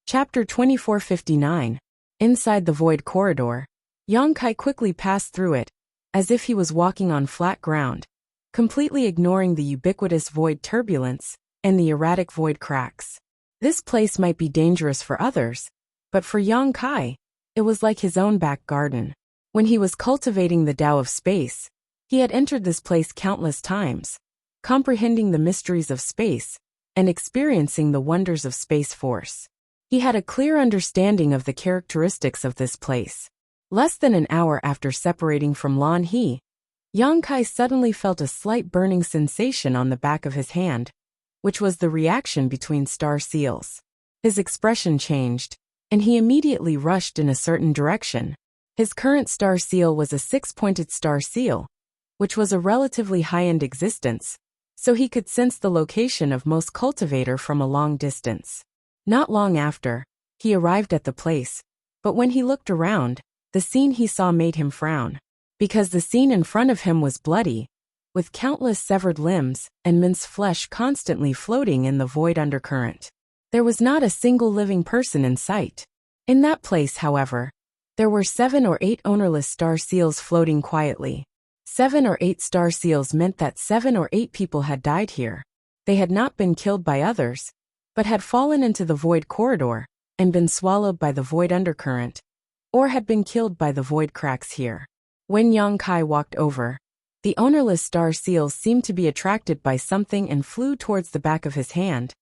Chapter 2459. Inside the void corridor, Yang Kai quickly passed through it, as if he was walking on flat ground, completely ignoring the ubiquitous void turbulence and the erratic void cracks. This place might be dangerous for others, but for Yang Kai, it was like his own back garden. When he was cultivating the Tao of space, he had entered this place countless times, comprehending the mysteries of space and experiencing the wonders of space force. He had a clear understanding of the characteristics of this place. Less than an hour after separating from Lan He, Yang Kai suddenly felt a slight burning sensation on the back of his hand, which was the reaction between star seals. His expression changed, and he immediately rushed in a certain direction. His current star seal was a 6-pointed star seal, which was a relatively high-end existence, so he could sense the location of most cultivator from a long distance. Not long after, he arrived at the place, but when he looked around, the scene he saw made him frown. Because the scene in front of him was bloody, with countless severed limbs and minced flesh constantly floating in the void undercurrent. There was not a single living person in sight. In that place, however, there were 7 or 8 ownerless star seals floating quietly. 7 or 8 star seals meant that 7 or 8 people had died here. They had not been killed by others, but had fallen into the void corridor and been swallowed by the void undercurrent, or had been killed by the void cracks here. When Yang Kai walked over, the ownerless star seals seemed to be attracted by something and flew towards the back of his hand,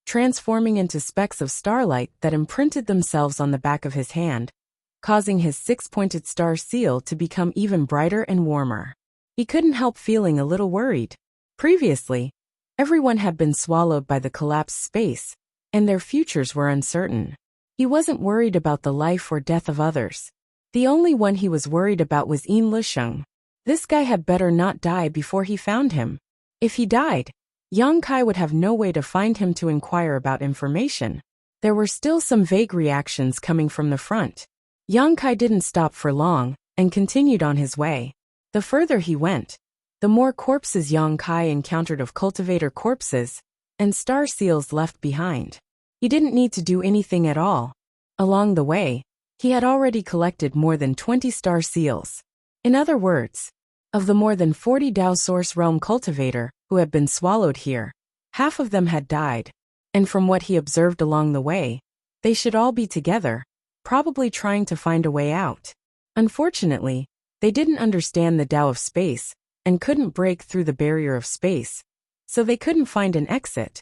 transforming into specks of starlight that imprinted themselves on the back of his hand, causing his 6-pointed star seal to become even brighter and warmer. He couldn't help feeling a little worried. Previously, everyone had been swallowed by the collapsed space, and their futures were uncertain. He wasn't worried about the life or death of others. The only one he was worried about was Yin Lisheng. This guy had better not die before he found him. If he died, Yang Kai would have no way to find him to inquire about information. There were still some vague reactions coming from the front. Yang Kai didn't stop for long and continued on his way. The further he went, the more corpses Yang Kai encountered of cultivator corpses and star seals left behind. He didn't need to do anything at all. Along the way, he had already collected more than 20 star seals. In other words, of the more than 40 Tao Source Realm cultivator who had been swallowed here, half of them had died, and from what he observed along the way, they should all be together, probably trying to find a way out. Unfortunately, they didn't understand the Tao of space and couldn't break through the barrier of space, so they couldn't find an exit.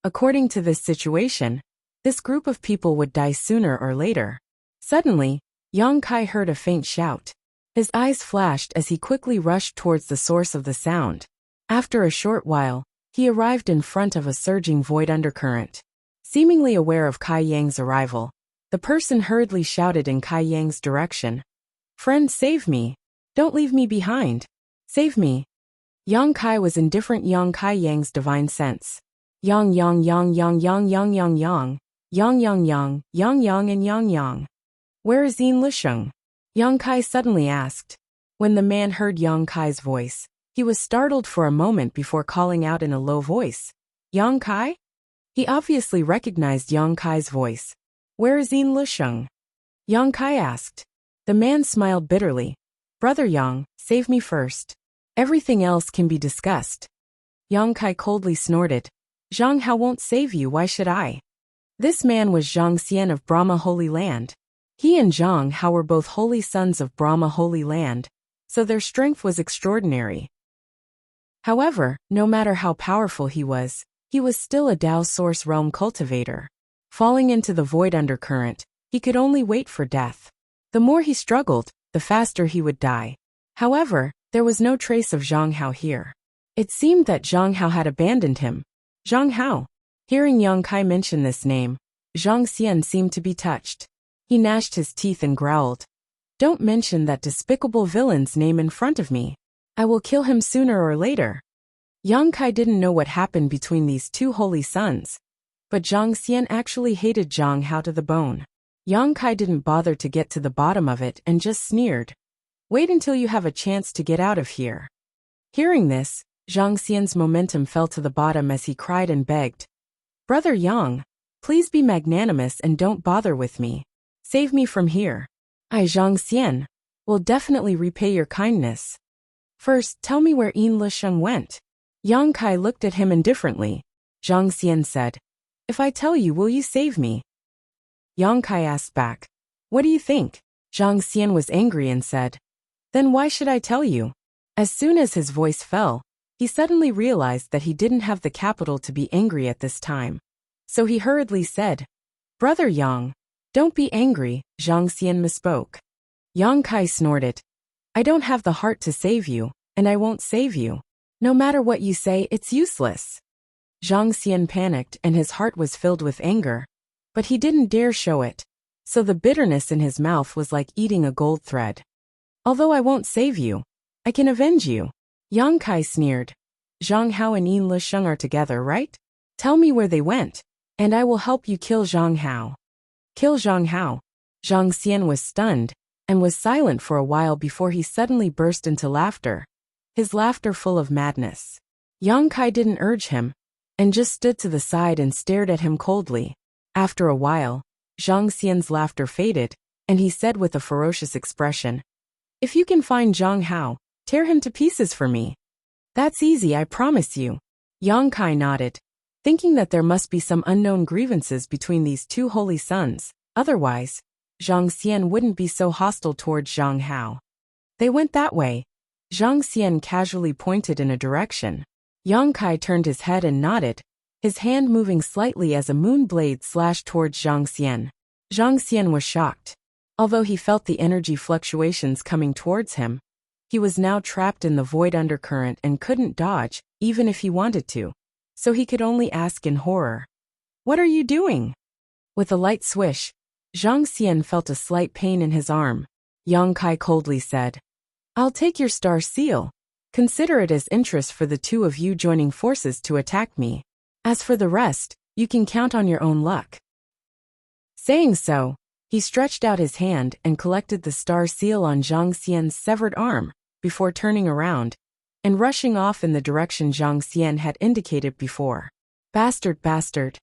According to this situation, this group of people would die sooner or later. Suddenly, Yang Kai heard a faint shout. His eyes flashed as he quickly rushed towards the source of the sound. After a short while, he arrived in front of a surging void undercurrent. Seemingly aware of Kai Yang's arrival, the person hurriedly shouted in Kai Yang's direction, "Friend, save me! Don't leave me behind! Save me!" Yang Kai was indifferent. Yang Kai Yang's divine sense. Yang Yang Yang Yang Yang Yang Yang Yang Yang Yang Yang Yang Yang and Yang Yang. Where is Yin Lisheng? Yang Kai suddenly asked. When the man heard Yang Kai's voice, he was startled for a moment before calling out in a low voice, "Yang Kai?" He obviously recognized Yang Kai's voice. "Where is Yin Lisheng?" Yang Kai asked. The man smiled bitterly. "Brother Yang, save me first. Everything else can be discussed." Yang Kai coldly snorted. "Zhang Hao won't save you, why should I?" This man was Zhang Xian of Brahma Holy Land. He and Zhang Hao were both holy sons of Brahma Holy Land, so their strength was extraordinary. However, no matter how powerful he was still a Tao Source Realm cultivator. Falling into the void undercurrent, he could only wait for death. The more he struggled, the faster he would die. However, there was no trace of Zhang Hao here. It seemed that Zhang Hao had abandoned him. Zhang Hao. Hearing Yang Kai mention this name, Zhang Xian seemed to be touched. He gnashed his teeth and growled, "Don't mention that despicable villain's name in front of me. I will kill him sooner or later." Yang Kai didn't know what happened between these two holy sons, but Zhang Xian actually hated Zhang Hao to the bone. Yang Kai didn't bother to get to the bottom of it and just sneered, "Wait until you have a chance to get out of here." Hearing this, Zhang Xian's momentum fell to the bottom as he cried and begged, "Brother Yang, Please be magnanimous and don't bother with me. Save me from here. I, Zhang Xian, will definitely repay your kindness. First, tell me where Yin Lisheng went. Yang Kai looked at him indifferently. Zhang Xian said, If I tell you, will you save me? Yang Kai asked back, What do you think? Zhang Xian was angry and said, Then why should I tell you? As soon as his voice fell, he suddenly realized that he didn't have the capital to be angry at this time. So he hurriedly said, Brother Yang, don't be angry, Zhang Xian misspoke. Yang Kai snorted, I don't have the heart to save you, and I won't save you. No matter what you say, it's useless. Zhang Xian panicked and his heart was filled with anger, but he didn't dare show it, so the bitterness in his mouth was like eating a gold thread. Although I won't save you, I can avenge you. Yang Kai sneered. Zhang Hao and Yin Lisheng are together, right? Tell me where they went, and I will help you kill Zhang Hao. Kill Zhang Hao? Zhang Xian was stunned, and was silent for a while before he suddenly burst into laughter, his laughter full of madness. Yang Kai didn't urge him, and just stood to the side and stared at him coldly. After a while, Zhang Xian's laughter faded, and he said with a ferocious expression, If you can find Zhang Hao, tear him to pieces for me. That's easy, I promise you. Yang Kai nodded, thinking that there must be some unknown grievances between these two holy sons, otherwise, Zhang Xian wouldn't be so hostile towards Zhang Hao. They went that way. Zhang Xian casually pointed in a direction. Yang Kai turned his head and nodded, his hand moving slightly as a moon blade slashed towards Zhang Xian. Zhang Xian was shocked. Although he felt the energy fluctuations coming towards him, he was now trapped in the void undercurrent and couldn't dodge, even if he wanted to. So he could only ask in horror, What are you doing? With a light swish, Zhang Xian felt a slight pain in his arm. Yang Kai coldly said, I'll take your star seal. Consider it as interest for the two of you joining forces to attack me. As for the rest, you can count on your own luck. Saying so, he stretched out his hand and collected the star seal on Zhang Xian's severed arm, before turning around and rushing off in the direction Zhang Xian had indicated before. Bastard, bastard.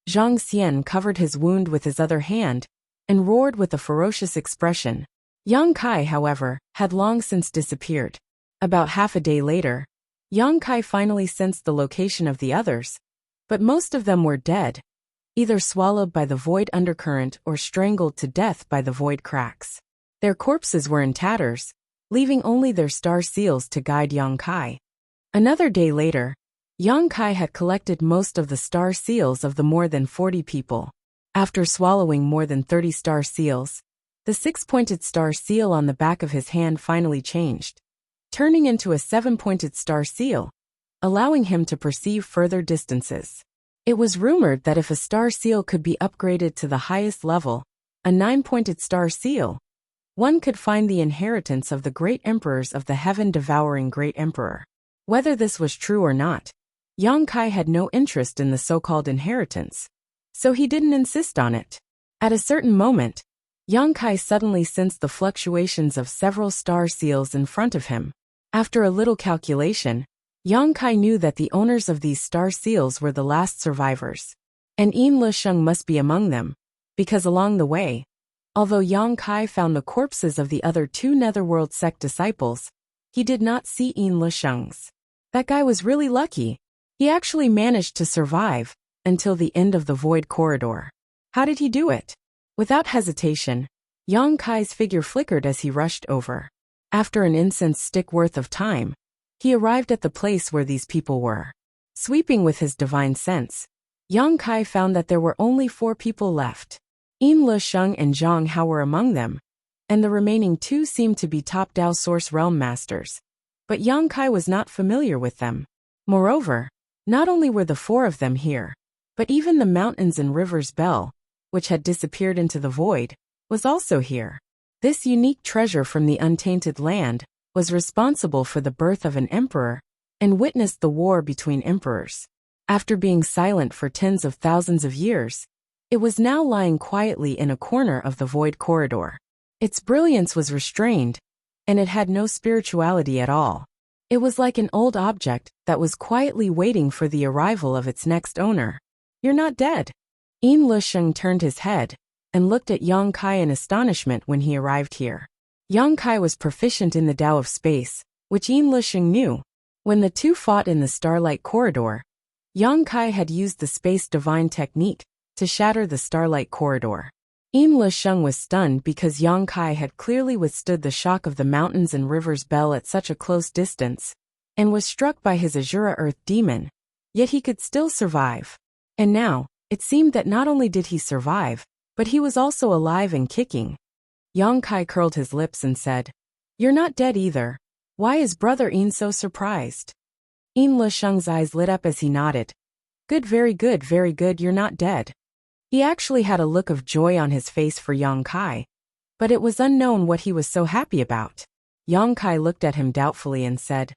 Zhang Xian covered his wound with his other hand and roared with a ferocious expression. Yang Kai, however, had long since disappeared. About half a day later, Yang Kai finally sensed the location of the others, but most of them were dead, either swallowed by the void undercurrent or strangled to death by the void cracks. Their corpses were in tatters, leaving only their star seals to guide Yang Kai. Another day later, Yang Kai had collected most of the star seals of the more than 40 people. After swallowing more than 30 star seals, the 6-pointed star seal on the back of his hand finally changed, turning into a 7-pointed star seal, allowing him to perceive further distances. It was rumored that if a star seal could be upgraded to the highest level, a 9-pointed star seal, one could find the inheritance of the great emperors of the heaven-devouring great emperor. Whether this was true or not, Yang Kai had no interest in the so-called inheritance, so he didn't insist on it. At a certain moment, Yang Kai suddenly sensed the fluctuations of several star seals in front of him. After a little calculation, Yang Kai knew that the owners of these star seals were the last survivors, and Yin Lisheng must be among them, because along the way, although Yang Kai found the corpses of the other two Netherworld sect disciples, he did not see Yin Lisheng's. That guy was really lucky. He actually managed to survive until the end of the void corridor. How did he do it? Without hesitation, Yang Kai's figure flickered as he rushed over. After an incense stick worth of time, he arrived at the place where these people were. Sweeping with his divine sense, Yang Kai found that there were only 4 people left. Yin Lisheng and Zhang Hao were among them, and the remaining 2 seemed to be top Dao Source Realm Masters. But Yang Kai was not familiar with them. Moreover, not only were the 4 of them here, but even the mountains and rivers Bell, which had disappeared into the void, was also here. This unique treasure from the untainted land was responsible for the birth of an emperor and witnessed the war between emperors. After being silent for tens of thousands of years, it was now lying quietly in a corner of the void corridor. Its brilliance was restrained, and it had no spirituality at all. It was like an old object that was quietly waiting for the arrival of its next owner. You're not dead. Yin Lusheng turned his head and looked at Yang Kai in astonishment when he arrived here. Yang Kai was proficient in the Tao of space, which Yin Lusheng knew. When the two fought in the Starlight Corridor, Yang Kai had used the Space Divine technique to shatter the Starlight Corridor. Yin Lusheng was stunned because Yang Kai had clearly withstood the shock of the mountains and rivers bell at such a close distance, and was struck by his Azura Earth demon, yet he could still survive. And now, it seemed that not only did he survive, but he was also alive and kicking. Yang Kai curled his lips and said, "You're not dead either. Why is Brother Yin so surprised?" Yin Lusheng's eyes lit up as he nodded. Good, very good, you're not dead." He actually had a look of joy on his face for Yang Kai, but it was unknown what he was so happy about. Yang Kai looked at him doubtfully and said,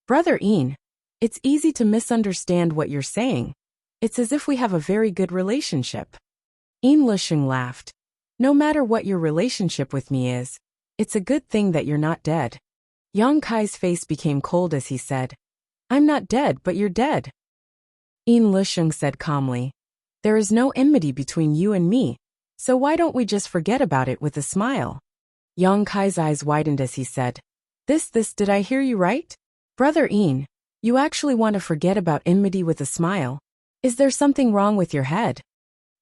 "Brother Yin, it's easy to misunderstand what you're saying. It's as if we have a very good relationship." Yin Lusheng laughed. "No matter what your relationship with me is, it's a good thing that you're not dead." Yang Kai's face became cold as he said, "I'm not dead, but you're dead." Yin Lusheng said calmly, "There is no enmity between you and me, so why don't we just forget about it with a smile?" Yang Kai's eyes widened as he said, This, did I hear you right? Brother Yin, you actually want to forget about enmity with a smile? Is there something wrong with your head?"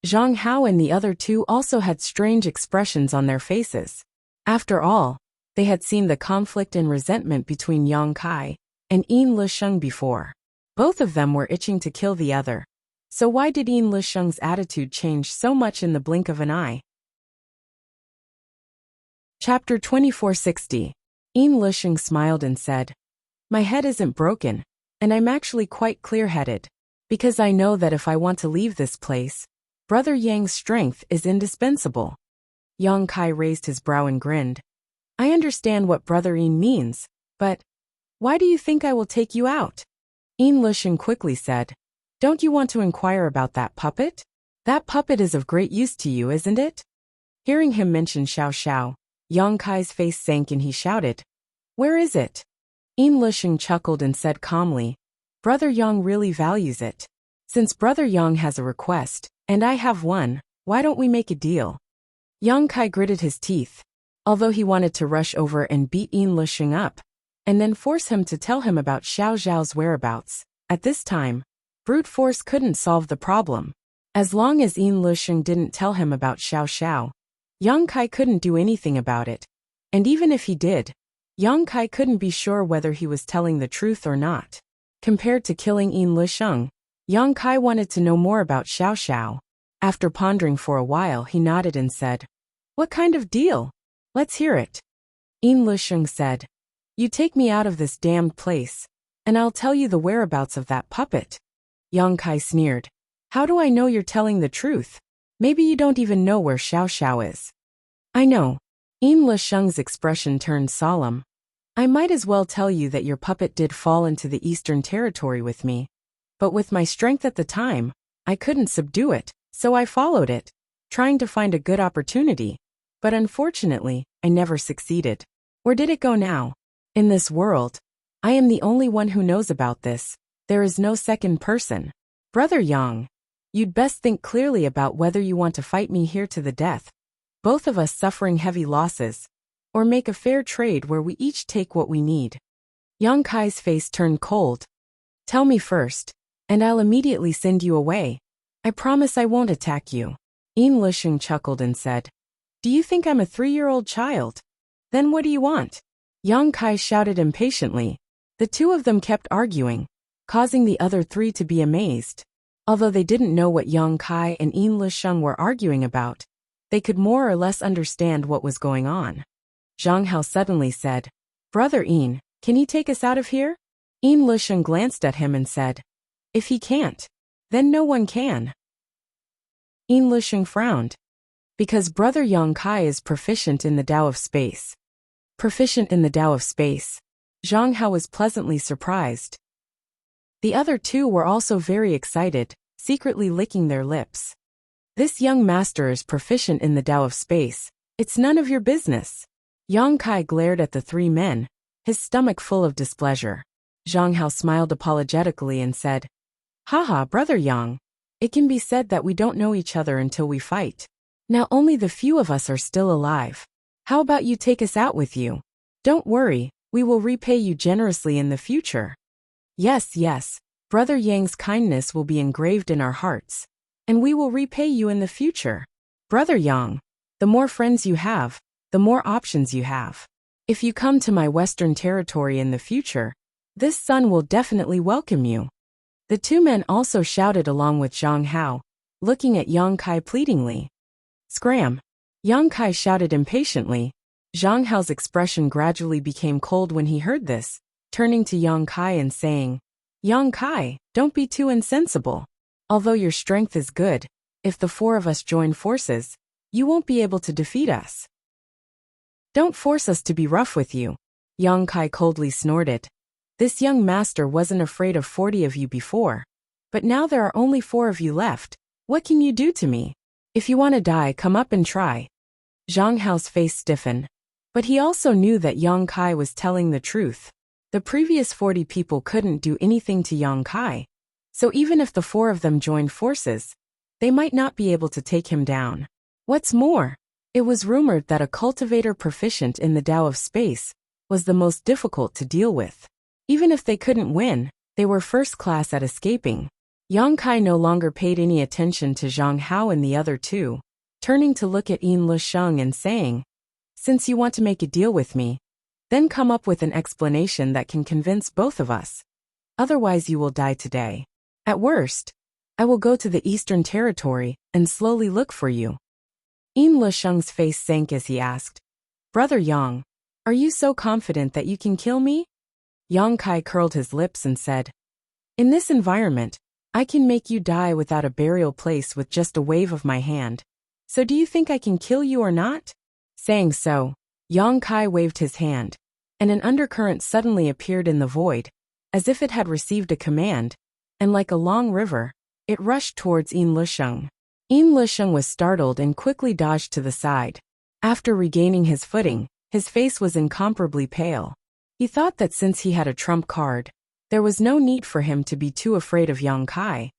Zhang Hao and the other two also had strange expressions on their faces. After all, they had seen the conflict and resentment between Yang Kai and Yin Lusheng before. Both of them were itching to kill the other. So why did Yin Lusheng's attitude change so much in the blink of an eye? Chapter 2460. Yin Lusheng smiled and said, "My head isn't broken, and I'm actually quite clear-headed, because I know that if I want to leave this place, Brother Yang's strength is indispensable." Yang Kai raised his brow and grinned. "I understand what Brother Yin means, but why do you think I will take you out?" Yin Lusheng quickly said, "Don't you want to inquire about that puppet? That puppet is of great use to you, isn't it?" Hearing him mention Xiao Xiao, Yang Kai's face sank and he shouted, "Where is it?" Yin Lusheng chuckled and said calmly, "Brother Yang really values it. Since Brother Yang has a request, and I have one, why don't we make a deal?" Yang Kai gritted his teeth. Although he wanted to rush over and beat Yin Lusheng up, and then force him to tell him about Xiao Xiao's whereabouts, at this time, brute force couldn't solve the problem. As long as Yin Lusheng didn't tell him about Xiao Xiao, Yang Kai couldn't do anything about it. And even if he did, Yang Kai couldn't be sure whether he was telling the truth or not. Compared to killing Yin Lusheng, Yang Kai wanted to know more about Xiao Xiao. After pondering for a while, he nodded and said, "What kind of deal? Let's hear it." Yin Lusheng said, "You take me out of this damned place, and I'll tell you the whereabouts of that puppet." Yang Kai sneered, "How do I know you're telling the truth? Maybe you don't even know where Xiao Xiao is." "I know." Yin Lusheng's expression turned solemn. "I might as well tell you that your puppet did fall into the Eastern Territory with me. But with my strength at the time, I couldn't subdue it, so I followed it, trying to find a good opportunity. But unfortunately, I never succeeded. Where did it go now? In this world, I am the only one who knows about this. There is no second person. Brother Yang, you'd best think clearly about whether you want to fight me here to the death, both of us suffering heavy losses, or make a fair trade where we each take what we need." Yang Kai's face turned cold. "Tell me first, and I'll immediately send you away. I promise I won't attack you." Yin Lusheng chuckled and said, "Do you think I'm a 3-year-old child? Then what do you want?" Yang Kai shouted impatiently. The two of them kept arguing, causing the other three to be amazed. Although they didn't know what Yang Kai and Yin Lusheng were arguing about, they could more or less understand what was going on. Zhang Hao suddenly said, "Brother Yin, can he take us out of here?" Yin Lusheng glanced at him and said, "If he can't, then no one can." Yin Lusheng frowned. Because Brother Yang Kai is proficient in the Tao of space. Proficient in the Tao of space. Zhang Hao was pleasantly surprised. The other two were also very excited, secretly licking their lips. "This young master is proficient in the Tao of space. It's none of your business." Yang Kai glared at the three men, his stomach full of displeasure. Zhang Hao smiled apologetically and said, "Haha, Brother Yang. It can be said that we don't know each other until we fight. Now only the few of us are still alive. How about you take us out with you? Don't worry, we will repay you generously in the future. Yes, yes, Brother Yang's kindness will be engraved in our hearts, and we will repay you in the future. Brother Yang, the more friends you have, the more options you have. If you come to my Western territory in the future, this son will definitely welcome you. The two men also shouted along with Zhang Hao, looking at Yang Kai pleadingly. Scram! Yang Kai shouted impatiently. Zhang Hao's expression gradually became cold when he heard this, turning to Yang Kai and saying, Yang Kai, don't be too insensible. Although your strength is good, if the four of us join forces, you won't be able to defeat us. Don't force us to be rough with you. Yang Kai coldly snorted. This young master wasn't afraid of 40 of you before. But now there are only 4 of you left. What can you do to me? If you want to die, come up and try. Zhang Hao's face stiffened. But he also knew that Yang Kai was telling the truth. The previous 40 people couldn't do anything to Yang Kai. So even if the 4 of them joined forces, they might not be able to take him down. What's more, it was rumored that a cultivator proficient in the Tao of space was the most difficult to deal with. Even if they couldn't win, they were first class at escaping. Yang Kai no longer paid any attention to Zhang Hao and the other two, turning to look at Yin Lusheng and saying, Since you want to make a deal with me, then come up with an explanation that can convince both of us. Otherwise you will die today. At worst, I will go to the Eastern Territory and slowly look for you. Yin Lusheng's face sank as he asked, Brother Yang, are you so confident that you can kill me? Yang Kai curled his lips and said, In this environment, I can make you die without a burial place with just a wave of my hand. So do you think I can kill you or not? Saying so, Yang Kai waved his hand, and an undercurrent suddenly appeared in the void, as if it had received a command, and like a long river, it rushed towards Yin Lusheng. Yin Lusheng was startled and quickly dodged to the side. After regaining his footing, his face was incomparably pale. He thought that since he had a trump card, there was no need for him to be too afraid of Yang Kai.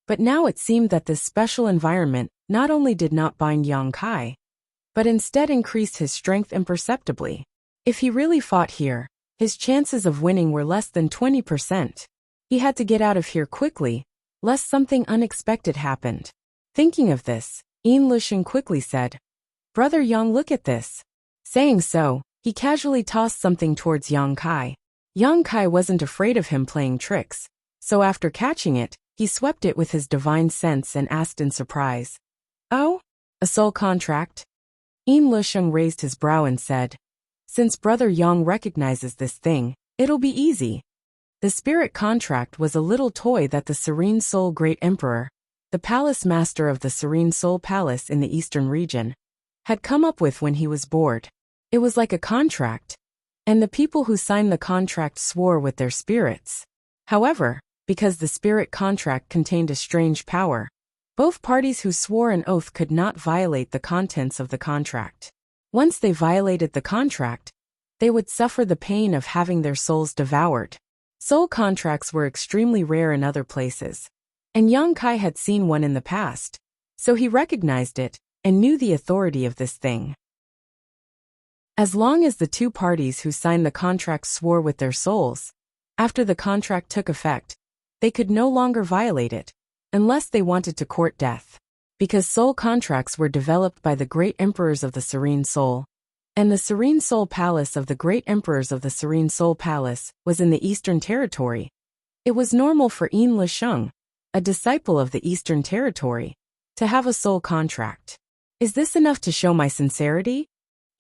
But now it seemed that this special environment not only did not bind Yang Kai, but instead increased his strength imperceptibly. If he really fought here, his chances of winning were less than 20%. He had to get out of here quickly, lest something unexpected happened. Thinking of this, Yin Lusheng quickly said, Brother Yang, look at this. Saying so, he casually tossed something towards Yang Kai. Yang Kai wasn't afraid of him playing tricks, so after catching it, he swept it with his divine sense and asked in surprise, Oh? A soul contract? Yin Lusheng raised his brow and said, Since Brother Yang recognizes this thing, it'll be easy. The spirit contract was a little toy that the Serene Soul Great Emperor, the palace master of the Serene Soul Palace in the eastern region, had come up with when he was bored. It was like a contract, and the people who signed the contract swore with their spirits. However, because the spirit contract contained a strange power, both parties who swore an oath could not violate the contents of the contract. Once they violated the contract, they would suffer the pain of having their souls devoured. Soul contracts were extremely rare in other places, and Yang Kai had seen one in the past, so he recognized it and knew the authority of this thing. As long as the two parties who signed the contract swore with their souls, after the contract took effect, they could no longer violate it, unless they wanted to court death. Because soul contracts were developed by the great emperors of the Serene Soul, and the Serene Soul Palace of the great emperors of the Serene Soul Palace was in the Eastern Territory, it was normal for Yin Lusheng, a disciple of the Eastern Territory, to have a soul contract. Is this enough to show my sincerity?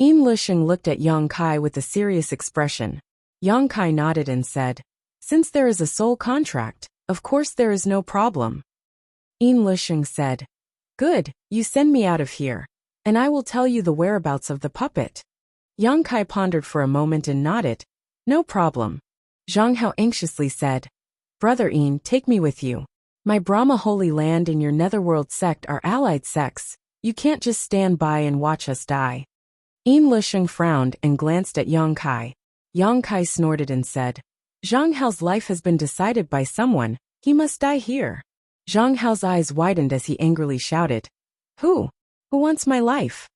Yin Lusheng looked at Yang Kai with a serious expression. Yang Kai nodded and said, Since there is a soul contract, of course there is no problem. Yin Lusheng said, Good, you send me out of here, and I will tell you the whereabouts of the puppet. Yang Kai pondered for a moment and nodded. No problem. Zhang Hao anxiously said, Brother Yin, take me with you. My Brahma Holy Land and your Netherworld sect are allied sects. You can't just stand by and watch us die. Yin Lusheng frowned and glanced at Yang Kai. Yang Kai snorted and said, Zhang Hao's life has been decided by someone, he must die here. Zhang Hao's eyes widened as he angrily shouted, Who? Who wants my life?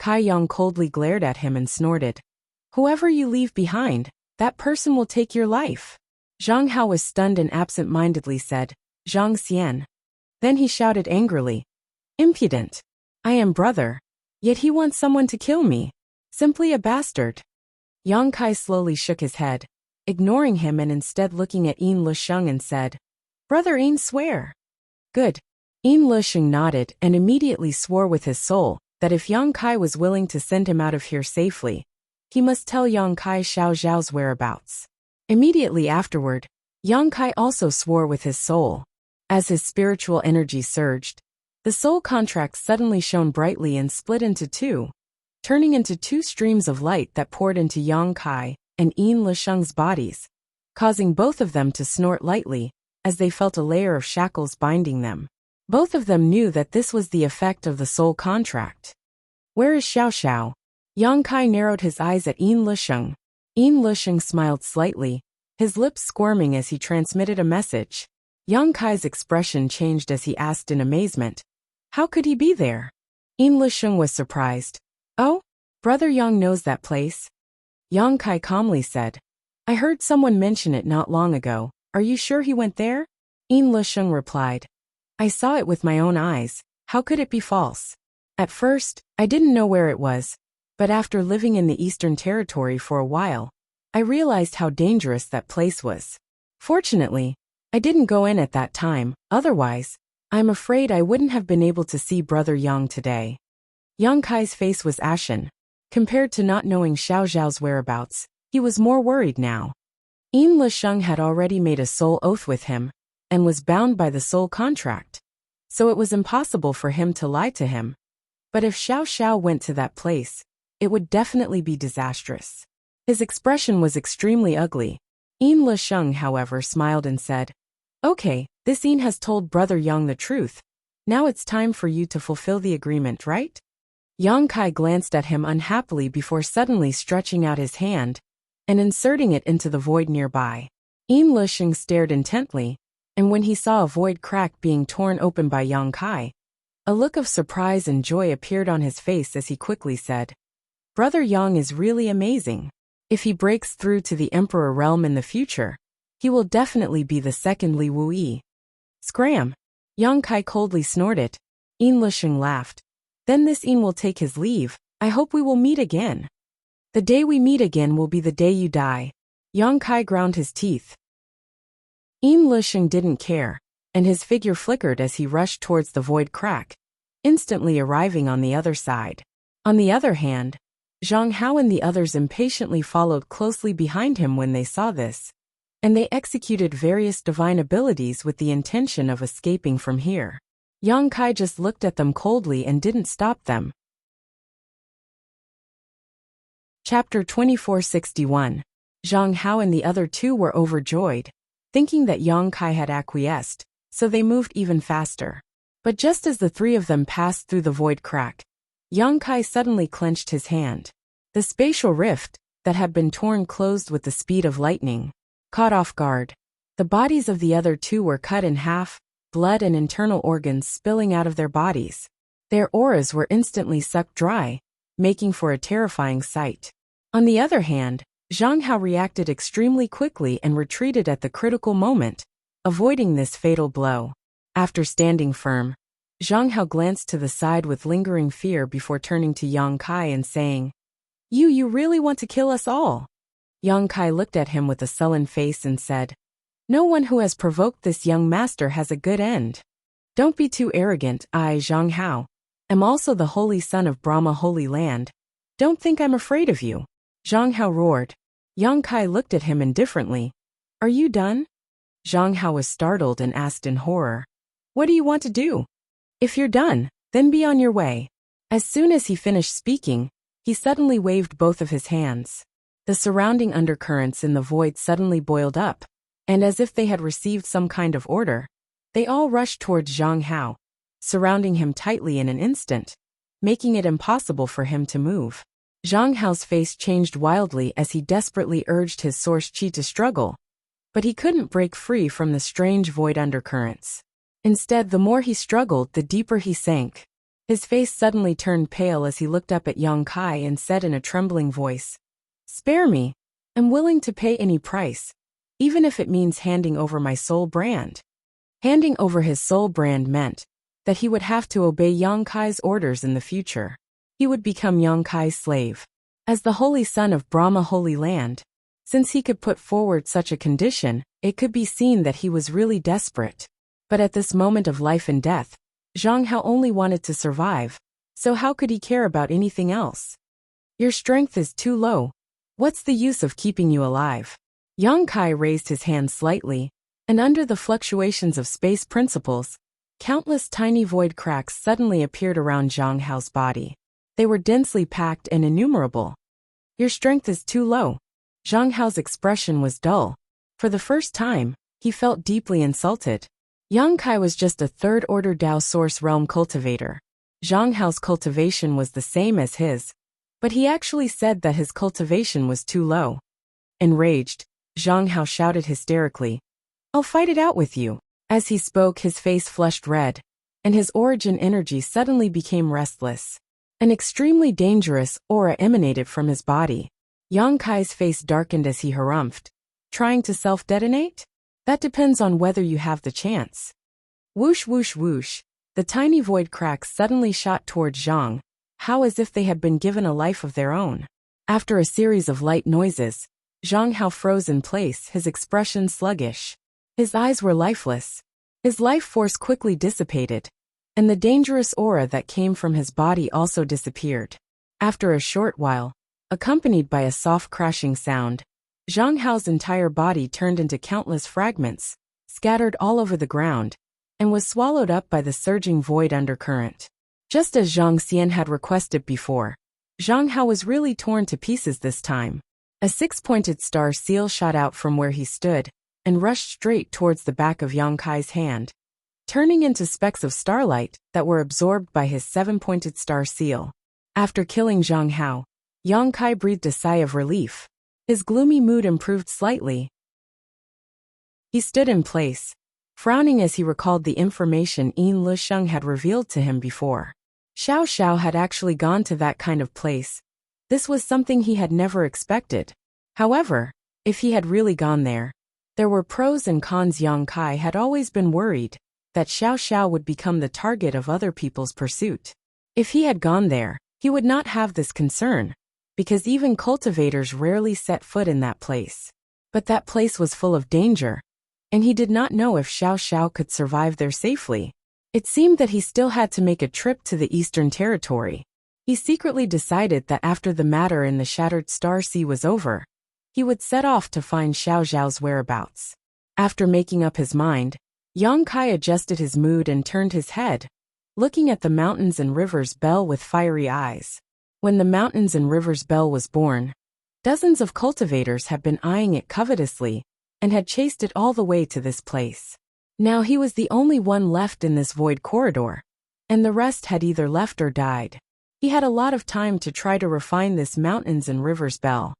Kai Yang coldly glared at him and snorted, Whoever you leave behind, that person will take your life. Zhang Hao was stunned and absent-mindedly said, Zhang Xian. Then he shouted angrily, Impudent! I am brother. Yet he wants someone to kill me. Simply a bastard. Yang Kai slowly shook his head, ignoring him and instead looking at Yin Lusheng and said, Brother Yin, swear. Good. Yin Lusheng nodded and immediately swore with his soul that if Yang Kai was willing to send him out of here safely, he must tell Yang Kai Xiao Zhao's whereabouts. Immediately afterward, Yang Kai also swore with his soul. As his spiritual energy surged, the soul contract suddenly shone brightly and split into two, turning into two streams of light that poured into Yang Kai and Yin Lusheng's bodies, causing both of them to snort lightly as they felt a layer of shackles binding them. Both of them knew that this was the effect of the soul contract. Where is Xiao Xiao? Yang Kai narrowed his eyes at Yin Lusheng. Yin Lusheng smiled slightly, his lips squirming as he transmitted a message. Yang Kai's expression changed as he asked in amazement, How could he be there? Yin Lusheng was surprised. Oh? Brother Yang knows that place? Yang Kai calmly said, I heard someone mention it not long ago. Are you sure he went there? Yin Lusheng replied, I saw it with my own eyes. How could it be false? At first, I didn't know where it was, but after living in the Eastern Territory for a while, I realized how dangerous that place was. Fortunately, I didn't go in at that time, otherwise, I'm afraid I wouldn't have been able to see Brother Yang today. Yang Kai's face was ashen. Compared to not knowing Xiao Zhao's whereabouts, he was more worried now. Yin Lusheng had already made a soul oath with him, and was bound by the soul contract, so it was impossible for him to lie to him. But if Xiao Xiao went to that place, it would definitely be disastrous. His expression was extremely ugly. Yin Lusheng, however, smiled and said, Okay, this Yin has told Brother Yang the truth. Now it's time for you to fulfill the agreement, right? Yang Kai glanced at him unhappily before suddenly stretching out his hand and inserting it into the void nearby. Yin Lusheng stared intently, and when he saw a void crack being torn open by Yang Kai, a look of surprise and joy appeared on his face as he quickly said, Brother Yang is really amazing. If he breaks through to the Emperor realm in the future, he will definitely be the second Li Wuyi. Scram! Yang Kai coldly snorted. Yin Lusheng laughed. Then this Yin will take his leave. I hope we will meet again. The day we meet again will be the day you die. Yang Kai ground his teeth. Yin Lusheng didn't care, and his figure flickered as he rushed towards the void crack, instantly arriving on the other side. On the other hand, Zhang Hao and the others impatiently followed closely behind him when they saw this, and they executed various divine abilities with the intention of escaping from here. Yang Kai just looked at them coldly and didn't stop them. Chapter 2461. Zhang Hao and the other two were overjoyed, thinking that Yang Kai had acquiesced, so they moved even faster. But just as the three of them passed through the void crack, Yang Kai suddenly clenched his hand. The spatial rift, that had been torn closed with the speed of lightning, caught off guard. The bodies of the other two were cut in half, blood and internal organs spilling out of their bodies. Their auras were instantly sucked dry, making for a terrifying sight. On the other hand, Zhang Hao reacted extremely quickly and retreated at the critical moment, avoiding this fatal blow. After standing firm, Zhang Hao glanced to the side with lingering fear before turning to Yang Kai and saying, You really want to kill us all? Yang Kai looked at him with a sullen face and said, No one who has provoked this young master has a good end. Don't be too arrogant. I, Zhang Hao, am also the holy son of Brahma Holy Land. Don't think I'm afraid of you. Zhang Hao roared. Yang Kai looked at him indifferently. Are you done? Zhang Hao was startled and asked in horror. What do you want to do? If you're done, then be on your way. As soon as he finished speaking, he suddenly waved both of his hands. The surrounding undercurrents in the void suddenly boiled up, and as if they had received some kind of order, they all rushed towards Zhang Hao, surrounding him tightly in an instant, making it impossible for him to move. Zhang Hao's face changed wildly as he desperately urged his source chi to struggle, but he couldn't break free from the strange void undercurrents. Instead, the more he struggled, the deeper he sank. His face suddenly turned pale as he looked up at Yang Kai and said in a trembling voice, "Spare me. I'm willing to pay any price, even if it means handing over my soul brand." Handing over his soul brand meant that he would have to obey Yang Kai's orders in the future. He would become Yang Kai's slave. As the holy son of Brahma Holy Land, since he could put forward such a condition, it could be seen that he was really desperate. But at this moment of life and death, Zhang Hao only wanted to survive, so how could he care about anything else? "Your strength is too low. What's the use of keeping you alive?" Yang Kai raised his hand slightly, and under the fluctuations of space principles, countless tiny void cracks suddenly appeared around Zhang Hao's body. They were densely packed and innumerable. "Your strength is too low." Zhang Hao's expression was dull. For the first time, he felt deeply insulted. Yang Kai was just a third-order Dao Source Realm cultivator. Zhang Hao's cultivation was the same as his, but he actually said that his cultivation was too low. Enraged, Zhang Hao shouted hysterically, "I'll fight it out with you." As he spoke, his face flushed red, and his origin energy suddenly became restless. An extremely dangerous aura emanated from his body. Yang Kai's face darkened as he harumphed. "Trying to self-detonate? That depends on whether you have the chance." Whoosh whoosh whoosh, the tiny void cracks suddenly shot towards Zhang Hao as if they had been given a life of their own. After a series of light noises, Zhang Hao froze in place, his expression sluggish. His eyes were lifeless. His life force quickly dissipated, and the dangerous aura that came from his body also disappeared. After a short while, accompanied by a soft crashing sound, Zhang Hao's entire body turned into countless fragments, scattered all over the ground, and was swallowed up by the surging void undercurrent. Just as Zhang Xian had requested before, Zhang Hao was really torn to pieces this time. A six-pointed star seal shot out from where he stood and rushed straight towards the back of Yang Kai's hand, turning into specks of starlight that were absorbed by his seven-pointed star seal. After killing Zhang Hao, Yang Kai breathed a sigh of relief. His gloomy mood improved slightly. He stood in place, frowning as he recalled the information Yin Lusheng had revealed to him before. Xiao Xiao had actually gone to that kind of place. This was something he had never expected. However, if he had really gone there were pros and cons. Yang Kai had always been worried that Xiao Xiao would become the target of other people's pursuit. If he had gone there, he would not have this concern, because even cultivators rarely set foot in that place. But that place was full of danger, and he did not know if Xiao Xiao could survive there safely. It seemed that he still had to make a trip to the Eastern Territory. He secretly decided that after the matter in the Shattered Star Sea was over, he would set off to find Xiao Xiao's whereabouts. After making up his mind, Yang Kai adjusted his mood and turned his head, looking at the Mountains and Rivers Bell with fiery eyes. When the Mountains and Rivers Bell was born, dozens of cultivators had been eyeing it covetously and had chased it all the way to this place. Now he was the only one left in this void corridor, and the rest had either left or died. He had a lot of time to try to refine this Mountains and Rivers Bell.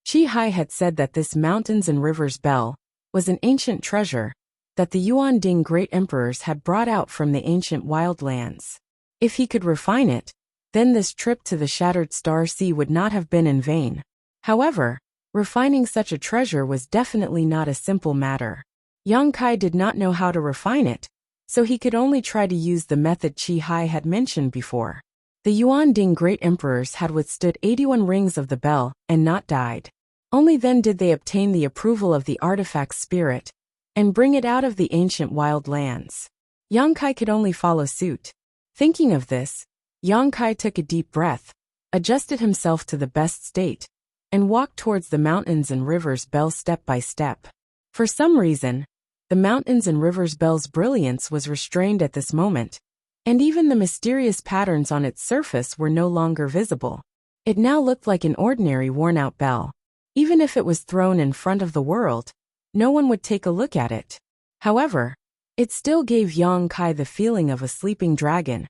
Qi Hai had said that this Mountains and Rivers Bell was an ancient treasure that the Yuan Ding great emperors had brought out from the ancient wildlands. If he could refine it, then this trip to the Shattered Star Sea would not have been in vain. However, refining such a treasure was definitely not a simple matter. Yang Kai did not know how to refine it, so he could only try to use the method Qi Hai had mentioned before. The Yuan Ding great emperors had withstood 81 rings of the bell and not died. Only then did they obtain the approval of the artifact spirit and bring it out of the ancient wild lands. Yang Kai could only follow suit. Thinking of this, Yang Kai took a deep breath, adjusted himself to the best state, and walked towards the Mountains and Rivers Bell step by step. For some reason, the Mountains and Rivers Bell's brilliance was restrained at this moment, and even the mysterious patterns on its surface were no longer visible. It now looked like an ordinary worn-out bell. Even if it was thrown in front of the world, no one would take a look at it. However, it still gave Yang Kai the feeling of a sleeping dragon,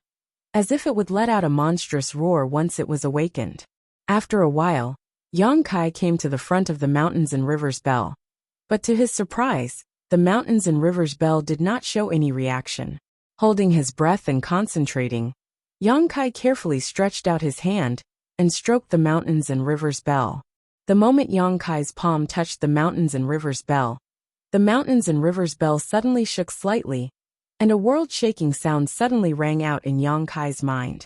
as if it would let out a monstrous roar once it was awakened. After a while, Yang Kai came to the front of the Mountains and Rivers Bell. But to his surprise, the mountains and rivers bell did not show any reaction. Holding his breath and concentrating, Yang Kai carefully stretched out his hand and stroked the mountains and rivers bell. The moment Yang Kai's palm touched the mountains and rivers bell, the mountains and rivers bell suddenly shook slightly, and a world-shaking sound suddenly rang out in Yang Kai's mind.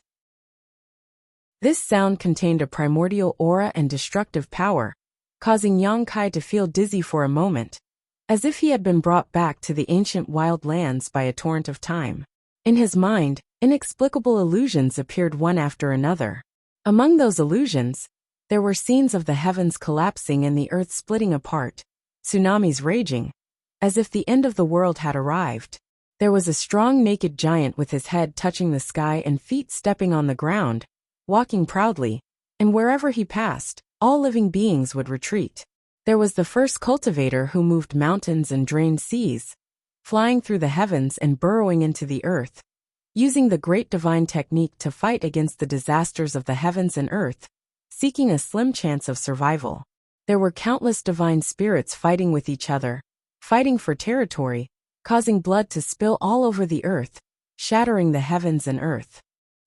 This sound contained a primordial aura and destructive power, causing Yang Kai to feel dizzy for a moment, as if he had been brought back to the ancient wild lands by a torrent of time. In his mind, inexplicable illusions appeared one after another. Among those illusions, there were scenes of the heavens collapsing and the earth splitting apart, tsunamis raging, as if the end of the world had arrived. There was a strong naked giant with his head touching the sky and feet stepping on the ground, walking proudly, and wherever he passed, all living beings would retreat. There was the first cultivator who moved mountains and drained seas, flying through the heavens and burrowing into the earth, using the great divine technique to fight against the disasters of the heavens and earth, seeking a slim chance of survival. There were countless divine spirits fighting with each other, fighting for territory, causing blood to spill all over the earth, shattering the heavens and earth.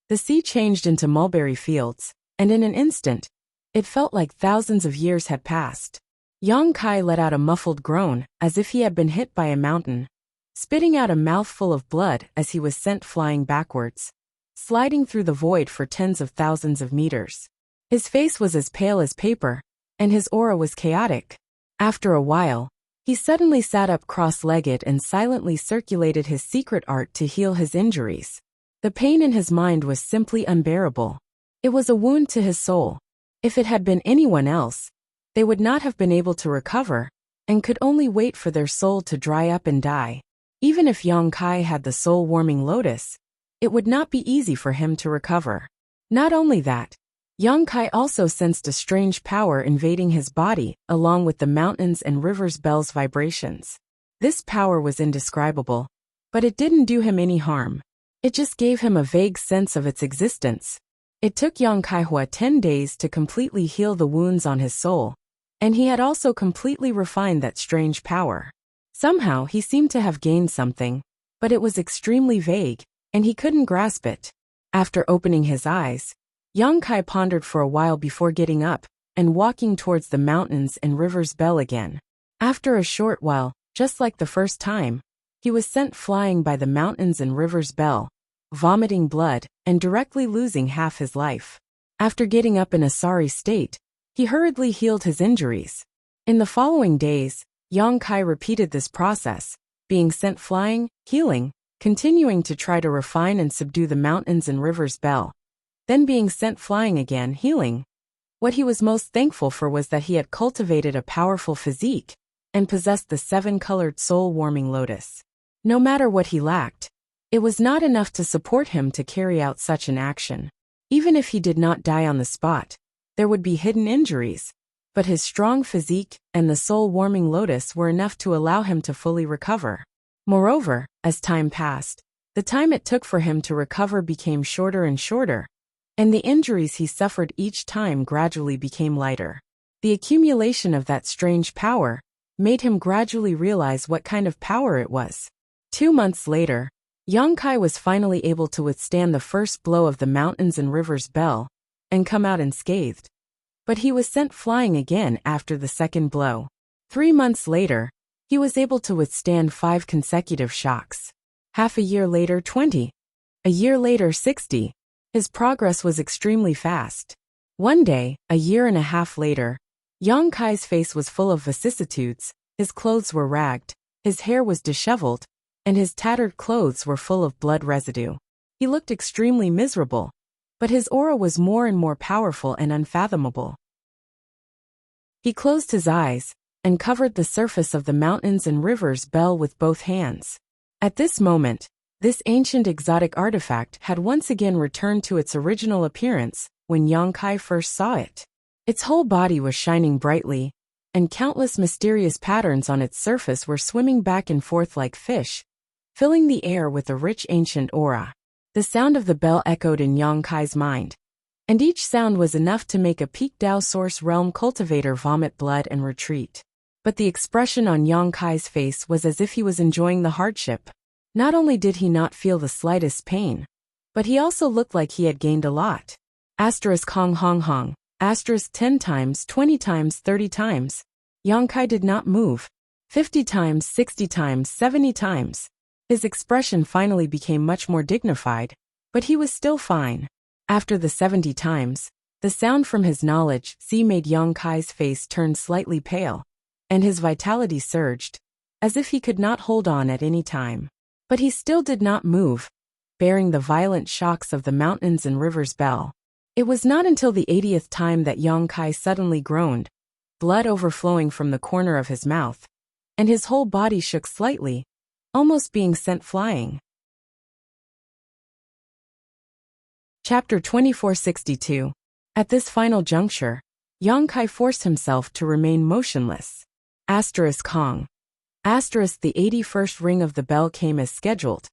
The sea changed into mulberry fields, and in an instant, it felt like thousands of years had passed. Yang Kai let out a muffled groan, as if he had been hit by a mountain, spitting out a mouthful of blood as he was sent flying backwards, sliding through the void for tens of thousands of meters. His face was as pale as paper, and his aura was chaotic. After a while, he suddenly sat up cross-legged and silently circulated his secret art to heal his injuries. The pain in his mind was simply unbearable. It was a wound to his soul. If it had been anyone else, they would not have been able to recover, and could only wait for their soul to dry up and die. Even if Yang Kai had the soul-warming lotus, it would not be easy for him to recover. Not only that, Yang Kai also sensed a strange power invading his body, along with the mountains and rivers bell's vibrations. This power was indescribable, but it didn't do him any harm. It just gave him a vague sense of its existence. It took Yang Kaihua 10 days to completely heal the wounds on his soul, and he had also completely refined that strange power. Somehow he seemed to have gained something, but it was extremely vague, and he couldn't grasp it. After opening his eyes, Yang Kai pondered for a while before getting up and walking towards the mountains and rivers bell again. After a short while, just like the first time, he was sent flying by the mountains and rivers bell, vomiting blood and directly losing half his life. After getting up in a sorry state, he hurriedly healed his injuries. In the following days, Yang Kai repeated this process, being sent flying, healing, continuing to try to refine and subdue the mountains and rivers bell, then being sent flying again, healing. What he was most thankful for was that he had cultivated a powerful physique and possessed the 7-colored soul-warming lotus. No matter what he lacked, it was not enough to support him to carry out such an action. Even if he did not die on the spot, there would be hidden injuries, but his strong physique and the soul-warming lotus were enough to allow him to fully recover. Moreover, as time passed, the time it took for him to recover became shorter and shorter, and the injuries he suffered each time gradually became lighter. The accumulation of that strange power made him gradually realize what kind of power it was. 2 months later, Yang Kai was finally able to withstand the first blow of the mountains and rivers bell and come out unscathed. But he was sent flying again after the second blow. 3 months later, he was able to withstand 5 consecutive shocks. Half a year later, 20. A year later, 60. His progress was extremely fast. One day, a year and a half later, Yang Kai's face was full of vicissitudes, his clothes were ragged, his hair was disheveled, and his tattered clothes were full of blood residue. He looked extremely miserable, but his aura was more and more powerful and unfathomable. He closed his eyes and covered the surface of the mountains and rivers bell with both hands. At this moment, this ancient exotic artifact had once again returned to its original appearance when Yang Kai first saw it. Its whole body was shining brightly, and countless mysterious patterns on its surface were swimming back and forth like fish, filling the air with a rich ancient aura. The sound of the bell echoed in Yang Kai's mind, and each sound was enough to make a Peak Dao Source Realm cultivator vomit blood and retreat. But the expression on Yang Kai's face was as if he was enjoying the hardship. Not only did he not feel the slightest pain, but he also looked like he had gained a lot. Asterisk hong hong hong. Asterisk 10 times, 20 times, 30 times. Yang Kai did not move. 50 times, 60 times, 70 times. His expression finally became much more dignified, but he was still fine. After the 70 times, the sound from his knowledge made Yang Kai's face turn slightly pale, and his vitality surged, as if he could not hold on at any time. But he still did not move, bearing the violent shocks of the mountains and rivers bell. It was not until the 80th time that Yang Kai suddenly groaned, blood overflowing from the corner of his mouth, and his whole body shook slightly, almost being sent flying. Chapter 2462. At this final juncture, Yang Kai forced himself to remain motionless. Asterisk Hong. Asterisk the 81st ring of the bell came as scheduled,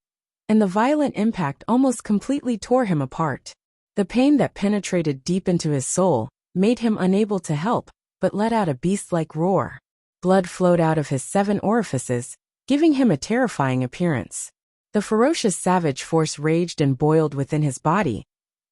and the violent impact almost completely tore him apart. The pain that penetrated deep into his soul made him unable to help but let out a beast-like roar. Blood flowed out of his 7 orifices, giving him a terrifying appearance. The ferocious savage force raged and boiled within his body,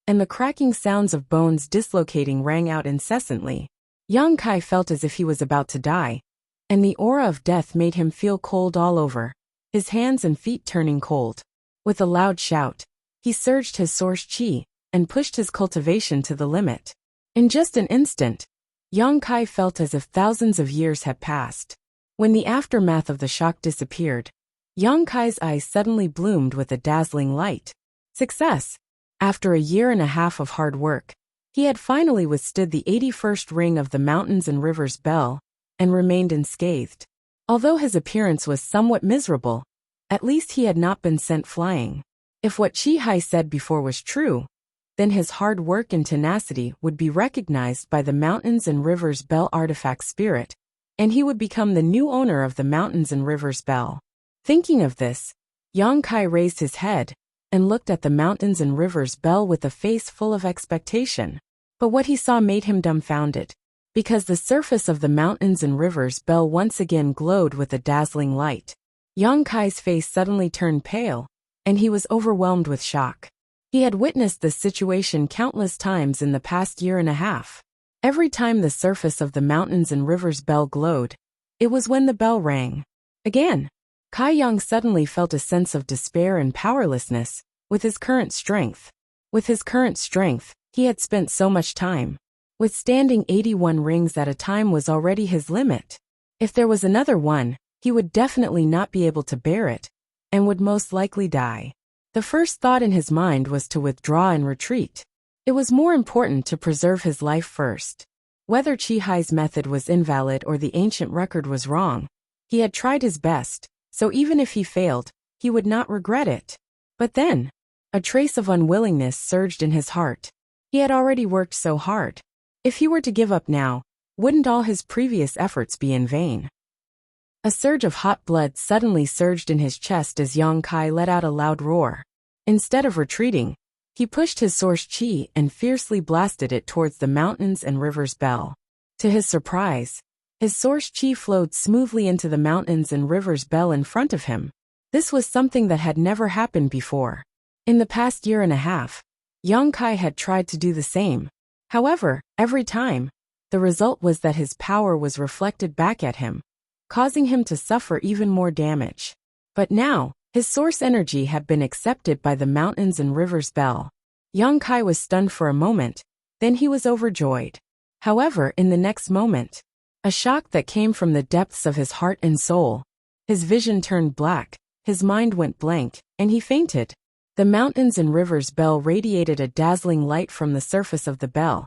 and the cracking sounds of bones dislocating rang out incessantly. Yang Kai felt as if he was about to die, and the aura of death made him feel cold all over, his hands and feet turning cold. With a loud shout, he surged his source chi and pushed his cultivation to the limit. In just an instant, Yang Kai felt as if thousands of years had passed. When the aftermath of the shock disappeared, Yang Kai's eyes suddenly bloomed with a dazzling light. Success! After a year and a half of hard work, he had finally withstood the 81st ring of the mountains and rivers bell, and remained unscathed. Although his appearance was somewhat miserable, at least he had not been sent flying. If what Chi Hai said before was true, then his hard work and tenacity would be recognized by the Mountains and Rivers Bell artifact spirit, and he would become the new owner of the Mountains and Rivers Bell. Thinking of this, Yang Kai raised his head and looked at the Mountains and Rivers Bell with a face full of expectation. But what he saw made him dumbfounded, because the surface of the Mountains and Rivers Bell once again glowed with a dazzling light. Yang Kai's face suddenly turned pale, and he was overwhelmed with shock. He had witnessed this situation countless times in the past year and a half. Every time the surface of the Mountains and Rivers Bell glowed, it was when the bell rang. Again, Kai Yang suddenly felt a sense of despair and powerlessness with his current strength. With his current strength, he had spent so much time. Withstanding 81 rings at a time was already his limit. If there was another one, he would definitely not be able to bear it, and would most likely die. The first thought in his mind was to withdraw and retreat. It was more important to preserve his life first. Whether Chi Hai's method was invalid or the ancient record was wrong, he had tried his best, so even if he failed, he would not regret it. But then, a trace of unwillingness surged in his heart. He had already worked so hard. If he were to give up now, wouldn't all his previous efforts be in vain? A surge of hot blood suddenly surged in his chest as Yang Kai let out a loud roar. Instead of retreating, he pushed his source chi and fiercely blasted it towards the Mountains and Rivers Bell. To his surprise, his source chi flowed smoothly into the Mountains and Rivers Bell in front of him. This was something that had never happened before. In the past year and a half, Yang Kai had tried to do the same. However, every time, the result was that his power was reflected back at him, causing him to suffer even more damage. But now, his source energy had been accepted by the Mountains and Rivers Bell. Yang Kai was stunned for a moment, then he was overjoyed. However, in the next moment, a shock that came from the depths of his heart and soul. His vision turned black, his mind went blank, and he fainted. The Mountains and Rivers Bell radiated a dazzling light from the surface of the bell,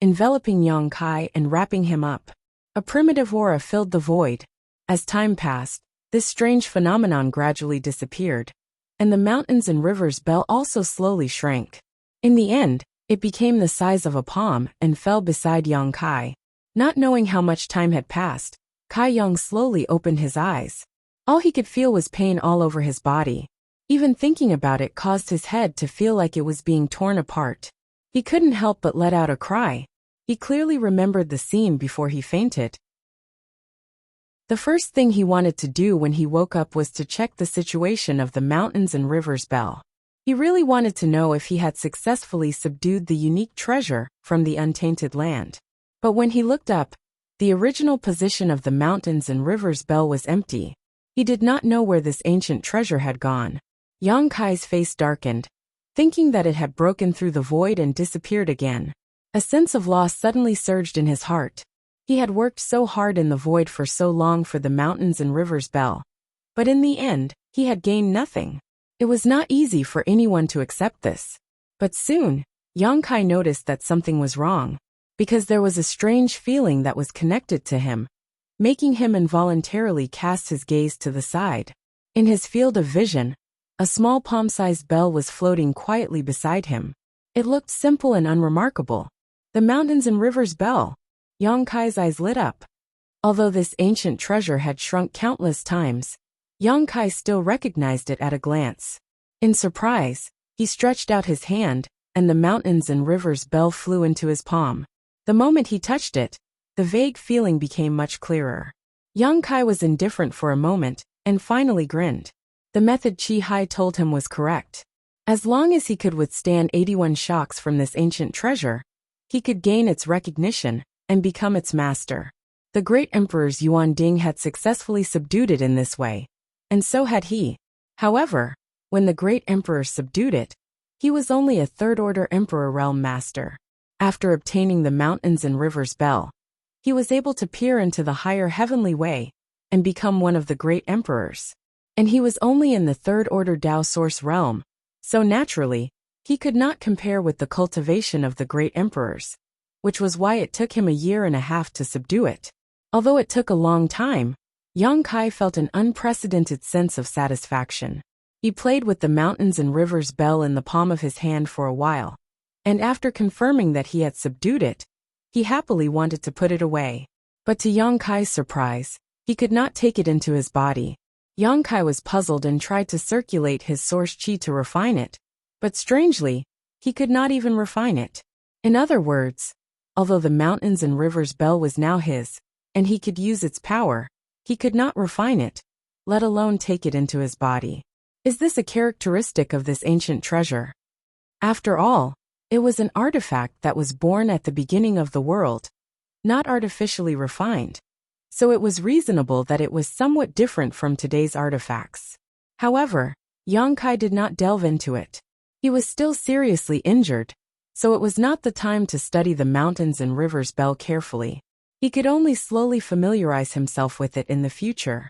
enveloping Yang Kai and wrapping him up. A primitive aura filled the void. As time passed, this strange phenomenon gradually disappeared, and the Mountains and Rivers Bell also slowly shrank. In the end, it became the size of a palm and fell beside Yang Kai. Not knowing how much time had passed, Kai Yang slowly opened his eyes. All he could feel was pain all over his body. Even thinking about it caused his head to feel like it was being torn apart. He couldn't help but let out a cry. He clearly remembered the scene before he fainted. The first thing he wanted to do when he woke up was to check the situation of the mountains and rivers bell. He really wanted to know if he had successfully subdued the unique treasure from the untainted land. But when he looked up, the original position of the mountains and rivers bell was empty. He did not know where this ancient treasure had gone. Yang Kai's face darkened, thinking that it had broken through the void and disappeared again. A sense of loss suddenly surged in his heart. He had worked so hard in the void for so long for the mountains and rivers bell. But in the end, he had gained nothing. It was not easy for anyone to accept this. But soon, Yang Kai noticed that something was wrong, because there was a strange feeling that was connected to him, making him involuntarily cast his gaze to the side. In his field of vision, a small palm-sized bell was floating quietly beside him. It looked simple and unremarkable. The mountains and rivers bell. Yang Kai's eyes lit up. Although this ancient treasure had shrunk countless times, Yang Kai still recognized it at a glance. In surprise, he stretched out his hand, and the mountains and rivers bell flew into his palm. The moment he touched it, the vague feeling became much clearer. Yang Kai was indifferent for a moment, and finally grinned. The method Chi Hai told him was correct. As long as he could withstand 81 shocks from this ancient treasure, he could gain its recognition and become its master. The great emperors Yuan Ding had successfully subdued it in this way, and so had he. However, when the great emperor subdued it, he was only a third-order emperor realm master. After obtaining the mountains and rivers bell, he was able to peer into the higher heavenly way and become one of the great emperors. And he was only in the third-order Dao source realm, so naturally, he could not compare with the cultivation of the great emperors, which was why it took him a year and a half to subdue it. Although it took a long time, Yang Kai felt an unprecedented sense of satisfaction. He played with the mountains and rivers bell in the palm of his hand for a while, and after confirming that he had subdued it, he happily wanted to put it away. But to Yang Kai's surprise, he could not take it into his body. Yang Kai was puzzled and tried to circulate his source qi to refine it, but strangely, he could not even refine it. In other words, although the mountains and rivers bell was now his, and he could use its power, he could not refine it, let alone take it into his body. Is this a characteristic of this ancient treasure? After all, it was an artifact that was born at the beginning of the world, not artificially refined, so it was reasonable that it was somewhat different from today's artifacts. However, Yang Kai did not delve into it. He was still seriously injured, so it was not the time to study the mountains and rivers bell carefully. He could only slowly familiarize himself with it in the future.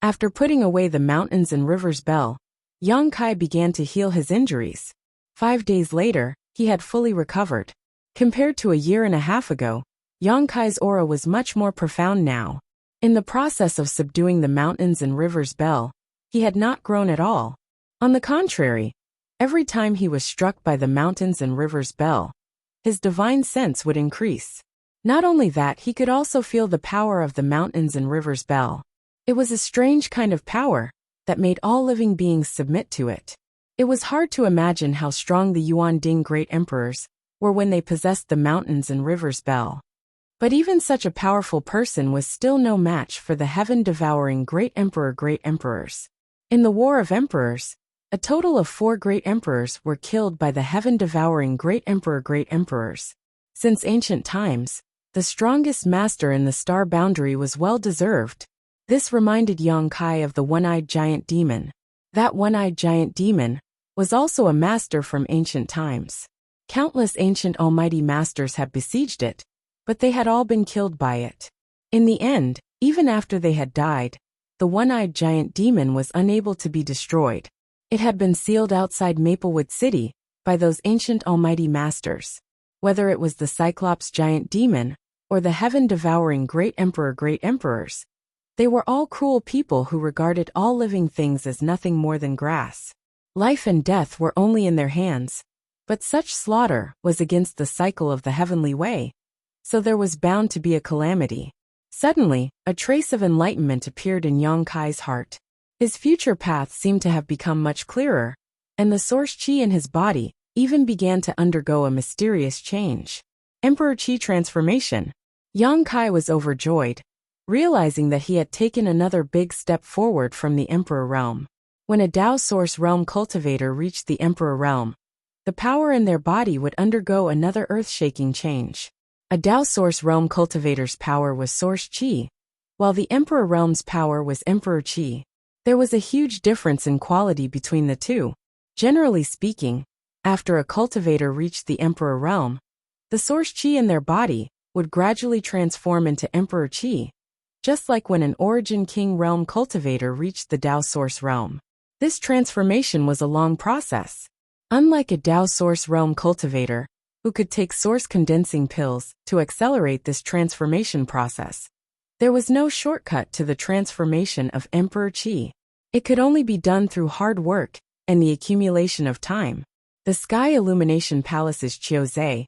After putting away the mountains and rivers bell, Yang Kai began to heal his injuries. 5 days later, he had fully recovered. Compared to a year and a half ago, Yang Kai's aura was much more profound now. In the process of subduing the mountains and rivers bell, he had not grown at all. On the contrary, every time he was struck by the mountains and rivers bell, his divine sense would increase. Not only that, he could also feel the power of the mountains and rivers bell. It was a strange kind of power that made all living beings submit to it. It was hard to imagine how strong the Yuan Ding great emperors were when they possessed the mountains and rivers bell. But even such a powerful person was still no match for the heaven-devouring great emperors. In the War of Emperors, a total of 4 great emperors were killed by the heaven-devouring great emperors. Since ancient times, the strongest master in the star boundary was well-deserved. This reminded Yang Kai of the one-eyed giant demon. That one-eyed giant demon was also a master from ancient times. Countless ancient almighty masters had besieged it, but they had all been killed by it. In the end, even after they had died, the one-eyed giant demon was unable to be destroyed. It had been sealed outside Maplewood City by those ancient almighty masters. Whether it was the Cyclops giant demon or the heaven-devouring great emperors, they were all cruel people who regarded all living things as nothing more than grass. Life and death were only in their hands, but such slaughter was against the cycle of the heavenly way, so there was bound to be a calamity. Suddenly, a trace of enlightenment appeared in Yang Kai's heart. His future path seemed to have become much clearer, and the source qi in his body even began to undergo a mysterious change. Emperor Qi transformation. Yang Kai was overjoyed. realizing that he had taken another big step forward from the Emperor realm. When a Dao Source realm cultivator reached the Emperor realm, the power in their body would undergo another earth-shaking change. A Dao Source realm cultivator's power was Source Qi, while the Emperor realm's power was Emperor Qi. There was a huge difference in quality between the two. Generally speaking, after a cultivator reached the Emperor realm, the Source Qi in their body would gradually transform into Emperor Qi, just like when an Origin King realm cultivator reached the Dao Source realm. This transformation was a long process. Unlike a Dao Source realm cultivator, who could take source condensing pills to accelerate this transformation process, there was no shortcut to the transformation of Emperor Qi. It could only be done through hard work and the accumulation of time. The Sky Illumination Palace's Qiuzhe,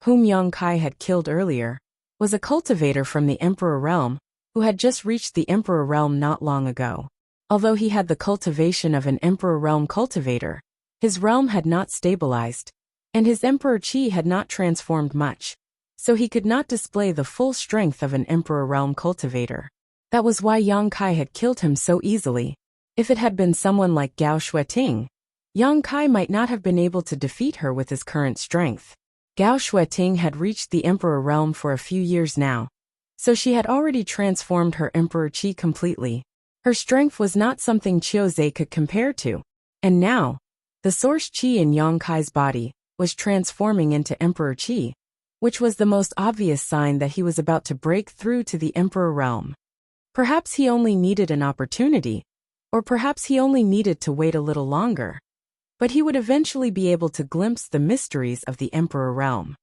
whom Yang Kai had killed earlier, was a cultivator from the Emperor realm who had just reached the Emperor realm not long ago. Although he had the cultivation of an Emperor realm cultivator, his realm had not stabilized, and his Emperor Qi had not transformed much, so he could not display the full strength of an Emperor realm cultivator. That was why Yang Kai had killed him so easily. If it had been someone like Gao Shueting, Yang Kai might not have been able to defeat her with his current strength. Gao Shueting had reached the Emperor realm for a few years now, so she had already transformed her Emperor Qi completely. Her strength was not something Qiuzhe could compare to, and now, the Source Qi in Yang Kai's body was transforming into Emperor Qi, which was the most obvious sign that he was about to break through to the Emperor realm. Perhaps he only needed an opportunity, or perhaps he only needed to wait a little longer. But he would eventually be able to glimpse the mysteries of the Emperor realm.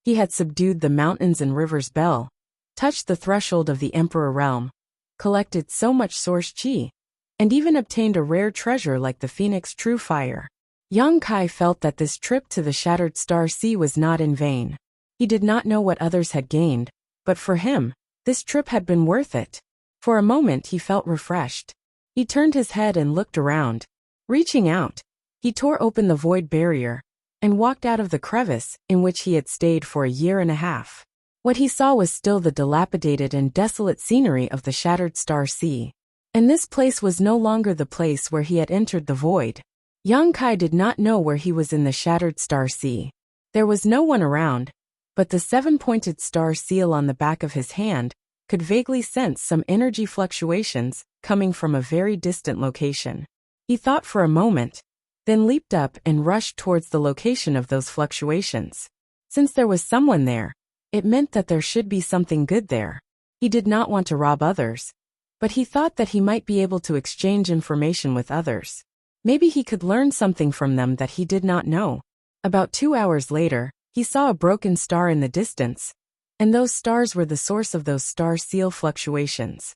He had subdued the mountains and rivers Bell, touched the threshold of the Emperor realm, collected so much Source Qi, and even obtained a rare treasure like the Phoenix True Fire. Yang Kai felt that this trip to the Shattered Star Sea was not in vain. He did not know what others had gained, but for him, this trip had been worth it. For a moment he felt refreshed. He turned his head and looked around. Reaching out, he tore open the void barrier and walked out of the crevice in which he had stayed for a year and a half. What he saw was still the dilapidated and desolate scenery of the Shattered Star Sea. And this place was no longer the place where he had entered the void. Yang Kai did not know where he was in the Shattered Star Sea. There was no one around, but the seven-pointed star seal on the back of his hand could vaguely sense some energy fluctuations coming from a very distant location. He thought for a moment, then leaped up and rushed towards the location of those fluctuations. Since there was someone there, it meant that there should be something good there. He did not want to rob others, but he thought that he might be able to exchange information with others. Maybe he could learn something from them that he did not know. About 2 hours later, he saw a broken star in the distance, and those stars were the source of those star seal fluctuations.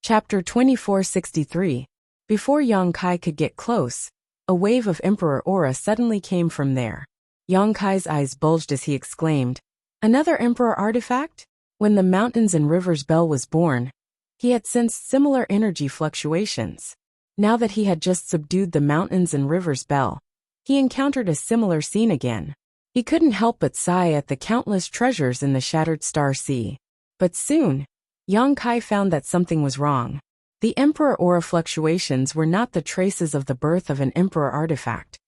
Chapter 2463. Before Yang Kai could get close, a wave of Emperor aura suddenly came from there. Yang Kai's eyes bulged as he exclaimed, "Another Emperor artifact?" When the Mountains and Rivers Bell was born, he had sensed similar energy fluctuations. Now that he had just subdued the Mountains and Rivers Bell, he encountered a similar scene again. He couldn't help but sigh at the countless treasures in the Shattered Star Sea. But soon, Yang Kai found that something was wrong. The Emperor aura fluctuations were not the traces of the birth of an Emperor artifact,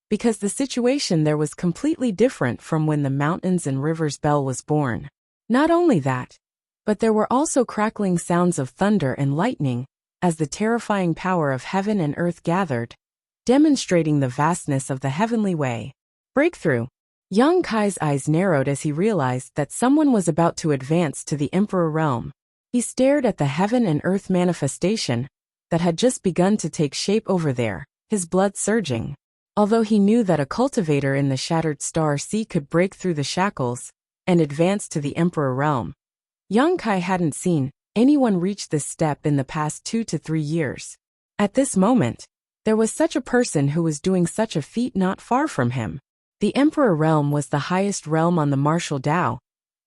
because the situation there was completely different from when the Mountains and Rivers Bell was born. Not only that, but there were also crackling sounds of thunder and lightning as the terrifying power of heaven and earth gathered, demonstrating the vastness of the heavenly way. Breakthrough. Yang Kai's eyes narrowed as he realized that someone was about to advance to the Emperor realm. He stared at the heaven and earth manifestation that had just begun to take shape over there, his blood surging. Although he knew that a cultivator in the Shattered Star Sea could break through the shackles and advance to the Emperor realm, Yang Kai hadn't seen anyone reach this step in the past 2 to 3 years. At this moment, there was such a person who was doing such a feat not far from him. The Emperor realm was the highest realm on the martial Tao,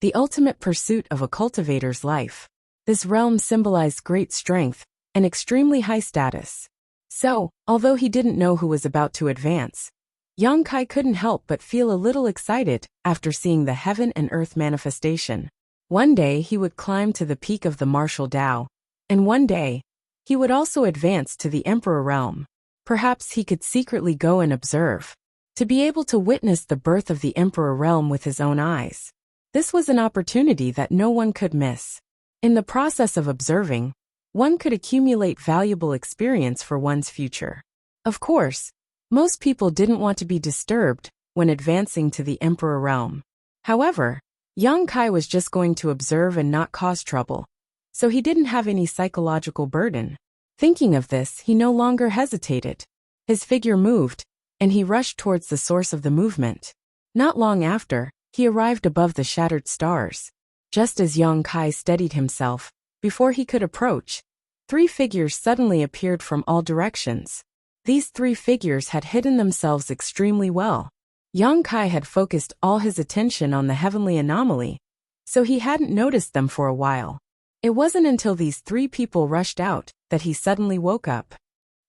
the ultimate pursuit of a cultivator's life. This realm symbolized great strength and extremely high status. So, although he didn't know who was about to advance, Yang Kai couldn't help but feel a little excited after seeing the heaven and earth manifestation. One day he would climb to the peak of the martial Tao, and one day he would also advance to the Emperor realm. Perhaps he could secretly go and observe, to be able to witness the birth of the Emperor realm with his own eyes. This was an opportunity that no one could miss. In the process of observing, one could accumulate valuable experience for one's future. Of course, most people didn't want to be disturbed when advancing to the Emperor realm. However, Yang Kai was just going to observe and not cause trouble, so he didn't have any psychological burden. Thinking of this, he no longer hesitated. His figure moved, and he rushed towards the source of the movement. Not long after, he arrived above the shattered stars. Just as Yang Kai steadied himself, before he could approach, 3 figures suddenly appeared from all directions. These 3 figures had hidden themselves extremely well. Yang Kai had focused all his attention on the heavenly anomaly, so he hadn't noticed them for a while. It wasn't until these 3 people rushed out that he suddenly woke up.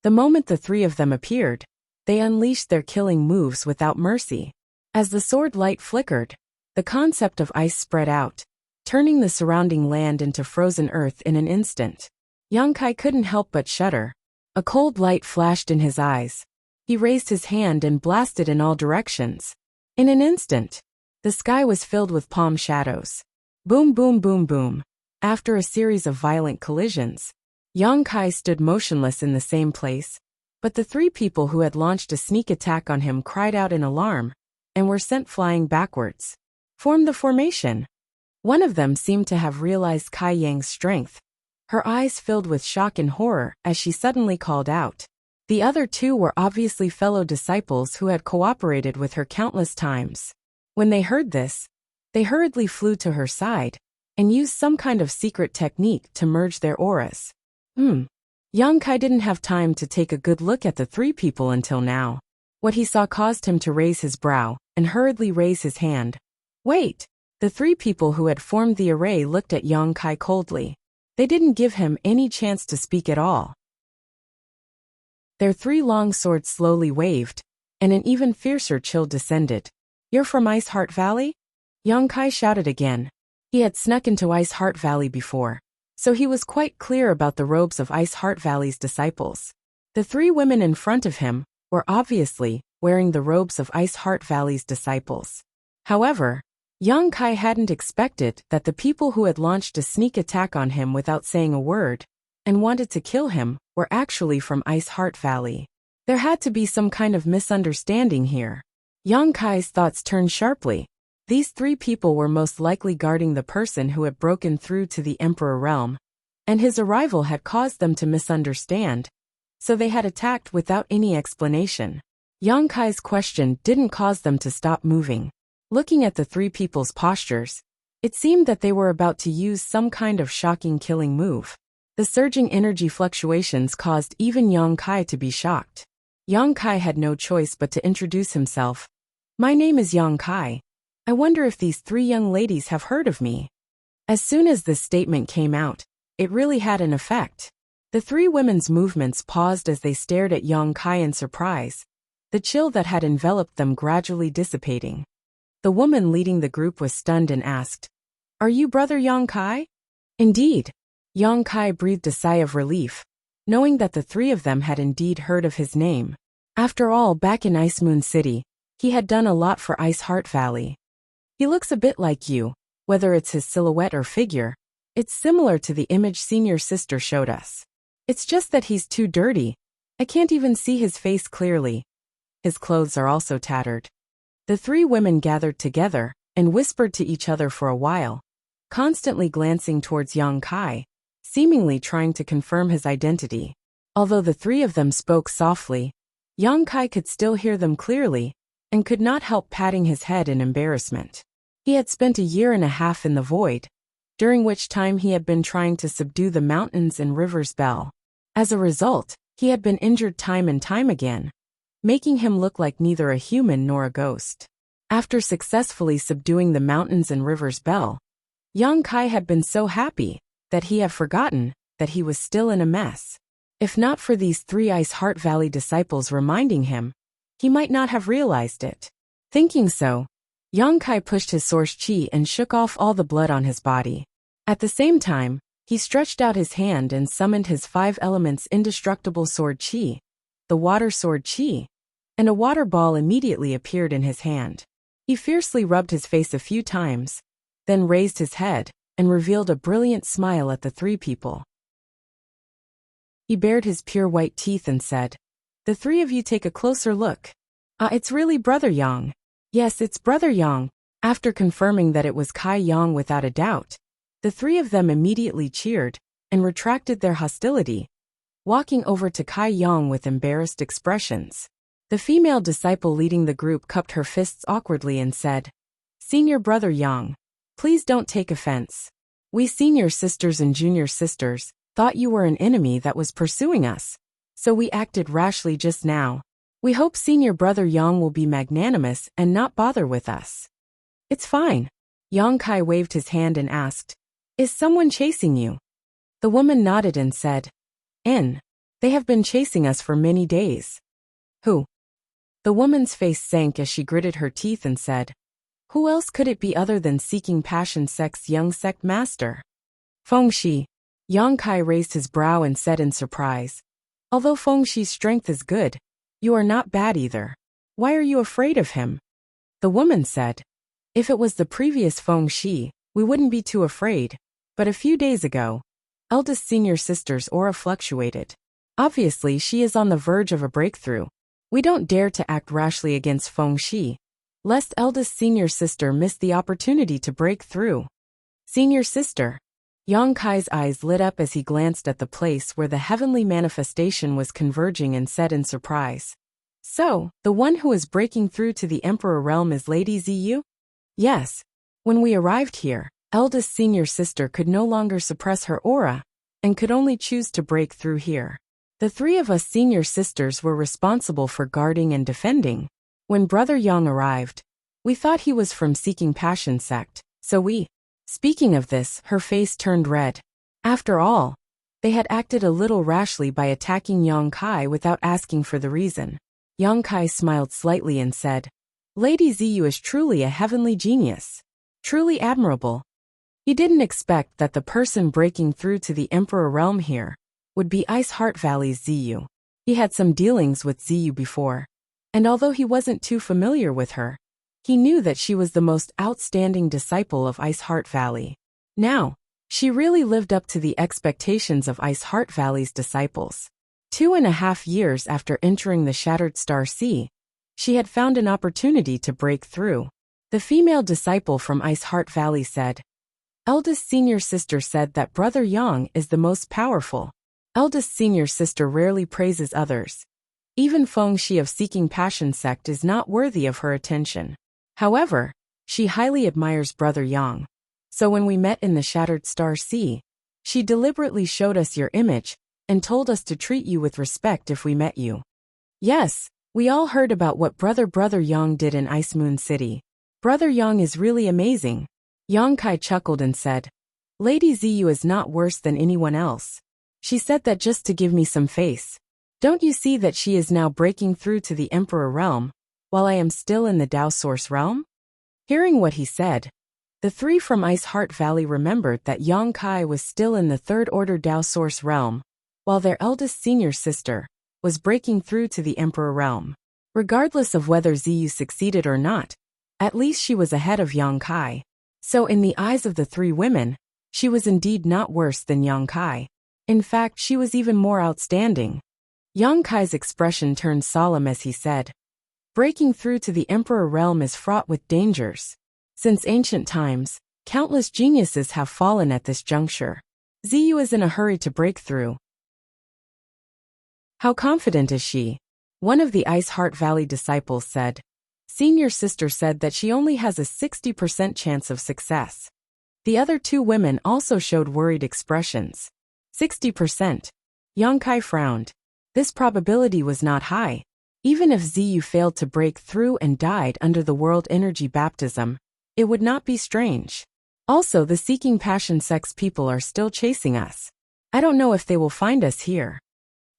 The moment the 3 of them appeared, they unleashed their killing moves without mercy. As the sword light flickered, the concept of ice spread out, turning the surrounding land into frozen earth in an instant. Yang Kai couldn't help but shudder. A cold light flashed in his eyes. He raised his hand and blasted in all directions. In an instant, the sky was filled with palm shadows. Boom, boom, boom, boom. After a series of violent collisions, Yang Kai stood motionless in the same place, but the 3 people who had launched a sneak attack on him cried out in alarm and were sent flying backwards. Form the formation. One of them seemed to have realized Kai Yang's strength. Her eyes filled with shock and horror as she suddenly called out. The other 2 were obviously fellow disciples who had cooperated with her countless times. When they heard this, they hurriedly flew to her side and used some kind of secret technique to merge their auras. Yang Kai didn't have time to take a good look at the 3 people until now. What he saw caused him to raise his brow and hurriedly raise his hand. Wait! The 3 people who had formed the array looked at Yang Kai coldly. They didn't give him any chance to speak at all. Their 3 long swords slowly waved, and an even fiercer chill descended. You're from Ice Heart Valley? Yang Kai shouted again. He had snuck into Ice Heart Valley before, so he was quite clear about the robes of Ice Heart Valley's disciples. The 3 women in front of him were obviously wearing the robes of Ice Heart Valley's disciples. However, Yang Kai hadn't expected that the people who had launched a sneak attack on him without saying a word and wanted to kill him were actually from Ice Heart Valley. There had to be some kind of misunderstanding here. Yang Kai's thoughts turned sharply. These 3 people were most likely guarding the person who had broken through to the Emperor realm, and his arrival had caused them to misunderstand, so they had attacked without any explanation. Yang Kai's question didn't cause them to stop moving. Looking at the 3 people's postures, it seemed that they were about to use some kind of shocking killing move. The surging energy fluctuations caused even Yang Kai to be shocked. Yang Kai had no choice but to introduce himself. My name is Yang Kai. I wonder if these 3 young ladies have heard of me. As soon as this statement came out, it really had an effect. The 3 women's movements paused as they stared at Yang Kai in surprise, the chill that had enveloped them gradually dissipating. The woman leading the group was stunned and asked, Are you brother Yang Kai? Indeed. Yang Kai breathed a sigh of relief, knowing that the 3 of them had indeed heard of his name. After all, back in Ice Moon City, he had done a lot for Ice Heart Valley. He looks a bit like you, whether it's his silhouette or figure. It's similar to the image senior sister showed us. It's just that he's too dirty. I can't even see his face clearly. His clothes are also tattered. The 3 women gathered together and whispered to each other for a while, constantly glancing towards Yang Kai, seemingly trying to confirm his identity. Although the 3 of them spoke softly, Yang Kai could still hear them clearly and could not help patting his head in embarrassment. He had spent a year and a half in the void, during which time he had been trying to subdue the mountains and rivers Bell. As a result, he had been injured time and time again, making him look like neither a human nor a ghost. After successfully subduing the mountains and rivers Bell, Yang Kai had been so happy that he had forgotten that he was still in a mess. If not for these 3 Ice Heart Valley disciples reminding him, he might not have realized it. Thinking so, Yang Kai pushed his source chi and shook off all the blood on his body. At the same time, he stretched out his hand and summoned his 5 elements indestructible sword chi, the water sword chi, and a water ball immediately appeared in his hand. He fiercely rubbed his face a few times, then raised his head and revealed a brilliant smile at the 3 people. He bared his pure white teeth and said, "The 3 of you take a closer look. It's really Brother Yang. Yes, it's Brother Yang." After confirming that it was Kai Yang without a doubt, the 3 of them immediately cheered and retracted their hostility, walking over to Kai Yang with embarrassed expressions. The female disciple leading the group cupped her fists awkwardly and said, "Senior Brother Yang, please don't take offense. We senior sisters and junior sisters thought you were an enemy that was pursuing us, so we acted rashly just now. We hope Senior Brother Yang will be magnanimous and not bother with us." "It's fine." Yang Kai waved his hand and asked, "Is someone chasing you?" The woman nodded and said, They have been chasing us for many days." "Who?" The woman's face sank as she gritted her teeth and said, "Who else could it be other than Seeking Passion Sect's young sect master?" "Feng Shi." Yang Kai raised his brow and said in surprise, "Although Feng Shi's strength is good, you are not bad either. Why are you afraid of him?" The woman said, "If it was the previous Feng Shi, we wouldn't be too afraid, but a few days ago, eldest senior sister's aura fluctuated. Obviously she is on the verge of a breakthrough. We don't dare to act rashly against Feng Shi, lest eldest senior sister miss the opportunity to break through." "Senior sister?" Yang Kai's eyes lit up as he glanced at the place where the heavenly manifestation was converging and said in surprise, "So, the one who is breaking through to the Emperor realm is Lady Ziyu?" "Yes. When we arrived here, eldest senior sister could no longer suppress her aura, and could only choose to break through here. The 3 of us senior sisters were responsible for guarding and defending. When Brother Yang arrived, we thought he was from Seeking Passion Sect, so we..." Speaking of this, her face turned red. After all, they had acted a little rashly by attacking Yang Kai without asking for the reason. Yang Kai smiled slightly and said, "Lady Ziyu is truly a heavenly genius. Truly admirable." He didn't expect that the person breaking through to the Emperor realm here would be Ice Heart Valley's Ziyu. He had some dealings with Ziyu before, and although he wasn't too familiar with her, he knew that she was the most outstanding disciple of Ice Heart Valley. Now, she really lived up to the expectations of Ice Heart Valley's disciples. 2.5 years after entering the Shattered Star Sea, she had found an opportunity to break through. The female disciple from Ice Heart Valley said, "Eldest senior sister said that Brother Yang is the most powerful. Eldest senior sister rarely praises others. Even Feng Shi of Seeking Passion Sect is not worthy of her attention. However, she highly admires Brother Yang. So when we met in the Shattered Star Sea, she deliberately showed us your image and told us to treat you with respect if we met you." "Yes, we all heard about what Brother Yang did in Ice Moon City. Brother Yang is really amazing." Yang Kai chuckled and said, "Lady Ziyu is not worse than anyone else. She said that just to give me some face. Don't you see that she is now breaking through to the Emperor realm, while I am still in the Dao Source realm?" Hearing what he said, the 3 from Ice Heart Valley remembered that Yang Kai was still in the 3rd Order Dao Source realm, while their eldest senior sister was breaking through to the Emperor realm. Regardless of whether Ziyu succeeded or not, at least she was ahead of Yang Kai. So in the eyes of the 3 women, she was indeed not worse than Yang Kai. In fact, she was even more outstanding. Yang Kai's expression turned solemn as he said, "Breaking through to the Emperor realm is fraught with dangers. Since ancient times, countless geniuses have fallen at this juncture. Ziyu is in a hurry to break through." "How confident is she?" One of the Ice Heart Valley disciples said. Senior sister said that she only has a 60% chance of success. The other 2 women also showed worried expressions. 60%. Yang Kai frowned. This probability was not high. Even if Ziyu failed to break through and died under the World Energy Baptism, it would not be strange. Also, the Seeking Passion Sect's people are still chasing us. I don't know if they will find us here.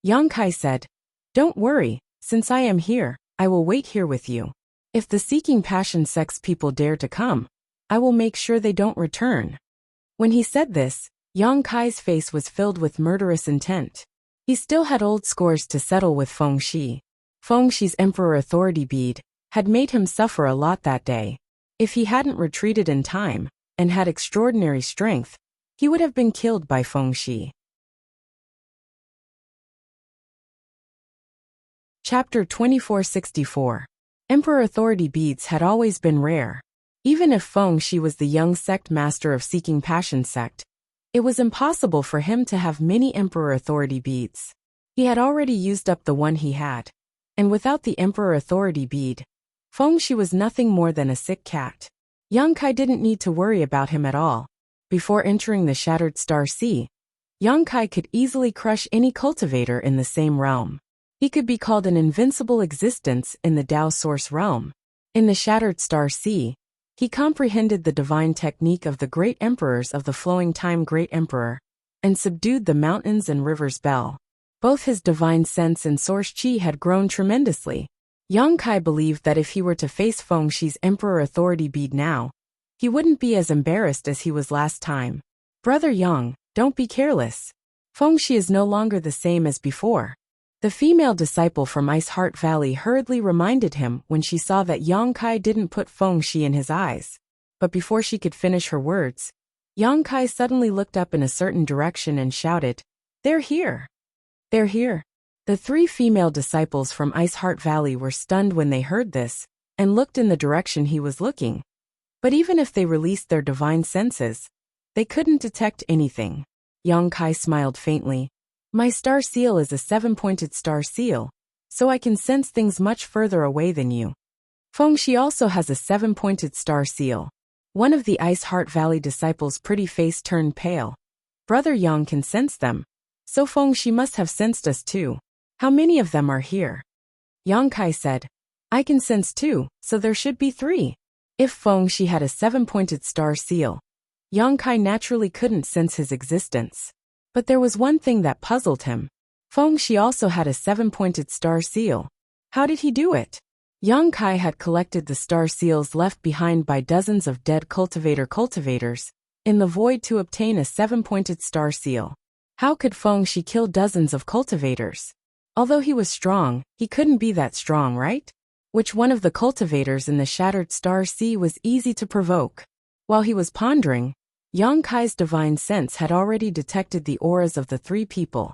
Yang Kai said, "Don't worry, since I am here, I will wait here with you. If the Seeking Passion sect's people dare to come, I will make sure they don't return." When he said this, Yang Kai's face was filled with murderous intent. He still had old scores to settle with Feng Shi. Feng Shi's Emperor Authority bead had made him suffer a lot that day. If he hadn't retreated in time, and had extraordinary strength, he would have been killed by Feng Shi. Chapter 2464. Emperor Authority beads had always been rare. Even if Feng Shi was the young sect master of Seeking Passion sect, it was impossible for him to have many Emperor Authority beads. He had already used up the one he had. And without the Emperor Authority bead, Feng Shi was nothing more than a sick cat. Yang Kai didn't need to worry about him at all. Before entering the Shattered Star Sea, Yang Kai could easily crush any cultivator in the same realm. He could be called an invincible existence in the Tao Source realm. In the Shattered Star Sea, he comprehended the divine technique of the great emperors of the flowing time Great Emperor, and subdued the mountains and rivers Bell. Both his divine sense and source chi had grown tremendously. Yang Kai believed that if he were to face Feng Shi's Emperor Authority bead now, he wouldn't be as embarrassed as he was last time. "Brother Yang, don't be careless. Feng Shi is no longer the same as before." The female disciple from Ice Heart Valley hurriedly reminded him when she saw that Yang Kai didn't put Feng Shi in his eyes. But before she could finish her words, Yang Kai suddenly looked up in a certain direction and shouted, "They're here! They're here!" The three female disciples from Ice Heart Valley were stunned when they heard this, and looked in the direction he was looking. But even if they released their divine senses, they couldn't detect anything. Yang Kai smiled faintly. "My star seal is a 7-pointed star seal, so I can sense things much further away than you. Feng Shi also has a 7-pointed star seal." One of the Ice Heart Valley disciples' pretty face turned pale. "Brother Yang can sense them, so Feng Shi must have sensed us too. How many of them are here?" Yang Kai said, "I can sense 2, so there should be 3. If Feng Shi had a 7-pointed star seal, Yang Kai naturally couldn't sense his existence. But there was one thing that puzzled him. Feng Shi also had a 7-pointed star seal. How did he do it? Yang Kai had collected the star seals left behind by dozens of dead cultivators in the void to obtain a 7-pointed star seal. How could Feng Shi kill dozens of cultivators? Although he was strong, he couldn't be that strong, right? Which one of the cultivators in the Shattered Star Sea was easy to provoke? While he was pondering, Yang Kai's divine sense had already detected the auras of the 3 people,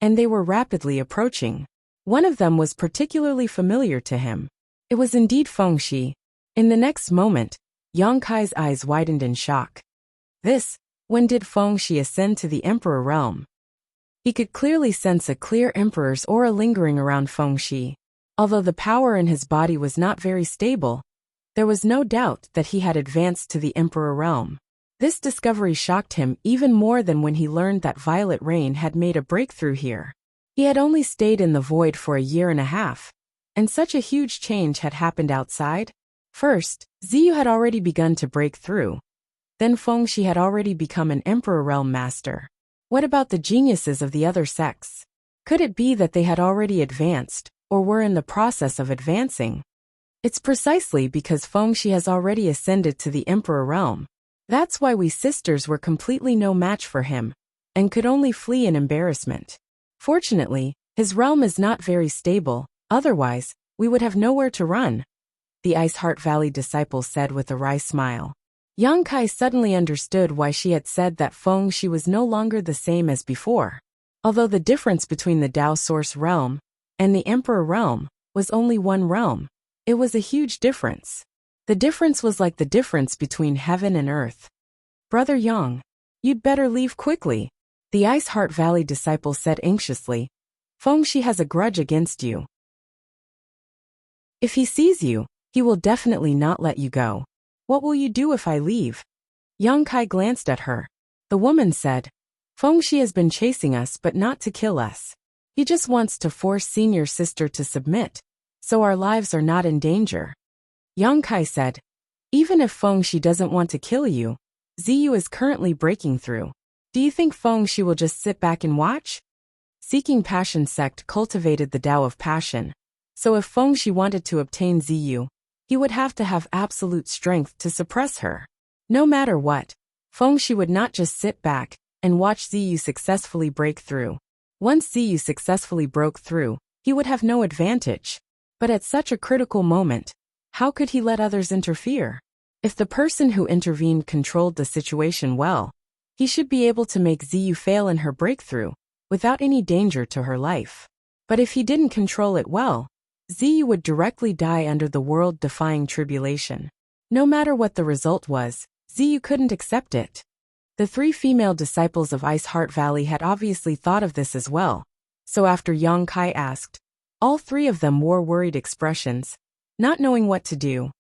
and they were rapidly approaching. One of them was particularly familiar to him. It was indeed Feng Shi. In the next moment, Yang Kai's eyes widened in shock. When did Feng Shi ascend to the Emperor realm? He could clearly sense a clear Emperor's aura lingering around Feng Shi. Although the power in his body was not very stable, there was no doubt that he had advanced to the Emperor realm. This discovery shocked him even more than when he learned that Violet Rain had made a breakthrough here. He had only stayed in the void for a year and a half, and such a huge change had happened outside. First, Ziyu had already begun to break through. Then Feng Shi had already become an Emperor realm master. What about the geniuses of the other sects? Could it be that they had already advanced, or were in the process of advancing? It's precisely because Feng Shi has already ascended to the Emperor realm. That's why we sisters were completely no match for him, and could only flee in embarrassment. Fortunately, his realm is not very stable, otherwise, we would have nowhere to run, the Ice Heart Valley disciple said with a wry smile. Yang Kai suddenly understood why she had said that Feng Shi was no longer the same as before. Although the difference between the Tao Source realm and the Emperor realm was only one realm, it was a huge difference. The difference was like the difference between heaven and earth. "Brother Yang, you'd better leave quickly," the Ice Heart Valley disciple said anxiously. "Feng Shi has a grudge against you. If he sees you, he will definitely not let you go. What will you do if I leave?" Yang Kai glanced at her. The woman said, "Feng Shi has been chasing us but not to kill us. He just wants to force senior sister to submit, so our lives are not in danger." Yang Kai said, "Even if Feng Shi doesn't want to kill you, Ziyu is currently breaking through. Do you think Feng Shi will just sit back and watch?" Seeking Passion sect cultivated the Tao of Passion. So if Fengxi wanted to obtain Ziyu, he would have to have absolute strength to suppress her. No matter what, Fengxi would not just sit back and watch Ziyu successfully break through. Once Ziyu successfully broke through, he would have no advantage. But at such a critical moment, how could he let others interfere? If the person who intervened controlled the situation well, he should be able to make Ziyu fail in her breakthrough, without any danger to her life. But if he didn't control it well, Ziyu would directly die under the world-defying tribulation. No matter what the result was, Ziyu couldn't accept it. The 3 female disciples of Ice Heart Valley had obviously thought of this as well, so after Yang Kai asked, all 3 of them wore worried expressions, not knowing what to do.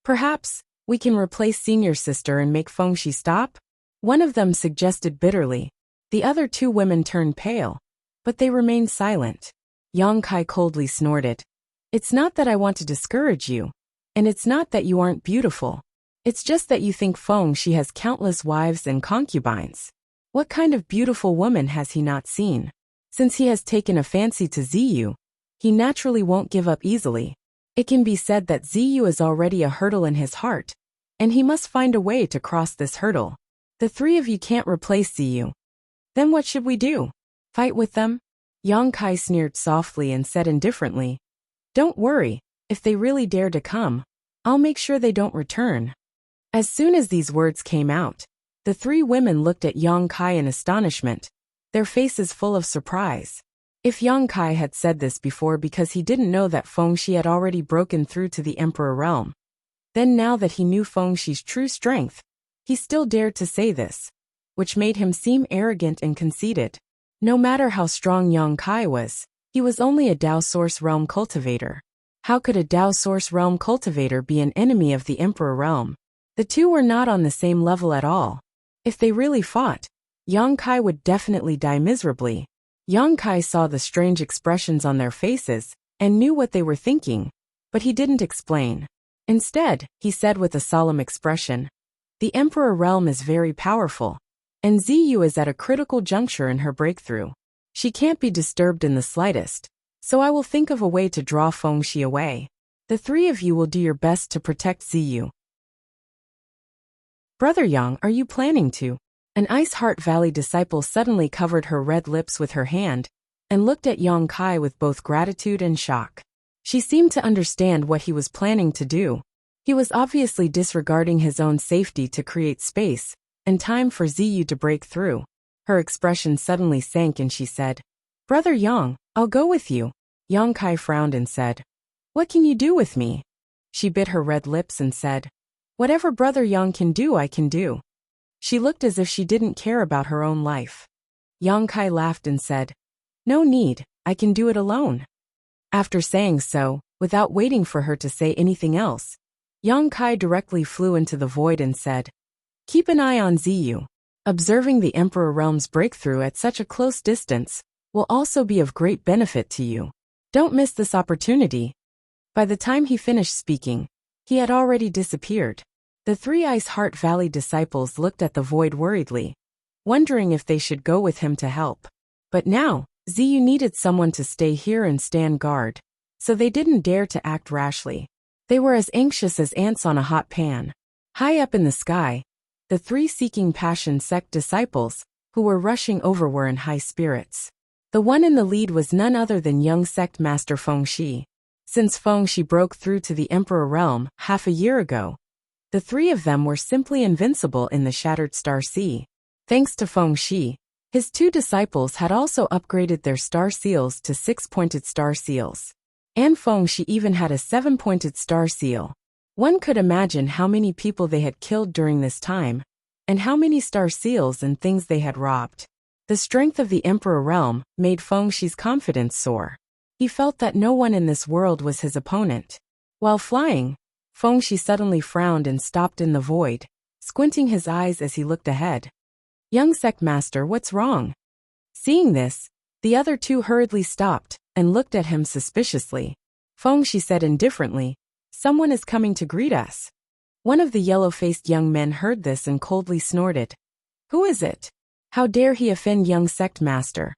Perhaps, we can replace senior sister and make Fengxi stop? One of them suggested bitterly. The other 2 women turned pale, but they remained silent. Yang Kai coldly snorted. It's not that I want to discourage you, and it's not that you aren't beautiful. It's just that you think Fengxi has countless wives and concubines. What kind of beautiful woman has he not seen? Since he has taken a fancy to Ziyu, he naturally won't give up easily. It can be said that Ziyu is already a hurdle in his heart, and he must find a way to cross this hurdle. The 3 of you can't replace Ziyu. Then what should we do? Fight with them? Yang Kai sneered softly and said indifferently, don't worry, if they really dare to come, I'll make sure they don't return. As soon as these words came out, the 3 women looked at Yang Kai in astonishment, their faces full of surprise. If Yang Kai had said this before because he didn't know that Fengxi had already broken through to the Emperor realm, then now that he knew Fengxi's true strength, he still dared to say this, which made him seem arrogant and conceited. No matter how strong Yang Kai was, he was only a Dao Source Realm cultivator. How could a Dao Source Realm cultivator be an enemy of the Emperor realm? The 2 were not on the same level at all. If they really fought, Yang Kai would definitely die miserably. Yang Kai saw the strange expressions on their faces and knew what they were thinking, but he didn't explain. Instead, he said with a solemn expression, the Emperor realm is very powerful, and Ziyu is at a critical juncture in her breakthrough. She can't be disturbed in the slightest, so I will think of a way to draw Fengxi away. The 3 of you will do your best to protect Ziyu. Brother Yang, are you planning to? An Ice Heart Valley disciple suddenly covered her red lips with her hand and looked at Yang Kai with both gratitude and shock. She seemed to understand what he was planning to do. He was obviously disregarding his own safety to create space and time for Ziyu to break through. Her expression suddenly sank and she said, Brother Yang, I'll go with you. Yang Kai frowned and said, what can you do with me? She bit her red lips and said, whatever Brother Yang can do, I can do. She looked as if she didn't care about her own life. Yang Kai laughed and said, no need, I can do it alone. After saying so, without waiting for her to say anything else, Yang Kai directly flew into the void and said, keep an eye on Ziyu. Observing the Emperor realm's breakthrough at such a close distance will also be of great benefit to you. Don't miss this opportunity. By the time he finished speaking, he had already disappeared. The 3 Ice Heart Valley disciples looked at the void worriedly, wondering if they should go with him to help. But now, Ziyu needed someone to stay here and stand guard, so they didn't dare to act rashly. They were as anxious as ants on a hot pan. High up in the sky, the 3 Seeking Passion sect disciples, who were rushing over, were in high spirits. The one in the lead was none other than young sect master Fengxi. Since Fengxi broke through to the Emperor realm half a year ago, the 3 of them were simply invincible in the Shattered Star Sea. Thanks to Fengxi, his 2 disciples had also upgraded their star seals to 6-pointed star seals. And Fengxi even had a 7-pointed star seal. One could imagine how many people they had killed during this time, and how many star seals and things they had robbed. The strength of the Emperor realm made Fengxi's confidence soar. He felt that no one in this world was his opponent. While flying, Fengxi suddenly frowned and stopped in the void, squinting his eyes as he looked ahead. Young sect master, what's wrong? Seeing this, the other 2 hurriedly stopped and looked at him suspiciously. Fengxi said indifferently, someone is coming to greet us. One of the yellow-faced young men heard this and coldly snorted. Who is it? How dare he offend young sect master?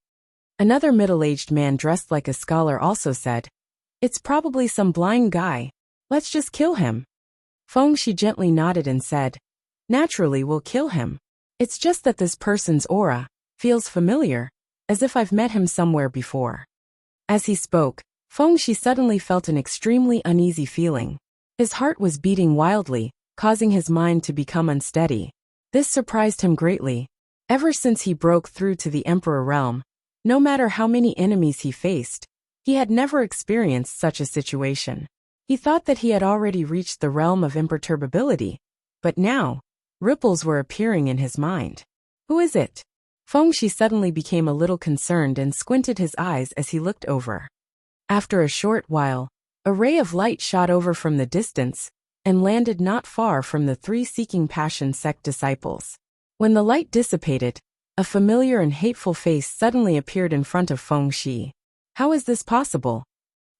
Another middle-aged man dressed like a scholar also said, It's probably some blind guy. Let's just kill him. Fengxi gently nodded and said, naturally we'll kill him. It's just that this person's aura feels familiar, as if I've met him somewhere before. As he spoke, Fengxi suddenly felt an extremely uneasy feeling. His heart was beating wildly, causing his mind to become unsteady. This surprised him greatly. Ever since he broke through to the Emperor realm, no matter how many enemies he faced, he had never experienced such a situation. He thought that he had already reached the realm of imperturbability, but now, ripples were appearing in his mind. Who is it? Fengxi suddenly became a little concerned and squinted his eyes as he looked over. After a short while, a ray of light shot over from the distance and landed not far from the 3 Seeking Passion sect disciples. When the light dissipated, a familiar and hateful face suddenly appeared in front of Fengxi. How is this possible?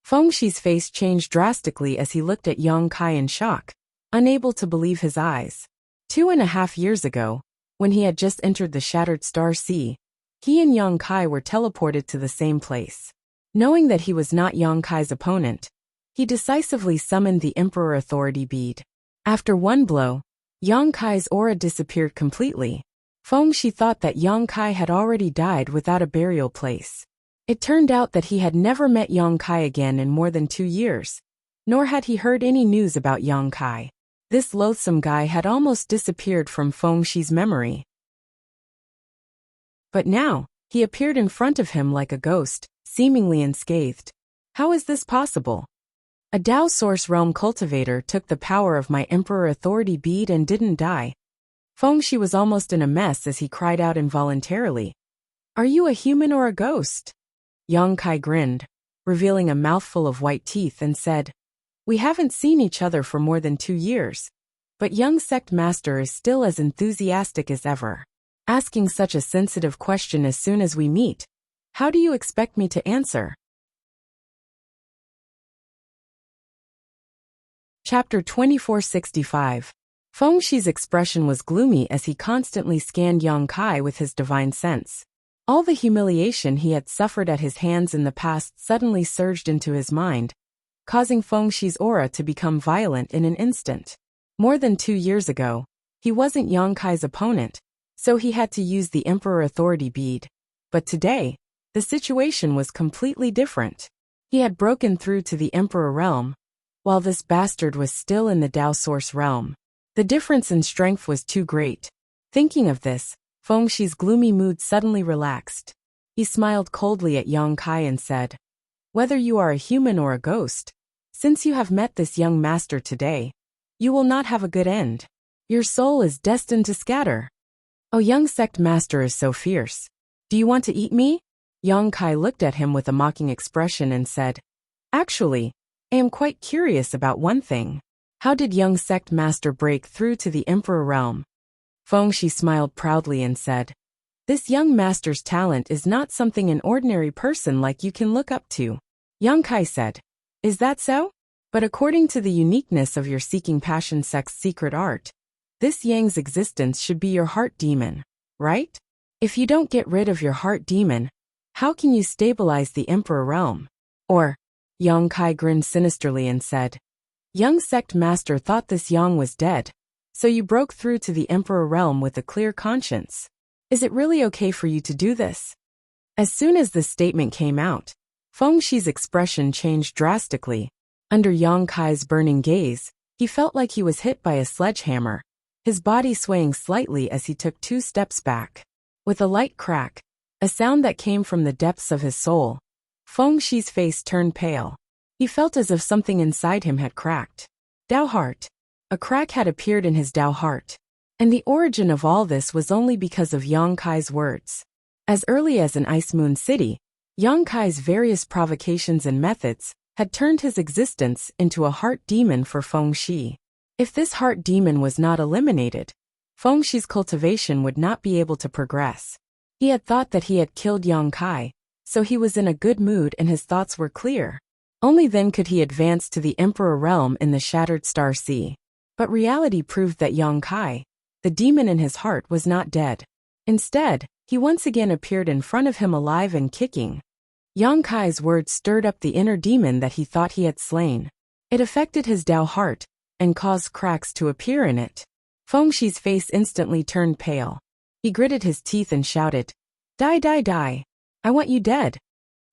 Fengxi's face changed drastically as he looked at Yang Kai in shock, unable to believe his eyes. 2.5 years ago, when he had just entered the Shattered Star Sea, he and Yang Kai were teleported to the same place. Knowing that he was not Yang Kai's opponent, he decisively summoned the Emperor Authority Bead. After one blow, Yang Kai's aura disappeared completely. Fengxi thought that Yang Kai had already died without a burial place. It turned out that he had never met Yang Kai again in more than 2 years, nor had he heard any news about Yang Kai. This loathsome guy had almost disappeared from Fengxi's memory. But now, he appeared in front of him like a ghost, seemingly unscathed. How is this possible? A Tao Source Realm cultivator took the power of my Emperor Authority Bead and didn't die. Fengxi was almost in a mess as he cried out involuntarily. Are you a human or a ghost? Yang Kai grinned, revealing a mouthful of white teeth and said, we haven't seen each other for more than 2 years, but young sect master is still as enthusiastic as ever. Asking such a sensitive question as soon as we meet, how do you expect me to answer? Chapter 2465. Fengxi's expression was gloomy as he constantly scanned Yang Kai with his divine sense. All the humiliation he had suffered at his hands in the past suddenly surged into his mind, causing Fengxi's aura to become violent in an instant. More than 2 years ago, he wasn't Yang Kai's opponent, so he had to use the Emperor Authority Bead. But today, the situation was completely different. He had broken through to the Emperor realm, while this bastard was still in the Tao Source realm. The difference in strength was too great. Thinking of this, Fengxi's gloomy mood suddenly relaxed. He smiled coldly at Yang Kai and said, whether you are a human or a ghost, since you have met this young master today, you will not have a good end. Your soul is destined to scatter. Oh, young sect master is so fierce. Do you want to eat me? Yang Kai looked at him with a mocking expression and said, actually, I am quite curious about one thing. How did young sect master break through to the Emperor realm? Fengxi smiled proudly and said, this young master's talent is not something an ordinary person like you can look up to. Yang Kai said, is that so? But according to the uniqueness of your Seeking Passion sect's secret art, this Yang's existence should be your heart demon, right? If you don't get rid of your heart demon, how can you stabilize the Emperor realm? Or, Yang Kai grinned sinisterly and said, young sect master thought this Yang was dead, so you broke through to the Emperor realm with a clear conscience. Is it really okay for you to do this? As soon as this statement came out, Fengxi's expression changed drastically. Under Yang Kai's burning gaze, he felt like he was hit by a sledgehammer, his body swaying slightly as he took 2 steps back. With a light crack, a sound that came from the depths of his soul, Fengxi's face turned pale. He felt as if something inside him had cracked. Tao heart. A crack had appeared in his Tao heart. And the origin of all this was only because of Yang Kai's words. As early as in Ice Moon City, Yang Kai's various provocations and methods had turned his existence into a heart demon for Fengxi. If this heart demon was not eliminated, Fengxi's cultivation would not be able to progress. He had thought that he had killed Yang Kai, so he was in a good mood and his thoughts were clear. Only then could he advance to the Emperor realm in the Shattered Star Sea. But reality proved that Yang Kai, the demon in his heart, was not dead. Instead, he once again appeared in front of him alive and kicking. Yang Kai's words stirred up the inner demon that he thought he had slain. It affected his Dao heart, and caused cracks to appear in it. Feng Shi's face instantly turned pale. He gritted his teeth and shouted, "Die, die, die! I want you dead!"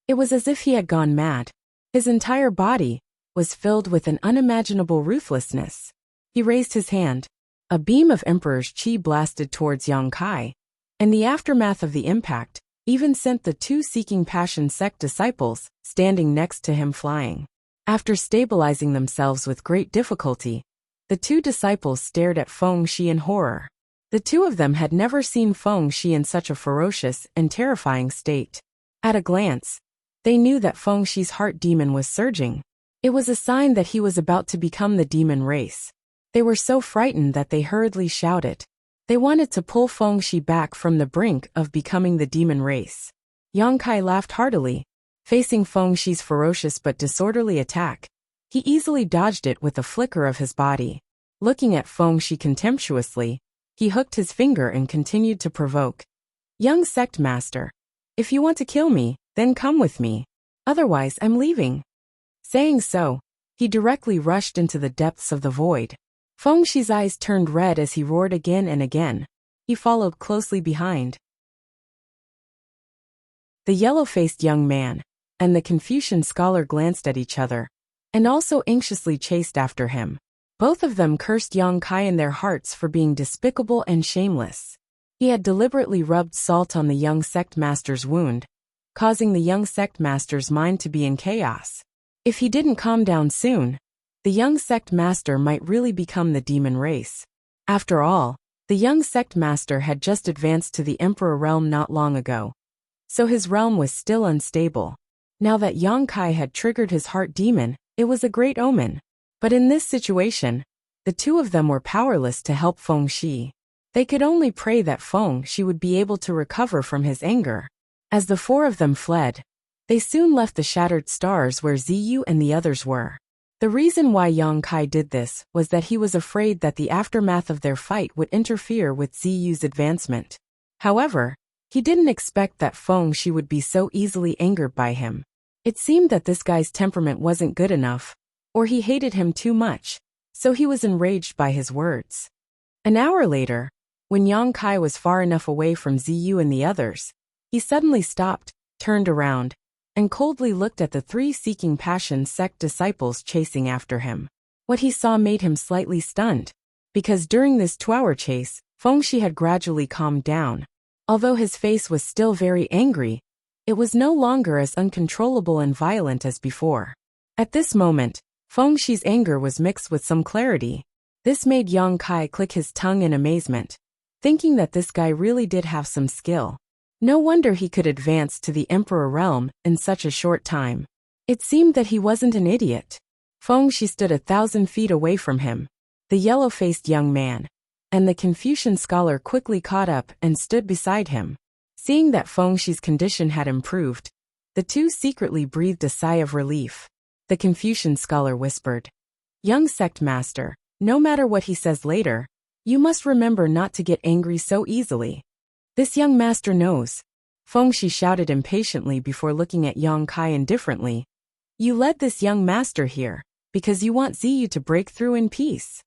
It was as if he had gone mad. His entire body was filled with an unimaginable ruthlessness. He raised his hand. A beam of Emperor's Qi blasted towards Yang Kai, and the aftermath of the impact even sent the two Seeking Passion sect disciples standing next to him flying. After stabilizing themselves with great difficulty, the two disciples stared at Feng Shi in horror. The two of them had never seen Feng Shi in such a ferocious and terrifying state. At a glance, they knew that Feng Shi's heart demon was surging. It was a sign that he was about to become the demon race. They were so frightened that they hurriedly shouted. They wanted to pull Feng Shi back from the brink of becoming the demon race. Yang Kai laughed heartily. Facing Feng Shi's ferocious but disorderly attack, he easily dodged it with a flicker of his body. Looking at Feng Shi contemptuously, he hooked his finger and continued to provoke. "Young sect master, if you want to kill me, then come with me. Otherwise, I'm leaving." Saying so, he directly rushed into the depths of the void. Feng Shi's eyes turned red as he roared again and again. He followed closely behind. The yellow-faced young man and the Confucian scholar glanced at each other, and also anxiously chased after him. Both of them cursed Yang Kai in their hearts for being despicable and shameless. He had deliberately rubbed salt on the young sect master's wound, causing the young sect master's mind to be in chaos. If he didn't calm down soon, the young sect master might really become the demon race. After all, the young sect master had just advanced to the Emperor realm not long ago, so his realm was still unstable. Now that Yang Kai had triggered his heart demon, it was a great omen. But in this situation, the two of them were powerless to help Feng Shi. They could only pray that Feng Shi would be able to recover from his anger. As the four of them fled, they soon left the shattered stars where Ziyu and the others were. The reason why Yang Kai did this was that he was afraid that the aftermath of their fight would interfere with Ziyu's advancement. However, he didn't expect that Feng Shi would be so easily angered by him. It seemed that this guy's temperament wasn't good enough, or he hated him too much, so he was enraged by his words. An hour later, when Yang Kai was far enough away from Ziyu and the others, he suddenly stopped, turned around, and coldly looked at the three Seeking Passion sect disciples chasing after him. What he saw made him slightly stunned, because during this 2-hour chase, Feng Shi had gradually calmed down. Although his face was still very angry, it was no longer as uncontrollable and violent as before. At this moment, Feng Shi's anger was mixed with some clarity. This made Yang Kai click his tongue in amazement, thinking that this guy really did have some skill. No wonder he could advance to the Emperor realm in such a short time. It seemed that he wasn't an idiot. Feng Shi stood 1,000 feet away from him. The yellow-faced young man and the Confucian scholar quickly caught up and stood beside him. Seeing that Feng Shi's condition had improved, the two secretly breathed a sigh of relief. The Confucian scholar whispered, "Young sect master, no matter what he says later, you must remember not to get angry so easily. This young master knows." Feng Shi shouted impatiently before looking at Yang Kai indifferently. "You led this young master here, because you want Ziyu to break through in peace."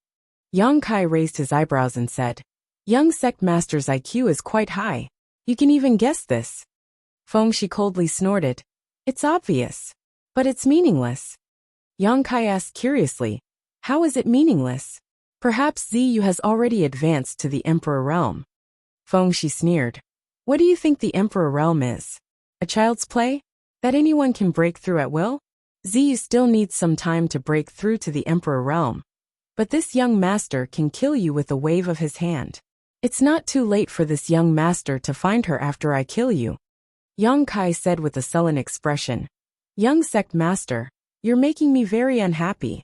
Yang Kai raised his eyebrows and said, "Young sect master's IQ is quite high. You can even guess this." Feng Shi coldly snorted, "It's obvious. But it's meaningless." Yang Kai asked curiously, "How is it meaningless?" "Perhaps Ziyu has already advanced to the Emperor realm." Feng Shi sneered. "What do you think the Emperor realm is? A child's play? That anyone can break through at will? Ziyu still needs some time to break through to the Emperor realm. But this young master can kill you with a wave of his hand. It's not too late for this young master to find her after I kill you." Yang Kai said with a sullen expression, "Young sect master, you're making me very unhappy."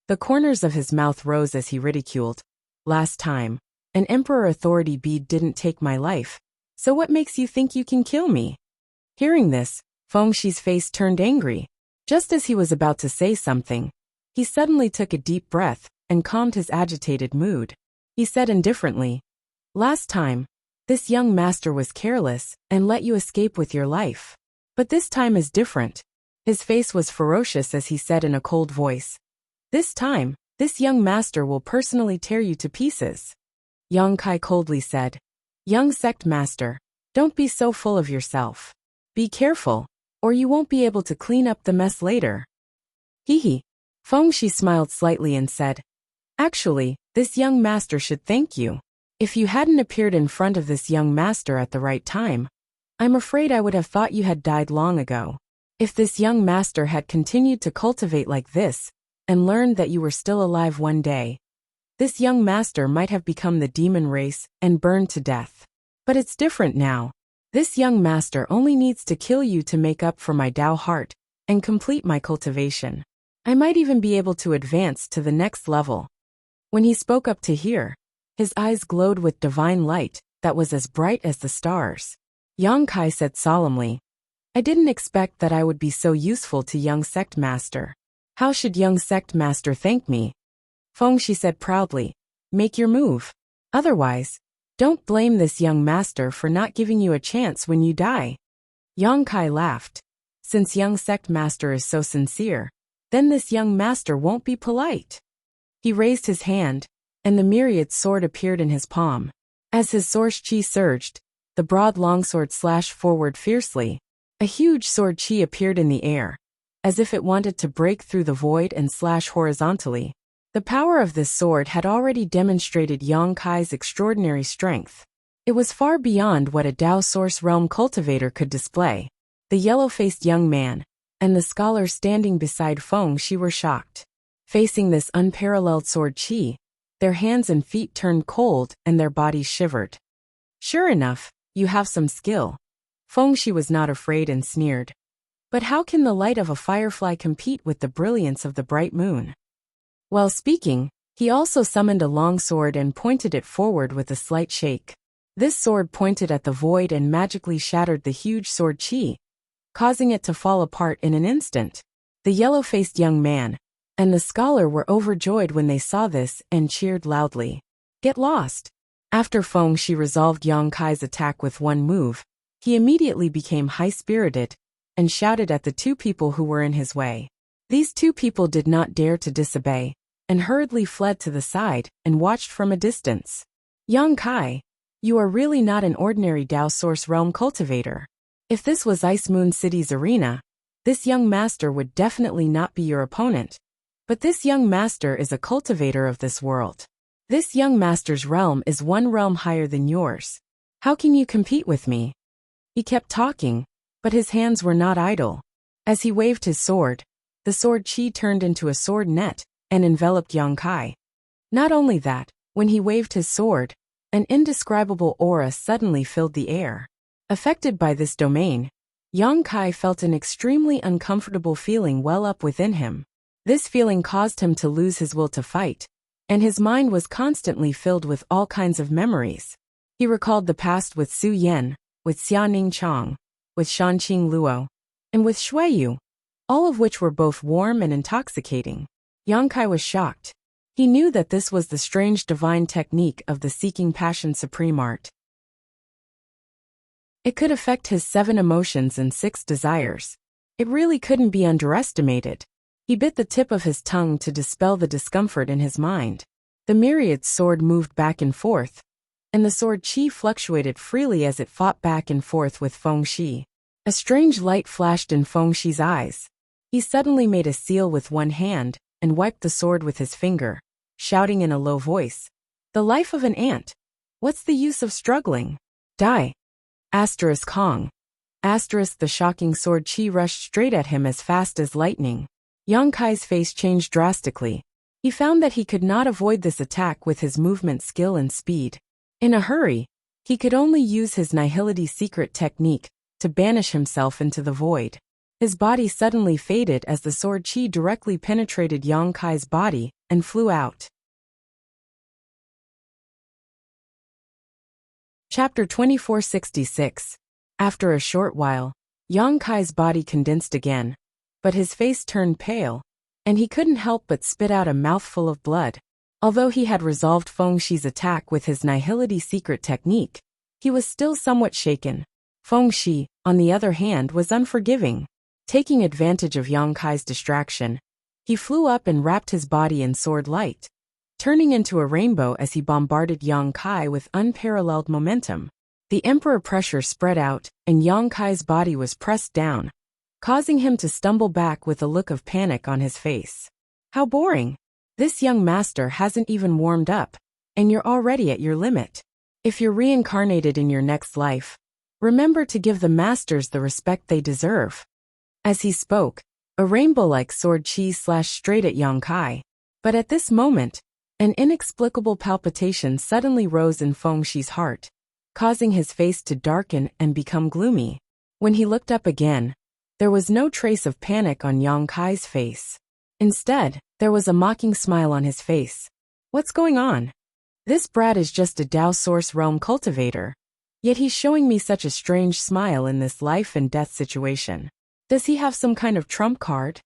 The corners of his mouth rose as he ridiculed. "Last time, an emperor authority bead didn't take my life, so what makes you think you can kill me?" Hearing this, Feng Shi's face turned angry. Just as he was about to say something, he suddenly took a deep breath and calmed his agitated mood. He said indifferently, "Last time, This young master was careless and let you escape with your life. But this time is different. His face was ferocious as he said in a cold voice. This time, this young master will personally tear you to pieces. Yang Kai coldly said. Young sect master, don't be so full of yourself. Be careful, or you won't be able to clean up the mess later. Hee. Fengxi smiled slightly and said, actually, this young master should thank you. If you hadn't appeared in front of this young master at the right time, I'm afraid I would have thought you had died long ago. If this young master had continued to cultivate like this, and learned that you were still alive one day, this young master might have become the demon race and burned to death. But it's different now. This young master only needs to kill you to make up for my Dao heart and complete my cultivation. I might even be able to advance to the next level. When he spoke up to hear, his eyes glowed with divine light that was as bright as the stars. Yang Kai said solemnly, I didn't expect that I would be so useful to young sect master. How should young sect master thank me? Fengxi said proudly, make your move. Otherwise, don't blame this young master for not giving you a chance when you die. Yang Kai laughed. Since young sect master is so sincere, then this young master won't be polite. He raised his hand, and the myriad sword appeared in his palm. As his source chi surged, the broad longsword slashed forward fiercely. A huge sword chi appeared in the air, as if it wanted to break through the void and slash horizontally. The power of this sword had already demonstrated Yang Kai's extraordinary strength. It was far beyond what a Dao Source Realm cultivator could display. The yellow-faced young man and the scholar standing beside Fengxi were shocked. Facing this unparalleled sword chi, their hands and feet turned cold and their bodies shivered. Sure enough, you have some skill. Fengxi was not afraid and sneered. But how can the light of a firefly compete with the brilliance of the bright moon? While speaking, he also summoned a long sword and pointed it forward with a slight shake. This sword pointed at the void and magically shattered the huge sword chi, causing it to fall apart in an instant. The yellow-faced young man and the scholar were overjoyed when they saw this and cheered loudly. Get lost! After Fengxi resolved Yang Kai's attack with one move, he immediately became high-spirited and shouted at the two people who were in his way. These two people did not dare to disobey, and hurriedly fled to the side and watched from a distance. Yang Kai, you are really not an ordinary Dao Source Realm cultivator. If this was Ice Moon City's arena, this young master would definitely not be your opponent. But this young master is a cultivator of this world. This young master's realm is one realm higher than yours. How can you compete with me? He kept talking, but his hands were not idle. As he waved his sword, the sword chi turned into a sword net and enveloped Yang Kai. Not only that, when he waved his sword, an indescribable aura suddenly filled the air. Affected by this domain, Yang Kai felt an extremely uncomfortable feeling well up within him. This feeling caused him to lose his will to fight, and his mind was constantly filled with all kinds of memories. He recalled the past with Su Yan, with Xianing Chang, with Shanqing Luo, and with Shuiyu, all of which were both warm and intoxicating. Yang Kai was shocked. He knew that this was the strange divine technique of the Seeking Passion Supreme Art. It could affect his 7 emotions and 6 desires. It really couldn't be underestimated. He bit the tip of his tongue to dispel the discomfort in his mind. The myriad sword moved back and forth, and the sword chi fluctuated freely as it fought back and forth with Fengxi. A strange light flashed in Fengxi's eyes. He suddenly made a seal with one hand and wiped the sword with his finger, shouting in a low voice, "The life of an ant! What's the use of struggling? Die!" Kong. The shocking sword chi rushed straight at him as fast as lightning. Yang Kai's face changed drastically. He found that he could not avoid this attack with his movement skill and speed. In a hurry, he could only use his nihility secret technique to banish himself into the void. His body suddenly faded as the sword chi directly penetrated Yang Kai's body and flew out. Chapter 2466. After a short while, Yang Kai's body condensed again, but his face turned pale, and he couldn't help but spit out a mouthful of blood. Although he had resolved Fengxi's attack with his nihility secret technique, He was still somewhat shaken. Feng Shi, on the other hand, was unforgiving. Taking advantage of Yang Kai's distraction, he flew up and wrapped his body in sword light, turning into a rainbow as he bombarded Yang Kai with unparalleled momentum. The emperor pressure spread out, and Yang Kai's body was pressed down, causing him to stumble back with a look of panic on his face. How boring! This young master hasn't even warmed up, and you're already at your limit. If you're reincarnated in your next life, remember to give the masters the respect they deserve. As he spoke, a rainbow-like sword chi slashed straight at Yang Kai. But at this moment, an inexplicable palpitation suddenly rose in Feng Shi's heart, causing his face to darken and become gloomy. When he looked up again, there was no trace of panic on Yang Kai's face. Instead, there was a mocking smile on his face. What's going on? This brat is just a Dao Source Realm cultivator. Yet he's showing me such a strange smile in this life and death situation. Does he have some kind of trump card?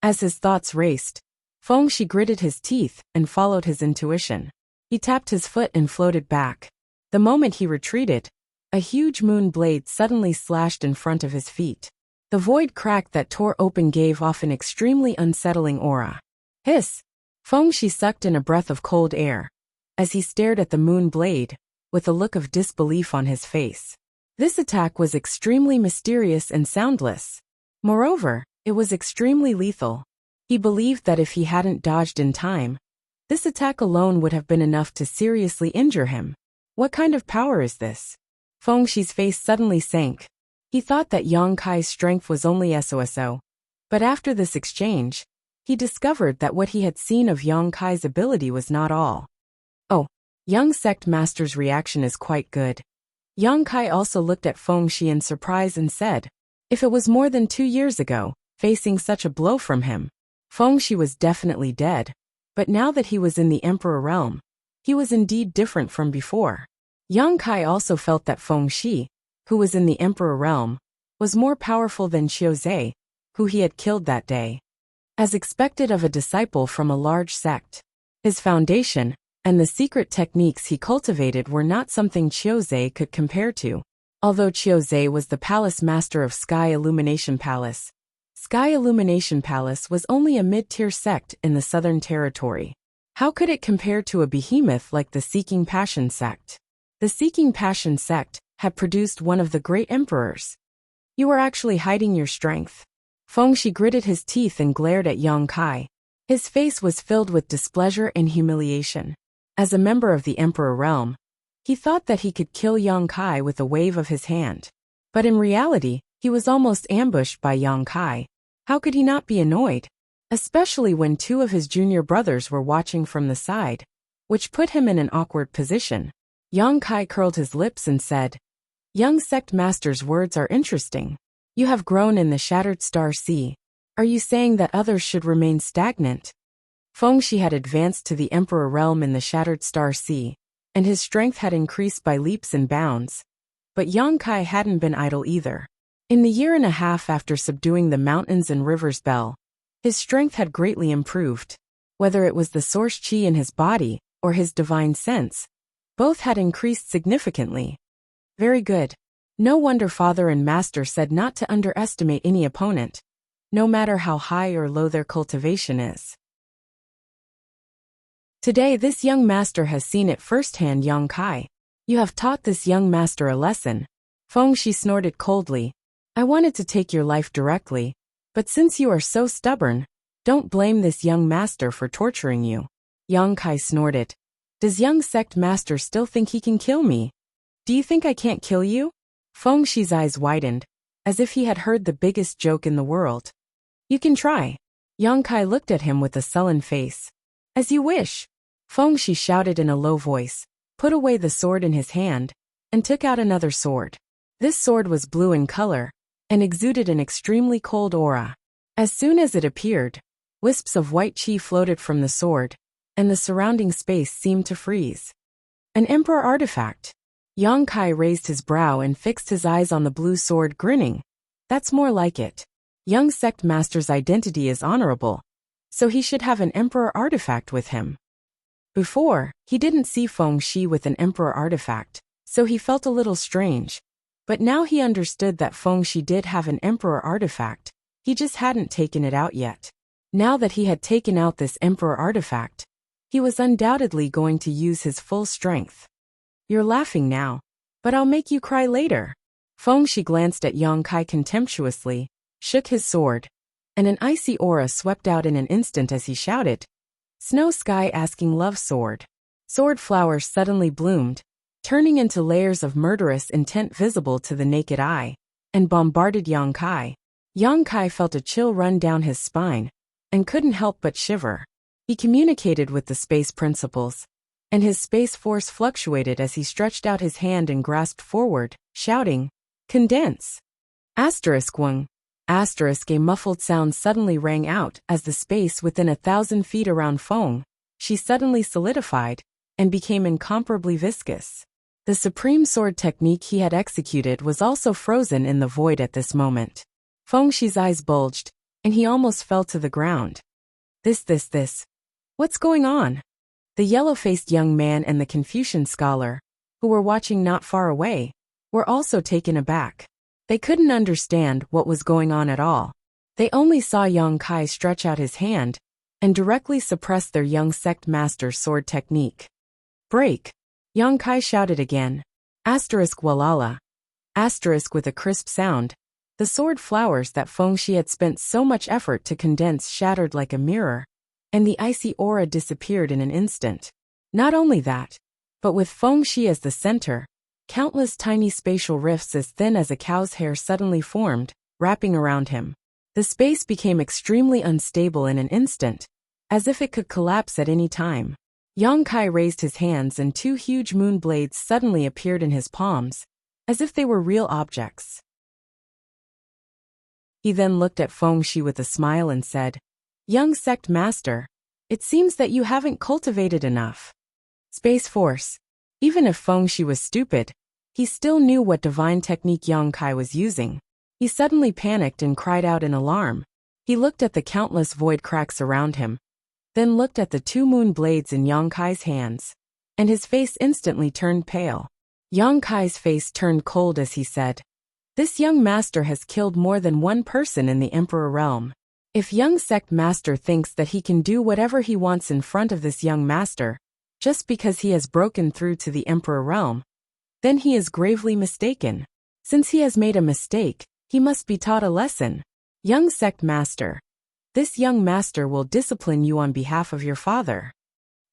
As his thoughts raced, Feng Shi gritted his teeth and followed his intuition. He tapped his foot and floated back. The moment he retreated, a huge moon blade suddenly slashed in front of his feet. The void crack that tore open gave off an extremely unsettling aura. Hiss! Feng Shi sucked in a breath of cold air as he stared at the moon blade, with a look of disbelief on his face. This attack was extremely mysterious and soundless. Moreover, it was extremely lethal. He believed that if he hadn't dodged in time, this attack alone would have been enough to seriously injure him. What kind of power is this? Feng Shi's face suddenly sank. He thought that Yang Kai's strength was only SOSO. But after this exchange, he discovered that what he had seen of Yang Kai's ability was not all. Oh, young sect master's reaction is quite good. Yang Kai also looked at Feng Shi in surprise and said, if it was more than 2 years ago, facing such a blow from him, Feng Shi was definitely dead. But now that he was in the Emperor realm, he was indeed different from before. Yang Kai also felt that Feng Shi, who was in the Emperor realm, was more powerful than Qiuzhe, who he had killed that day. As expected of a disciple from a large sect, his foundation and the secret techniques he cultivated were not something Qiuzhe could compare to. Although Qiuzhe was the palace master of Sky Illumination Palace, Sky Illumination Palace was only a mid-tier sect in the Southern Territory. How could it compare to a behemoth like the Seeking Passion sect? The Seeking Passion sect had produced one of the great emperors. You are actually hiding your strength. Feng Shi gritted his teeth and glared at Yang Kai. His face was filled with displeasure and humiliation. As a member of the Emperor realm, he thought that he could kill Yang Kai with a wave of his hand. But in reality, he was almost ambushed by Yang Kai. How could he not be annoyed? Especially when 2 of his junior brothers were watching from the side, which put him in an awkward position. Yang Kai curled his lips and said, young sect master's words are interesting. You have grown in the Shattered Star Sea. Are you saying that others should remain stagnant? Feng Shi had advanced to the Emperor realm in the Shattered Star Sea, and his strength had increased by leaps and bounds. But Yang Kai hadn't been idle either. In the year and a half after subduing the mountains and rivers Bell, his strength had greatly improved. Whether it was the source chi in his body or his divine sense, both had increased significantly. Very good. No wonder father and master said not to underestimate any opponent, no matter how high or low their cultivation is. Today this young master has seen it firsthand. Yang Kai, you have taught this young master a lesson. Feng Shi snorted coldly. I wanted to take your life directly, but since you are so stubborn, don't blame this young master for torturing you. Yang Kai snorted. Does young sect master still think he can kill me? Do you think I can't kill you? Feng Shi's eyes widened, as if he had heard the biggest joke in the world. You can try. Yang Kai looked at him with a sullen face. As you wish. Feng Shi shouted in a low voice, put away the sword in his hand, and took out another sword. This sword was blue in color, and exuded an extremely cold aura. As soon as it appeared, wisps of white chi floated from the sword, and the surrounding space seemed to freeze. An emperor artifact. Yang Kai raised his brow and fixed his eyes on the blue sword, grinning. That's more like it. Young sect master's identity is honorable, so he should have an emperor artifact with him. Before, he didn't see Feng Shi with an emperor artifact, so he felt a little strange. But now he understood that Feng Shi did have an emperor artifact, he just hadn't taken it out yet. Now that he had taken out this emperor artifact, he was undoubtedly going to use his full strength. You're laughing now, but I'll make you cry later. Feng Shi glanced at Yang Kai contemptuously, shook his sword, and an icy aura swept out in an instant as he shouted, "Snow Sky asking love sword." Sword flowers suddenly bloomed, turning into layers of murderous intent visible to the naked eye, and bombarded Yang Kai. Yang Kai felt a chill run down his spine, and couldn't help but shiver. He communicated with the space principles, and his space force fluctuated as he stretched out his hand and grasped forward, shouting, "Condense!" *1. A muffled sound suddenly rang out as the space within 1,000 feet around Feng Shi suddenly solidified and became incomparably viscous. The supreme sword technique he had executed was also frozen in the void at this moment. Feng Shi's eyes bulged, and he almost fell to the ground. This. What's going on? The yellow-faced young man and the Confucian scholar, who were watching not far away, were also taken aback. They couldn't understand what was going on at all. They only saw Yang Kai stretch out his hand and directly suppress their young sect master's sword technique. "Break!" Yang Kai shouted again. Walala. With a crisp sound, the sword flowers that Feng Shi had spent so much effort to condense shattered like a mirror, and the icy aura disappeared in an instant. Not only that, but with Feng Shi as the center, countless tiny spatial rifts as thin as a cow's hair suddenly formed, wrapping around him. The space became extremely unstable in an instant, as if it could collapse at any time. Yang Kai raised his hands and two huge moon blades suddenly appeared in his palms, as if they were real objects. He then looked at Feng Shi with a smile and said, "Young sect master, it seems that you haven't cultivated enough Space Force." Even if Feng Shi was stupid, he still knew what divine technique Yang Kai was using. He suddenly panicked and cried out in alarm. He looked at the countless void cracks around him, then looked at the two moon blades in Yang Kai's hands, and his face instantly turned pale. Yang Kai's face turned cold as he said, "This young master has killed more than one person in the Emperor realm. If young sect master thinks that he can do whatever he wants in front of this young master, just because he has broken through to the Emperor realm, then he is gravely mistaken. Since he has made a mistake, he must be taught a lesson. Young sect master, this young master will discipline you on behalf of your father."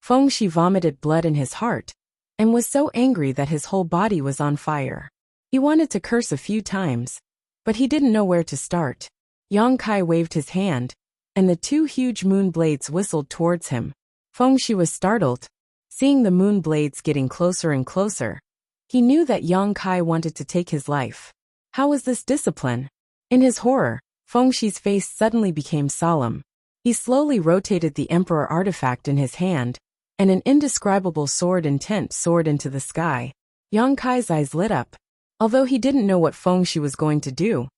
Feng Shi vomited blood in his heart, and was so angry that his whole body was on fire. He wanted to curse a few times, but he didn't know where to start. Yang Kai waved his hand, and the two huge moon blades whistled towards him. Feng Shi was startled, seeing the moon blades getting closer and closer. He knew that Yang Kai wanted to take his life. How was this discipline? In his horror, Feng Shi's face suddenly became solemn. He slowly rotated the Emperor artifact in his hand, and an indescribable sword intent soared into the sky. Yang Kai's eyes lit up. Although he didn't know what Feng Shi was going to do,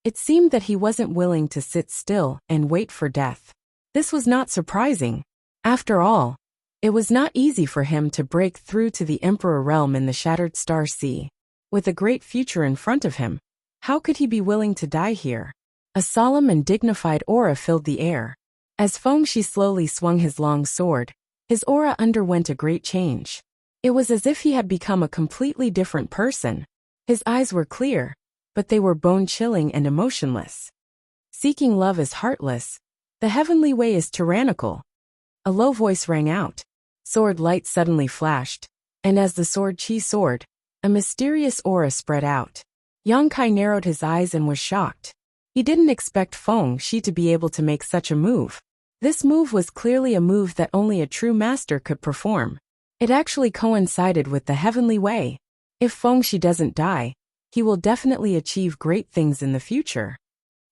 it seemed that he wasn't willing to sit still and wait for death. This was not surprising. After all, it was not easy for him to break through to the Emperor realm in the Shattered Star Sea. With a great future in front of him, how could he be willing to die here? A solemn and dignified aura filled the air. As Feng Shi slowly swung his long sword, his aura underwent a great change. It was as if he had become a completely different person. His eyes were clear, but they were bone-chilling and emotionless. Seeking love is heartless. The heavenly way is tyrannical. A low voice rang out. Sword light suddenly flashed, and as the sword chi soared, a mysterious aura spread out. Yang Kai narrowed his eyes and was shocked. He didn't expect Feng Shi to be able to make such a move. This move was clearly a move that only a true master could perform. It actually coincided with the heavenly way. If Feng Shi doesn't die, he will definitely achieve great things in the future.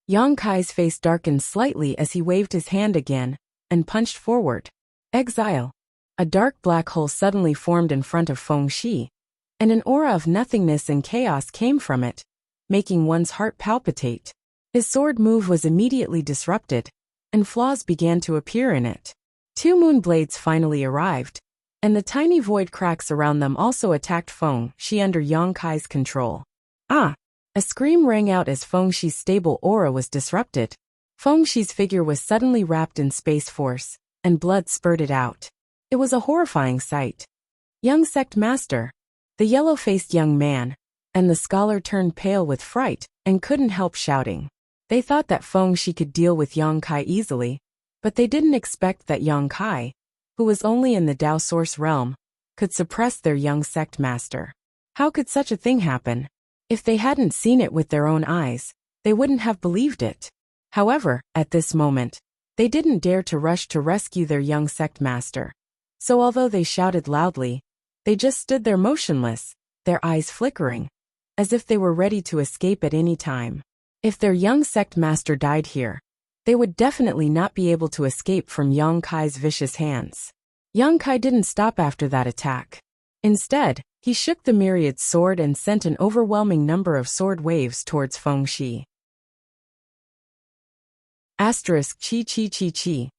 Yang Kai's face darkened slightly as he waved his hand again and punched forward. Exile. A dark black hole suddenly formed in front of Feng Shi, and an aura of nothingness and chaos came from it, making one's heart palpitate. His sword move was immediately disrupted, and flaws began to appear in it. Two moon blades finally arrived, and the tiny void cracks around them also attacked Feng Shi under Yang Kai's control. Ah! A scream rang out as Feng Shi's stable aura was disrupted. Feng Shi's figure was suddenly wrapped in space force, and blood spurted out. It was a horrifying sight. Young sect master, the yellow-faced young man, and the scholar turned pale with fright and couldn't help shouting. They thought that Feng Shi could deal with Yang Kai easily, but they didn't expect that Yang Kai, who was only in the Dao Source realm, could suppress their young sect master. How could such a thing happen? If they hadn't seen it with their own eyes, they wouldn't have believed it. However, at this moment, they didn't dare to rush to rescue their young sect master. So although they shouted loudly, they just stood there motionless, their eyes flickering, as if they were ready to escape at any time. If their young sect master died here, they would definitely not be able to escape from Yang Kai's vicious hands. Yang Kai didn't stop after that attack. Instead, he shook the myriad sword and sent an overwhelming number of sword waves towards Feng Shi. Asterisk chi chi chi chi.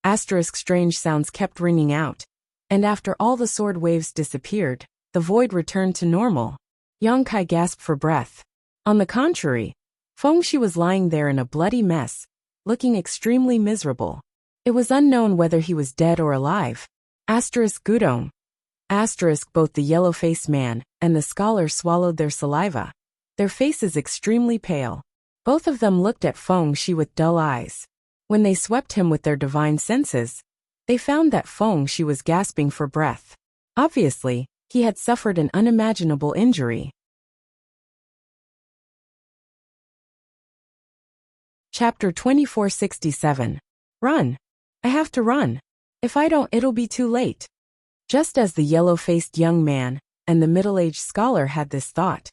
Asterisk strange sounds kept ringing out, and after all the sword waves disappeared, the void returned to normal. Yang Kai gasped for breath. On the contrary, Feng Shi was lying there in a bloody mess, looking extremely miserable. It was unknown whether he was dead or alive. Asterisk Gudong. Asterisk both the yellow-faced man and the scholar swallowed their saliva, their faces extremely pale. Both of them looked at Feng Shi with dull eyes. When they swept him with their divine senses, they found that Feng Shi was gasping for breath. Obviously, he had suffered an unimaginable injury. Chapter 2467. Run. I have to run. If I don't, it'll be too late. Just as the yellow-faced young man and the middle-aged scholar had this thought,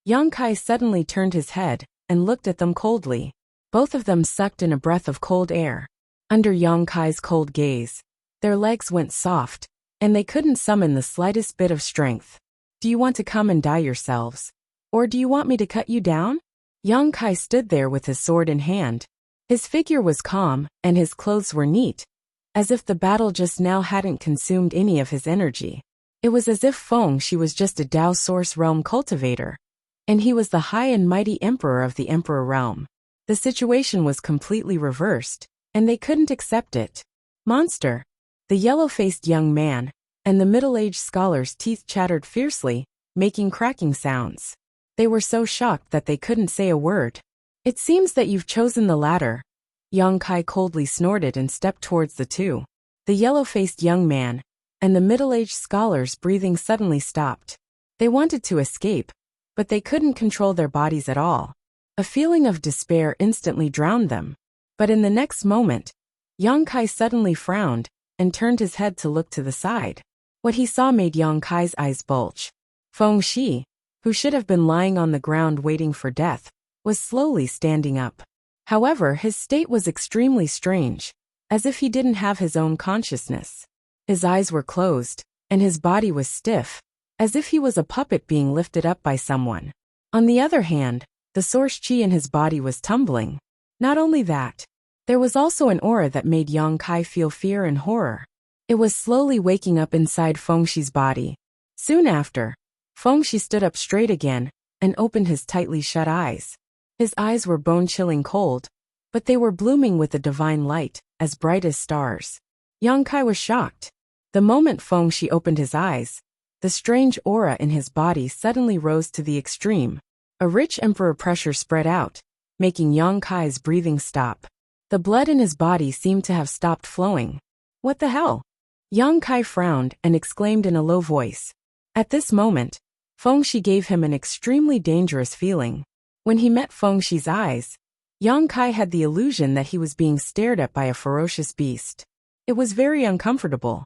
Yang Kai suddenly turned his head and looked at them coldly. Both of them sucked in a breath of cold air. Under Yang Kai's cold gaze, their legs went soft, and they couldn't summon the slightest bit of strength. Do you want to come and die yourselves? Or do you want me to cut you down? Yang Kai stood there with his sword in hand. His figure was calm, and his clothes were neat, as if the battle just now hadn't consumed any of his energy. It was as if Feng Shi was just a Dao Source realm cultivator, and he was the high and mighty emperor of the emperor realm. The situation was completely reversed, and they couldn't accept it. Monster! The yellow-faced young man and the middle-aged scholar's teeth chattered fiercely, making cracking sounds. They were so shocked that they couldn't say a word. It seems that you've chosen the latter. Yang Kai coldly snorted and stepped towards the two. The yellow-faced young man and the middle-aged scholar's breathing suddenly stopped. They wanted to escape, but they couldn't control their bodies at all. A feeling of despair instantly drowned them. But in the next moment, Yang Kai suddenly frowned and turned his head to look to the side. What he saw made Yang Kai's eyes bulge. Feng Shi, who should have been lying on the ground waiting for death, was slowly standing up. However, his state was extremely strange, as if he didn't have his own consciousness. His eyes were closed, and his body was stiff, as if he was a puppet being lifted up by someone. On the other hand, the source chi in his body was tumbling. Not only that, there was also an aura that made Yang Kai feel fear and horror. It was slowly waking up inside Feng Shi's body. Soon after, Feng Shi stood up straight again and opened his tightly shut eyes. His eyes were bone-chilling cold, but they were blooming with a divine light, as bright as stars. Yang Kai was shocked. The moment Feng Shi opened his eyes, the strange aura in his body suddenly rose to the extreme. A rich emperor pressure spread out, making Yang Kai's breathing stop. The blood in his body seemed to have stopped flowing. What the hell? Yang Kai frowned and exclaimed in a low voice. At this moment, Feng Shi gave him an extremely dangerous feeling. When he met Feng Shi's eyes, Yang Kai had the illusion that he was being stared at by a ferocious beast. It was very uncomfortable.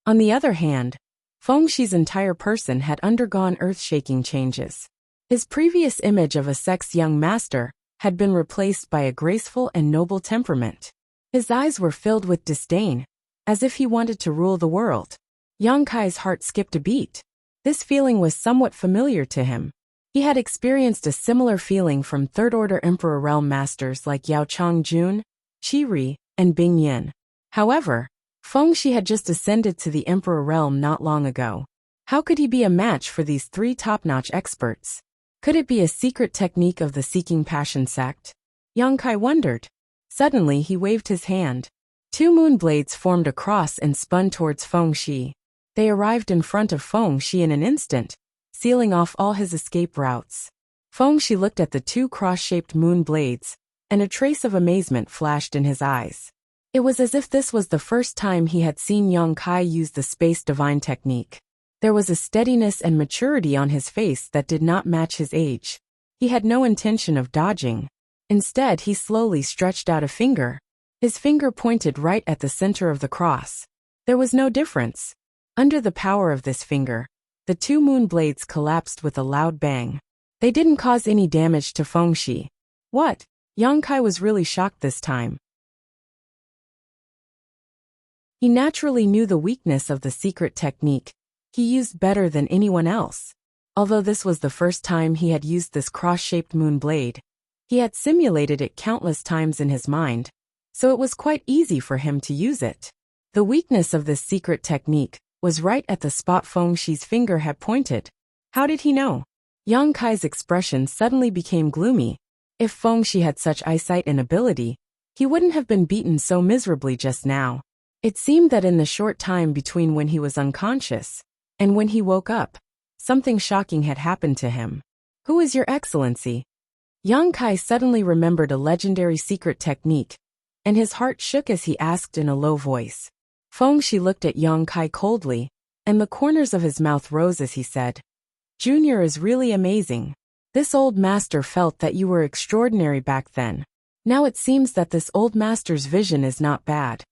On the other hand, Feng Shi's entire person had undergone earth-shaking changes. His previous image of a sex young master had been replaced by a graceful and noble temperament. His eyes were filled with disdain, as if he wanted to rule the world. Yang Kai's heart skipped a beat. This feeling was somewhat familiar to him. He had experienced a similar feeling from third-order Emperor realm masters like Yao Chongjun, Qi Ri, and Bing Yin. However, Feng Shi had just ascended to the Emperor realm not long ago. How could he be a match for these three top-notch experts? Could it be a secret technique of the Seeking Passion sect? Yang Kai wondered. Suddenly he waved his hand. Two moon blades formed a cross and spun towards Feng Shi. They arrived in front of Feng Shi in an instant, sealing off all his escape routes. Feng Shi looked at the two cross-shaped moon blades, and a trace of amazement flashed in his eyes. It was as if this was the first time he had seen Yang Kai use the space divine technique. There was a steadiness and maturity on his face that did not match his age. He had no intention of dodging. Instead, he slowly stretched out a finger. His finger pointed right at the center of the cross. There was no difference. Under the power of this finger, the two moon blades collapsed with a loud bang. They didn't cause any damage to Feng Shi. What? Yang Kai was really shocked this time. He naturally knew the weakness of the secret technique. He used better than anyone else. Although this was the first time he had used this cross-shaped moon blade, he had simulated it countless times in his mind, so it was quite easy for him to use it. The weakness of this secret technique was right at the spot Feng Shi's finger had pointed. How did he know? Yang Kai's expression suddenly became gloomy. If Feng Shi had such eyesight and ability, he wouldn't have been beaten so miserably just now. It seemed that in the short time between when he was unconscious and when he woke up, something shocking had happened to him. Who is your excellency? Yang Kai suddenly remembered a legendary secret technique, and his heart shook as he asked in a low voice. Feng Shi looked at Yang Kai coldly, and the corners of his mouth rose as he said, "Junior is really amazing. This old master felt that you were extraordinary back then. Now it seems that this old master's vision is not bad."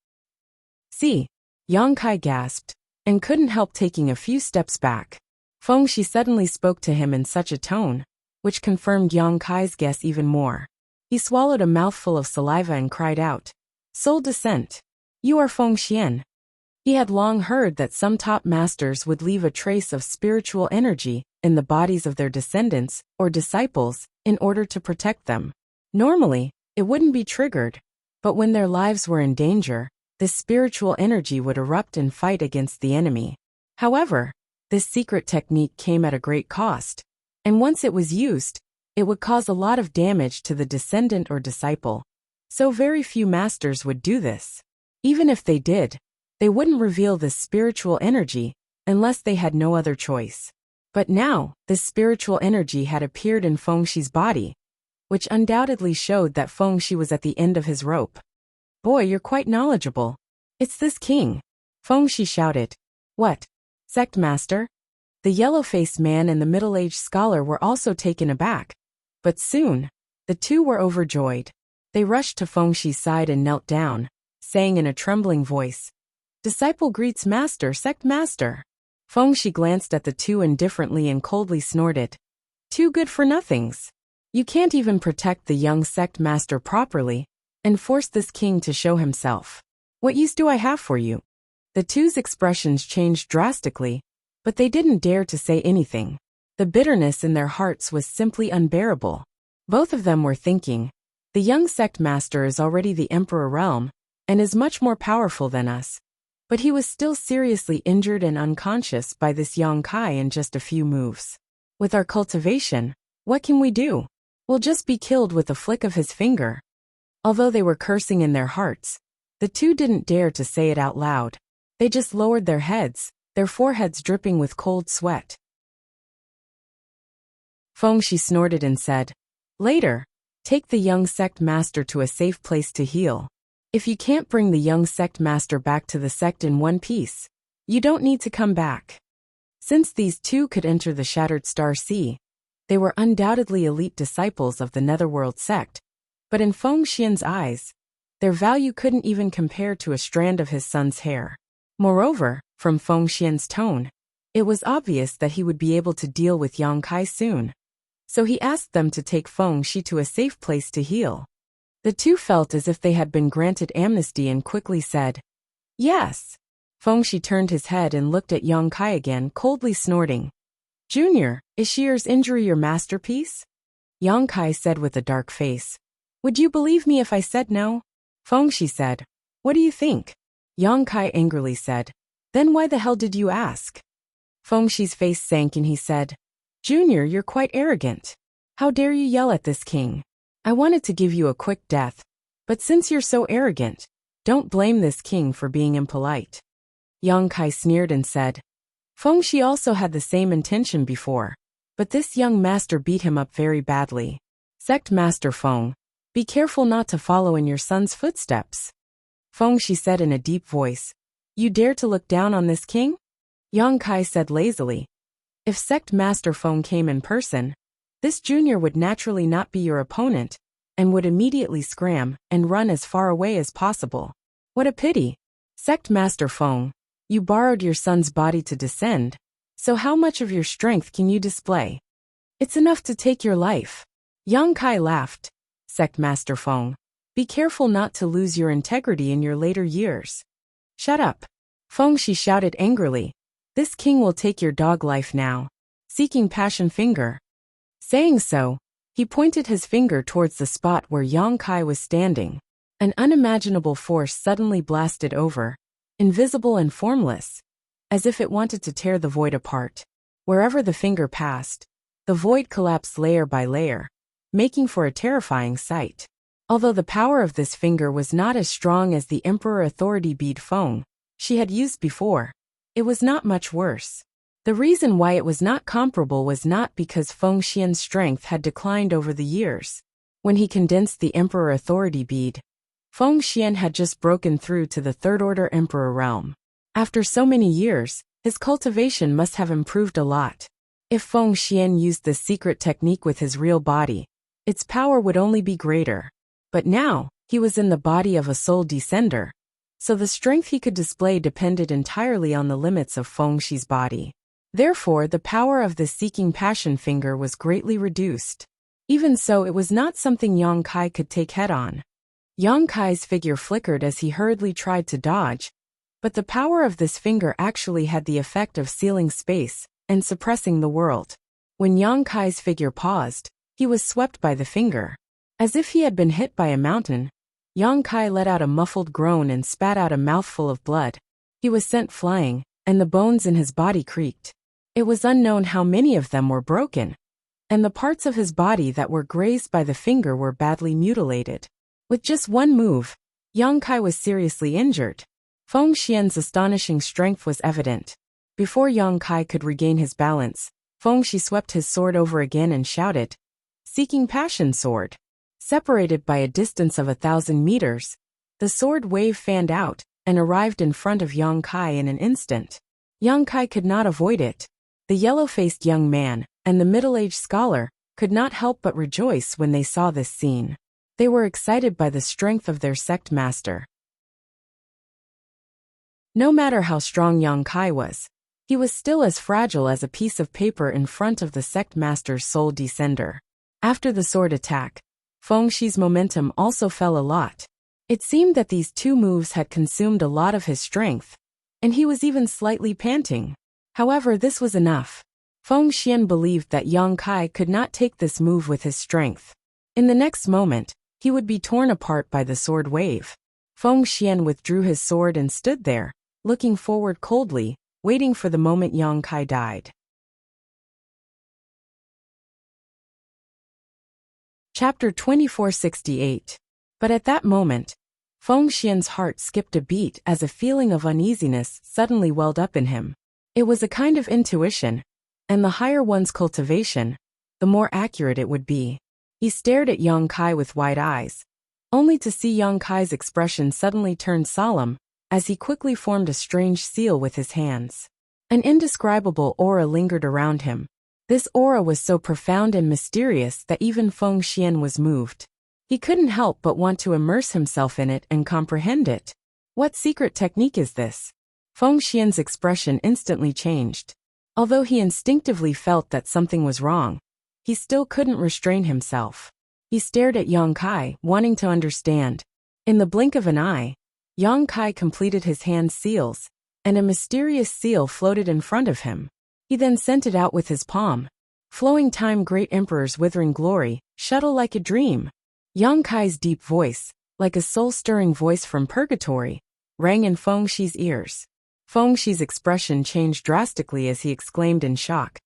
See, Yang Kai gasped, and couldn't help taking a few steps back. Feng Shi suddenly spoke to him in such a tone, which confirmed Yang Kai's guess even more. He swallowed a mouthful of saliva and cried out, "Soul Descent! You are Feng Xian." He had long heard that some top masters would leave a trace of spiritual energy in the bodies of their descendants or disciples in order to protect them. Normally, it wouldn't be triggered, but when their lives were in danger, this spiritual energy would erupt and fight against the enemy. However, this secret technique came at a great cost, and once it was used, it would cause a lot of damage to the descendant or disciple. So very few masters would do this. Even if they did, they wouldn't reveal this spiritual energy unless they had no other choice. But now, this spiritual energy had appeared in Feng Shi's body, which undoubtedly showed that Feng Shi was at the end of his rope. "Boy, you're quite knowledgeable. It's this king," Feng Shi shouted. "What? Sect master?" The yellow-faced man and the middle-aged scholar were also taken aback. But soon, the two were overjoyed. They rushed to Feng Shi's side and knelt down, saying in a trembling voice, "Disciple greets master, sect master." Feng Shi glanced at the two indifferently and coldly snorted, "Two good-for-nothings. You can't even protect the young sect master properly, and force this king to show himself. What use do I have for you?" The two's expressions changed drastically, but they didn't dare to say anything. The bitterness in their hearts was simply unbearable. Both of them were thinking, the young sect master is already the emperor realm, and is much more powerful than us. But he was still seriously injured and unconscious by this Yang Kai in just a few moves. With our cultivation, what can we do? We'll just be killed with a flick of his finger. Although they were cursing in their hearts, the two didn't dare to say it out loud. They just lowered their heads, their foreheads dripping with cold sweat. Feng Shi snorted and said, "Later, take the young sect master to a safe place to heal. If you can't bring the young sect master back to the sect in one piece, you don't need to come back." Since these two could enter the Shattered Star Sea, they were undoubtedly elite disciples of the Netherworld sect, but in Feng Xian's eyes, their value couldn't even compare to a strand of his son's hair. Moreover, from Feng Xian's tone, it was obvious that he would be able to deal with Yang Kai soon. So he asked them to take Feng Shi to a safe place to heal. The two felt as if they had been granted amnesty and quickly said, "Yes." Feng Shi turned his head and looked at Yang Kai again, coldly snorting. "Junior, is Shier's injury your masterpiece?" Yang Kai said with a dark face. "Would you believe me if I said no?" Feng Shi said, "What do you think?" Yang Kai angrily said. Then why the hell did you ask? Feng Shi's face sank and he said, Junior, you're quite arrogant. How dare you yell at this king? I wanted to give you a quick death, but since you're so arrogant, don't blame this king for being impolite. Yang Kai sneered and said. Feng Shi also had the same intention before, but this young master beat him up very badly. Sect Master Feng, be careful not to follow in your son's footsteps. Feng Shi said in a deep voice. You dare to look down on this king? Yang Kai said lazily. If Sect Master Feng came in person, this junior would naturally not be your opponent, and would immediately scram and run as far away as possible. What a pity. Sect Master Feng, you borrowed your son's body to descend, so how much of your strength can you display? It's enough to take your life. Yang Kai laughed. Sect Master Feng, be careful not to lose your integrity in your later years. Shut up. Feng Shi shouted angrily. This king will take your dog life now. Seeking Passion Finger. Saying so, he pointed his finger towards the spot where Yang Kai was standing. An unimaginable force suddenly blasted over, invisible and formless, as if it wanted to tear the void apart. Wherever the finger passed, the void collapsed layer by layer, making for a terrifying sight. Although the power of this finger was not as strong as the Emperor Authority Bead Feng she had used before, it was not much worse. The reason why it was not comparable was not because Feng Xian's strength had declined over the years. When he condensed the Emperor Authority Bead, Feng Xian had just broken through to the Third Order Emperor realm. After so many years, his cultivation must have improved a lot. If Feng Xian used this secret technique with his real body, its power would only be greater. But now, he was in the body of a soul descender, so the strength he could display depended entirely on the limits of Feng Shi's body. Therefore, the power of the Seeking Passion Finger was greatly reduced. Even so, it was not something Yang Kai could take head-on. Yang Kai's figure flickered as he hurriedly tried to dodge, but the power of this finger actually had the effect of sealing space and suppressing the world. When Yang Kai's figure paused, he was swept by the finger. As if he had been hit by a mountain, Yang Kai let out a muffled groan and spat out a mouthful of blood. He was sent flying, and the bones in his body creaked. It was unknown how many of them were broken, and the parts of his body that were grazed by the finger were badly mutilated. With just one move, Yang Kai was seriously injured. Feng Xian's astonishing strength was evident. Before Yang Kai could regain his balance, Feng Shi swept his sword over again and shouted, Seeking Passion Sword. Separated by a distance of 1,000 meters, the sword wave fanned out and arrived in front of Yang Kai in an instant. Yang Kai could not avoid it. The yellow-faced young man and the middle-aged scholar could not help but rejoice when they saw this scene. They were excited by the strength of their sect master. No matter how strong Yang Kai was, he was still as fragile as a piece of paper in front of the sect master's soul descender. After the sword attack, Feng Shi's momentum also fell a lot. It seemed that these two moves had consumed a lot of his strength, and he was even slightly panting. However, this was enough. Feng Xian believed that Yang Kai could not take this move with his strength. In the next moment, he would be torn apart by the sword wave. Feng Xian withdrew his sword and stood there, looking forward coldly, waiting for the moment Yang Kai died. Chapter 2468. But at that moment, Feng Xian's heart skipped a beat as a feeling of uneasiness suddenly welled up in him. It was a kind of intuition, and the higher one's cultivation, the more accurate it would be. He stared at Yang Kai with wide eyes, only to see Yang Kai's expression suddenly turn solemn, as he quickly formed a strange seal with his hands. An indescribable aura lingered around him. This aura was so profound and mysterious that even Feng Xian was moved. He couldn't help but want to immerse himself in it and comprehend it. What secret technique is this? Feng Xian's expression instantly changed. Although he instinctively felt that something was wrong, he still couldn't restrain himself. He stared at Yang Kai, wanting to understand. In the blink of an eye, Yang Kai completed his hand seals, and a mysterious seal floated in front of him. He then sent it out with his palm. Flowing time, great emperor's withering glory, shuttle like a dream. Yang Kai's deep voice, like a soul-stirring voice from purgatory, rang in Feng Shi's ears. Feng Shi's expression changed drastically as he exclaimed in shock.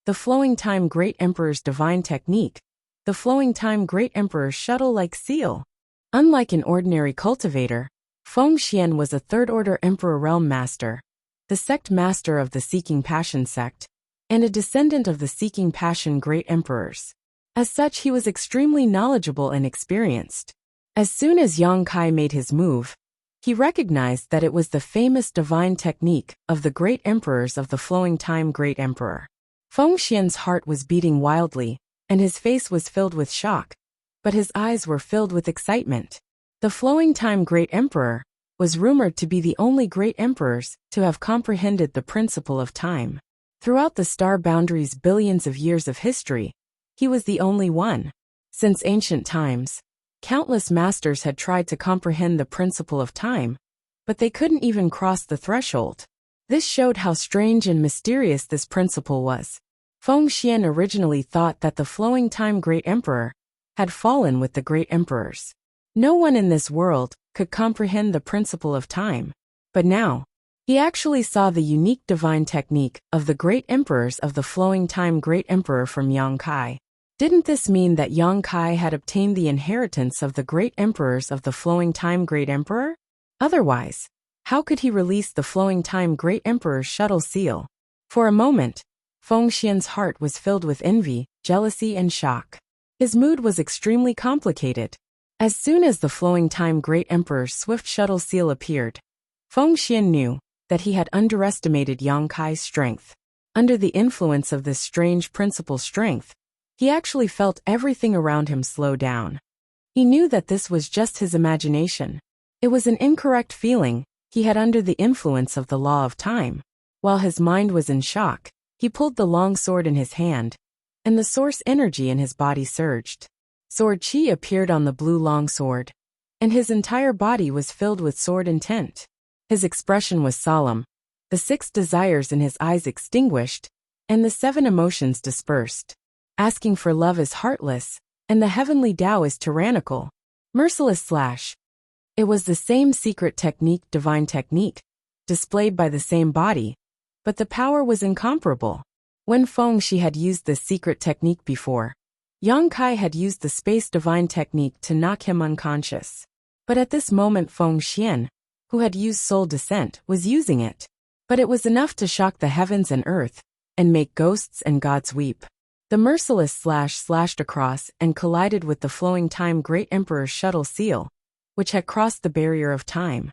The flowing time Great Emperor's divine technique. The flowing time Great Emperor's shuttle-like seal. Unlike an ordinary cultivator, Feng Xian was a third-order Emperor Realm Master, the sect master of the Seeking Passion sect, and a descendant of the Seeking Passion Great Emperors. As such, he was extremely knowledgeable and experienced. As soon as Yang Kai made his move, he recognized that it was the famous divine technique of the Great Emperors of the Flowing Time Great Emperor. Feng Xian's heart was beating wildly, and his face was filled with shock, but his eyes were filled with excitement. The Flowing Time Great Emperor was rumored to be the only great emperors to have comprehended the principle of time. Throughout the star boundary's billions of years of history, he was the only one. Since ancient times, countless masters had tried to comprehend the principle of time, but they couldn't even cross the threshold. This showed how strange and mysterious this principle was. Feng Xian originally thought that the Flowing Time Great Emperor had fallen with the Great Emperors. No one in this world could comprehend the principle of time. But now, he actually saw the unique divine technique of the Great Emperors of the Flowing Time Great Emperor from Yang Kai. Didn't this mean that Yang Kai had obtained the inheritance of the Great Emperors of the Flowing Time Great Emperor? Otherwise, how could he release the Flowing Time Great Emperor's shuttle seal? For a moment, Feng Xian's heart was filled with envy, jealousy, and shock. His mood was extremely complicated. As soon as the Flowing Time Great Emperor's swift shuttle seal appeared, Feng Xian knew that he had underestimated Yang Kai's strength. Under the influence of this strange principal strength, he actually felt everything around him slow down. He knew that this was just his imagination. It was an incorrect feeling he had under the influence of the law of time. While his mind was in shock, he pulled the long sword in his hand, and the source energy in his body surged. Sword chi appeared on the blue long sword, and his entire body was filled with sword intent. His expression was solemn, the 6 desires in his eyes extinguished, and the 7 emotions dispersed. Asking for love is heartless, and the heavenly Tao is tyrannical. Merciless / It was the same secret technique, divine technique, displayed by the same body, but the power was incomparable. When Feng Shi had used this secret technique before, Yang Kai had used the space divine technique to knock him unconscious. But at this moment Feng Xian, who had used soul descent, was using it. But it was enough to shock the heavens and earth, and make ghosts and gods weep. The merciless slashed across and collided with the Flowing Time Great Emperor's shuttle seal, which had crossed the barrier of time.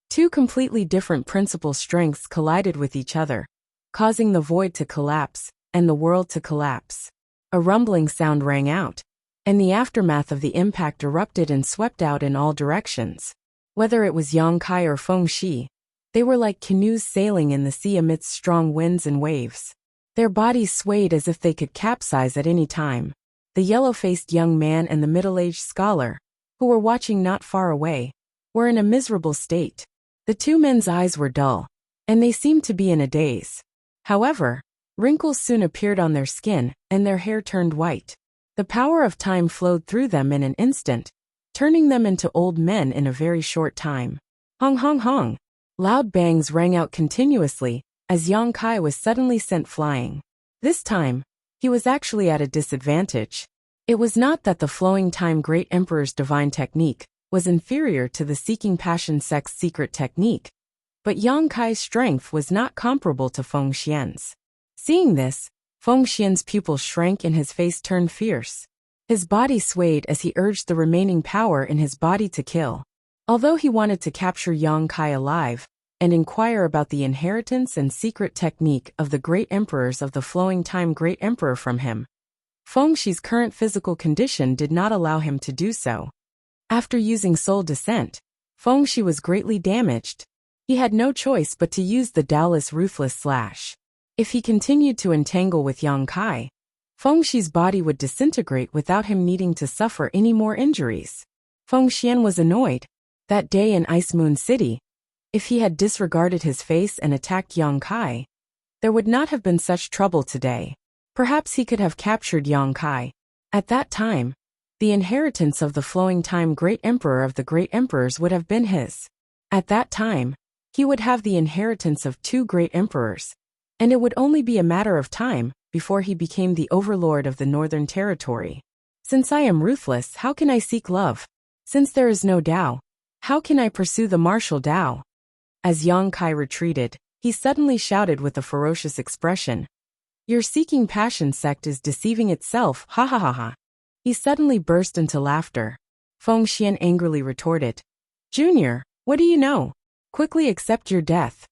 2 completely different principal strengths collided with each other, causing the void to collapse and the world to collapse. A rumbling sound rang out, and the aftermath of the impact erupted and swept out in all directions. Whether it was Yang Kai or Feng Shi, they were like canoes sailing in the sea amidst strong winds and waves. Their bodies swayed as if they could capsize at any time. The yellow-faced young man and the middle-aged scholar, who were watching not far away, were in a miserable state. The 2 men's eyes were dull, and they seemed to be in a daze. However, wrinkles soon appeared on their skin, and their hair turned white. The power of time flowed through them in an instant, turning them into old men in a very short time. Hong hong hong! Loud bangs rang out continuously, as Yang Kai was suddenly sent flying. This time, he was actually at a disadvantage. It was not that the Flowing Time Great Emperor's divine technique was inferior to the Seeking Passion sect's secret technique, but Yang Kai's strength was not comparable to Feng Xian's. Seeing this, Feng Xian's pupils shrank and his face turned fierce. His body swayed as he urged the remaining power in his body to kill. Although he wanted to capture Yang Kai alive and inquire about the inheritance and secret technique of the Great Emperors of the Flowing Time Great Emperor from him, Feng Shi's current physical condition did not allow him to do so. After using soul descent, Feng Shi was greatly damaged. He had no choice but to use the Taoist ruthless slash. If he continued to entangle with Yang Kai, Feng Shi's body would disintegrate without him needing to suffer any more injuries. Feng Xian was annoyed. That day in Ice Moon City, if he had disregarded his face and attacked Yang Kai, there would not have been such trouble today. Perhaps he could have captured Yang Kai. At that time, The inheritance of the flowing time great emperor of the great emperors would have been his. At that time, he would have the inheritance of 2 great emperors, and it would only be a matter of time before he became the overlord of the Northern Territory. Since I am ruthless, how can I seek love? Since there is no Tao, how can I pursue the martial Tao? As Yang Kai retreated, he suddenly shouted with a ferocious expression. Your seeking passion sect is deceiving itself, ha ha ha ha. He suddenly burst into laughter. Feng Xian angrily retorted. Junior, what do you know? Quickly accept your death.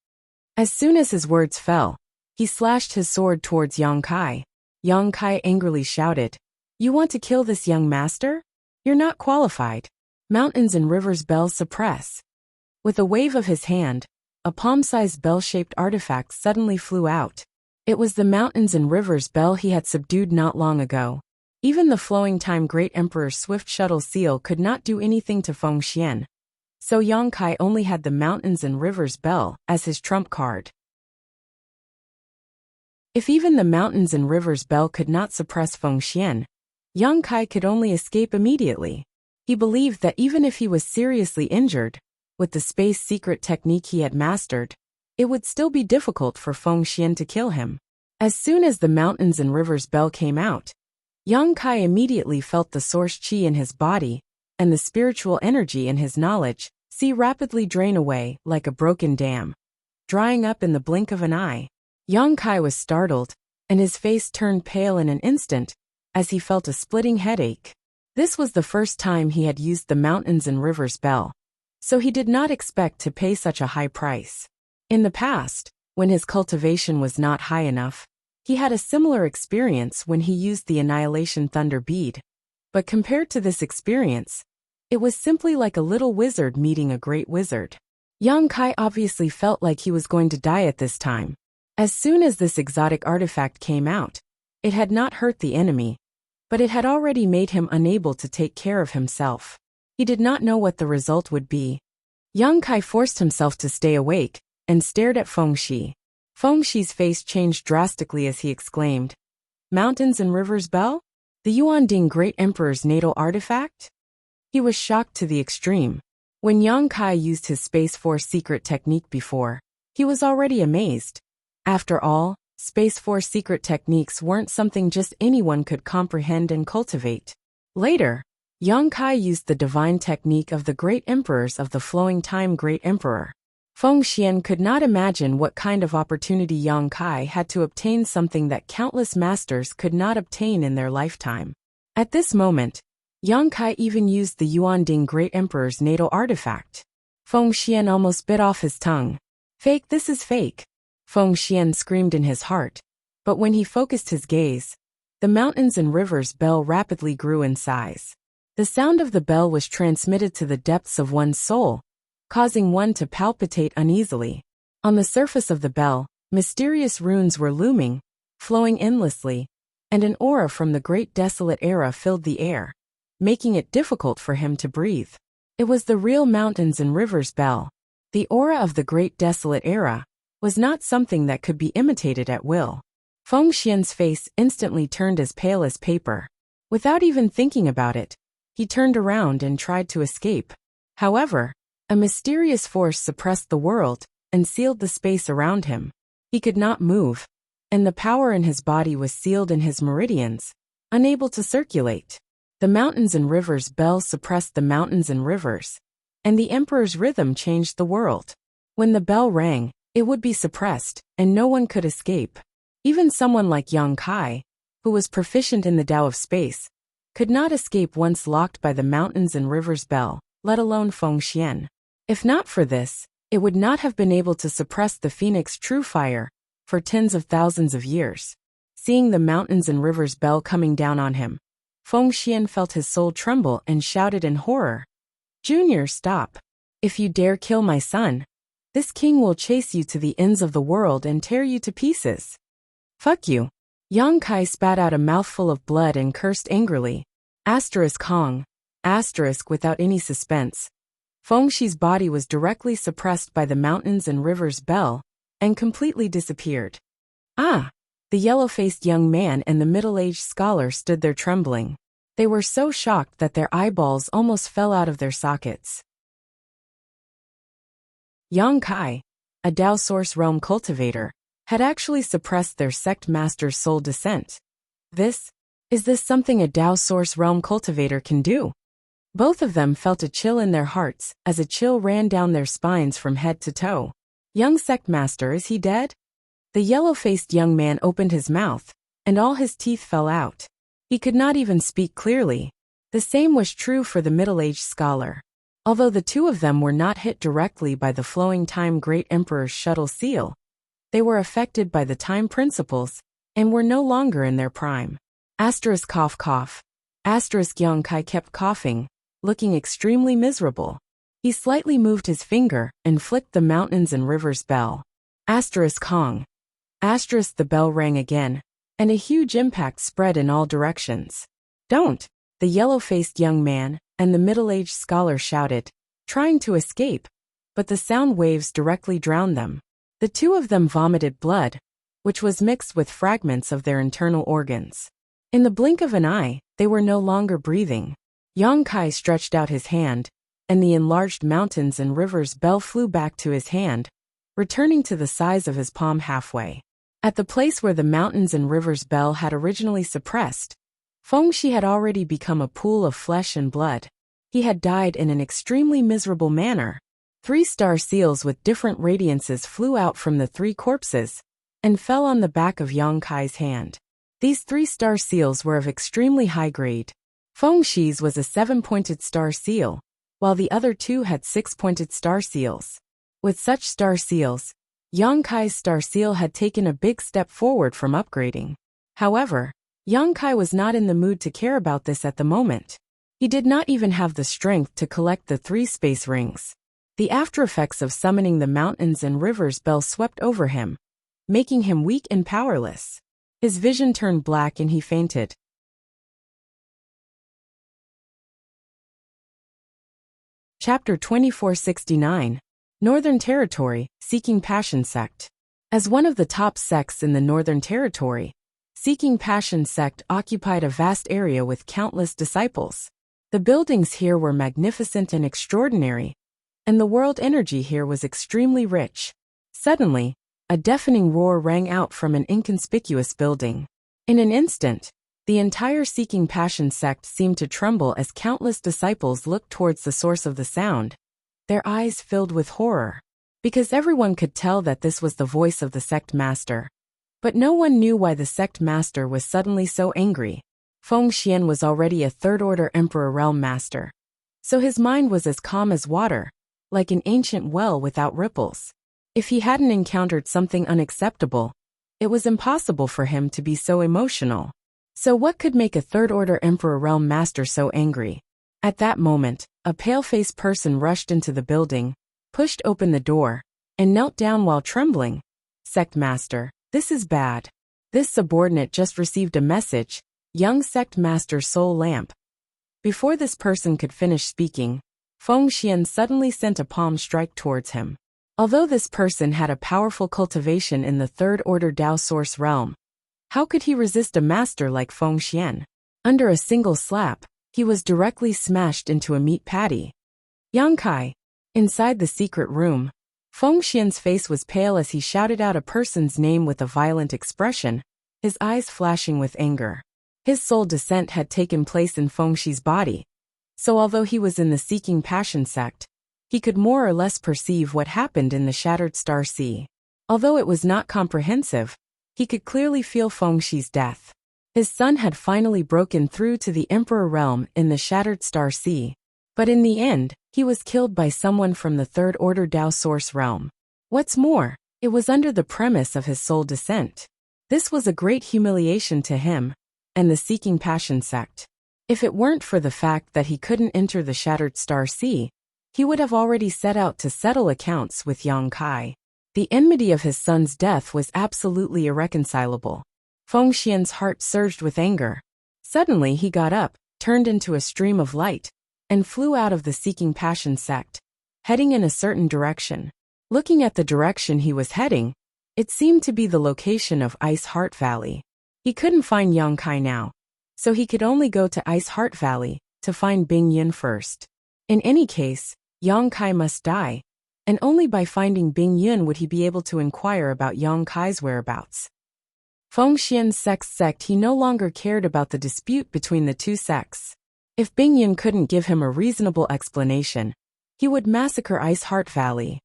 As soon as his words fell, he slashed his sword towards Yang Kai. Yang Kai angrily shouted. You want to kill this young master? You're not qualified. Mountains and rivers bells suppress. With a wave of his hand, a palm-sized bell-shaped artifact suddenly flew out. It was the mountains and rivers bell he had subdued not long ago. Even the flowing time great emperor's swift shuttle seal could not do anything to Feng Xian. So Yang Kai only had the mountains and rivers bell as his trump card. If even the mountains and rivers bell could not suppress Feng Xian, Yang Kai could only escape immediately. He believed that even if he was seriously injured, with the space secret technique he had mastered, it would still be difficult for Feng Xian to kill him. As soon as the mountains and rivers bell came out, Yang Kai immediately felt the source qi in his body, and the spiritual energy in his knowledge, rapidly drain away like a broken dam, drying up in the blink of an eye. Yang Kai was startled, and his face turned pale in an instant, as he felt a splitting headache. This was the first time he had used the mountains and rivers bell, so he did not expect to pay such a high price. In the past, when his cultivation was not high enough, he had a similar experience when he used the Annihilation Thunder Bead. But compared to this experience, it was simply like a little wizard meeting a great wizard. Yang Kai obviously felt like he was going to die at this time. As soon as this exotic artifact came out, it had not hurt the enemy, but it had already made him unable to take care of himself. He did not know what the result would be. Yang Kai forced himself to stay awake, and stared at Feng Xi. Feng Xi's face changed drastically as he exclaimed, Mountains and rivers bell? The Yuanding Great Emperor's natal artifact? He was shocked to the extreme. When Yang Kai used his Space Force secret technique before, he was already amazed. After all, Space Force secret techniques weren't something just anyone could comprehend and cultivate. Later, Yang Kai used the divine technique of the Great Emperors of the Flowing Time Great Emperor. Feng Xian could not imagine what kind of opportunity Yang Kai had to obtain something that countless masters could not obtain in their lifetime. At this moment, Yang Kai even used the Yuanding Great Emperor's natal artifact. Feng Xian almost bit off his tongue. Fake, this is fake. Feng Xian screamed in his heart. But when he focused his gaze, the mountains and rivers bell rapidly grew in size. The sound of the bell was transmitted to the depths of one's soul, causing one to palpitate uneasily. On the surface of the bell, mysterious runes were looming, flowing endlessly, and an aura from the Great Desolate Era filled the air, making it difficult for him to breathe. It was the real mountains and rivers bell. The aura of the Great Desolate Era was not something that could be imitated at will. Feng Xian's face instantly turned as pale as paper. Without even thinking about it, he turned around and tried to escape. However, a mysterious force suppressed the world and sealed the space around him. He could not move, and the power in his body was sealed in his meridians, unable to circulate. The mountains and rivers bell suppressed the mountains and rivers, and the emperor's rhythm changed the world. When the bell rang, it would be suppressed, and no one could escape. Even someone like Yang Kai, who was proficient in the Tao of space, could not escape once locked by the mountains and rivers bell, let alone Feng Xian. If not for this, it would not have been able to suppress the Phoenix True Fire for tens of thousands of years. Seeing the mountains and rivers bell coming down on him, Feng Xian felt his soul tremble and shouted in horror. Junior, stop. If you dare kill my son, this king will chase you to the ends of the world and tear you to pieces. Fuck you. Yang Kai spat out a mouthful of blood and cursed angrily. Hong. Without any suspense. Feng Xi's body was directly suppressed by the mountains and rivers bell, and completely disappeared. Ah! The yellow-faced young man and the middle-aged scholar stood there trembling. They were so shocked that their eyeballs almost fell out of their sockets. Yang Kai, a Dao Source Realm cultivator, had actually suppressed their sect master's soul descent. Is this something a Dao Source Realm cultivator can do? Both of them felt a chill in their hearts, as a chill ran down their spines from head to toe. Young sect master, is he dead? The yellow-faced young man opened his mouth, and all his teeth fell out. He could not even speak clearly. The same was true for the middle-aged scholar. Although the two of them were not hit directly by the flowing time Great Emperor's shuttle seal, they were affected by the time principles, and were no longer in their prime. Asterisk cough cough. Asterisk Yang Kai kept coughing, looking extremely miserable. He slightly moved his finger and flicked the mountains and rivers bell. Asterisk Hong. Asterisk the bell rang again, and a huge impact spread in all directions. Don't! The yellow-faced young man and the middle-aged scholar shouted, trying to escape, but the sound waves directly drowned them. The two of them vomited blood, which was mixed with fragments of their internal organs. In the blink of an eye, they were no longer breathing. Yang Kai stretched out his hand, and the enlarged mountains and rivers bell flew back to his hand, returning to the size of his palm halfway. At the place where the mountains and rivers bell had originally suppressed, Fengxi had already become a pool of flesh and blood. He had died in an extremely miserable manner. 3 star seals with different radiances flew out from the 3 corpses, and fell on the back of Yang Kai's hand. These 3 star seals were of extremely high grade. Fengxi's was a 7-pointed star seal, while the other 2 had 6-pointed star seals. With such star seals, Yang Kai's star seal had taken a big step forward from upgrading. However, Yang Kai was not in the mood to care about this at the moment. He did not even have the strength to collect the 3 space rings. The aftereffects of summoning the mountains and rivers bell swept over him, making him weak and powerless. His vision turned black and he fainted. Chapter 2469. Northern Territory, Seeking Passion Sect. As one of the top sects in the Northern Territory, Seeking Passion Sect occupied a vast area with countless disciples. The buildings here were magnificent and extraordinary, and the world energy here was extremely rich. Suddenly, a deafening roar rang out from an inconspicuous building. In an instant, the entire Seeking Passion Sect seemed to tremble as countless disciples looked towards the source of the sound, their eyes filled with horror, because everyone could tell that this was the voice of the sect master. But no one knew why the sect master was suddenly so angry. Fengxian was already a third-order Emperor Realm Master, so his mind was as calm as water, like an ancient well without ripples. If he hadn't encountered something unacceptable, it was impossible for him to be so emotional. So what could make a third-order Emperor Realm Master so angry? At that moment, a pale-faced person rushed into the building, pushed open the door, and knelt down while trembling. Sect Master, this is bad. This subordinate just received a message. Young Sect Master Soul Lamp. Before this person could finish speaking, Fengxian suddenly sent a palm strike towards him. Although this person had a powerful cultivation in the third-order Dao Source realm, how could he resist a master like Fengxian? Under a single slap, he was directly smashed into a meat patty. Yang Kai. Inside the secret room, Fengxian's face was pale as he shouted out a person's name with a violent expression, his eyes flashing with anger. His soul descent had taken place in Fengxi's body, so although he was in the Seeking Passion Sect, he could more or less perceive what happened in the Shattered Star Sea. Although it was not comprehensive, he could clearly feel Fengxi's death. His son had finally broken through to the Emperor realm in the Shattered Star Sea, but in the end, he was killed by someone from the third-order Dao Source realm. What's more, it was under the premise of his soul descent. This was a great humiliation to him and the Seeking Passion Sect. If it weren't for the fact that he couldn't enter the Shattered Star Sea, he would have already set out to settle accounts with Yang Kai. The enmity of his son's death was absolutely irreconcilable. Fengxian's heart surged with anger. Suddenly he got up, turned into a stream of light, and flew out of the Seeking Passion Sect, heading in a certain direction. Looking at the direction he was heading, it seemed to be the location of Ice Heart Valley. He couldn't find Yang Kai now, so he could only go to Ice Heart Valley to find Bing Yun first. In any case, Yang Kai must die, and only by finding Bing Yun would he be able to inquire about Yang Kai's whereabouts. Feng Xian's sect he no longer cared about the dispute between the two sects. If Bing Yun couldn't give him a reasonable explanation, he would massacre Ice Heart Valley.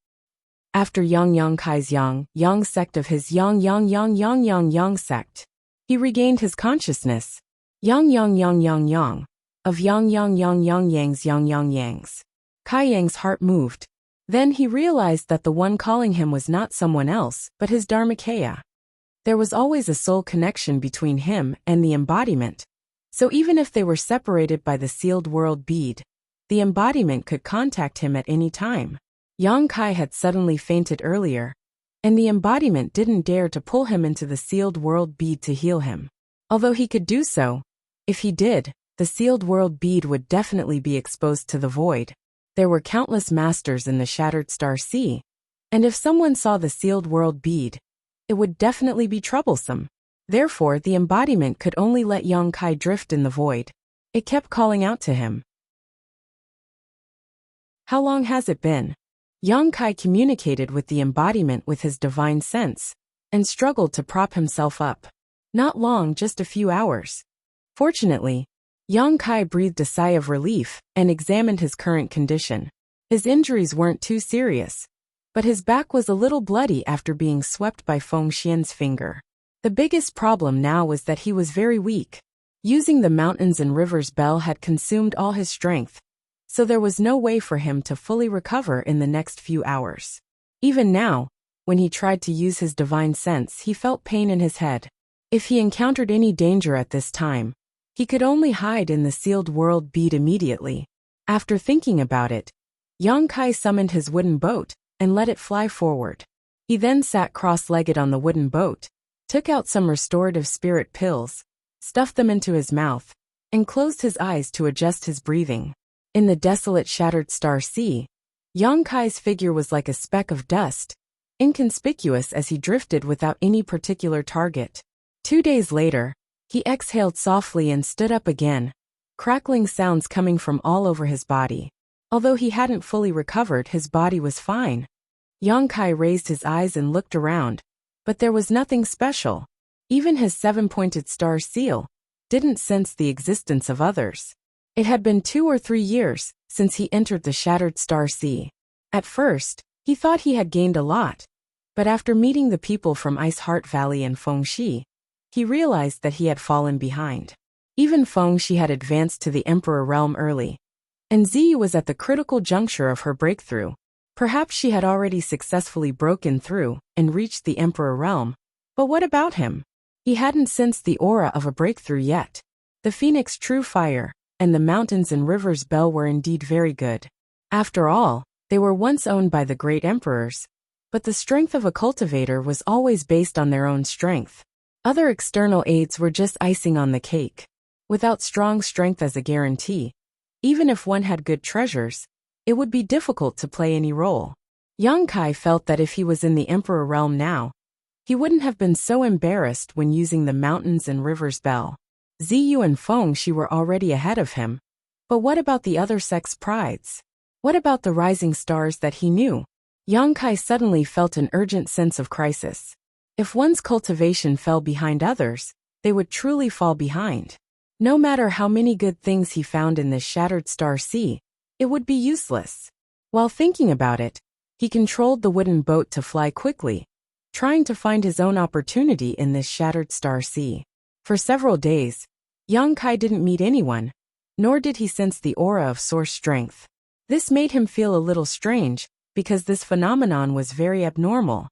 After Yang Kai's Yang sect of his Yang sect, he regained his consciousness. Yang of Yang Yang's. Kai Yang's heart moved. Then he realized that the one calling him was not someone else, but his Dharmakaya. There was always a soul connection between him and the embodiment, so even if they were separated by the sealed world bead, the embodiment could contact him at any time. Yang Kai had suddenly fainted earlier, and the embodiment didn't dare to pull him into the sealed world bead to heal him. Although he could do so, if he did, the sealed world bead would definitely be exposed to the void. There were countless masters in the Shattered Star Sea, and if someone saw the sealed world bead, it would definitely be troublesome. Therefore, the embodiment could only let Yang Kai drift in the void. It kept calling out to him. How long has it been? Yang Kai communicated with the embodiment with his divine sense, and struggled to prop himself up. Not long, just a few hours. Fortunately, Yang Kai breathed a sigh of relief and examined his current condition. His injuries weren't too serious, but his back was a little bloody after being swept by Feng Xian's finger. The biggest problem now was that he was very weak. Using the mountains and rivers bell had consumed all his strength, so there was no way for him to fully recover in the next few hours. Even now, when he tried to use his divine sense, he felt pain in his head. If he encountered any danger at this time, he could only hide in the sealed world bead immediately. After thinking about it, Yang Kai summoned his wooden boat and let it fly forward. He then sat cross-legged on the wooden boat, took out some restorative spirit pills, stuffed them into his mouth, and closed his eyes to adjust his breathing. In the desolate Shattered Star Sea, Yang Kai's figure was like a speck of dust, inconspicuous as he drifted without any particular target. 2 days later, he exhaled softly and stood up again, crackling sounds coming from all over his body. Although he hadn't fully recovered, his body was fine. Yang Kai raised his eyes and looked around, but there was nothing special. Even his 7-pointed star seal didn't sense the existence of others. It had been 2 or 3 years since he entered the Shattered Star Sea. At first, he thought he had gained a lot, but after meeting the people from Ice Heart Valley and Fengxi, he realized that he had fallen behind. Even Fengxi had advanced to the Emperor realm early, and Ziyu was at the critical juncture of her breakthrough. Perhaps she had already successfully broken through and reached the Emperor realm, but what about him? He hadn't sensed the aura of a breakthrough yet. The Phoenix True Fire and the mountains and rivers bell were indeed very good. After all, they were once owned by the great emperors, but the strength of a cultivator was always based on their own strength. Other external aids were just icing on the cake. Without strong strength as a guarantee, even if one had good treasures, it would be difficult to play any role. Yang Kai felt that if he was in the Emperor realm now, he wouldn't have been so embarrassed when using the mountains and rivers bell. Ziyu and Fengxi were already ahead of him. But what about the other sect's prides? What about the rising stars that he knew? Yang Kai suddenly felt an urgent sense of crisis. If one's cultivation fell behind others, they would truly fall behind. No matter how many good things he found in this Shattered Star Sea, it would be useless. While thinking about it, he controlled the wooden boat to fly quickly, trying to find his own opportunity in this Shattered Star Sea. For several days, Yang Kai didn't meet anyone, nor did he sense the aura of source strength. This made him feel a little strange, because this phenomenon was very abnormal.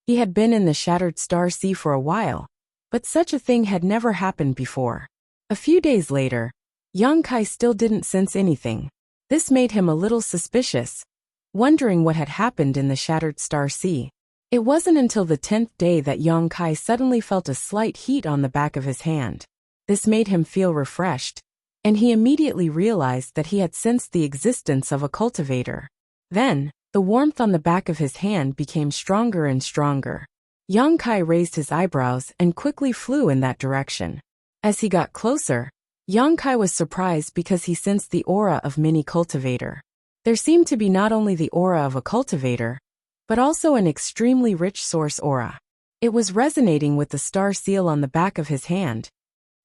He had been in the Shattered Star Sea for a while, but such a thing had never happened before. A few days later, Yang Kai still didn't sense anything. This made him a little suspicious, wondering what had happened in the Shattered Star Sea. It wasn't until the 10th day that Yang Kai suddenly felt a slight heat on the back of his hand. This made him feel refreshed, and he immediately realized that he had sensed the existence of a cultivator. Then, the warmth on the back of his hand became stronger and stronger. Yang Kai raised his eyebrows and quickly flew in that direction. As he got closer, Yang Kai was surprised because he sensed the aura of mini cultivator. There seemed to be not only the aura of a cultivator, but also an extremely rich source aura. It was resonating with the star seal on the back of his hand.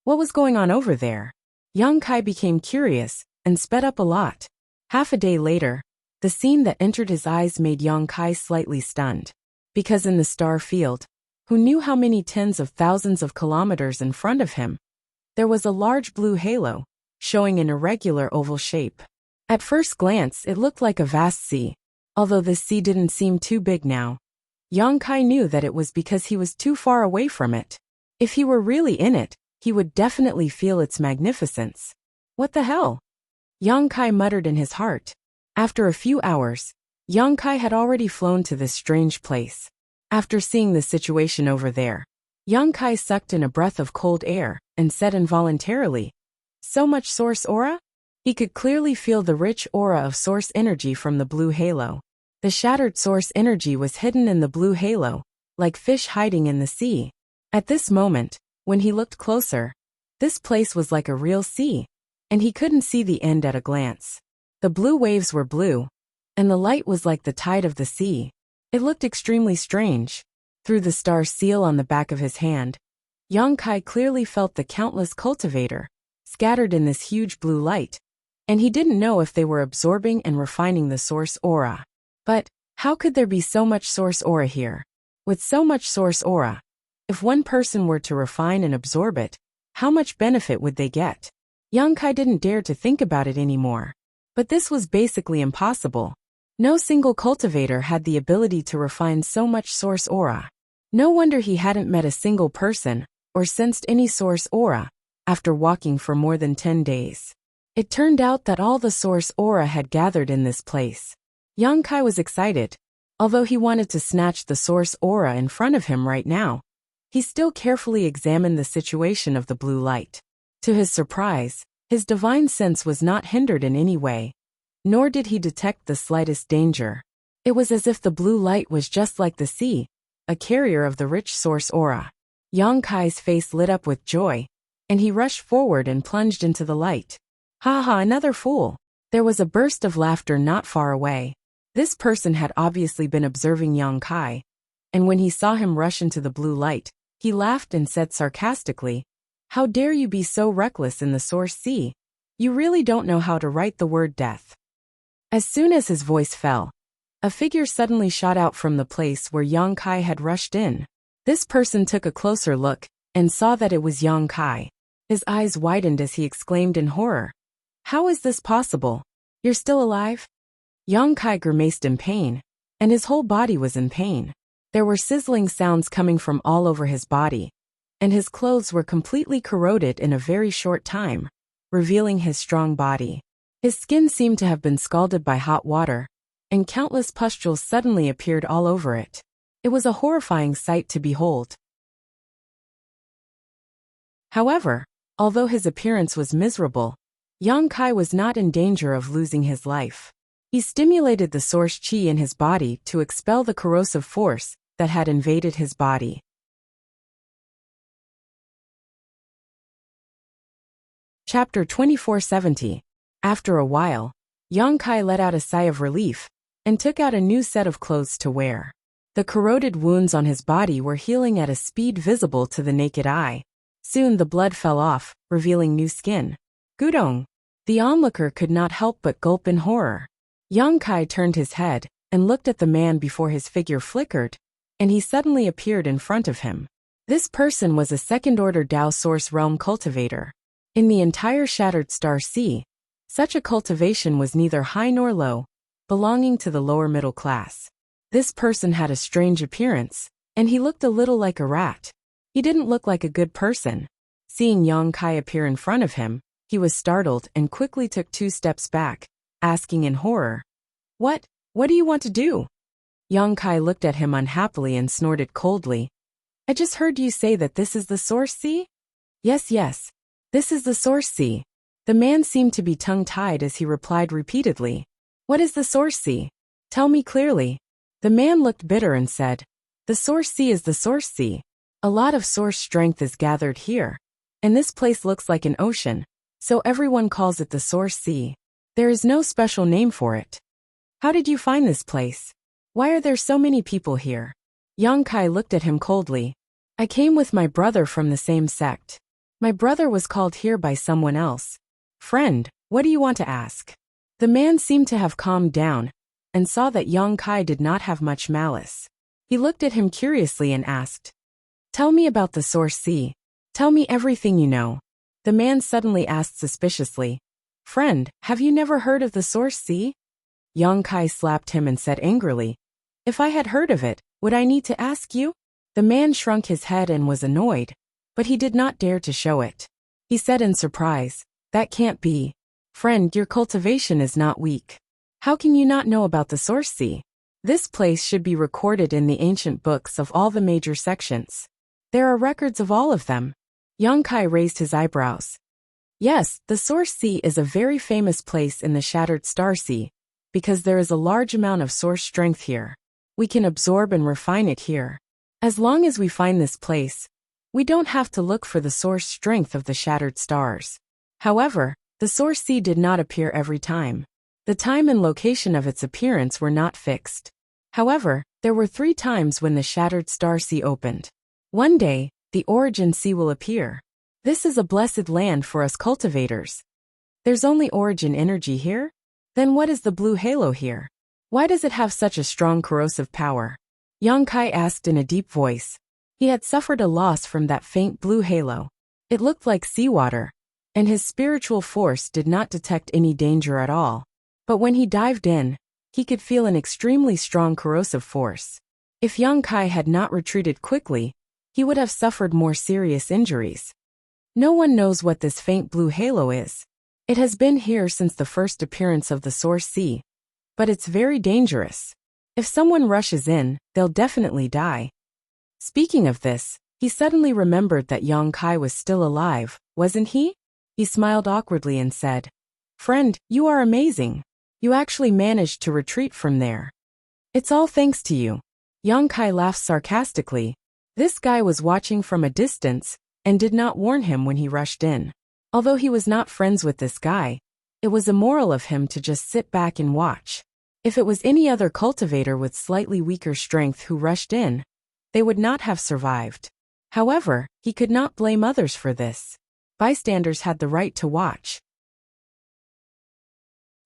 What was going on over there? Yang Kai became curious and sped up a lot. Half a day later, the scene that entered his eyes made Yang Kai slightly stunned. Because in the star field, who knew how many tens of thousands of kilometers in front of him, there was a large blue halo, showing an irregular oval shape. At first glance, it looked like a vast sea. Although this sea didn't seem too big now, Yang Kai knew that it was because he was too far away from it. If he were really in it, he would definitely feel its magnificence. What the hell? Yang Kai muttered in his heart. After a few hours, Yang Kai had already flown to this strange place. After seeing the situation over there, Yang Kai sucked in a breath of cold air and said involuntarily, "So much source aura?" He could clearly feel the rich aura of source energy from the blue halo. The shattered source energy was hidden in the blue halo, like fish hiding in the sea. At this moment, when he looked closer, this place was like a real sea, and he couldn't see the end at a glance. The blue waves were blue, and the light was like the tide of the sea. It looked extremely strange. Through the star seal on the back of his hand, Yang Kai clearly felt the countless cultivator scattered in this huge blue light, and he didn't know if they were absorbing and refining the source aura. But how could there be so much source aura here? With so much source aura, if one person were to refine and absorb it, how much benefit would they get? Yang Kai didn't dare to think about it anymore. But this was basically impossible. No single cultivator had the ability to refine so much source aura. No wonder he hadn't met a single person or sensed any source aura after walking for more than 10 days. It turned out that all the source aura had gathered in this place. Yang Kai was excited. Although he wanted to snatch the source aura in front of him right now, he still carefully examined the situation of the blue light. To his surprise, his divine sense was not hindered in any way, nor did he detect the slightest danger. It was as if the blue light was just like the sea, a carrier of the rich source aura. Yang Kai's face lit up with joy, and he rushed forward and plunged into the light. "Ha ha, another fool!" There was a burst of laughter not far away. This person had obviously been observing Yang Kai, and when he saw him rush into the blue light, he laughed and said sarcastically, "How dare you be so reckless in the source sea? You really don't know how to write the word death." As soon as his voice fell, a figure suddenly shot out from the place where Yang Kai had rushed in. This person took a closer look and saw that it was Yang Kai. His eyes widened as he exclaimed in horror, "How is this possible? You're still alive?" Yang Kai grimaced in pain, and his whole body was in pain. There were sizzling sounds coming from all over his body, and his clothes were completely corroded in a very short time, revealing his strong body. His skin seemed to have been scalded by hot water, and countless pustules suddenly appeared all over it. It was a horrifying sight to behold. However, although his appearance was miserable, Yang Kai was not in danger of losing his life. He stimulated the source qi in his body to expel the corrosive force that had invaded his body. Chapter 2470. After a while, Yang Kai let out a sigh of relief and took out a new set of clothes to wear. The corroded wounds on his body were healing at a speed visible to the naked eye. Soon the blood fell off, revealing new skin. Gudong! The onlooker could not help but gulp in horror. Yang Kai turned his head and looked at the man before his figure flickered, and he suddenly appeared in front of him. This person was a second-order Dao Source Realm cultivator. In the entire Shattered Star Sea, such a cultivation was neither high nor low, belonging to the lower middle class. This person had a strange appearance, and he looked a little like a rat. He didn't look like a good person. Seeing Yang Kai appear in front of him, he was startled and quickly took 2 steps back, asking in horror, What do you want to do?" Yang Kai looked at him unhappily and snorted coldly. "I just heard you say that this is the Source Sea?" Yes, this is the Source Sea." The man seemed to be tongue-tied as he replied repeatedly, "What is the Source Sea? Tell me clearly." The man looked bitter and said, The Source Sea is the Source Sea. A lot of source strength is gathered here. And this place looks like an ocean, so everyone calls it the Source Sea. There is no special name for it. How did you find this place? Why are there so many people here? Yang Kai looked at him coldly. I came with my brother from the same sect. My brother was called here by someone else. Friend, what do you want to ask? The man seemed to have calmed down, and saw that Yang Kai did not have much malice. He looked at him curiously and asked, Tell me about the Source Sea. Tell me everything you know. The man suddenly asked suspiciously, Friend, have you never heard of the Source Sea? Yang Kai slapped him and said angrily, If I had heard of it, would I need to ask you? The man shrunk his head and was annoyed, but he did not dare to show it. He said in surprise, That can't be. Friend, your cultivation is not weak. How can you not know about the Source Sea? This place should be recorded in the ancient books of all the major sections. There are records of all of them. Yang Kai raised his eyebrows. Yes, the Source Sea is a very famous place in the Shattered Star Sea, because there is a large amount of source strength here. We can absorb and refine it here. As long as we find this place, we don't have to look for the source strength of the shattered stars. However, the Source Sea did not appear every time. The time and location of its appearance were not fixed. However, there were 3 times when the Shattered Star Sea opened. One day, the Origin Sea will appear. This is a blessed land for us cultivators. There's only Origin energy here? Then what is the blue halo here? Why does it have such a strong corrosive power? Yang Kai asked in a deep voice. He had suffered a loss from that faint blue halo. It looked like seawater, and his spiritual force did not detect any danger at all. But when he dived in, he could feel an extremely strong corrosive force. If Yang Kai had not retreated quickly, he would have suffered more serious injuries. No one knows what this faint blue halo is. It has been here since the first appearance of the Source Sea. But it's very dangerous. If someone rushes in, they'll definitely die. Speaking of this, he suddenly remembered that Yang Kai was still alive, wasn't he? He smiled awkwardly and said, Friend, you are amazing. You actually managed to retreat from there. It's all thanks to you. Yang Kai laughed sarcastically. This guy was watching from a distance, and did not warn him when he rushed in. Although he was not friends with this guy, it was immoral of him to just sit back and watch. If it was any other cultivator with slightly weaker strength who rushed in, they would not have survived. However, he could not blame others for this. Bystanders had the right to watch.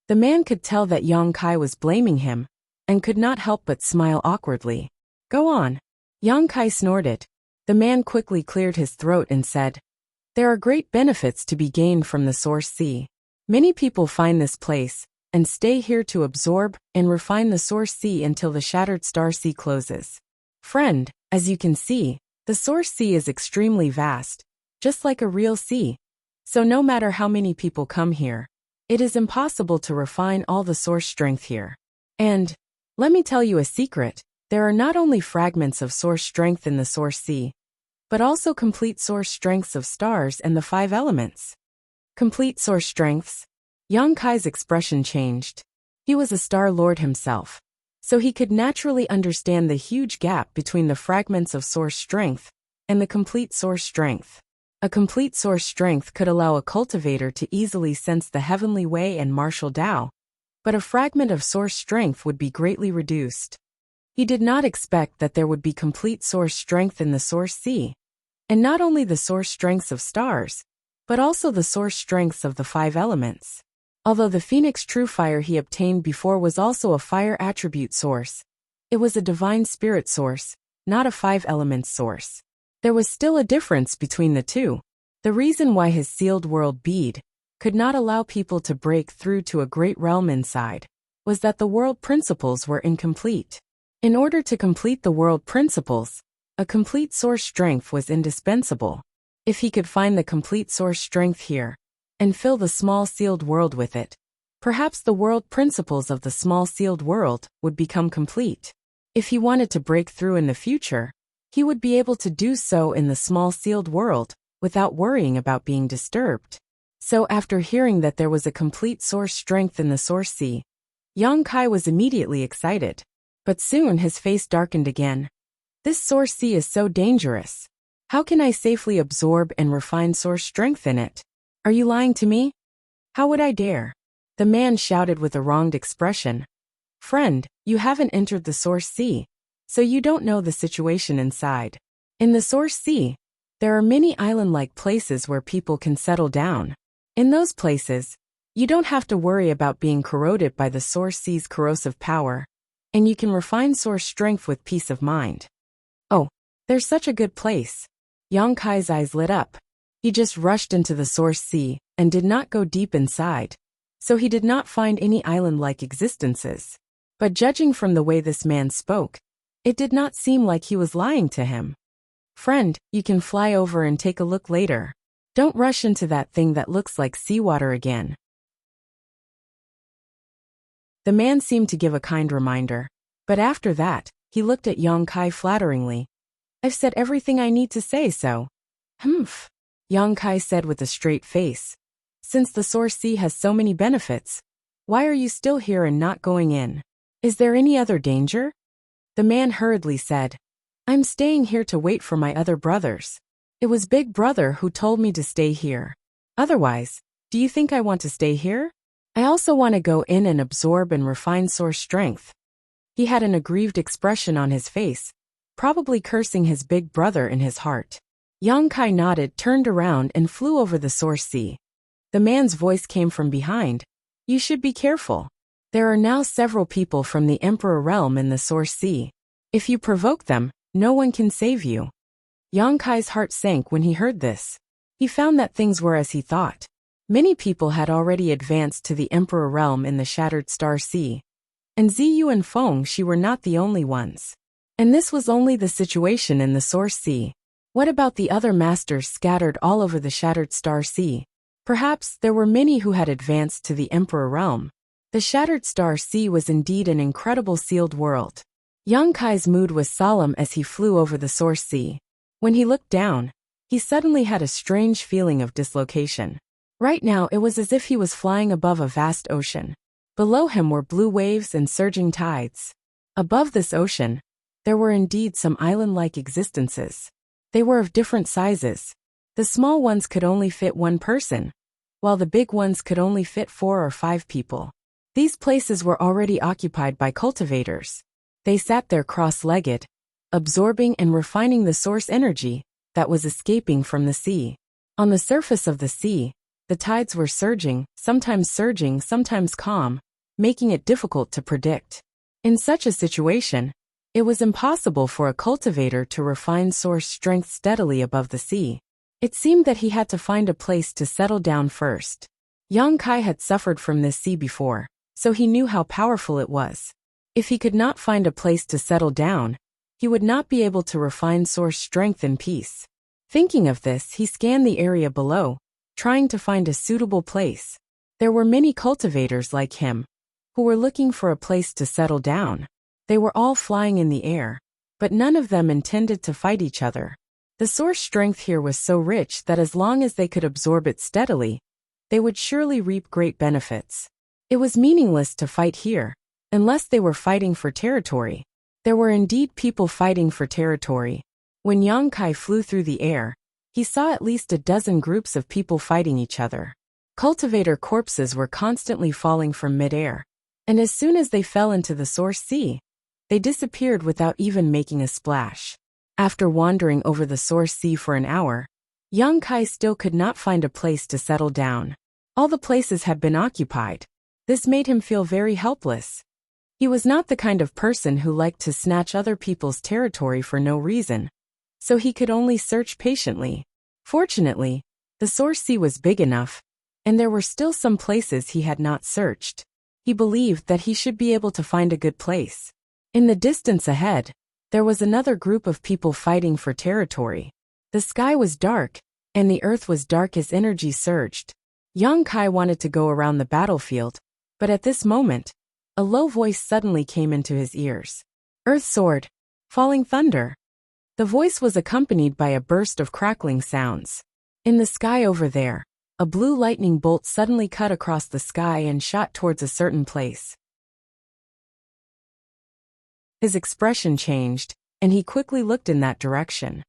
The man could tell that Yang Kai was blaming him, and could not help but smile awkwardly. Go on. Yang Kai snorted. The man quickly cleared his throat and said, There are great benefits to be gained from the Source Sea. Many people find this place, and stay here to absorb and refine the Source Sea until the Shattered Star Sea closes. Friend, as you can see, the Source Sea is extremely vast, just like a real sea. So no matter how many people come here, it is impossible to refine all the source strength here. And, let me tell you a secret, there are not only fragments of source strength in the Source Sea, but also complete source strengths of stars and the 5 elements. Complete source strengths? Yang Kai's expression changed. He was a Star Lord himself, so he could naturally understand the huge gap between the fragments of source strength and the complete source strength. A complete source strength could allow a cultivator to easily sense the heavenly way and martial Tao, but a fragment of source strength would be greatly reduced. He did not expect that there would be complete source strength in the Source Sea, and not only the source strengths of stars, but also the source strengths of the 5 elements. Although the Phoenix True Fire he obtained before was also a fire attribute source, it was a divine spirit source, not a 5 elements source. There was still a difference between the two. The reason why his sealed world bead could not allow people to break through to a great realm inside was that the world principles were incomplete. In order to complete the world principles, a complete source strength was indispensable. If he could find the complete source strength here, and fill the small sealed world with it, perhaps the world principles of the small sealed world would become complete. If he wanted to break through in the future, he would be able to do so in the small sealed world, without worrying about being disturbed. So after hearing that there was a complete source strength in the Source Sea, Yang Kai was immediately excited. But soon his face darkened again. This source sea is so dangerous. How can I safely absorb and refine source strength in it? Are you lying to me? How would I dare? The man shouted with a wronged expression. Friend, you haven't entered the source sea, so you don't know the situation inside. In the source sea, there are many island-like places where people can settle down. In those places, you don't have to worry about being corroded by the source sea's corrosive power, and you can refine source strength with peace of mind. Oh, there's such a good place. Yang Kai's eyes lit up. He just rushed into the source sea and did not go deep inside, so he did not find any island-like existences. But judging from the way this man spoke, it did not seem like he was lying to him. Friend, you can fly over and take a look later. Don't rush into that thing that looks like seawater again. The man seemed to give a kind reminder, but after that, he looked at Yang Kai flatteringly. I've said everything I need to say, so. Humph. Yang Kai said with a straight face. Since the source sea has so many benefits, why are you still here and not going in? Is there any other danger? The man hurriedly said, I'm staying here to wait for my other brothers. It was Big Brother who told me to stay here. Otherwise, do you think I want to stay here? I also want to go in and absorb and refine source strength. He had an aggrieved expression on his face, probably cursing his big brother in his heart. Yang Kai nodded, turned around, and flew over the source sea. The man's voice came from behind. You should be careful. There are now several people from the Emperor realm in the source sea. If you provoke them, no one can save you. Yang Kai's heart sank when he heard this. He found that things were as he thought. Many people had already advanced to the Emperor realm in the Shattered Star Sea. And Ziyu and Feng Shi were not the only ones. And this was only the situation in the source sea. What about the other masters scattered all over the Shattered Star Sea? Perhaps there were many who had advanced to the Emperor realm. The Shattered Star Sea was indeed an incredible sealed world. Yang Kai's mood was solemn as he flew over the source sea. When he looked down, he suddenly had a strange feeling of dislocation. Right now it was as if he was flying above a vast ocean. Below him were blue waves and surging tides. Above this ocean, there were indeed some island-like existences. They were of different sizes. The small ones could only fit one person, while the big ones could only fit 4 or 5 people. These places were already occupied by cultivators. They sat there cross-legged, absorbing and refining the source energy that was escaping from the sea. On the surface of the sea, the tides were surging, sometimes calm, making it difficult to predict. In such a situation, it was impossible for a cultivator to refine source strength steadily above the sea. It seemed that he had to find a place to settle down first. Yang Kai had suffered from this sea before, so he knew how powerful it was. If he could not find a place to settle down, he would not be able to refine source strength in peace. Thinking of this, he scanned the area below, trying to find a suitable place. There were many cultivators like him, who were looking for a place to settle down. They were all flying in the air, but none of them intended to fight each other. The source strength here was so rich that as long as they could absorb it steadily, they would surely reap great benefits. It was meaningless to fight here, unless they were fighting for territory. There were indeed people fighting for territory. When Yang Kai flew through the air, he saw at least a dozen groups of people fighting each other. Cultivator corpses were constantly falling from mid-air, and as soon as they fell into the source sea, they disappeared without even making a splash. After wandering over the source sea for an hour, Yang Kai still could not find a place to settle down. All the places had been occupied. This made him feel very helpless. He was not the kind of person who liked to snatch other people's territory for no reason, so he could only search patiently. Fortunately, the source sea was big enough, and there were still some places he had not searched. He believed that he should be able to find a good place. In the distance ahead, there was another group of people fighting for territory. The sky was dark, and the earth was dark as energy surged. Yang Kai wanted to go around the battlefield, but at this moment, a low voice suddenly came into his ears. Earth sword, falling thunder. The voice was accompanied by a burst of crackling sounds. In the sky over there, a blue lightning bolt suddenly cut across the sky and shot towards a certain place. His expression changed, and he quickly looked in that direction.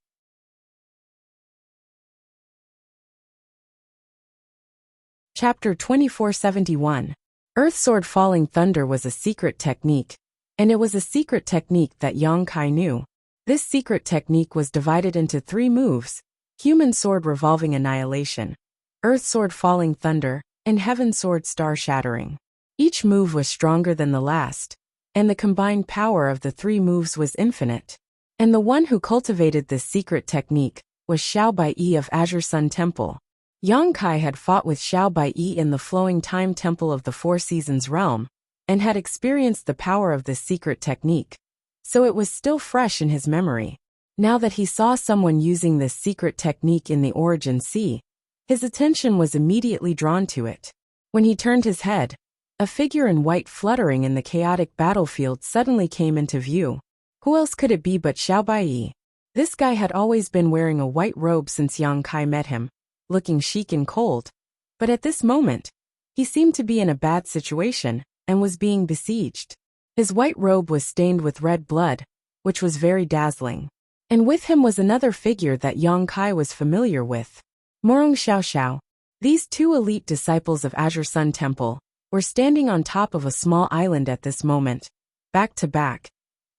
Chapter 2471. Earth Sword Falling Thunder was a secret technique, and it was a secret technique that Yang Kai knew. This secret technique was divided into 3 moves: Human Sword Revolving Annihilation, Earth Sword Falling Thunder, and Heaven Sword Star Shattering. Each move was stronger than the last, and the combined power of the 3 moves was infinite. And the one who cultivated this secret technique was Xiao Baiyi of Azure Sun Temple. Yang Kai had fought with Xiao Baiyi in the Flowing Time Temple of the Four Seasons realm, and had experienced the power of this secret technique, so it was still fresh in his memory. Now that he saw someone using this secret technique in the Origin Sea, his attention was immediately drawn to it. When he turned his head, a figure in white fluttering in the chaotic battlefield suddenly came into view. Who else could it be but Xiao Baiyi? This guy had always been wearing a white robe since Yang Kai met him, looking chic and cold. But at this moment, he seemed to be in a bad situation, and was being besieged. His white robe was stained with red blood, which was very dazzling. And with him was another figure that Yang Kai was familiar with. Morong Xiaoxiao. These 2 elite disciples of Azure Sun Temple were standing on top of a small island at this moment, back to back,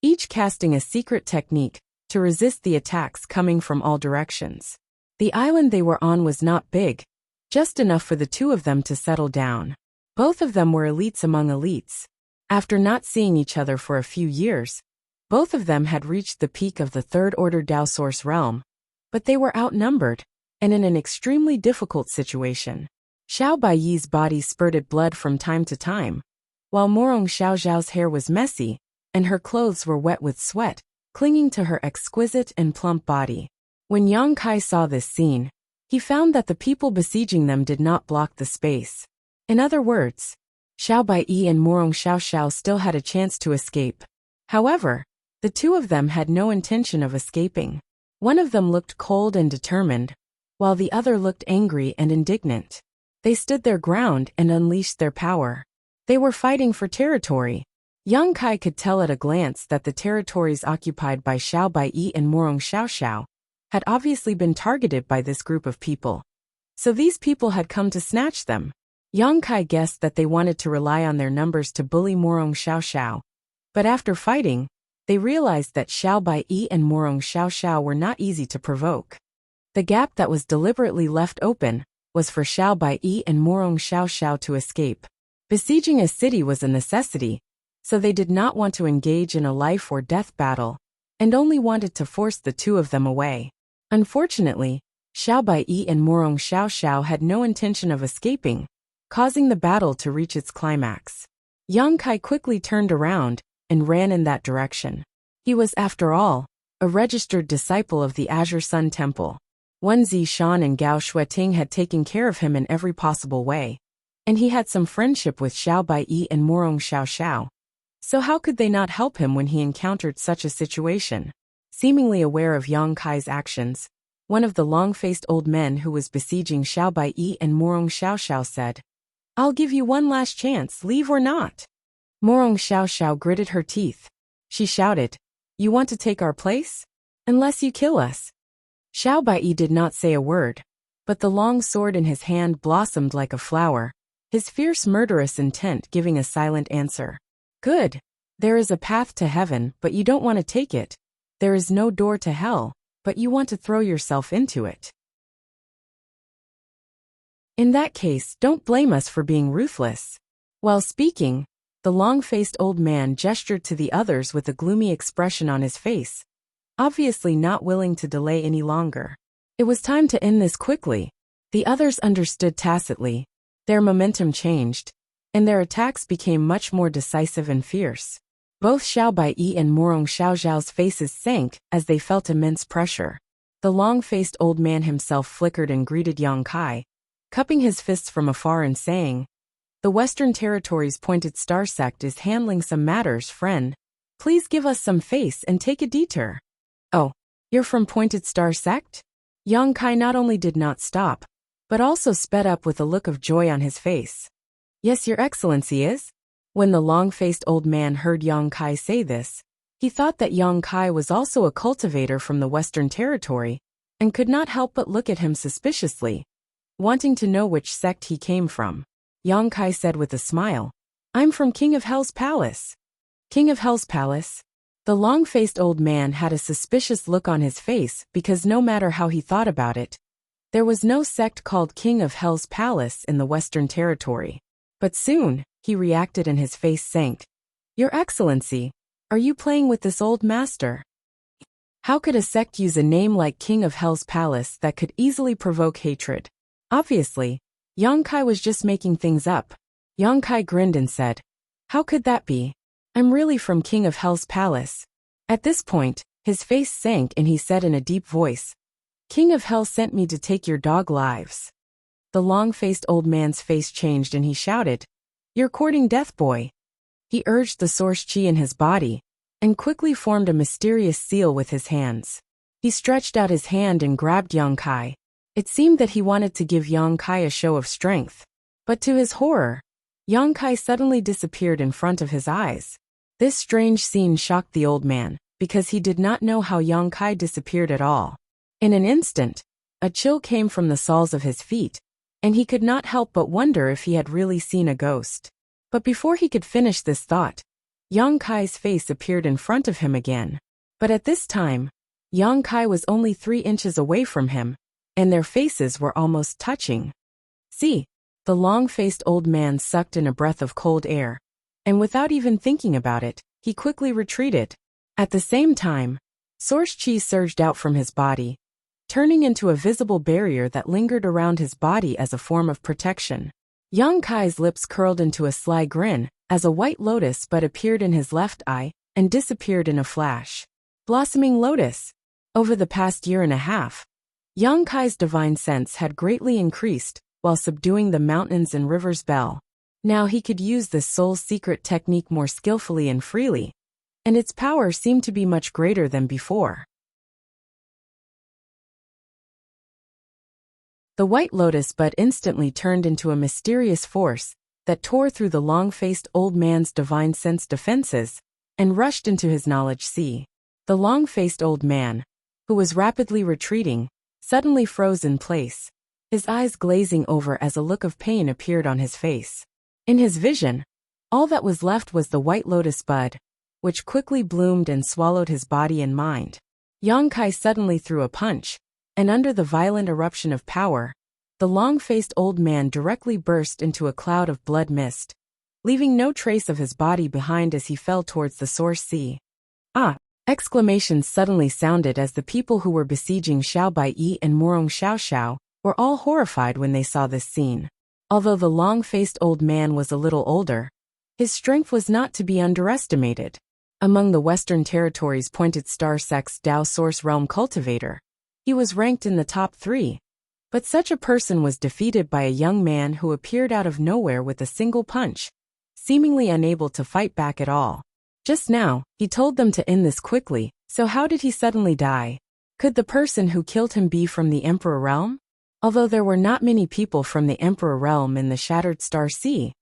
each casting a secret technique to resist the attacks coming from all directions. The island they were on was not big, just enough for the 2 of them to settle down. Both of them were elites among elites. After not seeing each other for a few years, both of them had reached the peak of the 3rd Order Dao Source realm, but they were outnumbered, and in an extremely difficult situation. Xiao Baiyi's body spurted blood from time to time, while Morong Xiaoxiao's hair was messy, and her clothes were wet with sweat, clinging to her exquisite and plump body. When Yang Kai saw this scene, he found that the people besieging them did not block the space. In other words, Xiao Baiyi and Morong Xiaoxiao still had a chance to escape. However, the 2 of them had no intention of escaping. One of them looked cold and determined, while the other looked angry and indignant. They stood their ground and unleashed their power. They were fighting for territory. Yang Kai could tell at a glance that the territories occupied by Xiao Baiyi and Morong Xiaoxiao had obviously been targeted by this group of people. So these people had come to snatch them. Yang Kai guessed that they wanted to rely on their numbers to bully Morong Xiaoxiao. But after fighting, they realized that Xiao Baiyi and Morong Xiaoxiao were not easy to provoke. The gap that was deliberately left open was for Xiao Baiyi and Morong Xiaoxiao to escape. Besieging a city was a necessity, so they did not want to engage in a life or death battle, and only wanted to force the 2 of them away. Unfortunately, Xiao Baiyi and Morong Xiaoxiao had no intention of escaping, causing the battle to reach its climax. Yang Kai quickly turned around and ran in that direction. He was, after all, a registered disciple of the Azure Sun Temple. Wen Zishan and Gao Shueting had taken care of him in every possible way, and he had some friendship with Xiao Baiyi and Morong Xiaoxiao. So how could they not help him when he encountered such a situation? Seemingly aware of Yang Kai's actions, one of the long-faced old men who was besieging Xiao Baiyi and Morong Xiaoxiao said, "I'll give you one last chance, leave or not." Morong Xiaoxiao gritted her teeth. She shouted, "You want to take our place? Unless you kill us." Xiao Baiyi did not say a word, but the long sword in his hand blossomed like a flower, his fierce murderous intent giving a silent answer. "Good. There is a path to heaven, but you don't want to take it. There is no door to hell, but you want to throw yourself into it. In that case, don't blame us for being ruthless." While speaking, the long-faced old man gestured to the others with a gloomy expression on his face, obviously not willing to delay any longer. It was time to end this quickly. The others understood tacitly. Their momentum changed, and their attacks became much more decisive and fierce. Both Xiao Baiyi and Morong Xiaoxiao's faces sank as they felt immense pressure. The long-faced old man himself flickered and greeted Yang Kai, cupping his fists from afar and saying, "The Western Territories Pointed Star Sect is handling some matters, friend. Please give us some face and take a detour." "Oh, you're from Pointed Star Sect?" Yang Kai not only did not stop, but also sped up with a look of joy on his face. "Yes, your excellency is?" When the long-faced old man heard Yang Kai say this, He thought that Yang Kai was also a cultivator from the Western Territory, and could not help but look at him suspiciously, wanting to know which sect he came from. Yang Kai said with a smile, "I'm from King of Hell's Palace." King of Hell's Palace? The long-faced old man had a suspicious look on his face because no matter how he thought about it, there was no sect called King of Hell's Palace in the Western Territory. But soon, he reacted and his face sank. "Your Excellency, are you playing with this old master? How could a sect use a name like King of Hell's Palace that could easily provoke hatred?" Obviously, Yang Kai was just making things up. Yang Kai grinned and said, "How could that be? I'm really from King of Hell's Palace." At this point, his face sank and he said in a deep voice, "King of Hell sent me to take your dog lives." The long-faced old man's face changed and he shouted, "You're courting death, boy." He urged the source chi in his body, and quickly formed a mysterious seal with his hands. He stretched out his hand and grabbed Yang Kai. It seemed that he wanted to give Yang Kai a show of strength. But to his horror, Yang Kai suddenly disappeared in front of his eyes. This strange scene shocked the old man, because he did not know how Yang Kai disappeared at all. In an instant, a chill came from the soles of his feet, and he could not help but wonder if he had really seen a ghost. But before he could finish this thought, Yang Kai's face appeared in front of him again. But at this time, Yang Kai was only 3 inches away from him, and their faces were almost touching. "See," the long-faced old man sucked in a breath of cold air, and without even thinking about it, he quickly retreated. At the same time, source chi surged out from his body, turning into a visible barrier that lingered around his body as a form of protection. Yang Kai's lips curled into a sly grin, as a white lotus bud appeared in his left eye, and disappeared in a flash. Blossoming lotus. Over the past year and a half, Yang Kai's divine sense had greatly increased, while subduing the mountains and rivers bell. Now he could use this soul's secret technique more skillfully and freely, and its power seemed to be much greater than before. The white lotus bud instantly turned into a mysterious force that tore through the long-faced old man's divine sense defenses and rushed into his knowledge sea. The long-faced old man, who was rapidly retreating, suddenly froze in place, his eyes glazing over as a look of pain appeared on his face. In his vision, all that was left was the white lotus bud, which quickly bloomed and swallowed his body and mind. Yang Kai suddenly threw a punch, and under the violent eruption of power, the long-faced old man directly burst into a cloud of blood mist, leaving no trace of his body behind as he fell towards the source sea. "Ah!" Exclamations suddenly sounded as the people who were besieging Xiao Baiyi and Murong Xiao were all horrified when they saw this scene. Although the long-faced old man was a little older, his strength was not to be underestimated. Among the Western Territory's Pointed Star Sect's Dao Source Realm cultivator, he was ranked in the top 3. But such a person was defeated by a young man who appeared out of nowhere with a single punch, seemingly unable to fight back at all. Just now, he told them to end this quickly, so how did he suddenly die? Could the person who killed him be from the Emperor Realm? Although there were not many people from the Emperor Realm in the Shattered Star Sea,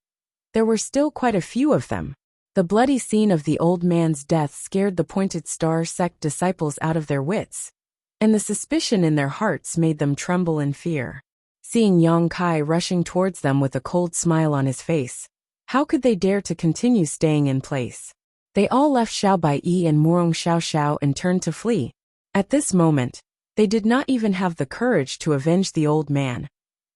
there were still quite a few of them. The bloody scene of the old man's death scared the Pointed Star Sect disciples out of their wits, and the suspicion in their hearts made them tremble in fear. Seeing Yang Kai rushing towards them with a cold smile on his face, how could they dare to continue staying in place? They all left Xiao Baiyi and Murong Xiao and turned to flee. At this moment, they did not even have the courage to avenge the old man,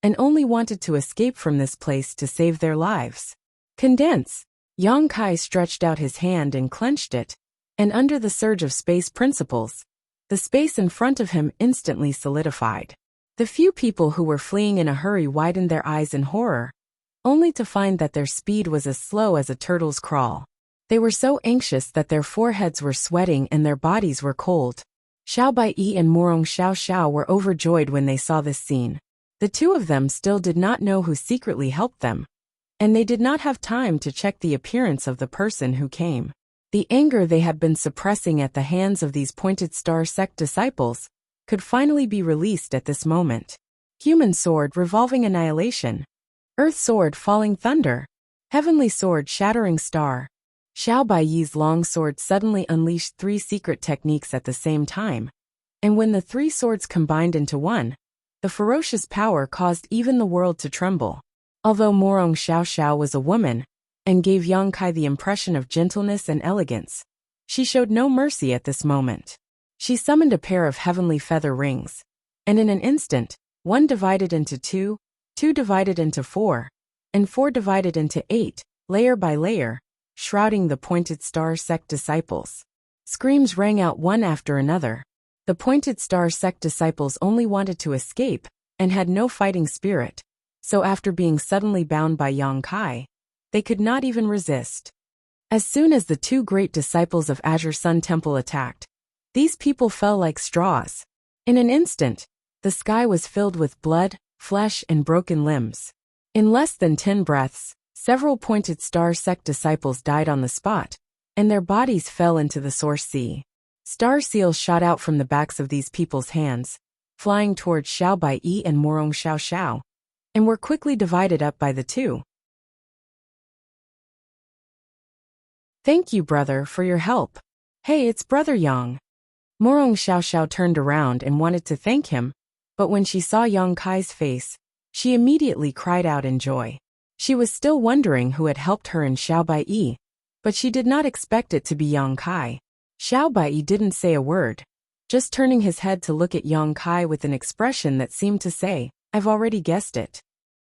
and only wanted to escape from this place to save their lives. Condense! Yang Kai stretched out his hand and clenched it, and under the surge of space principles, the space in front of him instantly solidified. The few people who were fleeing in a hurry widened their eyes in horror, only to find that their speed was as slow as a turtle's crawl. They were so anxious that their foreheads were sweating and their bodies were cold. Xiao Baiyi and Murong Xiao were overjoyed when they saw this scene. The two of them still did not know who secretly helped them, and they did not have time to check the appearance of the person who came. The anger they had been suppressing at the hands of these Pointed Star Sect disciples could finally be released at this moment. Human sword revolving annihilation. Earth sword falling thunder. Heavenly sword shattering star. Xiao Baiyi's long sword suddenly unleashed 3 secret techniques at the same time. And when the 3 swords combined into one, the ferocious power caused even the world to tremble. Although Morong Xiao Xiao was a woman, and gave Yang Kai the impression of gentleness and elegance, she showed no mercy at this moment. She summoned a pair of heavenly feather rings, and in an instant, 1 divided into 2, 2 divided into 4, and 4 divided into 8, layer by layer, shrouding the Pointed Star sect disciples. Screams rang out one after another. The Pointed Star sect disciples only wanted to escape, and had no fighting spirit, so after being suddenly bound by Yang Kai, they could not even resist. As soon as the 2 great disciples of Azure Sun Temple attacked, these people fell like straws. In an instant, the sky was filled with blood, flesh, and broken limbs. In less than 10 breaths, several Pointed Star sect disciples died on the spot, and their bodies fell into the Source Sea. Star seals shot out from the backs of these people's hands, flying towards Xiao Baiyi and Morong Xiao Xiao, and were quickly divided up by the 2. Thank you, brother, for your help. Hey, it's Brother Yang. Morong Xiao Xiao turned around and wanted to thank him, but when she saw Yang Kai's face, she immediately cried out in joy. She was still wondering who had helped her in Xiao Baiyi, but she did not expect it to be Yang Kai. Xiao Baiyi didn't say a word, just turning his head to look at Yang Kai with an expression that seemed to say, I've already guessed it.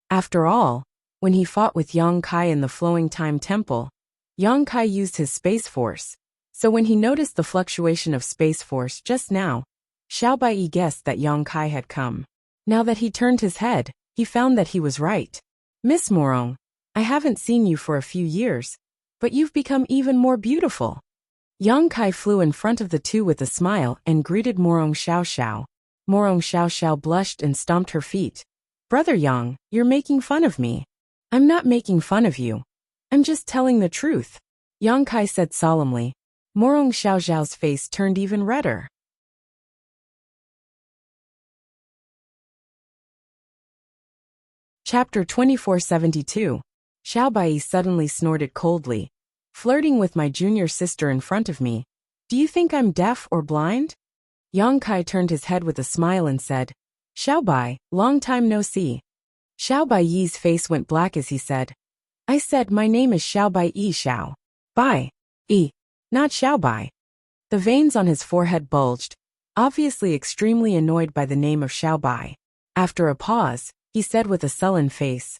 After all, when he fought with Yang Kai in the Flowing Time Temple, Yang Kai used his space force, so when he noticed the fluctuation of space force just now, Xiao Baiyi guessed that Yang Kai had come. Now that he turned his head, he found that he was right. Miss Morong, I haven't seen you for a few years, but you've become even more beautiful. Yang Kai flew in front of the 2 with a smile and greeted Morong Xiao Xiao. Morong Xiao Xiao blushed and stomped her feet. Brother Yang, you're making fun of me. I'm not making fun of you. I'm just telling the truth, Yang Kai said solemnly. Morong Xiao Xiao's face turned even redder. Chapter 2472. Xiao Baiyi suddenly snorted coldly. Flirting with my junior sister in front of me. Do you think I'm deaf or blind? Yang Kai turned his head with a smile and said, Xiao Bai, long time no see. Xiao Baiyi's face went black as he said, I said my name is Xiao Baiyi Xiao. Bai. Not Xiao Bai. The veins on his forehead bulged, obviously extremely annoyed by the name of Xiao Bai. After a pause, he said with a sullen face,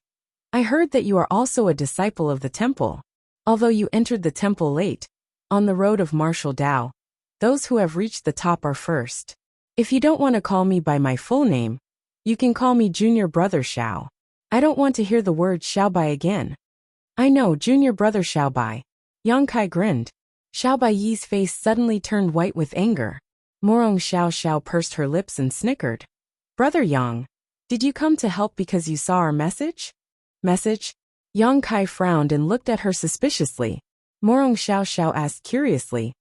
I heard that you are also a disciple of the temple. Although you entered the temple late, on the road of martial Tao, those who have reached the top are first. If you don't want to call me by my full name, you can call me Junior Brother Xiao. I don't want to hear the word Xiao Bai again. I know, Junior Brother Xiao Bai. Yang Kai grinned. Xiao Baiyi's face suddenly turned white with anger. Morong Xiao Xiao pursed her lips and snickered. Brother Yang, did you come to help because you saw our message? Message? Yang Kai frowned and looked at her suspiciously. Morong Xiao Xiao asked curiously.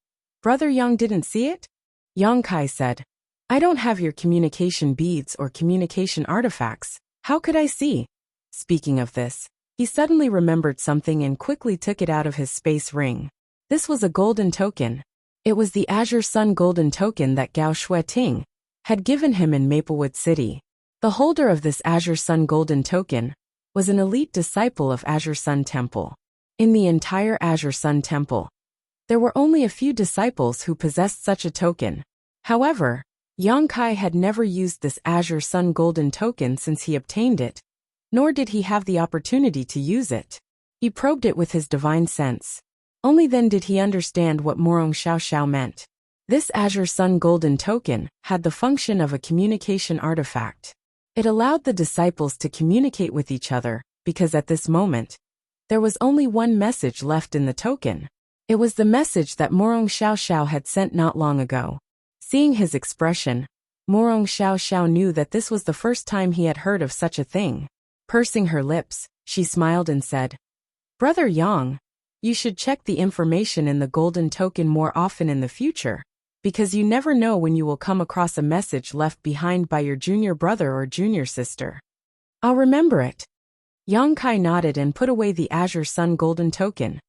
Brother Yang didn't see it? Yang Kai said, I don't have your communication beads or communication artifacts. How could I see? Speaking of this, he suddenly remembered something and quickly took it out of his space ring. This was a golden token. It was the Azure Sun golden token that Gao Shueting had given him in Maplewood City. The holder of this Azure Sun golden token was an elite disciple of Azure Sun Temple. In the entire Azure Sun Temple, there were only a few disciples who possessed such a token. However, Yang Kai had never used this Azure Sun golden token since he obtained it, nor did he have the opportunity to use it. He probed it with his divine sense. Only then did he understand what Morong Xiao Xiao meant. This Azure Sun golden token had the function of a communication artifact. It allowed the disciples to communicate with each other, because at this moment, there was only one message left in the token. It was the message that Morong Xiao Xiao had sent not long ago. Seeing his expression, Morong Xiao Xiao knew that this was the first time he had heard of such a thing. Pursing her lips, she smiled and said, Brother Yang, you should check the information in the golden token more often in the future, because you never know when you will come across a message left behind by your junior brother or junior sister. I'll remember it. Yang Kai nodded and put away the Azure Sun golden token.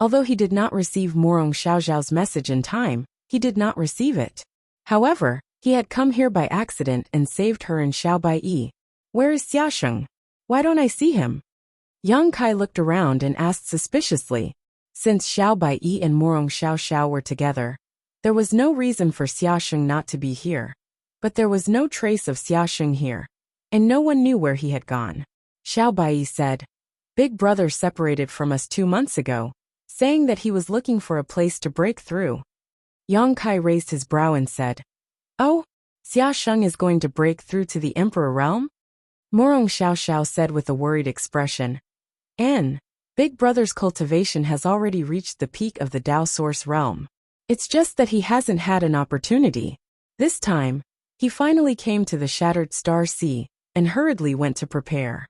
Although he did not receive Morong Xiaoxiao's message in time, he did not receive it. However, he had come here by accident and saved her and Xiao Baiyi. Where is Xiaosheng? Why don't I see him? Yang Kai looked around and asked suspiciously. Since Xiao Baiyi and Morong Xiaoxiao were together, there was no reason for Xiaosheng not to be here. But there was no trace of Xiaosheng here, and no one knew where he had gone. Xiao Baiyi said, "Big brother separated from us 2 months ago, saying that he was looking for a place to break through." Yang Kai raised his brow and said, "Oh, Xiaosheng is going to break through to the Emperor realm?" Morong Xiaoxiao said with a worried expression, Big brother's cultivation has already reached the peak of the Dao Source realm. It's just that he hasn't had an opportunity. This time, he finally came to the Shattered Star Sea, and hurriedly went to prepare.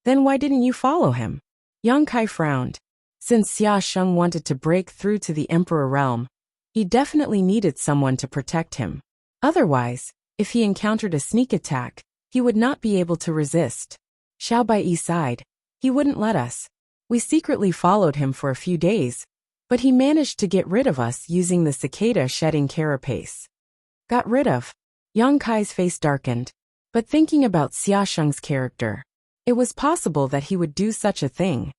Then why didn't you follow him? Yang Kai frowned. Since Xiaosheng wanted to break through to the Emperor realm, he definitely needed someone to protect him. Otherwise, if he encountered a sneak attack, he would not be able to resist. Xiao Baiyi sighed. He wouldn't let us. We secretly followed him for a few days, but he managed to get rid of us using the cicada shedding carapace. Got rid of? Yang Kai's face darkened. But thinking about Xiaosheng's character, it was possible that he would do such a thing.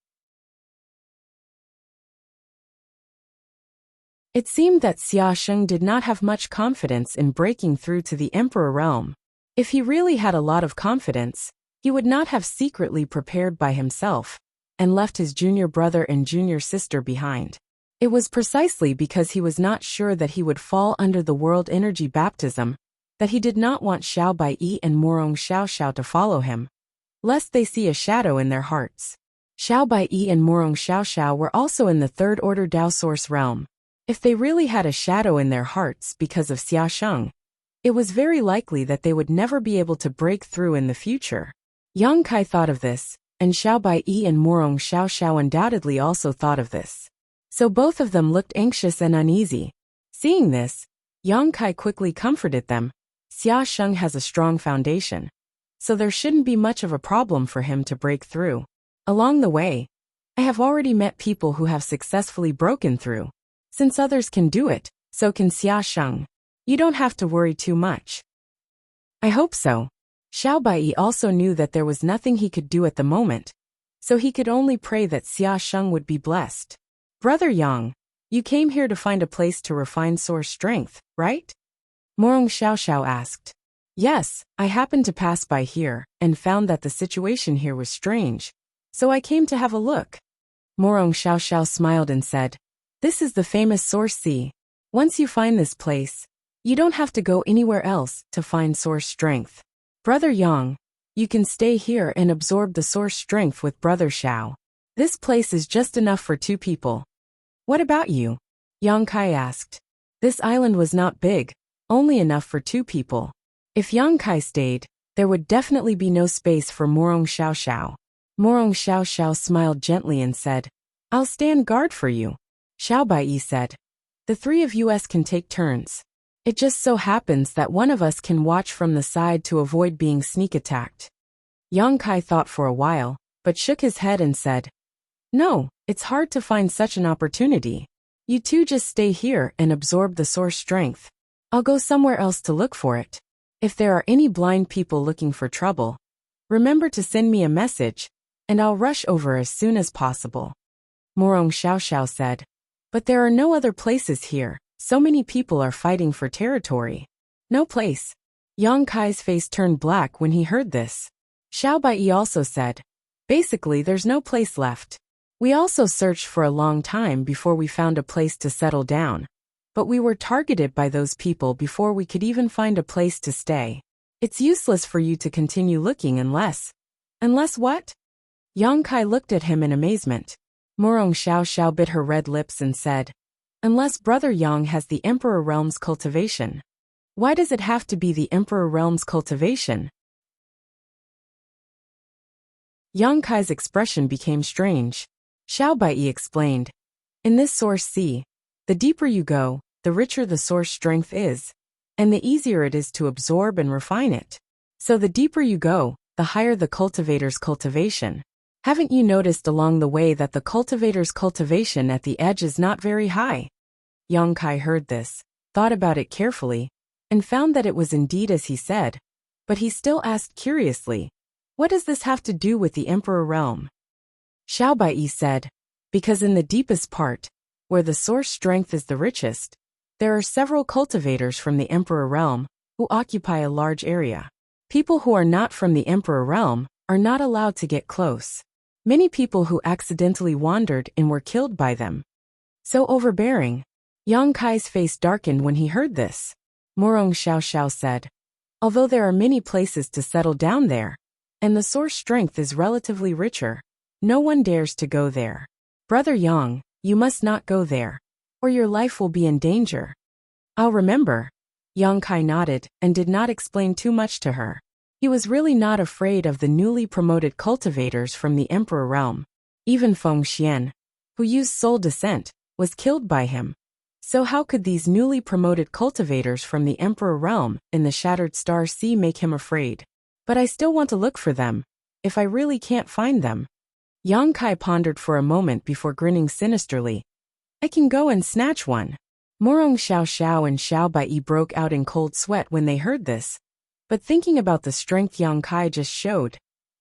It seemed that Xiaosheng did not have much confidence in breaking through to the Emperor realm. If he really had a lot of confidence, he would not have secretly prepared by himself and left his junior brother and junior sister behind. It was precisely because he was not sure that he would fall under the world energy baptism that he did not want Xiao Baiyi and Morong Xiaoxiao to follow him, lest they see a shadow in their hearts. Xiao Baiyi and Morong Xiaoxiao were also in the third order Dao Source realm. If they really had a shadow in their hearts because of Xiaosheng, it was very likely that they would never be able to break through in the future. Yang Kai thought of this, and Xiao Baiyi and Morong Xiaoxiao undoubtedly also thought of this. So both of them looked anxious and uneasy. Seeing this, Yang Kai quickly comforted them. Xiaosheng has a strong foundation, so there shouldn't be much of a problem for him to break through. Along the way, I have already met people who have successfully broken through. Since others can do it, so can Xiaosheng. You don't have to worry too much. I hope so. Xiao Baiyi also knew that there was nothing he could do at the moment, so he could only pray that Xiaosheng would be blessed. Brother Yang, you came here to find a place to refine source strength, right? Morong Xiaoxiao asked. Yes, I happened to pass by here and found that the situation here was strange, so I came to have a look. Morong Xiaoxiao smiled and said, This is the famous Source Sea. Once you find this place, you don't have to go anywhere else to find source strength. Brother Yang, you can stay here and absorb the source strength with Brother Xiao. This place is just enough for 2 people. What about you? Yang Kai asked. This island was not big, only enough for 2 people. If Yang Kai stayed, there would definitely be no space for Morong Xiaoxiao. Morong Xiaoxiao smiled gently and said, I'll stand guard for you. Xiao Baiyi said, The 3 of us can take turns. It just so happens that one of us can watch from the side to avoid being sneak attacked. Yang Kai thought for a while, but shook his head and said, No, it's hard to find such an opportunity. You 2 just stay here and absorb the source strength. I'll go somewhere else to look for it. If there are any blind people looking for trouble, remember to send me a message, and I'll rush over as soon as possible. Morong Xiaoxiao said, But there are no other places here. So many people are fighting for territory. No place. Yang Kai's face turned black when he heard this. Xiao Baiyi also said, Basically there's no place left. We also searched for a long time before we found a place to settle down. But we were targeted by those people before we could even find a place to stay. It's useless for you to continue looking unless... Unless what? Yang Kai looked at him in amazement. Morong Xiaoxiao bit her red lips and said, Unless Brother Yang has the Emperor Realm's cultivation. Why does it have to be the Emperor Realm's cultivation? Yang Kai's expression became strange. Xiao Baiyi explained, In this source sea, the deeper you go, the richer the source strength is, and the easier it is to absorb and refine it. So the deeper you go, the higher the cultivator's cultivation. Haven't you noticed along the way that the cultivator's cultivation at the edge is not very high? Yang Kai heard this, thought about it carefully, and found that it was indeed as he said, but he still asked curiously, what does this have to do with the Emperor realm? Xiao Baiyi said, because in the deepest part, where the source strength is the richest, there are several cultivators from the Emperor realm who occupy a large area. People who are not from the Emperor realm are not allowed to get close. Many people who accidentally wandered in were killed by them. So overbearing. Yang Kai's face darkened when he heard this. Morong Xiao Xiao said, although there are many places to settle down there, and the source strength is relatively richer, no one dares to go there. Brother Yang, you must not go there, or your life will be in danger. I'll remember. Yang Kai nodded and did not explain too much to her. He was really not afraid of the newly promoted cultivators from the Emperor realm. Even Feng Xian, who used soul descent, was killed by him. So how could these newly promoted cultivators from the Emperor realm in the Shattered Star Sea make him afraid? But I still want to look for them, if I really can't find them. Yang Kai pondered for a moment before grinning sinisterly. I can go and snatch one. Morong Xiao Xiao and Xiao Baiyi broke out in cold sweat when they heard this. But thinking about the strength Yang Kai just showed,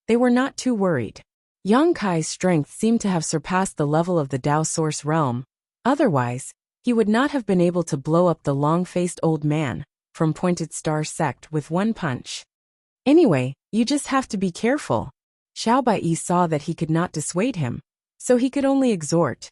they were not too worried. Yang Kai's strength seemed to have surpassed the level of the Dao Source realm. Otherwise, he would not have been able to blow up the long-faced old man from Pointed Star Sect with one punch. Anyway, you just have to be careful. Xiao Baiyi saw that he could not dissuade him, so he could only exhort.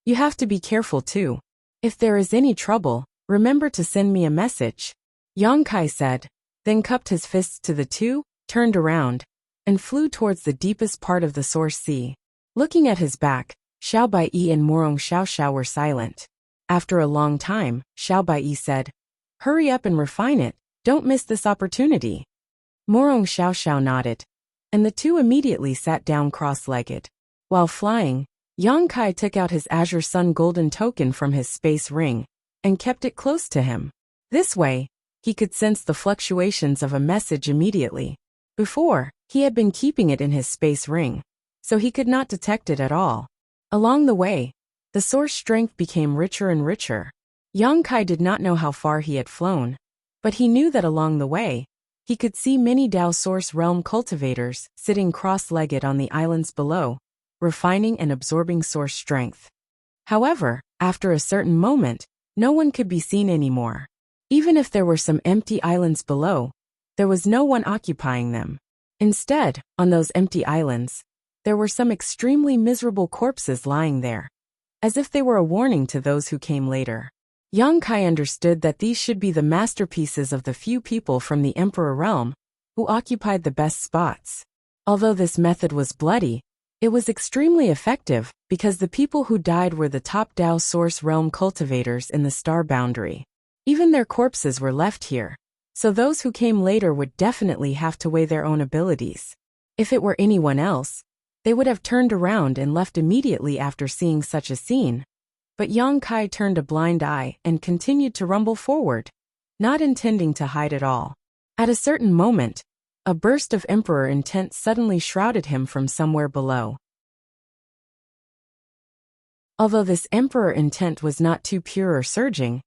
You have to be careful too. If there is any trouble, remember to send me a message. Yang Kai said, then cupped his fists to the two, turned around, and flew towards the deepest part of the Source Sea. Looking at his back, Xiao Baiyi and Morong Xiao Xiao were silent. After a long time, Xiao Baiyi said, hurry up and refine it, don't miss this opportunity. Morong Xiao Xiao nodded, and the two immediately sat down cross-legged. While flying, Yang Kai took out his Azure Sun golden token from his space ring, and kept it close to him. This way, he could sense the fluctuations of a message immediately. Before, he had been keeping it in his space ring, so he could not detect it at all. Along the way, the source strength became richer and richer. Yang Kai did not know how far he had flown, but he knew that along the way, he could see many Dao Source realm cultivators sitting cross-legged on the islands below, refining and absorbing source strength. However, after a certain moment, no one could be seen anymore. Even if there were some empty islands below, there was no one occupying them. Instead, on those empty islands, there were some extremely miserable corpses lying there, as if they were a warning to those who came later. Yang Kai understood that these should be the masterpieces of the few people from the Emperor realm who occupied the best spots. Although this method was bloody, it was extremely effective because the people who died were the top Dao Source realm cultivators in the star boundary. Even their corpses were left here, so those who came later would definitely have to weigh their own abilities. If it were anyone else, they would have turned around and left immediately after seeing such a scene. But Yang Kai turned a blind eye and continued to rumble forward, not intending to hide at all. At a certain moment, a burst of Emperor intent suddenly shrouded him from somewhere below. Although this Emperor intent was not too pure or surging,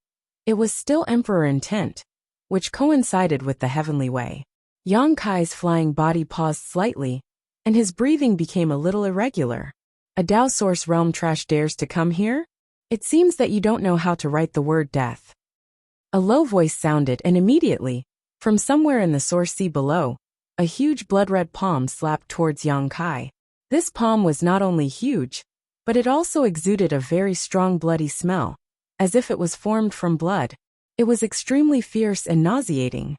it was still Emperor intent, which coincided with the heavenly way. Yang Kai's flying body paused slightly, and his breathing became a little irregular. A Dao Source realm trash dares to come here? It seems that you don't know how to write the word death. A low voice sounded, and immediately, from somewhere in the Source Sea below, a huge blood-red palm slapped towards Yang Kai. This palm was not only huge, but it also exuded a very strong bloody smell, as if it was formed from blood. It was extremely fierce and nauseating.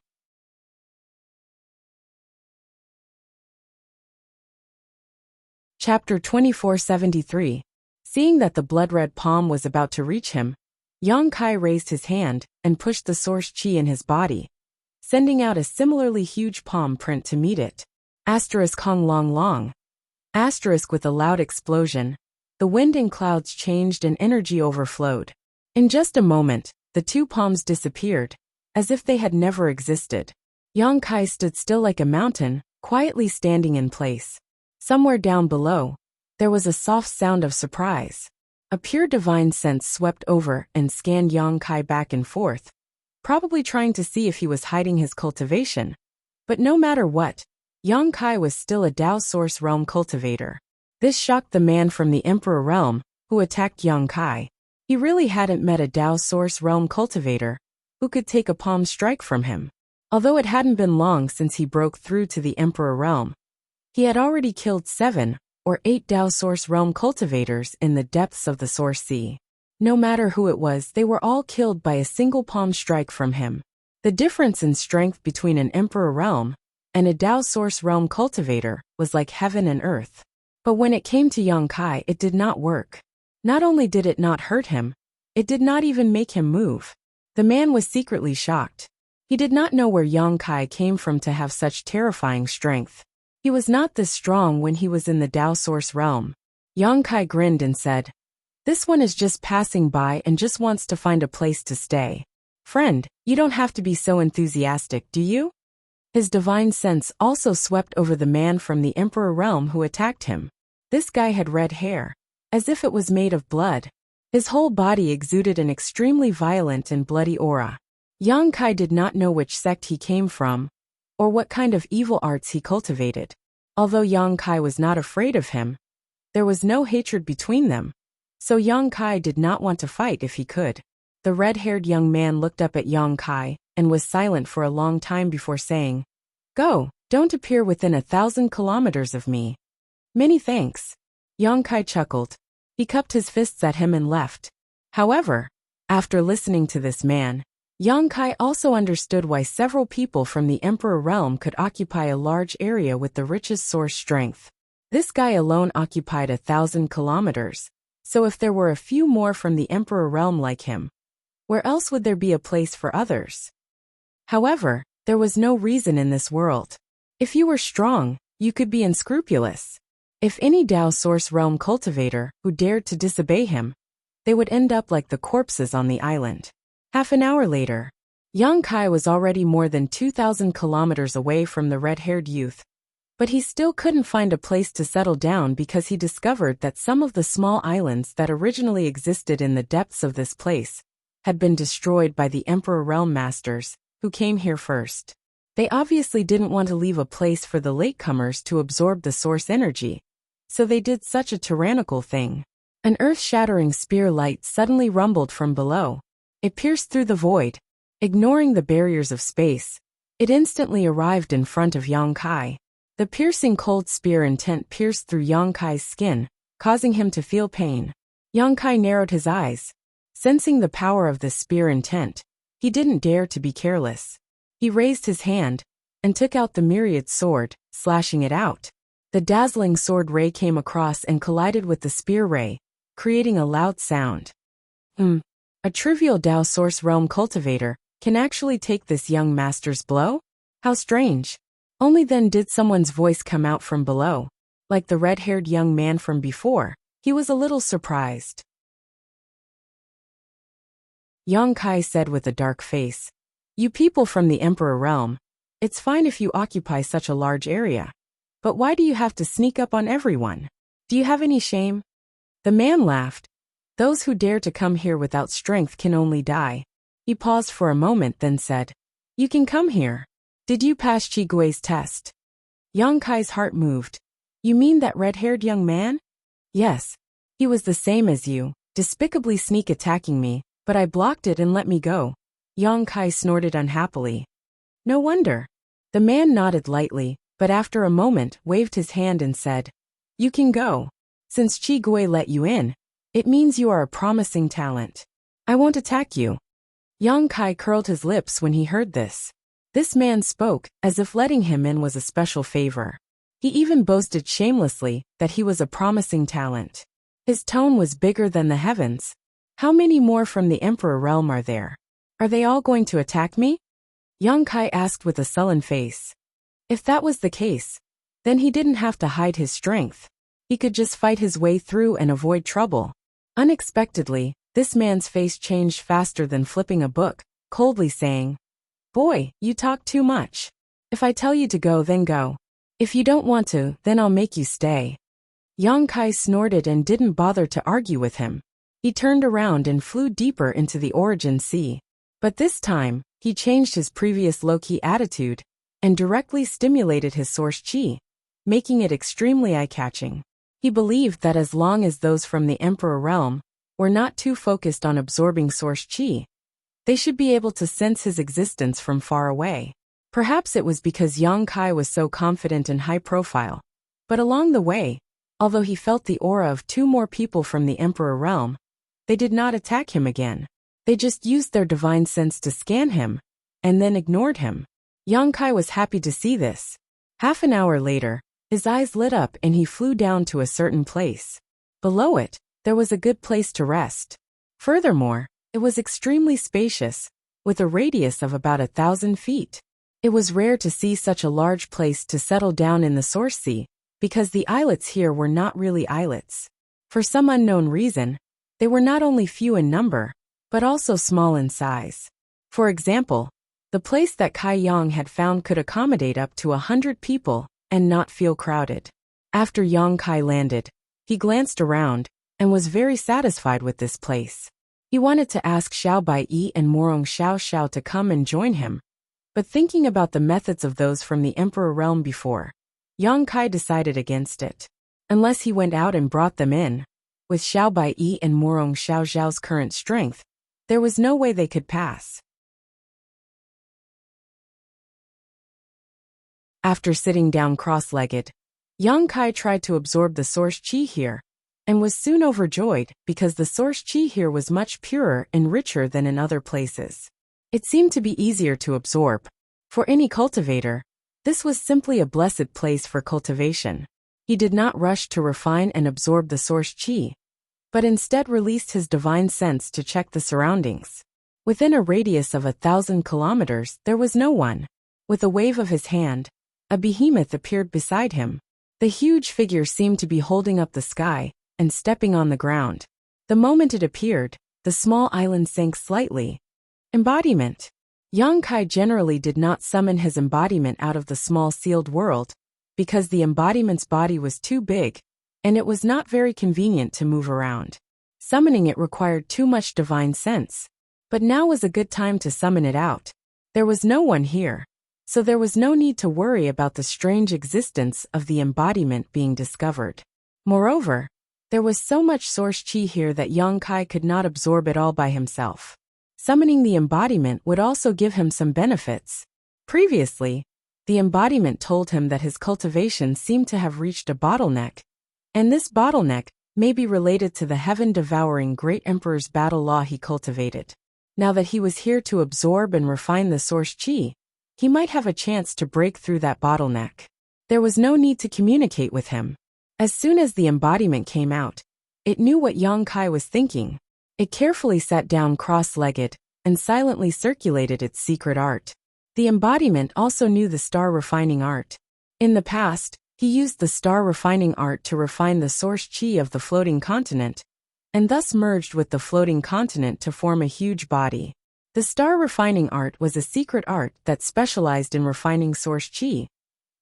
Chapter 2473. Seeing that the blood-red palm was about to reach him, Yang Kai raised his hand and pushed the source chi in his body, sending out a similarly huge palm print to meet it. Asterisk Hong Long Long. Asterisk with a loud explosion, the wind and clouds changed and energy overflowed. In just a moment, the two palms disappeared, as if they had never existed. Yang Kai stood still like a mountain, quietly standing in place. Somewhere down below, there was a soft sound of surprise. A pure divine sense swept over and scanned Yang Kai back and forth, probably trying to see if he was hiding his cultivation. But no matter what, Yang Kai was still a Dao Source Realm cultivator. This shocked the man from the Emperor Realm, who attacked Yang Kai. He really hadn't met a Dao Source Realm cultivator who could take a palm strike from him. Although it hadn't been long since he broke through to the Emperor Realm, he had already killed 7 or 8 Dao Source Realm cultivators in the depths of the Source Sea. No matter who it was, they were all killed by a single palm strike from him. The difference in strength between an Emperor Realm and a Dao Source Realm cultivator was like heaven and earth. But when it came to Yang Kai, it did not work. Not only did it not hurt him, it did not even make him move. The man was secretly shocked. He did not know where Yang Kai came from to have such terrifying strength. He was not this strong when he was in the Dao Source Realm. Yang Kai grinned and said, "This one is just passing by and just wants to find a place to stay. Friend, you don't have to be so enthusiastic, do you?" His divine sense also swept over the man from the Emperor Realm who attacked him. This guy had red hair, as if it was made of blood. His whole body exuded an extremely violent and bloody aura. Yang Kai did not know which sect he came from, or what kind of evil arts he cultivated. Although Yang Kai was not afraid of him, there was no hatred between them, so Yang Kai did not want to fight if he could. The red-haired young man looked up at Yang Kai and was silent for a long time before saying, "Go, don't appear within 1,000 kilometers of me." "Many thanks." Yang Kai chuckled. He cupped his fists at him and left. However, after listening to this man, Yang Kai also understood why several people from the Emperor Realm could occupy a large area with the richest source strength. This guy alone occupied 1,000 kilometers, so if there were a few more from the Emperor Realm like him, where else would there be a place for others? However, there was no reason in this world. If you were strong, you could be unscrupulous. If any Dao Source Realm cultivator who dared to disobey him, they would end up like the corpses on the island. Half an hour later, Yang Kai was already more than 2,000 kilometers away from the red-haired youth, but he still couldn't find a place to settle down because he discovered that some of the small islands that originally existed in the depths of this place had been destroyed by the Emperor Realm Masters, who came here first. They obviously didn't want to leave a place for the latecomers to absorb the source energy, so they did such a tyrannical thing. An earth-shattering spear light suddenly rumbled from below. It pierced through the void, ignoring the barriers of space. It instantly arrived in front of Yang Kai. The piercing cold spear intent pierced through Yang Kai's skin, causing him to feel pain. Yang Kai narrowed his eyes. Sensing the power of the spear intent, he didn't dare to be careless. He raised his hand and took out the myriad sword, slashing it out. The dazzling sword ray came across and collided with the spear ray, creating a loud sound. A trivial Dao Source Realm cultivator can actually take this young master's blow? How strange. Only then did someone's voice come out from below. Like the red-haired young man from before, he was a little surprised. Yang Kai said with a dark face, "You people from the Emperor Realm, it's fine if you occupy such a large area. But why do you have to sneak up on everyone? Do you have any shame?" The man laughed. "Those who dare to come here without strength can only die." He paused for a moment then said, "You can come here. Did you pass Qi Gui's test?" Yang Kai's heart moved. "You mean that red-haired young man?" "Yes. He was the same as you, despicably sneak attacking me, but I blocked it and let me go." Yang Kai snorted unhappily. "No wonder." The man nodded lightly, but after a moment waved his hand and said, "You can go. Since Qi Gui let you in, it means you are a promising talent. I won't attack you." Yang Kai curled his lips when he heard this. This man spoke as if letting him in was a special favor. He even boasted shamelessly that he was a promising talent. His tone was bigger than the heavens. "How many more from the Emperor Realm are there? Are they all going to attack me?" Yang Kai asked with a sullen face. If that was the case, then he didn't have to hide his strength. He could just fight his way through and avoid trouble. Unexpectedly, this man's face changed faster than flipping a book, coldly saying, "Boy, you talk too much. If I tell you to go, then go. If you don't want to, then I'll make you stay. Yang Kai snorted and didn't bother to argue with him. He turned around and flew deeper into the Origin Sea. But this time, he changed his previous low-key attitude and directly stimulated his source chi, making it extremely eye-catching. He believed that as long as those from the Emperor realm were not too focused on absorbing source chi, they should be able to sense his existence from far away. Perhaps it was because Yang Kai was so confident and high-profile. But along the way, although he felt the aura of 2 more people from the Emperor realm, they did not attack him again. They just used their divine sense to scan him, and then ignored him. Yang Kai was happy to see this. Half an hour later, his eyes lit up and he flew down to a certain place. Below it, there was a good place to rest. Furthermore, it was extremely spacious, with a radius of about 1,000 feet. It was rare to see such a large place to settle down in the Source Sea, because the islets here were not really islets. For some unknown reason, they were not only few in number, but also small in size. For example, the place that Kai Yang had found could accommodate up to 100 people and not feel crowded. After Yang Kai landed, he glanced around and was very satisfied with this place. He wanted to ask Xiao Baiyi and Morong Xiao Xiao to come and join him, but thinking about the methods of those from the Emperor realm before, Yang Kai decided against it. Unless he went out and brought them in, with Xiao Baiyi and Morong Xiao Xiao's current strength, there was no way they could pass. After sitting down cross-legged, Yang Kai tried to absorb the source chi here, and was soon overjoyed because the source chi here was much purer and richer than in other places. It seemed to be easier to absorb. For any cultivator, this was simply a blessed place for cultivation. He did not rush to refine and absorb the source chi, but instead released his divine sense to check the surroundings. Within a radius of 1,000 kilometers, there was no one. With a wave of his hand, a behemoth appeared beside him. The huge figure seemed to be holding up the sky and stepping on the ground. The moment it appeared, the small island sank slightly. Embodiment. Yang Kai generally did not summon his embodiment out of the small sealed world, because the embodiment's body was too big, and it was not very convenient to move around. Summoning it required too much divine sense. But now was a good time to summon it out. There was no one here, so there was no need to worry about the strange existence of the embodiment being discovered. Moreover, there was so much source chi here that Yang Kai could not absorb it all by himself. Summoning the embodiment would also give him some benefits. Previously, the embodiment told him that his cultivation seemed to have reached a bottleneck, and this bottleneck may be related to the heaven-devouring Great Emperor's battle law he cultivated. Now that he was here to absorb and refine the source chi, he might have a chance to break through that bottleneck. There was no need to communicate with him. As soon as the embodiment came out, it knew what Yang Kai was thinking. It carefully sat down cross-legged and silently circulated its secret art. The embodiment also knew the star refining art. In the past, he used the star refining art to refine the source chi of the floating continent, and thus merged with the floating continent to form a huge body. The star refining art was a secret art that specialized in refining source chi,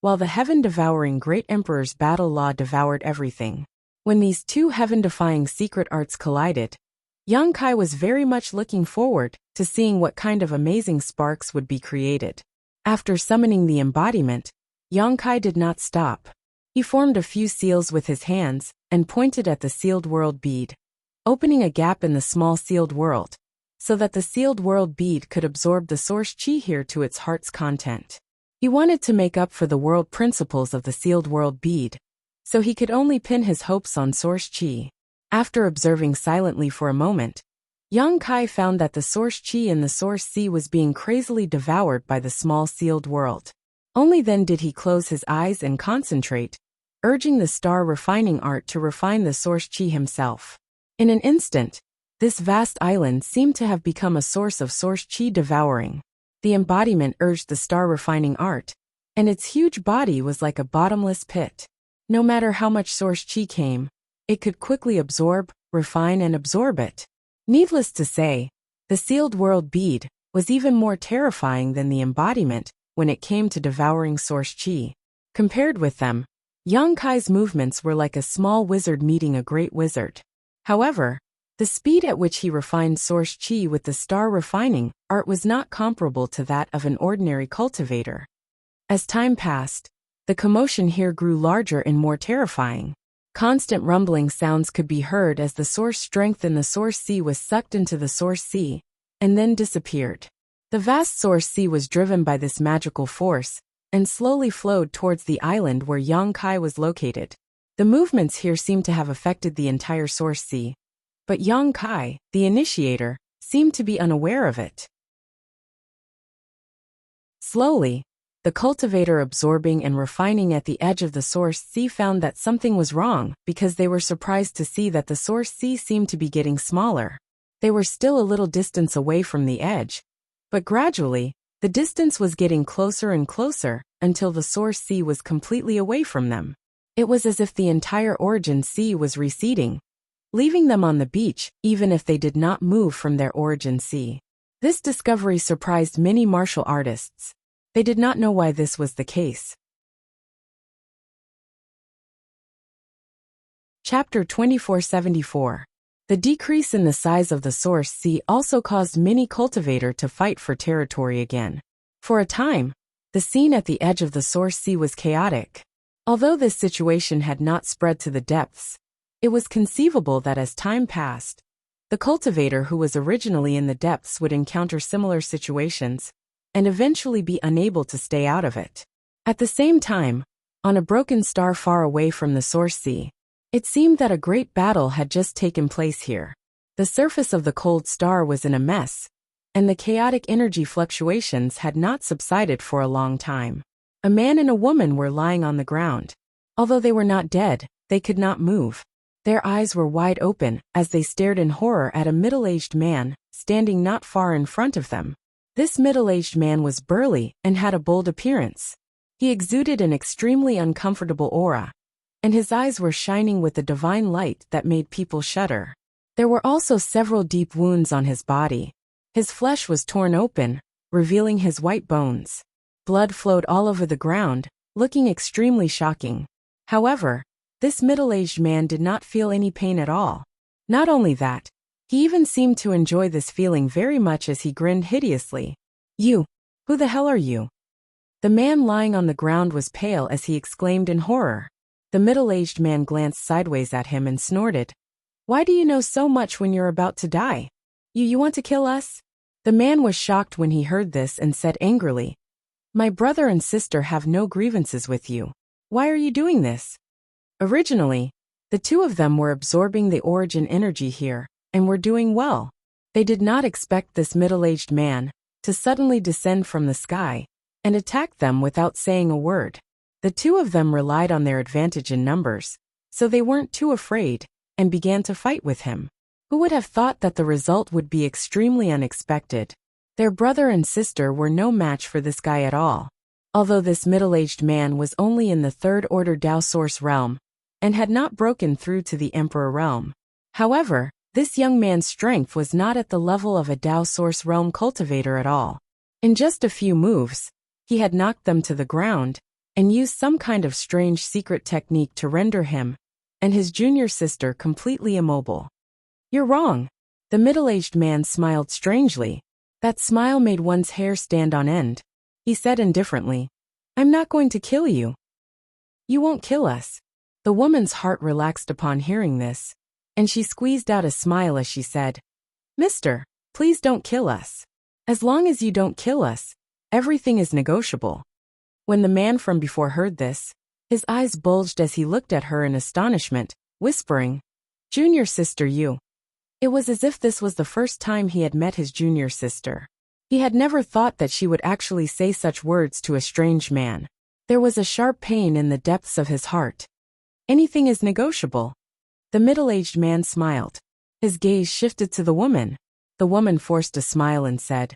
while the heaven-devouring Great Emperor's battle law devoured everything. When these two heaven-defying secret arts collided, Yang Kai was very much looking forward to seeing what kind of amazing sparks would be created. After summoning the embodiment, Yang Kai did not stop. He formed a few seals with his hands and pointed at the sealed world bead, opening a gap in the small sealed world, so that the sealed world bead could absorb the source chi here to its heart's content. He wanted to make up for the world principles of the sealed world bead, so he could only pin his hopes on source chi. After observing silently for a moment, Yang Kai found that the source chi in the source sea was being crazily devoured by the small sealed world. Only then did he close his eyes and concentrate, urging the star refining art to refine the source chi himself. In an instant, this vast island seemed to have become a source of source chi devouring. The embodiment urged the star refining art, and its huge body was like a bottomless pit. No matter how much source chi came, it could quickly absorb, refine and absorb it. Needless to say, the sealed world bead was even more terrifying than the embodiment when it came to devouring source chi. Compared with them, Yang Kai's movements were like a small wizard meeting a great wizard. However, the speed at which he refined source chi with the star refining art was not comparable to that of an ordinary cultivator. As time passed, the commotion here grew larger and more terrifying. Constant rumbling sounds could be heard as the source strength in the source sea was sucked into the source sea, and then disappeared. The vast source sea was driven by this magical force, and slowly flowed towards the island where Yang Kai was located. The movements here seemed to have affected the entire source sea, but Yang Kai, the initiator, seemed to be unaware of it. Slowly, the cultivator absorbing and refining at the edge of the source sea found that something was wrong because they were surprised to see that the source sea seemed to be getting smaller. They were still a little distance away from the edge, but gradually, the distance was getting closer and closer until the source sea was completely away from them. It was as if the entire origin sea was receding, leaving them on the beach even if they did not move from their origin sea. This discovery surprised many martial artists. They did not know why this was the case. Chapter 2474. The decrease in the size of the source sea also caused many cultivators to fight for territory again. For a time, the scene at the edge of the source sea was chaotic. Although this situation had not spread to the depths, it was conceivable that as time passed, the cultivator who was originally in the depths would encounter similar situations and eventually be unable to stay out of it. At the same time, on a broken star far away from the source sea, it seemed that a great battle had just taken place here. The surface of the cold star was in a mess, and the chaotic energy fluctuations had not subsided for a long time. A man and a woman were lying on the ground. Although they were not dead, they could not move. Their eyes were wide open as they stared in horror at a middle-aged man standing not far in front of them. This middle-aged man was burly and had a bold appearance. He exuded an extremely uncomfortable aura, and his eyes were shining with a divine light that made people shudder. There were also several deep wounds on his body. His flesh was torn open, revealing his white bones. Blood flowed all over the ground, looking extremely shocking. However, this middle-aged man did not feel any pain at all. Not only that, he even seemed to enjoy this feeling very much as he grinned hideously. "You! Who the hell are you?" The man lying on the ground was pale as he exclaimed in horror. The middle-aged man glanced sideways at him and snorted. "Why do you know so much when you're about to die? You want to kill us?" The man was shocked when he heard this and said angrily, "My brother and sister have no grievances with you. Why are you doing this?" Originally, the two of them were absorbing the origin energy here, and were doing well. They did not expect this middle-aged man to suddenly descend from the sky and attack them without saying a word. The two of them relied on their advantage in numbers, so they weren't too afraid and began to fight with him. Who would have thought that the result would be extremely unexpected? Their brother and sister were no match for this guy at all. Although this middle-aged man was only in the third-order Tao Source realm and had not broken through to the Emperor realm. However, this young man's strength was not at the level of a Tao Source realm cultivator at all. In just a few moves, he had knocked them to the ground and used some kind of strange secret technique to render him and his junior sister completely immobile. "You're wrong." The middle-aged man smiled strangely. That smile made one's hair stand on end. He said indifferently, "I'm not going to kill you." "You won't kill us." The woman's heart relaxed upon hearing this, and she squeezed out a smile as she said, "Mister, please don't kill us. As long as you don't kill us, everything is negotiable." When the man from before heard this, his eyes bulged as he looked at her in astonishment, whispering, "Junior sister, you." It was as if this was the first time he had met his junior sister. He had never thought that she would actually say such words to a strange man. There was a sharp pain in the depths of his heart. "Anything is negotiable." The middle-aged man smiled. His gaze shifted to the woman. The woman forced a smile and said,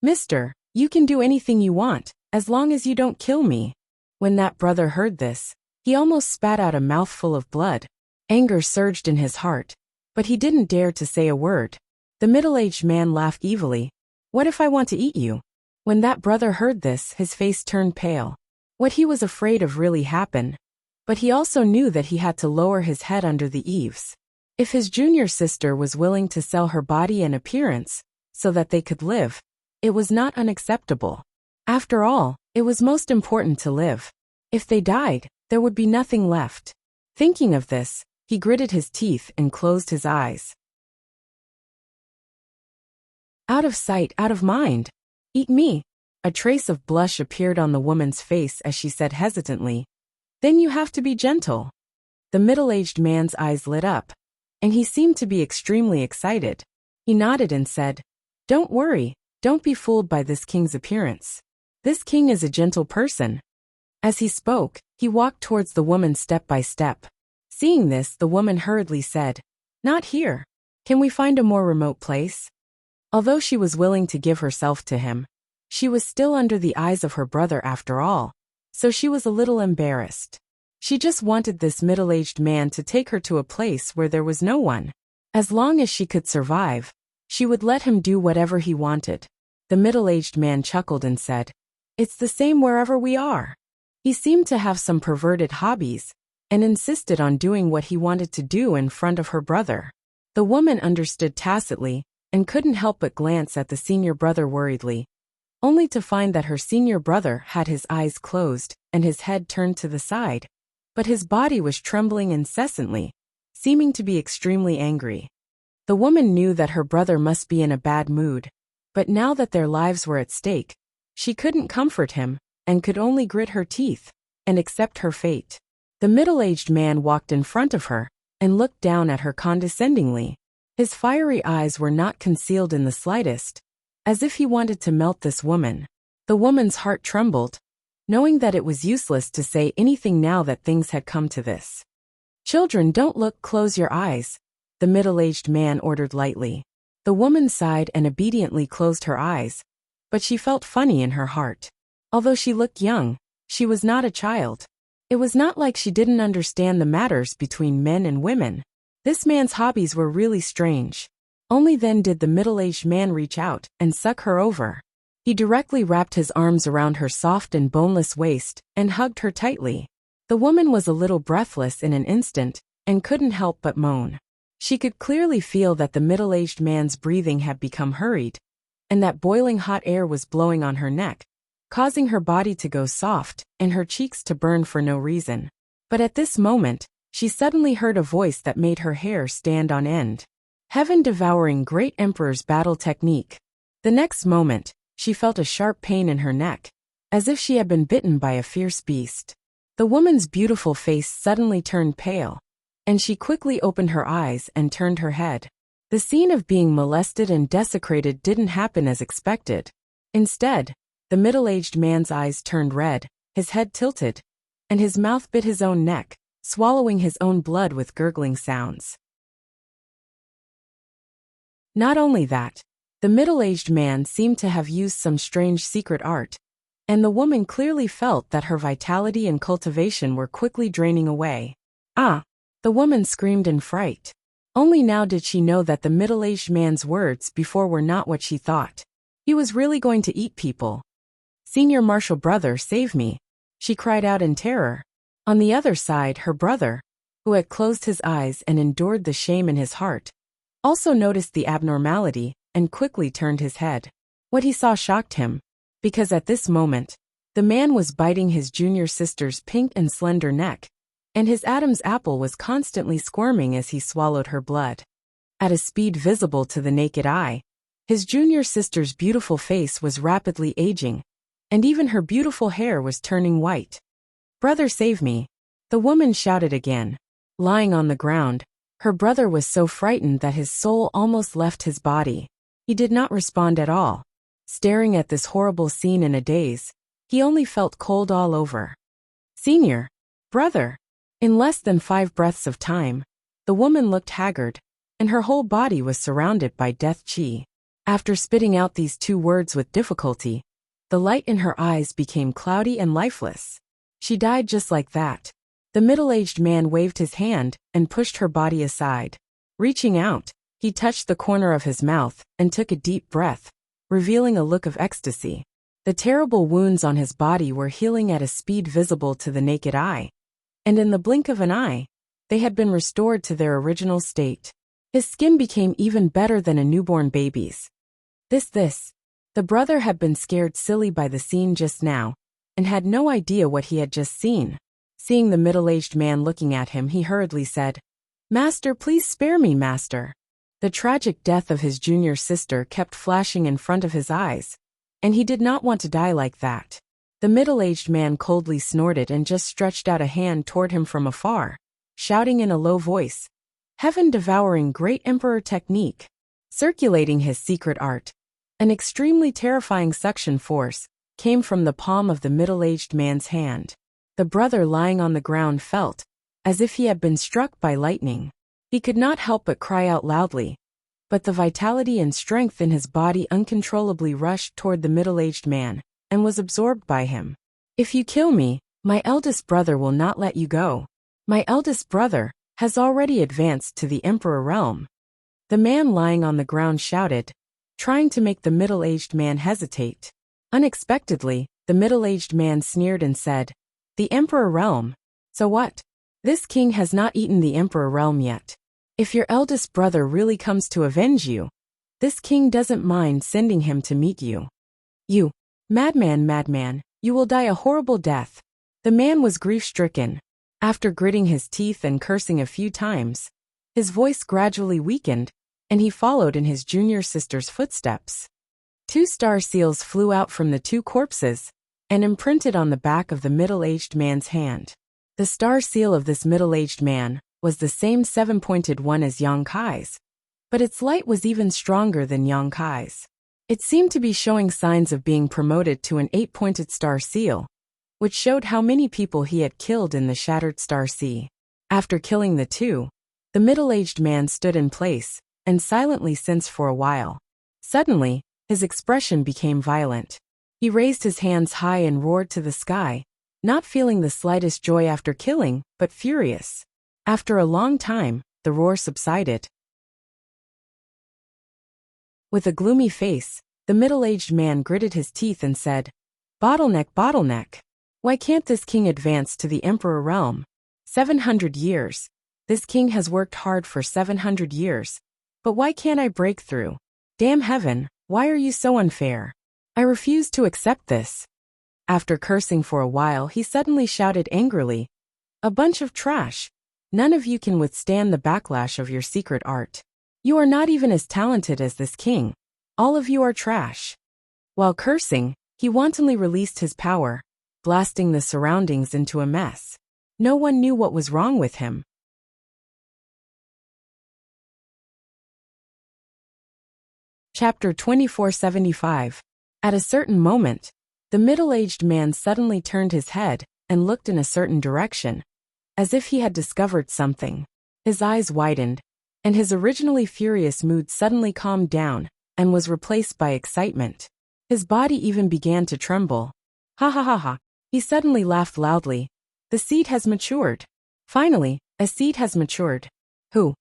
"Mister, you can do anything you want, as long as you don't kill me." When that brother heard this, he almost spat out a mouthful of blood. Anger surged in his heart, but he didn't dare to say a word. The middle-aged man laughed evilly. "What if I want to eat you?" When that brother heard this, his face turned pale. What he was afraid of really happened, but he also knew that he had to lower his head under the eaves. If his junior sister was willing to sell her body and appearance so that they could live, it was not unacceptable. After all, it was most important to live. If they died, there would be nothing left. Thinking of this, he gritted his teeth and closed his eyes. Out of sight, out of mind. Eat me. A trace of blush appeared on the woman's face as she said hesitantly, "Then you have to be gentle." The middle-aged man's eyes lit up, and he seemed to be extremely excited. He nodded and said, "Don't worry, don't be fooled by this king's appearance. This king is a gentle person." As he spoke, he walked towards the woman step by step. Seeing this, the woman hurriedly said, "Not here. Can we find a more remote place?" Although she was willing to give herself to him, she was still under the eyes of her brother after all, so she was a little embarrassed. She just wanted this middle-aged man to take her to a place where there was no one. As long as she could survive, she would let him do whatever he wanted. The middle-aged man chuckled and said, "It's the same wherever we are." He seemed to have some perverted hobbies, and insisted on doing what he wanted to do in front of her brother. The woman understood tacitly, and couldn't help but glance at the senior brother worriedly, only to find that her senior brother had his eyes closed and his head turned to the side, but his body was trembling incessantly, seeming to be extremely angry. The woman knew that her brother must be in a bad mood, but now that their lives were at stake, she couldn't comfort him, and could only grit her teeth and accept her fate. The middle-aged man walked in front of her and looked down at her condescendingly. His fiery eyes were not concealed in the slightest, as if he wanted to melt this woman. The woman's heart trembled, knowing that it was useless to say anything now that things had come to this. "Children, don't look, close your eyes," the middle-aged man ordered lightly. The woman sighed and obediently closed her eyes, but she felt funny in her heart. Although she looked young, she was not a child. It was not like she didn't understand the matters between men and women. This man's hobbies were really strange. Only then did the middle-aged man reach out and suck her over. He directly wrapped his arms around her soft and boneless waist and hugged her tightly. The woman was a little breathless in an instant and couldn't help but moan. She could clearly feel that the middle-aged man's breathing had become hurried, and that boiling hot air was blowing on her neck, causing her body to go soft and her cheeks to burn for no reason. But at this moment, she suddenly heard a voice that made her hair stand on end. Heaven-devouring great emperor's battle technique. The next moment, she felt a sharp pain in her neck, as if she had been bitten by a fierce beast. The woman's beautiful face suddenly turned pale, and she quickly opened her eyes and turned her head. The scene of being molested and desecrated didn't happen as expected. Instead, the middle-aged man's eyes turned red, his head tilted, and his mouth bit his own neck, swallowing his own blood with gurgling sounds. Not only that, the middle-aged man seemed to have used some strange secret art, and the woman clearly felt that her vitality and cultivation were quickly draining away. "Ah!" the woman screamed in fright. Only now did she know that the middle-aged man's words before were not what she thought. He was really going to eat people. "Senior Marshal brother, save me," she cried out in terror. On the other side, her brother, who had closed his eyes and endured the shame in his heart, also noticed the abnormality and quickly turned his head. What he saw shocked him, because at this moment, the man was biting his junior sister's pink and slender neck, and his Adam's apple was constantly squirming as he swallowed her blood. At a speed visible to the naked eye, his junior sister's beautiful face was rapidly aging, and even her beautiful hair was turning white. "Brother, save me," the woman shouted again. Lying on the ground, her brother was so frightened that his soul almost left his body. He did not respond at all. Staring at this horrible scene in a daze, he only felt cold all over. "Senior, brother." In less than 5 breaths of time, the woman looked haggard, and her whole body was surrounded by death chi. After spitting out these 2 words with difficulty, the light in her eyes became cloudy and lifeless. She died just like that. The middle-aged man waved his hand and pushed her body aside. Reaching out, he touched the corner of his mouth and took a deep breath, revealing a look of ecstasy. The terrible wounds on his body were healing at a speed visible to the naked eye, and in the blink of an eye, they had been restored to their original state. His skin became even better than a newborn baby's. The brother had been scared silly by the scene just now, and had no idea what he had just seen. Seeing the middle-aged man looking at him, he hurriedly said, "Master, please spare me, master." The tragic death of his junior sister kept flashing in front of his eyes, and he did not want to die like that. The middle-aged man coldly snorted and just stretched out a hand toward him from afar, shouting in a low voice, "Heaven-devouring great emperor technique." Circulating his secret art, an extremely terrifying suction force came from the palm of the middle-aged man's hand. The brother lying on the ground felt as if he had been struck by lightning. He could not help but cry out loudly, but the vitality and strength in his body uncontrollably rushed toward the middle-aged man and was absorbed by him. "If you kill me, my eldest brother will not let you go. My eldest brother has already advanced to the emperor realm." The man lying on the ground shouted, trying to make the middle-aged man hesitate. Unexpectedly, the middle-aged man sneered and said, "The emperor realm? So what? This king has not eaten the emperor realm yet. If your eldest brother really comes to avenge you, this king doesn't mind sending him to meet you." "You, madman, you will die a horrible death." The man was grief-stricken. After gritting his teeth and cursing a few times, his voice gradually weakened, and he followed in his junior sister's footsteps. 2 star seals flew out from the 2 corpses and imprinted on the back of the middle-aged man's hand. The star seal of this middle-aged man was the same 7-pointed one as Yang Kai's, but its light was even stronger than Yang Kai's. It seemed to be showing signs of being promoted to an 8-pointed star seal, which showed how many people he had killed in the Shattered Star Sea. After killing the 2, the middle-aged man stood in place and silently sensed for a while. Suddenly, his expression became violent. He raised his hands high and roared to the sky, not feeling the slightest joy after killing, but furious. After a long time, the roar subsided. With a gloomy face, the middle-aged man gritted his teeth and said, Bottleneck. Why can't this king advance to the emperor realm? 700 years. This king has worked hard for 700 years. But why can't I break through? Damn heaven, why are you so unfair? I refuse to accept this." After cursing for a while, he suddenly shouted angrily, "A bunch of trash. None of you can withstand the backlash of your secret art. You are not even as talented as this king. All of you are trash." While cursing, he wantonly released his power, blasting the surroundings into a mess. No one knew what was wrong with him. Chapter 2475. At a certain moment, the middle-aged man suddenly turned his head and looked in a certain direction, as if he had discovered something. His eyes widened, and his originally furious mood suddenly calmed down and was replaced by excitement. His body even began to tremble. "Ha ha ha ha." He suddenly laughed loudly. "The seed has matured. Finally, a seed has matured." Who?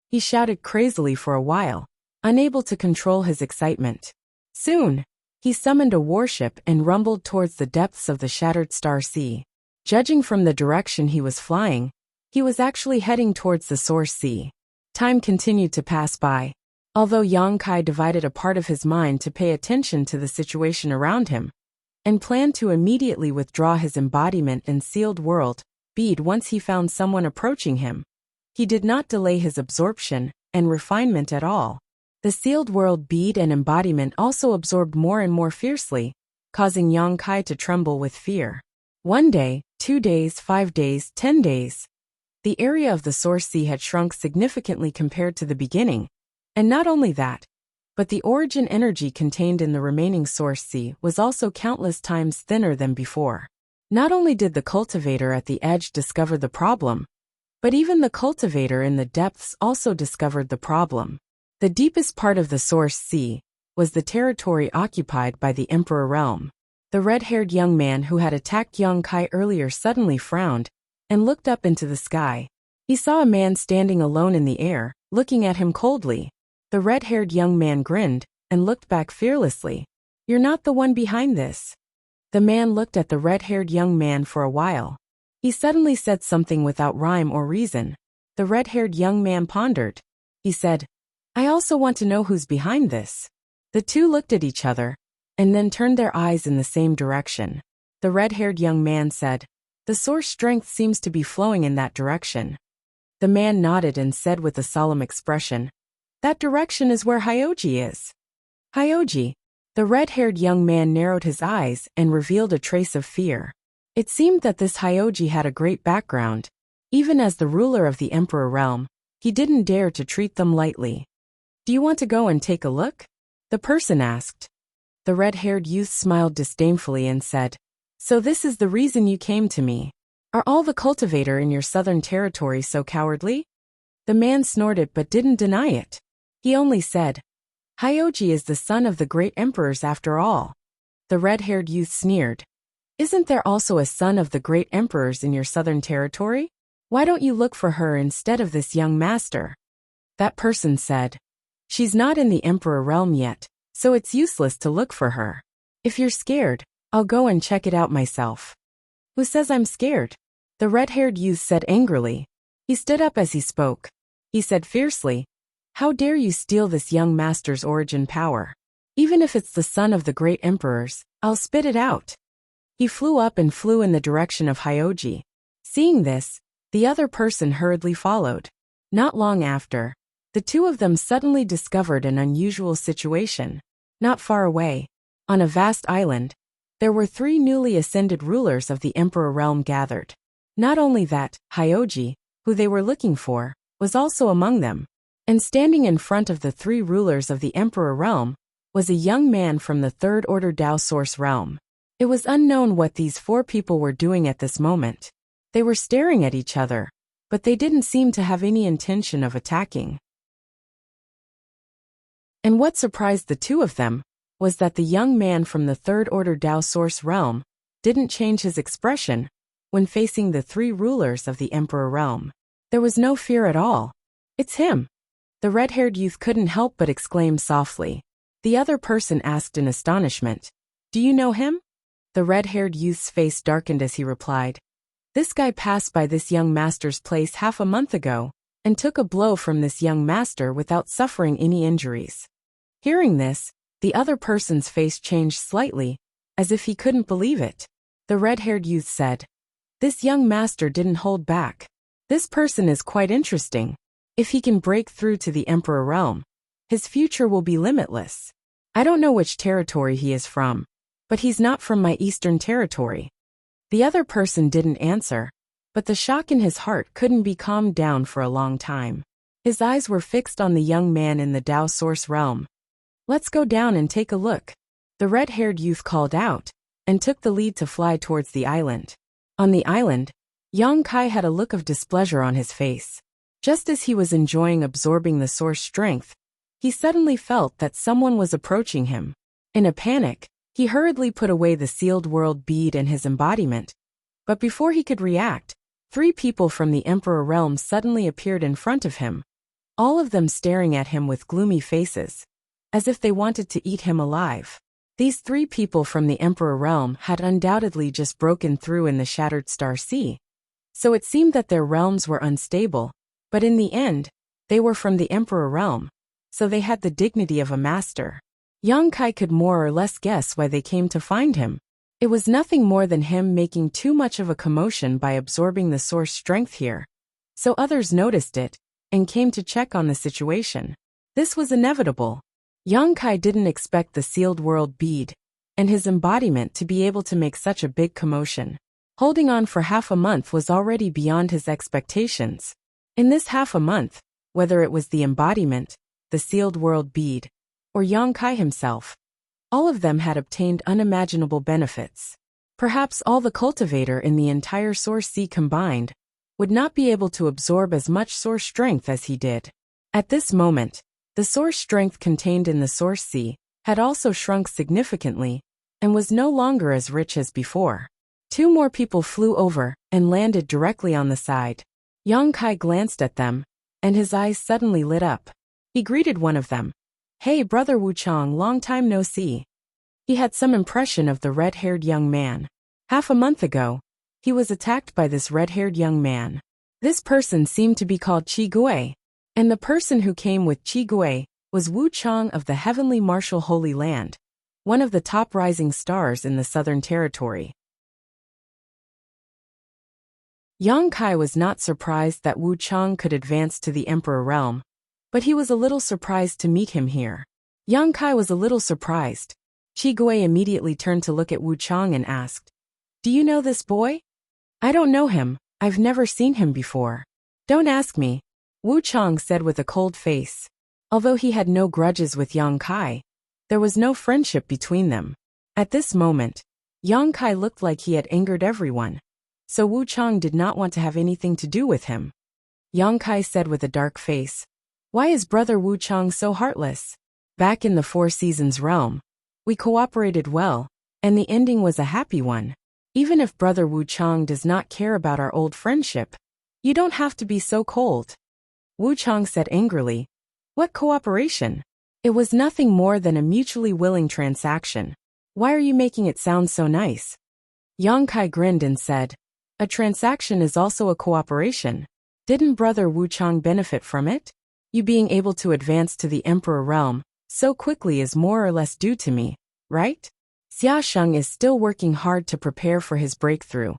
He shouted crazily for a while, unable to control his excitement. Soon, he summoned a warship and rumbled towards the depths of the Shattered Star Sea. Judging from the direction he was flying, he was actually heading towards the Source Sea. Time continued to pass by. Although Yang Kai divided a part of his mind to pay attention to the situation around him, and planned to immediately withdraw his embodiment and sealed world bead once he found someone approaching him, he did not delay his absorption and refinement at all. The sealed world bead and embodiment also absorbed more and more fiercely, causing Yang Kai to tremble with fear. 1 day, 2 days, 5 days, 10 days. The area of the Source Sea had shrunk significantly compared to the beginning, and not only that, but the origin energy contained in the remaining Source Sea was also countless times thinner than before. Not only did the cultivator at the edge discover the problem, but even the cultivator in the depths also discovered the problem. The deepest part of the Source Sea was the territory occupied by the Emperor Realm. The red-haired young man who had attacked Yang Kai earlier suddenly frowned and looked up into the sky. He saw a man standing alone in the air, looking at him coldly. The red-haired young man grinned and looked back fearlessly. You're not the one behind this. The man looked at the red-haired young man for a while. He suddenly said something without rhyme or reason. The red-haired young man pondered. He said, I also want to know who's behind this. The two looked at each other, and then turned their eyes in the same direction. The red-haired young man said, the source strength seems to be flowing in that direction. The man nodded and said with a solemn expression, that direction is where Hyoji is. Hyoji. The red-haired young man narrowed his eyes and revealed a trace of fear. It seemed that this Hyoji had a great background. Even as the ruler of the Emperor realm, he didn't dare to treat them lightly. Do you want to go and take a look? The person asked. The red-haired youth smiled disdainfully and said, so this is the reason you came to me. Are all the cultivator in your southern territory so cowardly? The man snorted but didn't deny it. He only said, Hyoji is the son of the great emperors after all. The red-haired youth sneered. Isn't there also a son of the great emperors in your southern territory? Why don't you look for her instead of this young master? That person said, she's not in the emperor realm yet, so it's useless to look for her. If you're scared, I'll go and check it out myself. Who says I'm scared? The red-haired youth said angrily. He stood up as he spoke. He said fiercely, how dare you steal this young master's origin power? Even if it's the son of the great emperors, I'll spit it out. He flew up and flew in the direction of Hyoji. Seeing this, the other person hurriedly followed. Not long after, the two of them suddenly discovered an unusual situation. Not far away, on a vast island, there were 3 newly ascended rulers of the Emperor realm gathered. Not only that, Hyoji, who they were looking for, was also among them. And standing in front of the 3 rulers of the Emperor realm was a young man from the Third Order Dao Source realm. It was unknown what these 4 people were doing at this moment. They were staring at each other, but they didn't seem to have any intention of attacking. And what surprised the 2 of them was that the young man from the Third Order Dao Source realm didn't change his expression when facing the 3 rulers of the Emperor realm. There was no fear at all. It's him. The red-haired youth couldn't help but exclaim softly. The other person asked in astonishment, do you know him? The red-haired youth's face darkened as he replied, this guy passed by this young master's place half a month ago and took a blow from this young master without suffering any injuries. Hearing this, the other person's face changed slightly, as if he couldn't believe it. The red-haired youth said, this young master didn't hold back. This person is quite interesting. If he can break through to the Emperor realm, his future will be limitless. I don't know which territory he is from, but he's not from my eastern territory. The other person didn't answer, but the shock in his heart couldn't be calmed down for a long time. His eyes were fixed on the young man in the Dao Source realm. Let's go down and take a look. The red-haired youth called out, and took the lead to fly towards the island. On the island, Yang Kai had a look of displeasure on his face. Just as he was enjoying absorbing the source strength, he suddenly felt that someone was approaching him. In a panic, he hurriedly put away the sealed world bead and his embodiment. But before he could react, 3 people from the Emperor realm suddenly appeared in front of him, all of them staring at him with gloomy faces, as if they wanted to eat him alive. These 3 people from the Emperor realm had undoubtedly just broken through in the Shattered Star Sea. So it seemed that their realms were unstable. But in the end, they were from the Emperor realm, so they had the dignity of a master. Yang Kai could more or less guess why they came to find him. It was nothing more than him making too much of a commotion by absorbing the source strength here. So others noticed it, and came to check on the situation. This was inevitable. Yang Kai didn't expect the sealed world bead and his embodiment to be able to make such a big commotion. Holding on for half a month was already beyond his expectations. In this half a month, whether it was the embodiment, the sealed world bead, or Yang Kai himself, all of them had obtained unimaginable benefits. Perhaps all the cultivator in the entire Source Sea combined would not be able to absorb as much source strength as he did. At this moment, the source strength contained in the Source Sea had also shrunk significantly and was no longer as rich as before. 2 more people flew over and landed directly on the side. Yang Kai glanced at them, and his eyes suddenly lit up. He greeted one of them. Hey brother Wuchang, long time no see. He had some impression of the red-haired young man. Half a month ago, he was attacked by this red-haired young man. This person seemed to be called Qi Gui, and the person who came with Qi Gui was Wu Chang of the Heavenly Martial Holy Land, one of the top rising stars in the Southern Territory. Yang Kai was not surprised that Wu Chang could advance to the Emperor realm, but he was a little surprised to meet him here. Yang Kai was a little surprised. Qi Gui immediately turned to look at Wu Chang and asked, "Do you know this boy?" "I don't know him, I've never seen him before." "Don't ask me," Wu Chang said with a cold face. Although he had no grudges with Yang Kai, there was no friendship between them. At this moment, Yang Kai looked like he had angered everyone, so Wu Chang did not want to have anything to do with him. Yang Kai said with a dark face, "Why is brother Wu Chang so heartless? Back in the Four Seasons realm, we cooperated well, and the ending was a happy one. Even if brother Wu Chang does not care about our old friendship, you don't have to be so cold." Wu Chang said angrily, "What cooperation? It was nothing more than a mutually willing transaction. Why are you making it sound so nice?" Yang Kai grinned and said, "A transaction is also a cooperation. Didn't brother Wu Chang benefit from it? You being able to advance to the Emperor realm so quickly is more or less due to me, right?" Xia Sheng is still working hard to prepare for his breakthrough.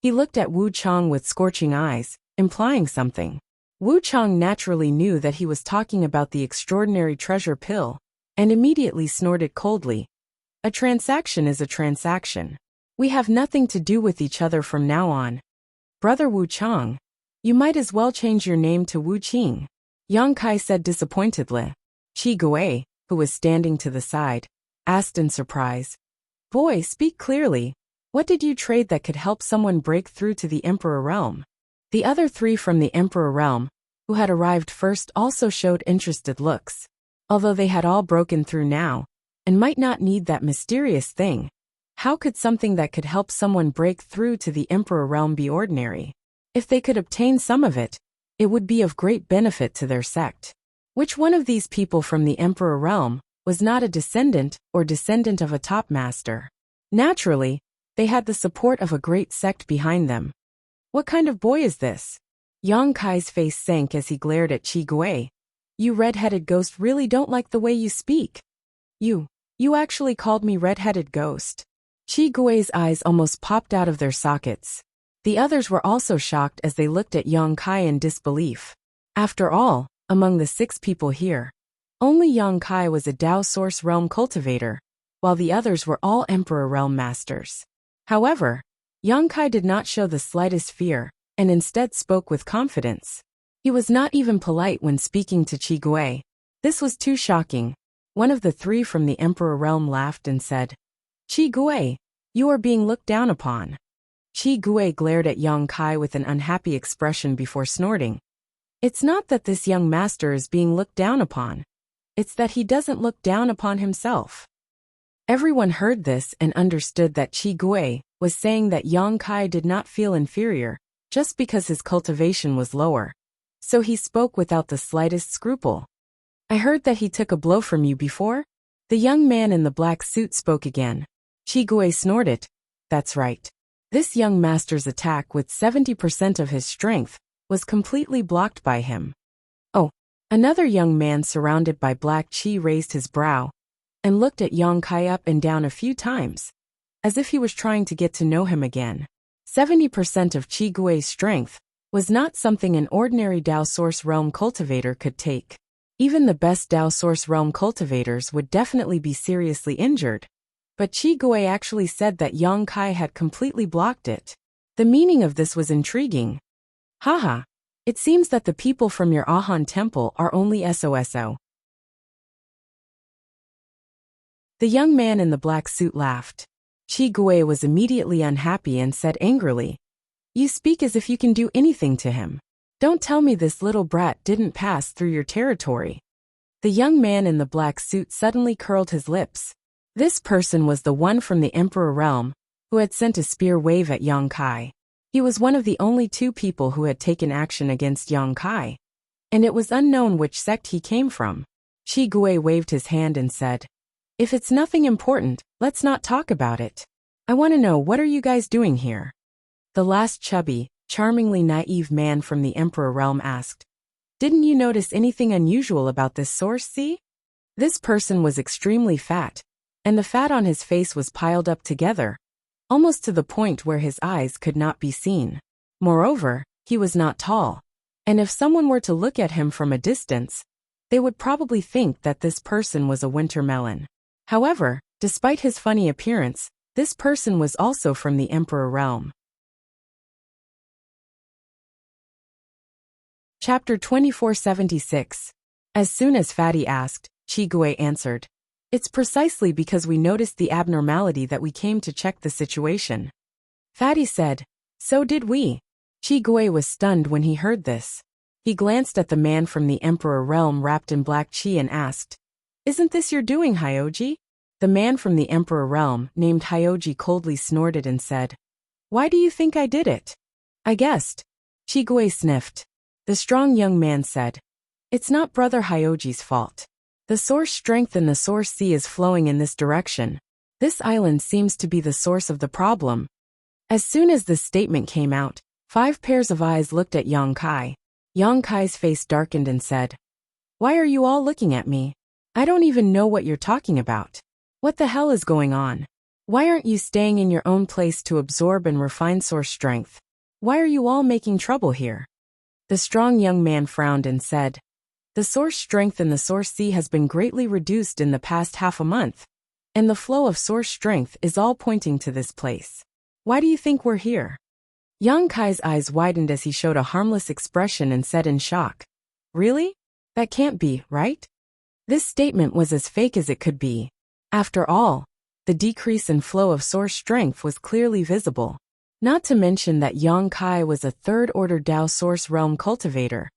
He looked at Wu Chang with scorching eyes, implying something. Wu Chang naturally knew that he was talking about the extraordinary treasure pill, and immediately snorted coldly. "A transaction is a transaction. We have nothing to do with each other from now on. Brother Wu Chang, you might as well change your name to Wu Qing," Yang Kai said disappointedly. Qi Gui, who was standing to the side, asked in surprise, "Boy, speak clearly. What did you trade that could help someone break through to the Emperor realm?" The other three from the Emperor realm, who had arrived first, also showed interested looks. Although they had all broken through now, and might not need that mysterious thing, how could something that could help someone break through to the Emperor realm be ordinary? If they could obtain some of it, it would be of great benefit to their sect. Which one of these people from the Emperor realm was not a descendant of a top master? Naturally, they had the support of a great sect behind them. What kind of boy is this? Yang Kai's face sank as he glared at Qi Gui. "You red-headed ghost really don't like the way you speak. You actually called me red-headed ghost." Qi Gui's eyes almost popped out of their sockets. The others were also shocked as they looked at Yang Kai in disbelief. After all, among the 6 people here, only Yang Kai was a Dao Source Realm cultivator, while the others were all Emperor Realm masters. However, Yang Kai did not show the slightest fear, and instead spoke with confidence. He was not even polite when speaking to Qi Gui. This was too shocking. One of the 3 from the Emperor Realm laughed and said, "Qi Gui, you are being looked down upon." Qi Gui glared at Yang Kai with an unhappy expression before snorting. "It's not that this young master is being looked down upon. It's that he doesn't look down upon himself." Everyone heard this and understood that Qi Gui was saying that Yang Kai did not feel inferior just because his cultivation was lower. So he spoke without the slightest scruple. "I heard that he took a blow from you before?" The young man in the black suit spoke again. Qi Gui snorted. "That's right. This young master's attack with 70% of his strength was completely blocked by him." "Oh." Another young man surrounded by black Qi raised his brow and looked at Yang Kai up and down a few times, as if he was trying to get to know him again. 70% of Qi Gui's strength was not something an ordinary Dao Source Realm cultivator could take. Even the best Dao Source Realm cultivators would definitely be seriously injured. But Qi Gui actually said that Yang Kai had completely blocked it. The meaning of this was intriguing. "Haha, it seems that the people from your Ahan temple are only SOSO." The young man in the black suit laughed. Qi Gui was immediately unhappy and said angrily, "You speak as if you can do anything to him. Don't tell me this little brat didn't pass through your territory." The young man in the black suit suddenly curled his lips. This person was the one from the Emperor Realm who had sent a spear wave at Yang Kai. He was one of the only 2 people who had taken action against Yang Kai, and it was unknown which sect he came from. Qi Gui waved his hand and said, If it's nothing important, let's not talk about it. I want to know, what are you guys doing here? The last chubby, charmingly naive man from the Emperor realm asked. Didn't you notice anything unusual about this source, see? This person was extremely fat, and the fat on his face was piled up together, almost to the point where his eyes could not be seen. Moreover, he was not tall, and if someone were to look at him from a distance, they would probably think that this person was a winter melon. However, despite his funny appearance, this person was also from the Emperor realm. Chapter 2476. As soon as Fatty asked, Chigue answered, It's precisely because we noticed the abnormality that we came to check the situation. Fatty said, So did we. Chigue was stunned when he heard this. He glanced at the man from the Emperor realm wrapped in black chi and asked, Isn't this your doing, Hyoji? The man from the Emperor realm, named Hyoji, coldly snorted and said, Why do you think I did it? I guessed. Chigue sniffed. The strong young man said, It's not Brother Hyoji's fault. The source strength in the source sea is flowing in this direction. This island seems to be the source of the problem. As soon as this statement came out, 5 pairs of eyes looked at Yang Kai. Yang Kai's face darkened and said, Why are you all looking at me? I don't even know what you're talking about. What the hell is going on? Why aren't you staying in your own place to absorb and refine source strength? Why are you all making trouble here? The strong young man frowned and said, The source strength in the source sea has been greatly reduced in the past half a month, and the flow of source strength is all pointing to this place. Why do you think we're here? Yang Kai's eyes widened as he showed a harmless expression and said in shock, Really? That can't be, right? This statement was as fake as it could be. After all, the decrease in flow of source strength was clearly visible. Not to mention that Yang Kai was a third-order Dao source realm cultivator.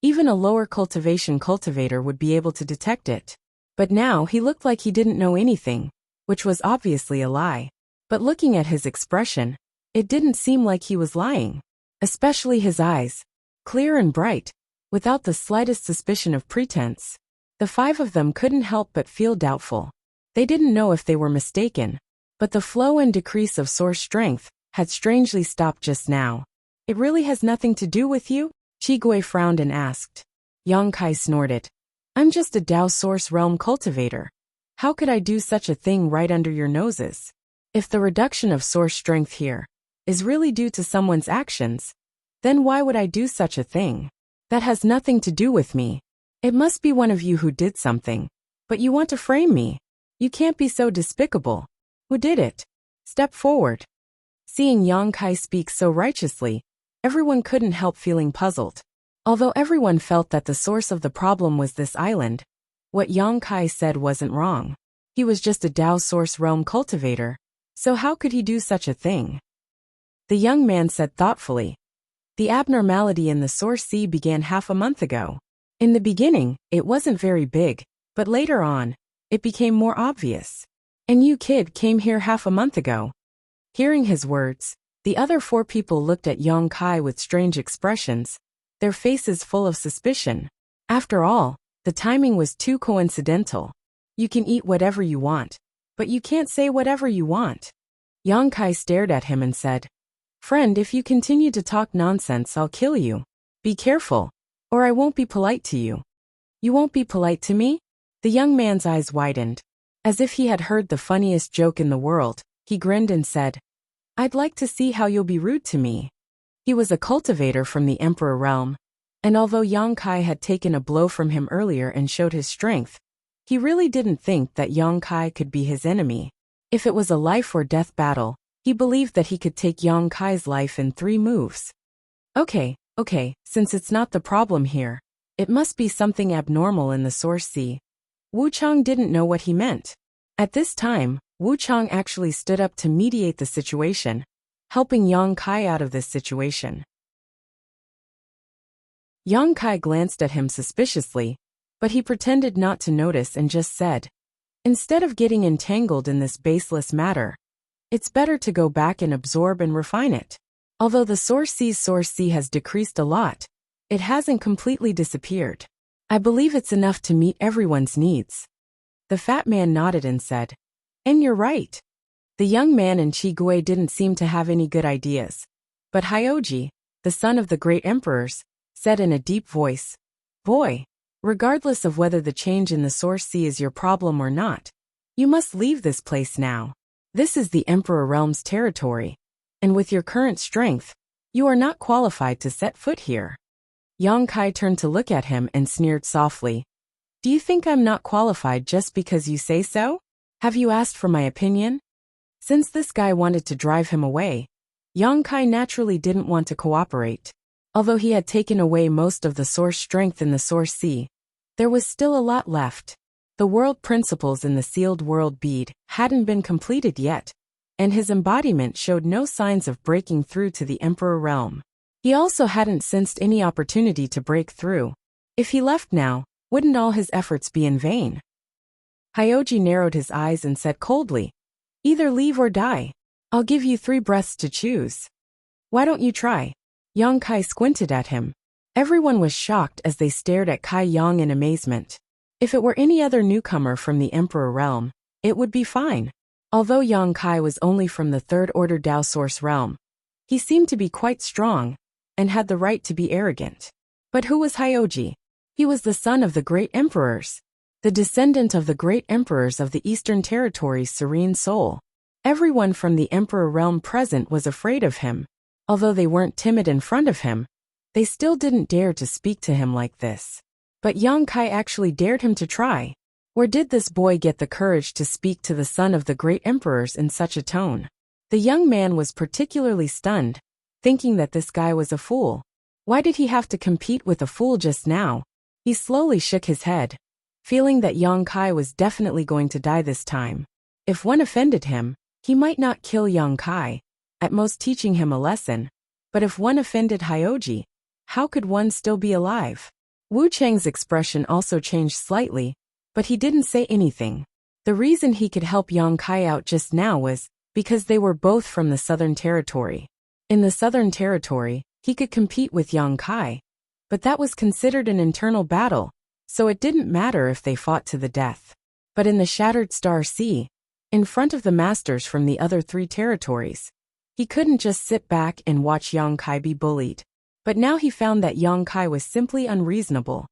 Even a lower cultivation cultivator would be able to detect it. But now he looked like he didn't know anything, which was obviously a lie. But looking at his expression, it didn't seem like he was lying. Especially his eyes, clear and bright, without the slightest suspicion of pretense. The 5 of them couldn't help but feel doubtful. They didn't know if they were mistaken, but the flow and decrease of source strength had strangely stopped just now. It really has nothing to do with you? Chigue frowned and asked. Yang Kai snorted. I'm just a Dao source realm cultivator. How could I do such a thing right under your noses? If the reduction of source strength here is really due to someone's actions, then why would I do such a thing? That has nothing to do with me. It must be one of you who did something. But you want to frame me. You can't be so despicable. Who did it? Step forward. Seeing Yang Kai speak so righteously, everyone couldn't help feeling puzzled. Although everyone felt that the source of the problem was this island, what Yang Kai said wasn't wrong. He was just a Dao source realm cultivator, so how could he do such a thing? The young man said thoughtfully, The abnormality in the source sea began half a month ago. In the beginning, it wasn't very big, but later on, it became more obvious. And you kid came here half a month ago. Hearing his words, the other 4 people looked at Yang Kai with strange expressions, their faces full of suspicion. After all, the timing was too coincidental. You can eat whatever you want, but you can't say whatever you want. Yang Kai stared at him and said, Friend, if you continue to talk nonsense, I'll kill you. Be careful, or I won't be polite to you. You won't be polite to me? The young man's eyes widened. As if he had heard the funniest joke in the world, he grinned and said, I'd like to see how you'll be rude to me. He was a cultivator from the Emperor realm, and although Yang Kai had taken a blow from him earlier and showed his strength, he really didn't think that Yang Kai could be his enemy. If it was a life or death battle, he believed that he could take Yang Kai's life in 3 moves. Okay, since it's not the problem here, it must be something abnormal in the source sea. Wu Chang didn't know what he meant. At this time, Wu Chang actually stood up to mediate the situation, helping Yang Kai out of this situation. Yang Kai glanced at him suspiciously, but he pretended not to notice and just said, Instead of getting entangled in this baseless matter, it's better to go back and absorb and refine it. Although the source sea has decreased a lot, it hasn't completely disappeared. I believe it's enough to meet everyone's needs. The fat man nodded and said, "And you're right." The young man in Chigui didn't seem to have any good ideas. But Hyoji, the son of the great emperors, said in a deep voice, "Boy, regardless of whether the change in the Source Sea is your problem or not, you must leave this place now. This is the Emperor Realm's territory, and with your current strength, you are not qualified to set foot here." Yang Kai turned to look at him and sneered softly. "Do you think I'm not qualified just because you say so? Have you asked for my opinion?" Since this guy wanted to drive him away, Yang Kai naturally didn't want to cooperate. Although he had taken away most of the source strength in the Source Sea, there was still a lot left. The world principles in the sealed world bead hadn't been completed yet, and his embodiment showed no signs of breaking through to the Emperor Realm. He also hadn't sensed any opportunity to break through. If he left now, wouldn't all his efforts be in vain? Hyoji narrowed his eyes and said coldly, "Either leave or die. I'll give you 3 breaths to choose. Why don't you try?" Yang Kai squinted at him. Everyone was shocked as they stared at Kai Yang in amazement. If it were any other newcomer from the Emperor Realm, it would be fine. Although Yang Kai was only from the Third Order Dao Source Realm, he seemed to be quite strong, and had the right to be arrogant. But who was Hyoji? He was the son of the great emperors, the descendant of the great emperors of the Eastern Territory's serene soul. Everyone from the Emperor Realm present was afraid of him. Although they weren't timid in front of him, they still didn't dare to speak to him like this. But Yang Kai actually dared him to try. Where did this boy get the courage to speak to the son of the great emperors in such a tone? The young man was particularly stunned, thinking that this guy was a fool. Why did he have to compete with a fool just now? He slowly shook his head, feeling that Yang Kai was definitely going to die this time. If one offended him, he might not kill Yang Kai, at most teaching him a lesson. But if one offended Hyoji, how could one still be alive? Wu Cheng's expression also changed slightly, but he didn't say anything. The reason he could help Yang Kai out just now was because they were both from the Southern Territory. In the Southern Territory, he could compete with Yang Kai, but that was considered an internal battle, so it didn't matter if they fought to the death. But in the Shattered Star Sea, in front of the masters from the other 3 territories, he couldn't just sit back and watch Yang Kai be bullied. But now he found that Yang Kai was simply unreasonable.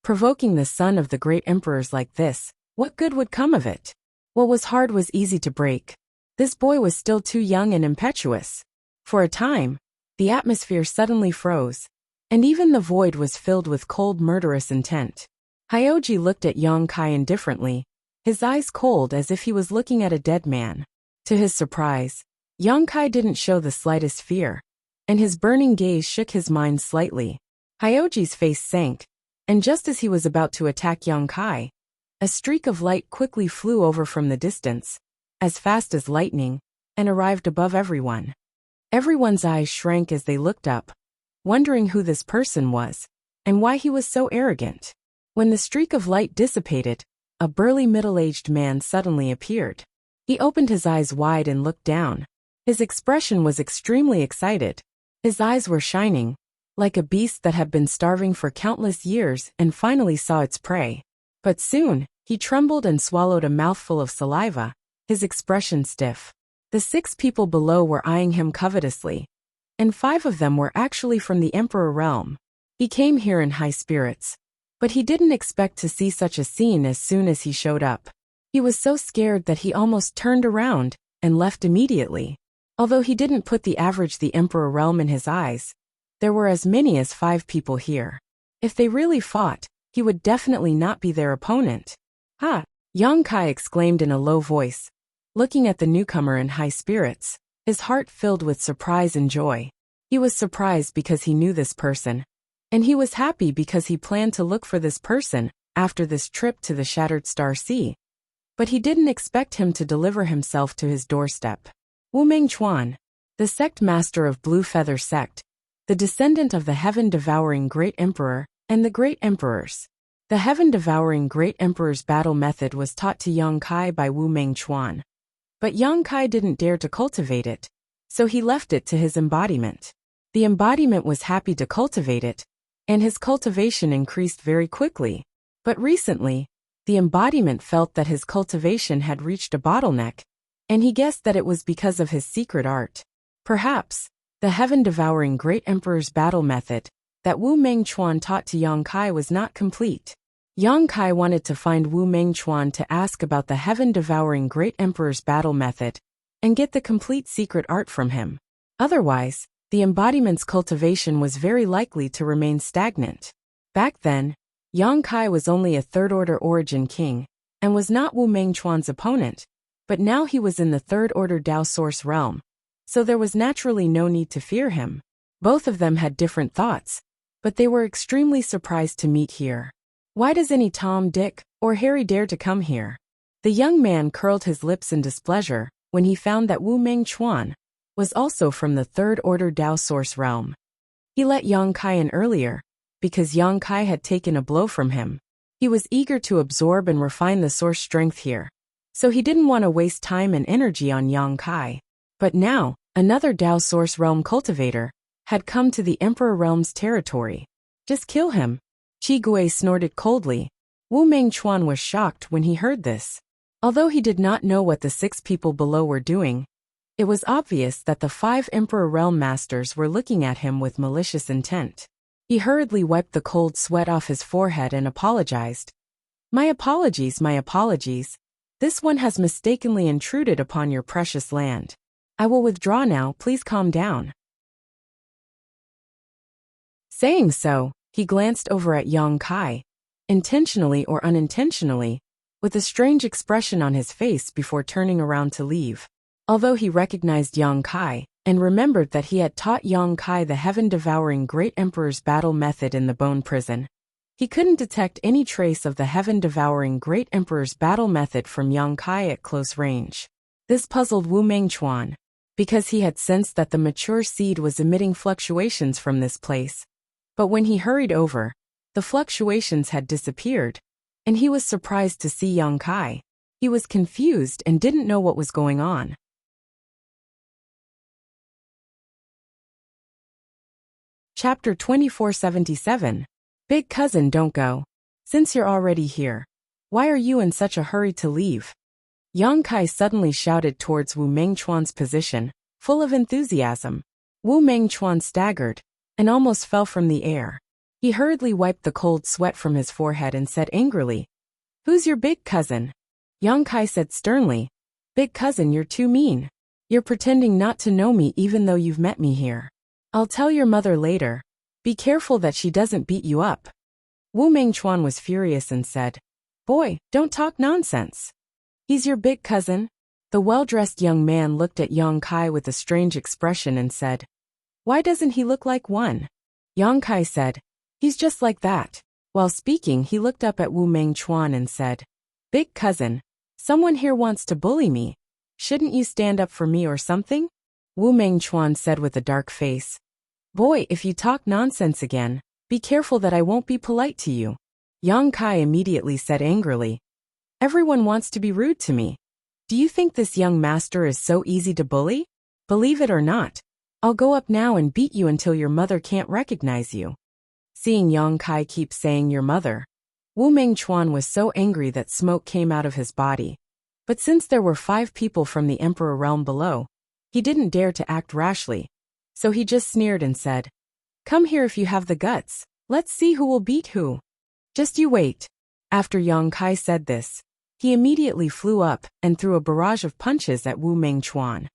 Provoking the son of the great emperors like this, what good would come of it? What was hard was easy to break. This boy was still too young and impetuous. For a time, the atmosphere suddenly froze, and even the void was filled with cold, murderous intent. Hyoji looked at Yang Kai indifferently, his eyes cold as if he was looking at a dead man. To his surprise, Yang Kai didn't show the slightest fear, and his burning gaze shook his mind slightly. Hyoji's face sank, and just as he was about to attack Yang Kai, a streak of light quickly flew over from the distance, as fast as lightning, and arrived above everyone. Everyone's eyes shrank as they looked up, wondering who this person was, and why he was so arrogant. When the streak of light dissipated, a burly middle-aged man suddenly appeared. He opened his eyes wide and looked down. His expression was extremely excited. His eyes were shining, like a beast that had been starving for countless years and finally saw its prey. But soon, he trembled and swallowed a mouthful of saliva, his expression stiff. The 6 people below were eyeing him covetously, and 5 of them were actually from the Emperor Realm. He came here in high spirits, but he didn't expect to see such a scene as soon as he showed up. He was so scared that he almost turned around and left immediately. Although he didn't put the average the Emperor Realm in his eyes, there were as many as 5 people here. If they really fought, he would definitely not be their opponent. "Ha!" Yang Kai exclaimed in a low voice, looking at the newcomer in high spirits, his heart filled with surprise and joy. He was surprised because he knew this person, and he was happy because he planned to look for this person after this trip to the Shattered Star Sea. But he didn't expect him to deliver himself to his doorstep. Wu Mingchuan, the sect master of Blue Feather Sect, the descendant of the heaven-devouring Great Emperor and the Great Emperors. The heaven-devouring Great Emperor's battle method was taught to Yang Kai by Wu Mingchuan. But Yang Kai didn't dare to cultivate it, so he left it to his embodiment. The embodiment was happy to cultivate it, and his cultivation increased very quickly. But recently, the embodiment felt that his cultivation had reached a bottleneck, and he guessed that it was because of his secret art. Perhaps, the heaven-devouring Great Emperor's battle method that Wu Mengchuan taught to Yang Kai was not complete. Yang Kai wanted to find Wu Mengchuan to ask about the heaven-devouring Great Emperor's battle method and get the complete secret art from him. Otherwise, the embodiment's cultivation was very likely to remain stagnant. Back then, Yang Kai was only a third-order origin king and was not Wu Mengchuan's opponent, but now he was in the third-order Dao source realm, so there was naturally no need to fear him. Both of them had different thoughts, but they were extremely surprised to meet here. Why does any Tom, Dick, or Harry dare to come here? The young man curled his lips in displeasure when he found that Wu Mengchuan was also from the third-order Dao source realm. He let Yang Kai in earlier, because Yang Kai had taken a blow from him. He was eager to absorb and refine the source strength here, so he didn't want to waste time and energy on Yang Kai. But now, another Dao source realm cultivator had come to the Emperor realm's territory. Just kill him. Qi Gui snorted coldly. Wu Mengchuan was shocked when he heard this. Although he did not know what the 6 people below were doing, it was obvious that the 5 Emperor realm masters were looking at him with malicious intent. He hurriedly wiped the cold sweat off his forehead and apologized. My apologies. This one has mistakenly intruded upon your precious land. I will withdraw now, please calm down. Saying so, he glanced over at Yang Kai, intentionally or unintentionally, with a strange expression on his face before turning around to leave. Although he recognized Yang Kai, and remembered that he had taught Yang Kai the heaven-devouring Great Emperor's battle method in the bone prison, he couldn't detect any trace of the heaven-devouring Great Emperor's battle method from Yang Kai at close range. This puzzled Wu Mengchuan, because he had sensed that the mature seed was emitting fluctuations from this place. But when he hurried over, the fluctuations had disappeared, and he was surprised to see Yang Kai. He was confused and didn't know what was going on. Chapter 2477. Big cousin, don't go. Since you're already here, why are you in such a hurry to leave? Yang Kai suddenly shouted towards Wu Mengchuan's position, full of enthusiasm. Wu Mengchuan staggered and almost fell from the air. He hurriedly wiped the cold sweat from his forehead and said angrily, "Who's your big cousin?" Yang Kai said sternly, "Big cousin, you're too mean. You're pretending not to know me even though you've met me here. I'll tell your mother later. Be careful that she doesn't beat you up." Wu Mengchuan was furious and said, "Boy, don't talk nonsense. He's your big cousin." The well-dressed young man looked at Yang Kai with a strange expression and said, "Why doesn't he look like one?" Yang Kai said, "He's just like that." While speaking, he looked up at Wu Mengchuan and said, "Big cousin, someone here wants to bully me. Shouldn't you stand up for me or something?" Wu Mengchuan said with a dark face, "Boy, if you talk nonsense again, be careful that I won't be polite to you." Yang Kai immediately said angrily, "Everyone wants to be rude to me. Do you think this young master is so easy to bully? Believe it or not, I'll go up now and beat you until your mother can't recognize you." Seeing Yang Kai keep saying your mother, Wu Mengchuan was so angry that smoke came out of his body. But since there were 5 people from the Emperor realm below, he didn't dare to act rashly, so he just sneered and said, "Come here if you have the guts. Let's see who will beat who. Just you wait." After Yang Kai said this, he immediately flew up and threw a barrage of punches at Wu Mengchuan.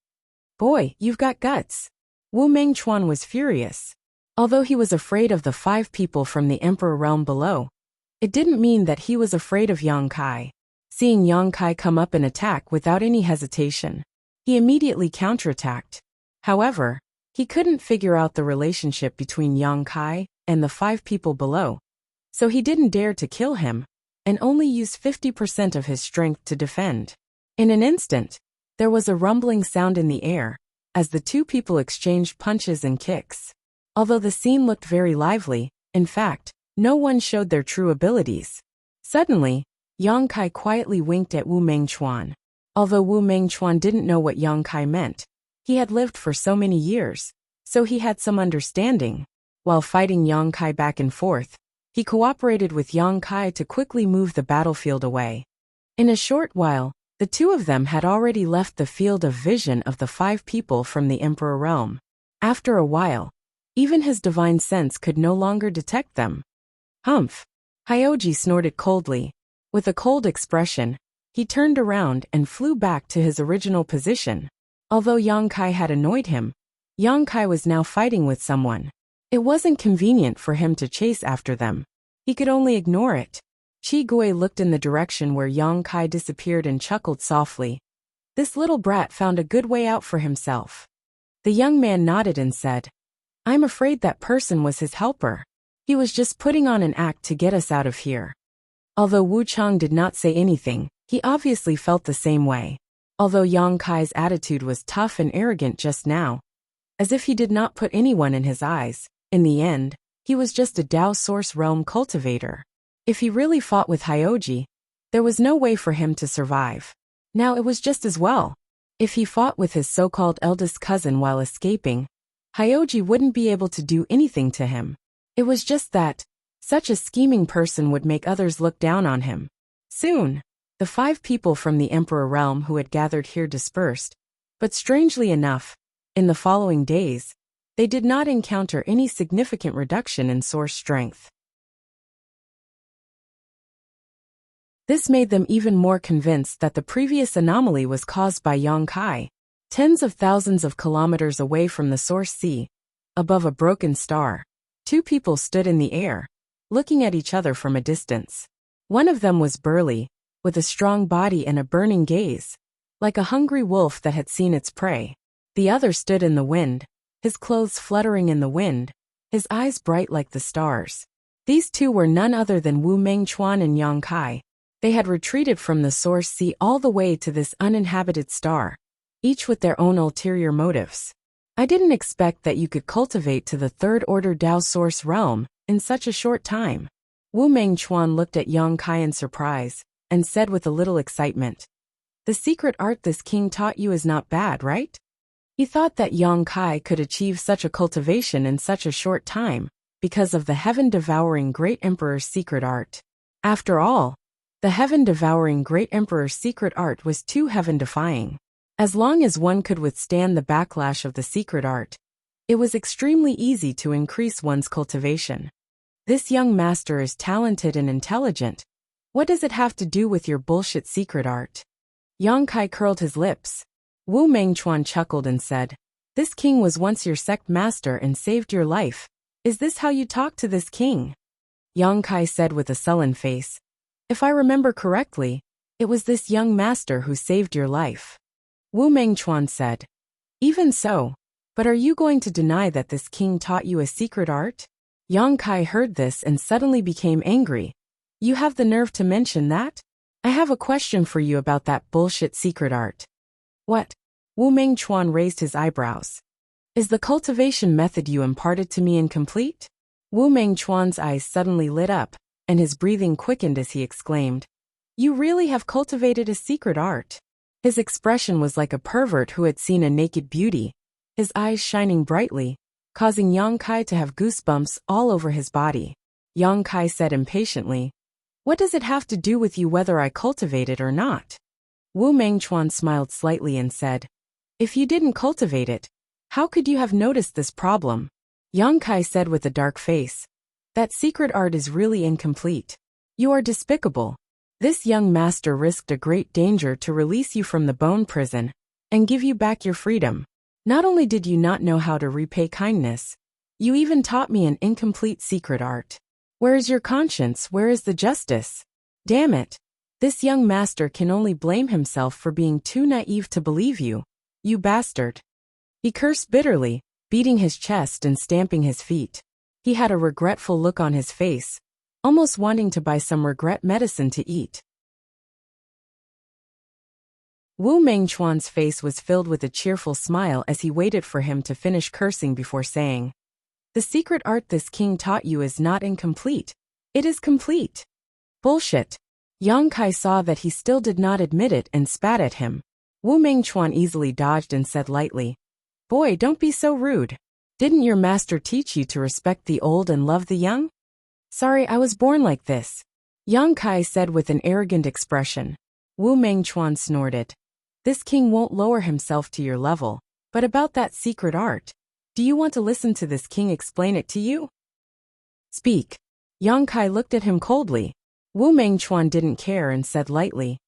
"Boy, you've got guts." Wu Mengchuan was furious. Although he was afraid of the 5 people from the Emperor realm below, it didn't mean that he was afraid of Yang Kai. Seeing Yang Kai come up and attack without any hesitation, he immediately counterattacked. However, he couldn't figure out the relationship between Yang Kai and the 5 people below, so he didn't dare to kill him, and only used 50% of his strength to defend. In an instant, there was a rumbling sound in the air, as the 2 people exchanged punches and kicks. Although the scene looked very lively, in fact, no one showed their true abilities. Suddenly, Yang Kai quietly winked at Wu Mengchuan. Although Wu Mengchuan didn't know what Yang Kai meant, he had lived for so many years, so he had some understanding. While fighting Yang Kai back and forth, He cooperated with Yang Kai to quickly move the battlefield away. In a short while, the two of them had already left the field of vision of the 5 people from the Emperor realm. After a while, even his divine sense could no longer detect them. Humph! Hyoji snorted coldly. With a cold expression, he turned around and flew back to his original position. Although Yang Kai had annoyed him, Yang Kai was now fighting with someone. It wasn't convenient for him to chase after them. He could only ignore it. Chi Gui looked in the direction where Yang Kai disappeared and chuckled softly. This little brat found a good way out for himself. The young man nodded and said, I'm afraid that person was his helper. He was just putting on an act to get us out of here. Although Wu Chang did not say anything, he obviously felt the same way. Although Yang Kai's attitude was tough and arrogant just now, as if he did not put anyone in his eyes, in the end, he was just a Dao Source Realm cultivator. If he really fought with Hyoji, there was no way for him to survive. Now it was just as well. If he fought with his so-called eldest cousin while escaping, Hyoji wouldn't be able to do anything to him. It was just that such a scheming person would make others look down on him. Soon, the 5 people from the Emperor realm who had gathered here dispersed, but strangely enough, in the following days, they did not encounter any significant reduction in source strength. This made them even more convinced that the previous anomaly was caused by Yang Kai. Tens of thousands of kilometers away from the source sea, above a broken star, 2 people stood in the air, looking at each other from a distance. One of them was burly, with a strong body and a burning gaze, like a hungry wolf that had seen its prey. The other stood in the wind, his clothes fluttering in the wind, his eyes bright like the stars. These 2 were none other than Wu Mengchuan and Yang Kai. They had retreated from the source sea all the way to this uninhabited star, each with their own ulterior motives. I didn't expect that you could cultivate to the 3rd order Dao Source realm in such a short time. Wu Mengchuan looked at Yang Kai in surprise, and said with a little excitement, The secret art this king taught you is not bad, right? He thought that Yang Kai could achieve such a cultivation in such a short time, because of the heaven-devouring Great Emperor's secret art. After all, the heaven-devouring Great Emperor's secret art was too heaven-defying. As long as one could withstand the backlash of the secret art, it was extremely easy to increase one's cultivation. This young master is talented and intelligent. What does it have to do with your bullshit secret art? Yang Kai curled his lips. Wu Mengchuan chuckled and said, This king was once your sect master and saved your life. Is this how you talk to this king? Yang Kai said with a sullen face, If I remember correctly, it was this young master who saved your life. Wu Mengchuan said, Even so, but are you going to deny that this king taught you a secret art? Yang Kai heard this and suddenly became angry. You have the nerve to mention that? I have a question for you about that bullshit secret art. What? Wu Mengchuan raised his eyebrows. Is the cultivation method you imparted to me incomplete? Wu Mengchuan's eyes suddenly lit up, and his breathing quickened as he exclaimed, You really have cultivated a secret art. His expression was like a pervert who had seen a naked beauty, his eyes shining brightly, causing Yang Kai to have goosebumps all over his body. Yang Kai said impatiently, What does it have to do with you whether I cultivate it or not? Wu Mengchuan smiled slightly and said, If you didn't cultivate it, how could you have noticed this problem? Yang Kai said with a dark face, That secret art is really incomplete. You are despicable. This young master risked a great danger to release you from the bone prison and give you back your freedom. Not only did you not know how to repay kindness, you even taught me an incomplete secret art. Where is your conscience? Where is the justice? Damn it. This young master can only blame himself for being too naive to believe you. You bastard. He cursed bitterly, beating his chest and stamping his feet. He had a regretful look on his face, almost wanting to buy some regret medicine to eat. Wu Mengchuan's face was filled with a cheerful smile as he waited for him to finish cursing before saying, The secret art this king taught you is not incomplete. It is complete. Bullshit. Yang Kai saw that he still did not admit it and spat at him. Wu Mengchuan easily dodged and said lightly, Boy, don't be so rude. Didn't your master teach you to respect the old and love the young? Sorry, I was born like this, Yang Kai said with an arrogant expression. Wu Mengchuan snorted. This king won't lower himself to your level. But about that secret art, do you want to listen to this king explain it to you? Speak. Yang Kai looked at him coldly. Wu Mengchuan didn't care and said lightly,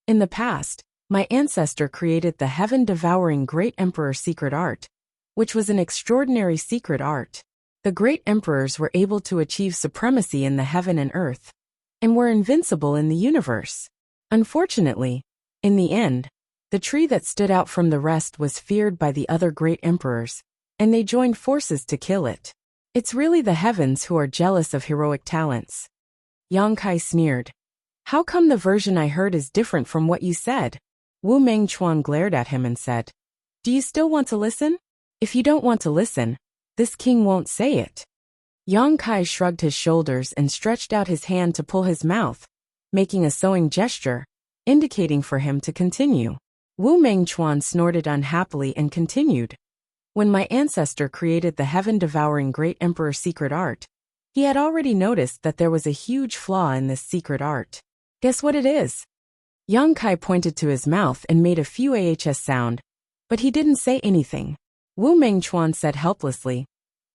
in the past, my ancestor created the heaven-devouring Great Emperor secret art, which was an extraordinary secret art. The great emperors were able to achieve supremacy in the heaven and earth, and were invincible in the universe. Unfortunately, in the end, the tree that stood out from the rest was feared by the other great emperors, and they joined forces to kill it. It's really the heavens who are jealous of heroic talents. Yang Kai sneered. How come the version I heard is different from what you said? Wu Mengchuan glared at him and said, do you still want to listen? If you don't want to listen, this king won't say it. Yang Kai shrugged his shoulders and stretched out his hand to pull his mouth, making a sewing gesture, indicating for him to continue. Wu Mengchuan snorted unhappily and continued. When my ancestor created the heaven-devouring Great Emperor secret art, he had already noticed that there was a huge flaw in this secret art. Guess what it is? Yang Kai pointed to his mouth and made a few ahs sound, but he didn't say anything. Wu Mengchuan said helplessly,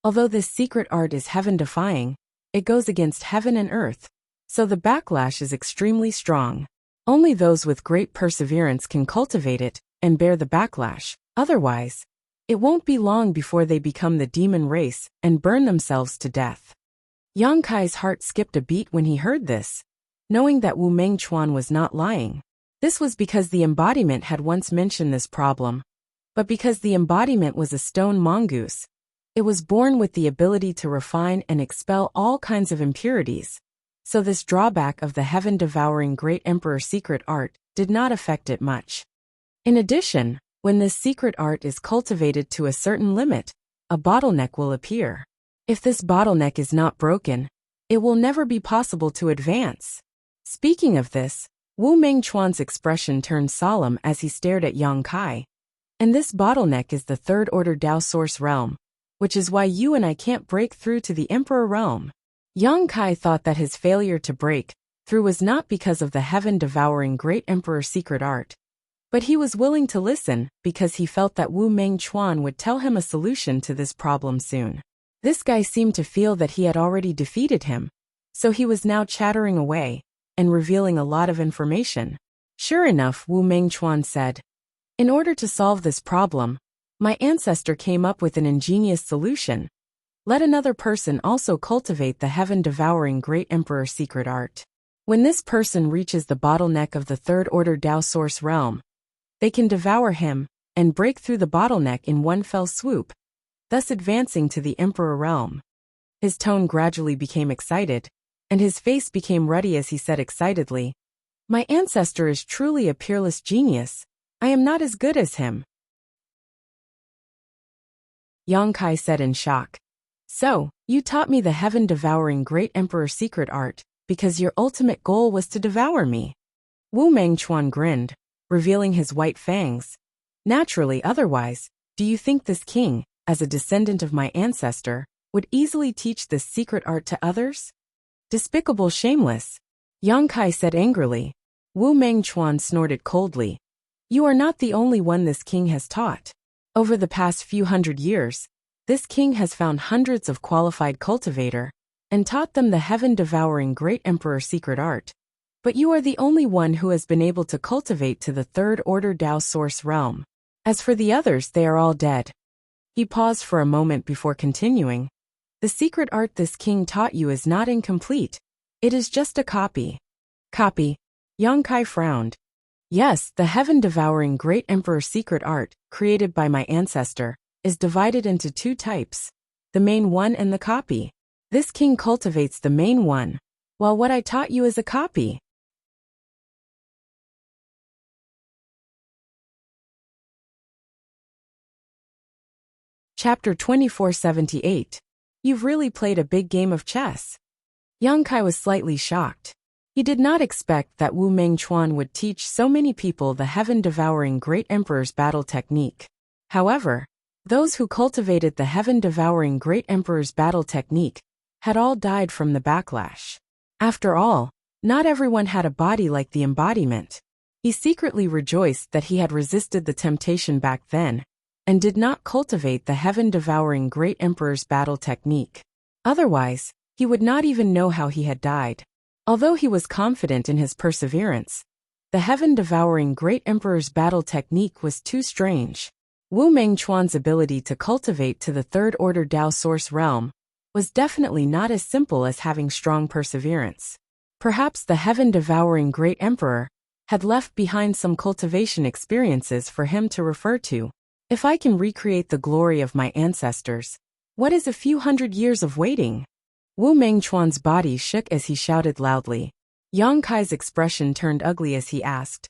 although this secret art is heaven-defying, it goes against heaven and earth, so the backlash is extremely strong. Only those with great perseverance can cultivate it and bear the backlash. Otherwise, it won't be long before they become the demon race and burn themselves to death. Yang Kai's heart skipped a beat when he heard this, knowing that Wu Mengchuan was not lying. This was because the embodiment had once mentioned this problem, but because the embodiment was a stone mongoose, it was born with the ability to refine and expel all kinds of impurities, so this drawback of the heaven-devouring Great Emperor secret art did not affect it much. In addition, when this secret art is cultivated to a certain limit, a bottleneck will appear. If this bottleneck is not broken, it will never be possible to advance. Speaking of this, Wu Mengchuan's expression turned solemn as he stared at Yang Kai. And this bottleneck is the third order Dao Source realm, which is why you and I can't break through to the Emperor realm. Yang Kai thought that his failure to break through was not because of the heaven-devouring Great Emperor secret art, but he was willing to listen because he felt that Wu Mengchuan would tell him a solution to this problem soon. This guy seemed to feel that he had already defeated him, so he was now chattering away and revealing a lot of information. Sure enough, Wu Mengchuan said, in order to solve this problem, my ancestor came up with an ingenious solution. Let another person also cultivate the heaven-devouring Great Emperor secret art. When this person reaches the bottleneck of the third order Dao Source realm, they can devour him and break through the bottleneck in one fell swoop, thus advancing to the Emperor realm. His tone gradually became excited, and his face became ruddy as he said excitedly, my ancestor is truly a peerless genius. I am not as good as him. Yang Kai said in shock. So, you taught me the heaven-devouring Great Emperor secret art because your ultimate goal was to devour me. Wu Mengchuan grinned, revealing his white fangs. Naturally, otherwise, do you think this king, as a descendant of my ancestor, would easily teach this secret art to others? Despicable, shameless. Yang Kai said angrily. Wu Mengchuan snorted coldly. You are not the only one this king has taught. Over the past few hundred years, this king has found hundreds of qualified cultivator and taught them the heaven-devouring Great Emperor secret art. But you are the only one who has been able to cultivate to the third order Dao Source realm. As for the others, they are all dead. He paused for a moment before continuing. The secret art this king taught you is not incomplete. It is just a copy. Copy. Yang Kai frowned. Yes, the heaven-devouring Great Emperor secret art, created by my ancestor, is divided into two types, the main one and the copy. This king cultivates the main one, while what I taught you is a copy. Chapter 2478. You've really played a big game of chess. Yang Kai was slightly shocked. He did not expect that Wu Mengchuan would teach so many people the heaven-devouring Great Emperor's battle technique. However, those who cultivated the heaven-devouring Great Emperor's battle technique had all died from the backlash. After all, not everyone had a body like the embodiment. He secretly rejoiced that he had resisted the temptation back then, and did not cultivate the heaven-devouring Great Emperor's battle technique. Otherwise, he would not even know how he had died. Although he was confident in his perseverance, the heaven-devouring Great Emperor's battle technique was too strange. Wu Mengchuan's ability to cultivate to the third-order Dao source realm was definitely not as simple as having strong perseverance. Perhaps the heaven-devouring Great Emperor had left behind some cultivation experiences for him to refer to. If I can recreate the glory of my ancestors, what is a few hundred years of waiting? Wu Mengchuan's body shook as he shouted loudly. Yang Kai's expression turned ugly as he asked,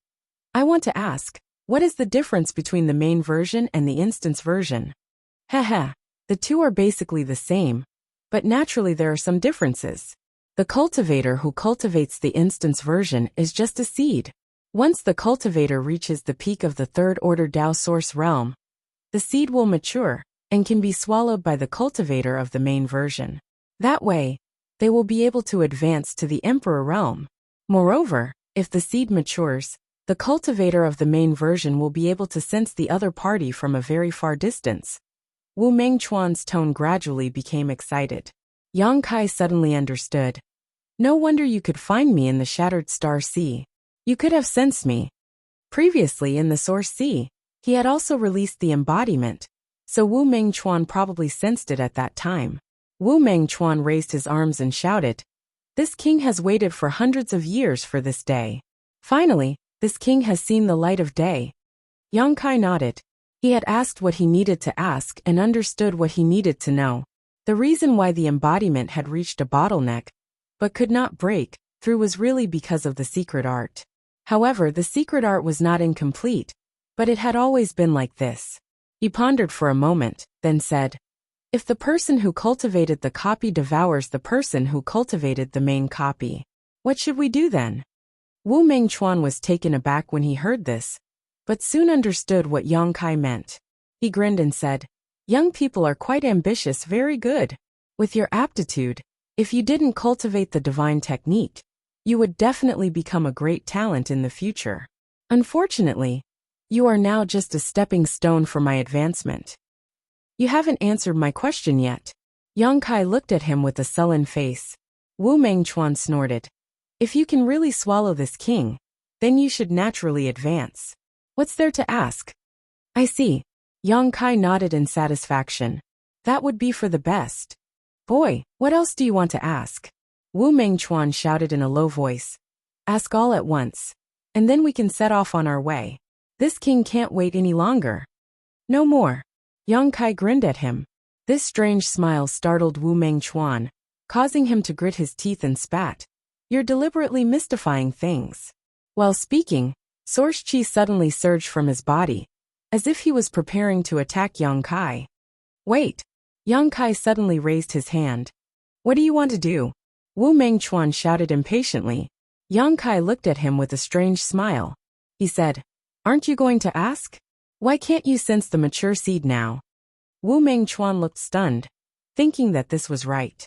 I want to ask, what is the difference between the main version and the instance version? Heh, the two are basically the same, but naturally there are some differences. The cultivator who cultivates the instance version is just a seed. Once the cultivator reaches the peak of the third-order Dao source realm, the seed will mature and can be swallowed by the cultivator of the main version. That way, they will be able to advance to the Emperor realm. Moreover, if the seed matures, the cultivator of the main version will be able to sense the other party from a very far distance. Wu Mengchuan's tone gradually became excited. Yang Kai suddenly understood. No wonder you could find me in the Shattered Star Sea. You could have sensed me. Previously in the Source Sea, he had also released the embodiment, so Wu Mengchuan probably sensed it at that time. Wu Mengchuan raised his arms and shouted, This king has waited for hundreds of years for this day. Finally, this king has seen the light of day. Yang Kai nodded. He had asked what he needed to ask and understood what he needed to know. The reason why the embodiment had reached a bottleneck, but could not break through was really because of the secret art. However, the secret art was not incomplete, but it had always been like this. He pondered for a moment, then said, If the person who cultivated the copy devours the person who cultivated the main copy, what should we do then? Wu Mengchuan was taken aback when he heard this, but soon understood what Yang Kai meant. He grinned and said, Young people are quite ambitious, very good. With your aptitude, if you didn't cultivate the divine technique, you would definitely become a great talent in the future. Unfortunately, you are now just a stepping stone for my advancement. You haven't answered my question yet. Yang Kai looked at him with a sullen face. Wu Mengchuan snorted. If you can really swallow this king, then you should naturally advance. What's there to ask? I see. Yang Kai nodded in satisfaction. That would be for the best. Boy, what else do you want to ask? Wu Mengchuan shouted in a low voice. Ask all at once, and then we can set off on our way. This king can't wait any longer. No more. Yang Kai grinned at him. This strange smile startled Wu Mengchuan, causing him to grit his teeth and spat. You're deliberately mystifying things. While speaking, Source Chi suddenly surged from his body, as if he was preparing to attack Yang Kai. Wait! Yang Kai suddenly raised his hand. What do you want to do? Wu Mengchuan shouted impatiently. Yang Kai looked at him with a strange smile. He said, Aren't you going to ask? Why can't you sense the mature seed now? Wu Mengchuan looked stunned, thinking that this was right.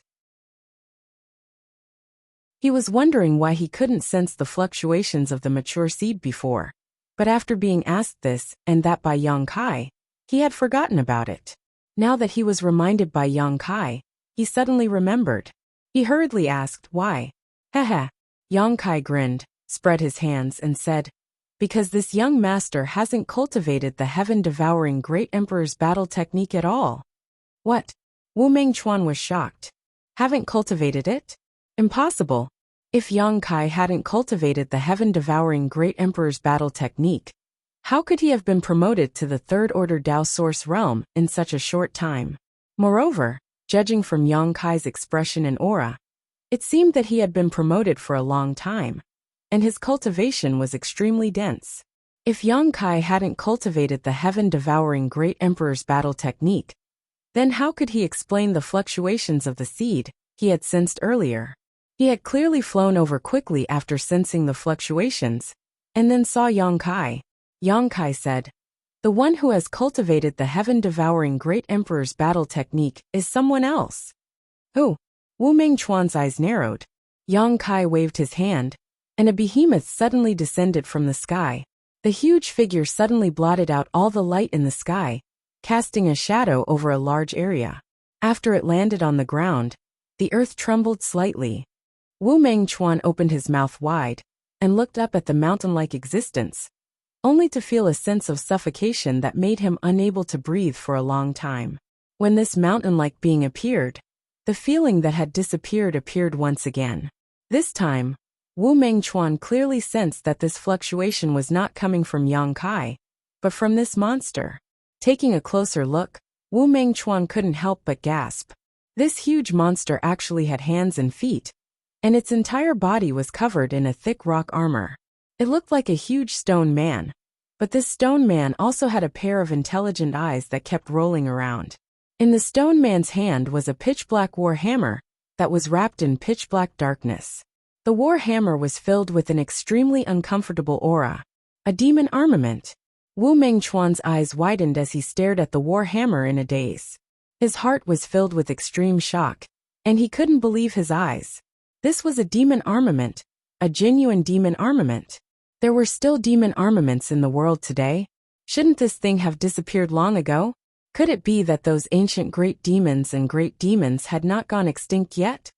He was wondering why he couldn't sense the fluctuations of the mature seed before. But after being asked this and that by Yang Kai, he had forgotten about it. Now that he was reminded by Yang Kai, he suddenly remembered. He hurriedly asked why. Heh. Yang Kai grinned, spread his hands and said, Because this young master hasn't cultivated the heaven-devouring Great Emperor's battle technique at all. What? Wu Mengchuan was shocked. Haven't cultivated it? Impossible. If Yang Kai hadn't cultivated the heaven-devouring Great Emperor's battle technique, how could he have been promoted to the third-order Dao source realm in such a short time? Moreover, judging from Yang Kai's expression and aura, it seemed that he had been promoted for a long time, and his cultivation was extremely dense. If Yang Kai hadn't cultivated the heaven-devouring Great Emperor's battle technique, then how could he explain the fluctuations of the seed he had sensed earlier? He had clearly flown over quickly after sensing the fluctuations, and then saw Yang Kai. Yang Kai said, The one who has cultivated the heaven-devouring Great Emperor's battle technique is someone else. Who? Wu Mingchuan's eyes narrowed. Yang Kai waved his hand, and a behemoth suddenly descended from the sky. The huge figure suddenly blotted out all the light in the sky, casting a shadow over a large area. After it landed on the ground, the earth trembled slightly. Wu Mingchuan opened his mouth wide and looked up at the mountain-like existence, only to feel a sense of suffocation that made him unable to breathe for a long time. When this mountain-like being appeared, the feeling that had disappeared appeared once again. This time, Wu Mingchuan clearly sensed that this fluctuation was not coming from Yang Kai, but from this monster. Taking a closer look, Wu Mingchuan couldn't help but gasp. This huge monster actually had hands and feet, and its entire body was covered in a thick rock armor. It looked like a huge stone man, but this stone man also had a pair of intelligent eyes that kept rolling around. In the stone man's hand was a pitch-black war hammer that was wrapped in pitch-black darkness. The war hammer was filled with an extremely uncomfortable aura, a demon armament. Wu Mingchuan's eyes widened as he stared at the war hammer in a daze. His heart was filled with extreme shock, and he couldn't believe his eyes. This was a demon armament, a genuine demon armament. There were still demon armaments in the world today. Shouldn't this thing have disappeared long ago? Could it be that those ancient great demons and great demons had not gone extinct yet?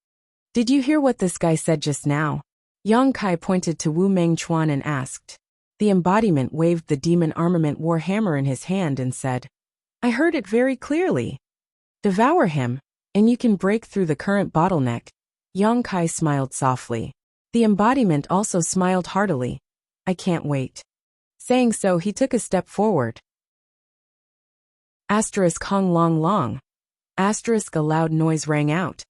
Did you hear what this guy said just now? Yang Kai pointed to Wu Mingchuan and asked. The embodiment waved the demon armament war hammer in his hand and said, I heard it very clearly. Devour him, and you can break through the current bottleneck. Yang Kai smiled softly. The embodiment also smiled heartily. I can't wait. Saying so, he took a step forward. Asterisk Hong Long Long. Asterisk a loud noise rang out,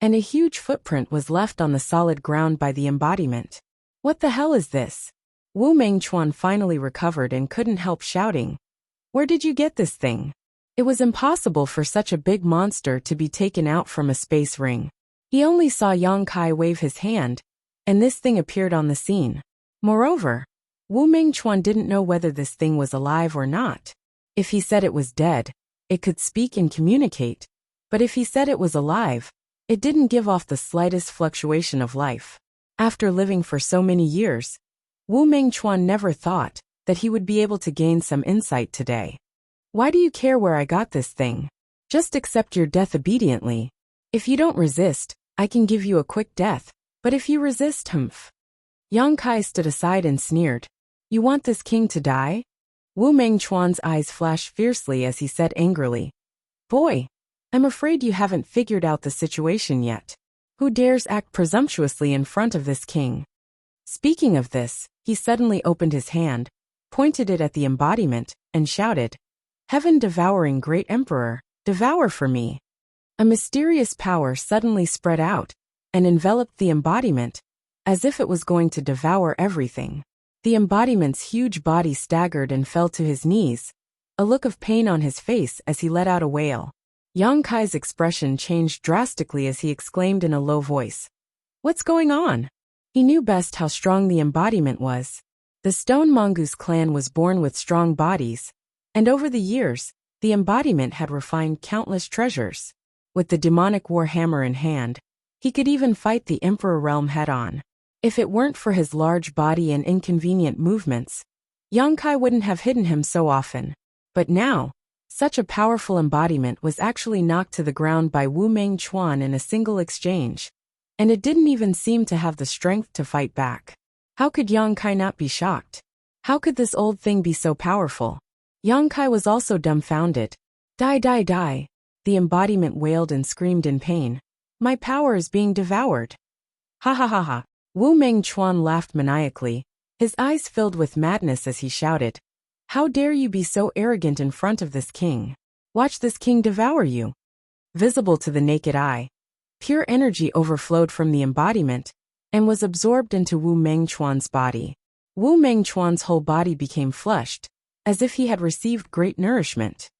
and a huge footprint was left on the solid ground by the embodiment. What the hell is this? Wu Mingchuan finally recovered and couldn't help shouting. Where did you get this thing? It was impossible for such a big monster to be taken out from a space ring. He only saw Yang Kai wave his hand, and this thing appeared on the scene. Moreover, Wu Mingchuan didn't know whether this thing was alive or not. If he said it was dead, it could speak and communicate, but if he said it was alive, it didn't give off the slightest fluctuation of life. After living for so many years, Wu Mingchuan never thought that he would be able to gain some insight today. Why do you care where I got this thing? Just accept your death obediently. If you don't resist, I can give you a quick death, but if you resist, humph. Yang Kai stood aside and sneered. You want this king to die? Wu Mingchuan's eyes flashed fiercely as he said angrily. Boy, I'm afraid you haven't figured out the situation yet. Who dares act presumptuously in front of this king? Speaking of this, he suddenly opened his hand, pointed it at the embodiment, and shouted, Heaven-devouring great emperor, devour for me. A mysterious power suddenly spread out and enveloped the embodiment, as if it was going to devour everything. The embodiment's huge body staggered and fell to his knees, a look of pain on his face as he let out a wail. Yang Kai's expression changed drastically as he exclaimed in a low voice, What's going on? He knew best how strong the embodiment was. The Stone Mongoose clan was born with strong bodies, and over the years, the embodiment had refined countless treasures. With the demonic war hammer in hand, he could even fight the Emperor realm head-on. If it weren't for his large body and inconvenient movements, Yang Kai wouldn't have hidden him so often. But now, such a powerful embodiment was actually knocked to the ground by Wu Mingchuan in a single exchange, and it didn't even seem to have the strength to fight back. How could Yang Kai not be shocked? How could this old thing be so powerful? Yang Kai was also dumbfounded. Die, die, die. The embodiment wailed and screamed in pain. My power is being devoured. Ha ha ha ha. Wu Mingchuan laughed maniacally, his eyes filled with madness as he shouted, How dare you be so arrogant in front of this king? Watch this king devour you. Visible to the naked eye, pure energy overflowed from the embodiment and was absorbed into Wu Mingchuan's body. Wu Mingchuan's whole body became flushed, as if he had received great nourishment.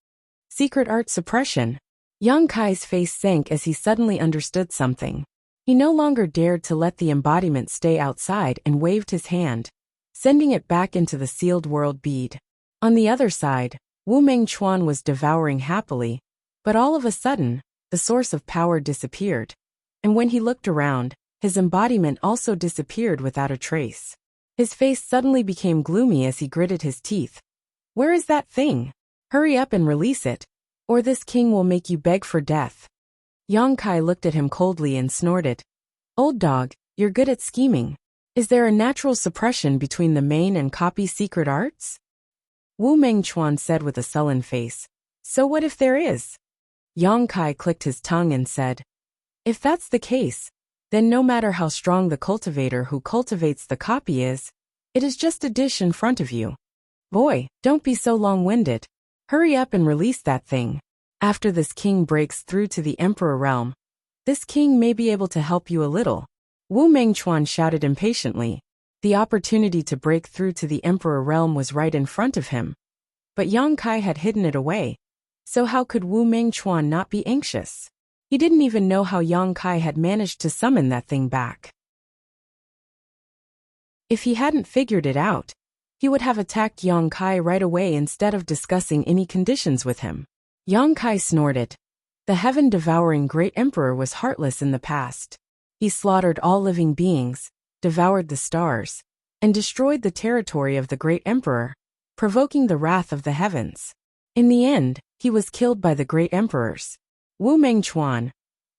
Secret art suppression. Yang Kai's face sank as he suddenly understood something. He no longer dared to let the embodiment stay outside and waved his hand, sending it back into the sealed world bead. On the other side, Wu Mingchuan was devouring happily, but all of a sudden, the source of power disappeared, and when he looked around, his embodiment also disappeared without a trace. His face suddenly became gloomy as he gritted his teeth. Where is that thing? Hurry up and release it, or this king will make you beg for death. Yang Kai looked at him coldly and snorted. Old dog, you're good at scheming. Is there a natural suppression between the main and copy secret arts? Wu Mengchuan said with a sullen face. So what if there is? Yang Kai clicked his tongue and said, if that's the case, then no matter how strong the cultivator who cultivates the copy is, it is just a dish in front of you. Boy, don't be so long-winded. Hurry up and release that thing. After this king breaks through to the emperor realm, this king may be able to help you a little. Wu Mengchuan shouted impatiently. The opportunity to break through to the emperor realm was right in front of him. But Yang Kai had hidden it away. So how could Wu Mengchuan not be anxious? He didn't even know how Yang Kai had managed to summon that thing back. If he hadn't figured it out, he would have attacked Yang Kai right away instead of discussing any conditions with him. Yang Kai snorted. The heaven-devouring great emperor was heartless in the past. He slaughtered all living beings, devoured the stars, and destroyed the territory of the great emperor, provoking the wrath of the heavens. In the end, he was killed by the great emperors. Wu Mengchuan,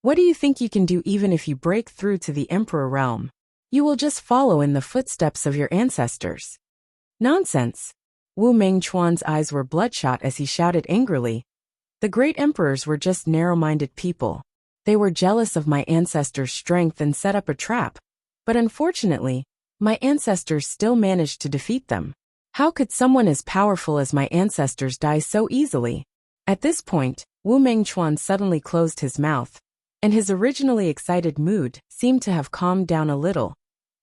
what do you think you can do even if you break through to the emperor realm? You will just follow in the footsteps of your ancestors. Nonsense. Wu Mengchuan's eyes were bloodshot as he shouted angrily. The great emperors were just narrow-minded people. They were jealous of my ancestors' strength and set up a trap. But unfortunately, my ancestors still managed to defeat them. How could someone as powerful as my ancestors die so easily? At this point, Wu Mengchuan suddenly closed his mouth, and his originally excited mood seemed to have calmed down a little.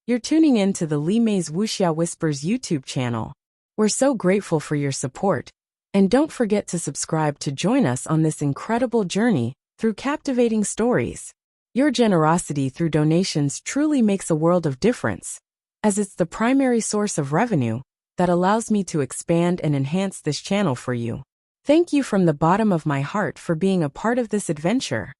You're tuning in to the Li Mei's Wuxia Whispers YouTube channel. We're so grateful for your support, and don't forget to subscribe to join us on this incredible journey through captivating stories. Your generosity through donations truly makes a world of difference, as it's the primary source of revenue that allows me to expand and enhance this channel for you. Thank you from the bottom of my heart for being a part of this adventure.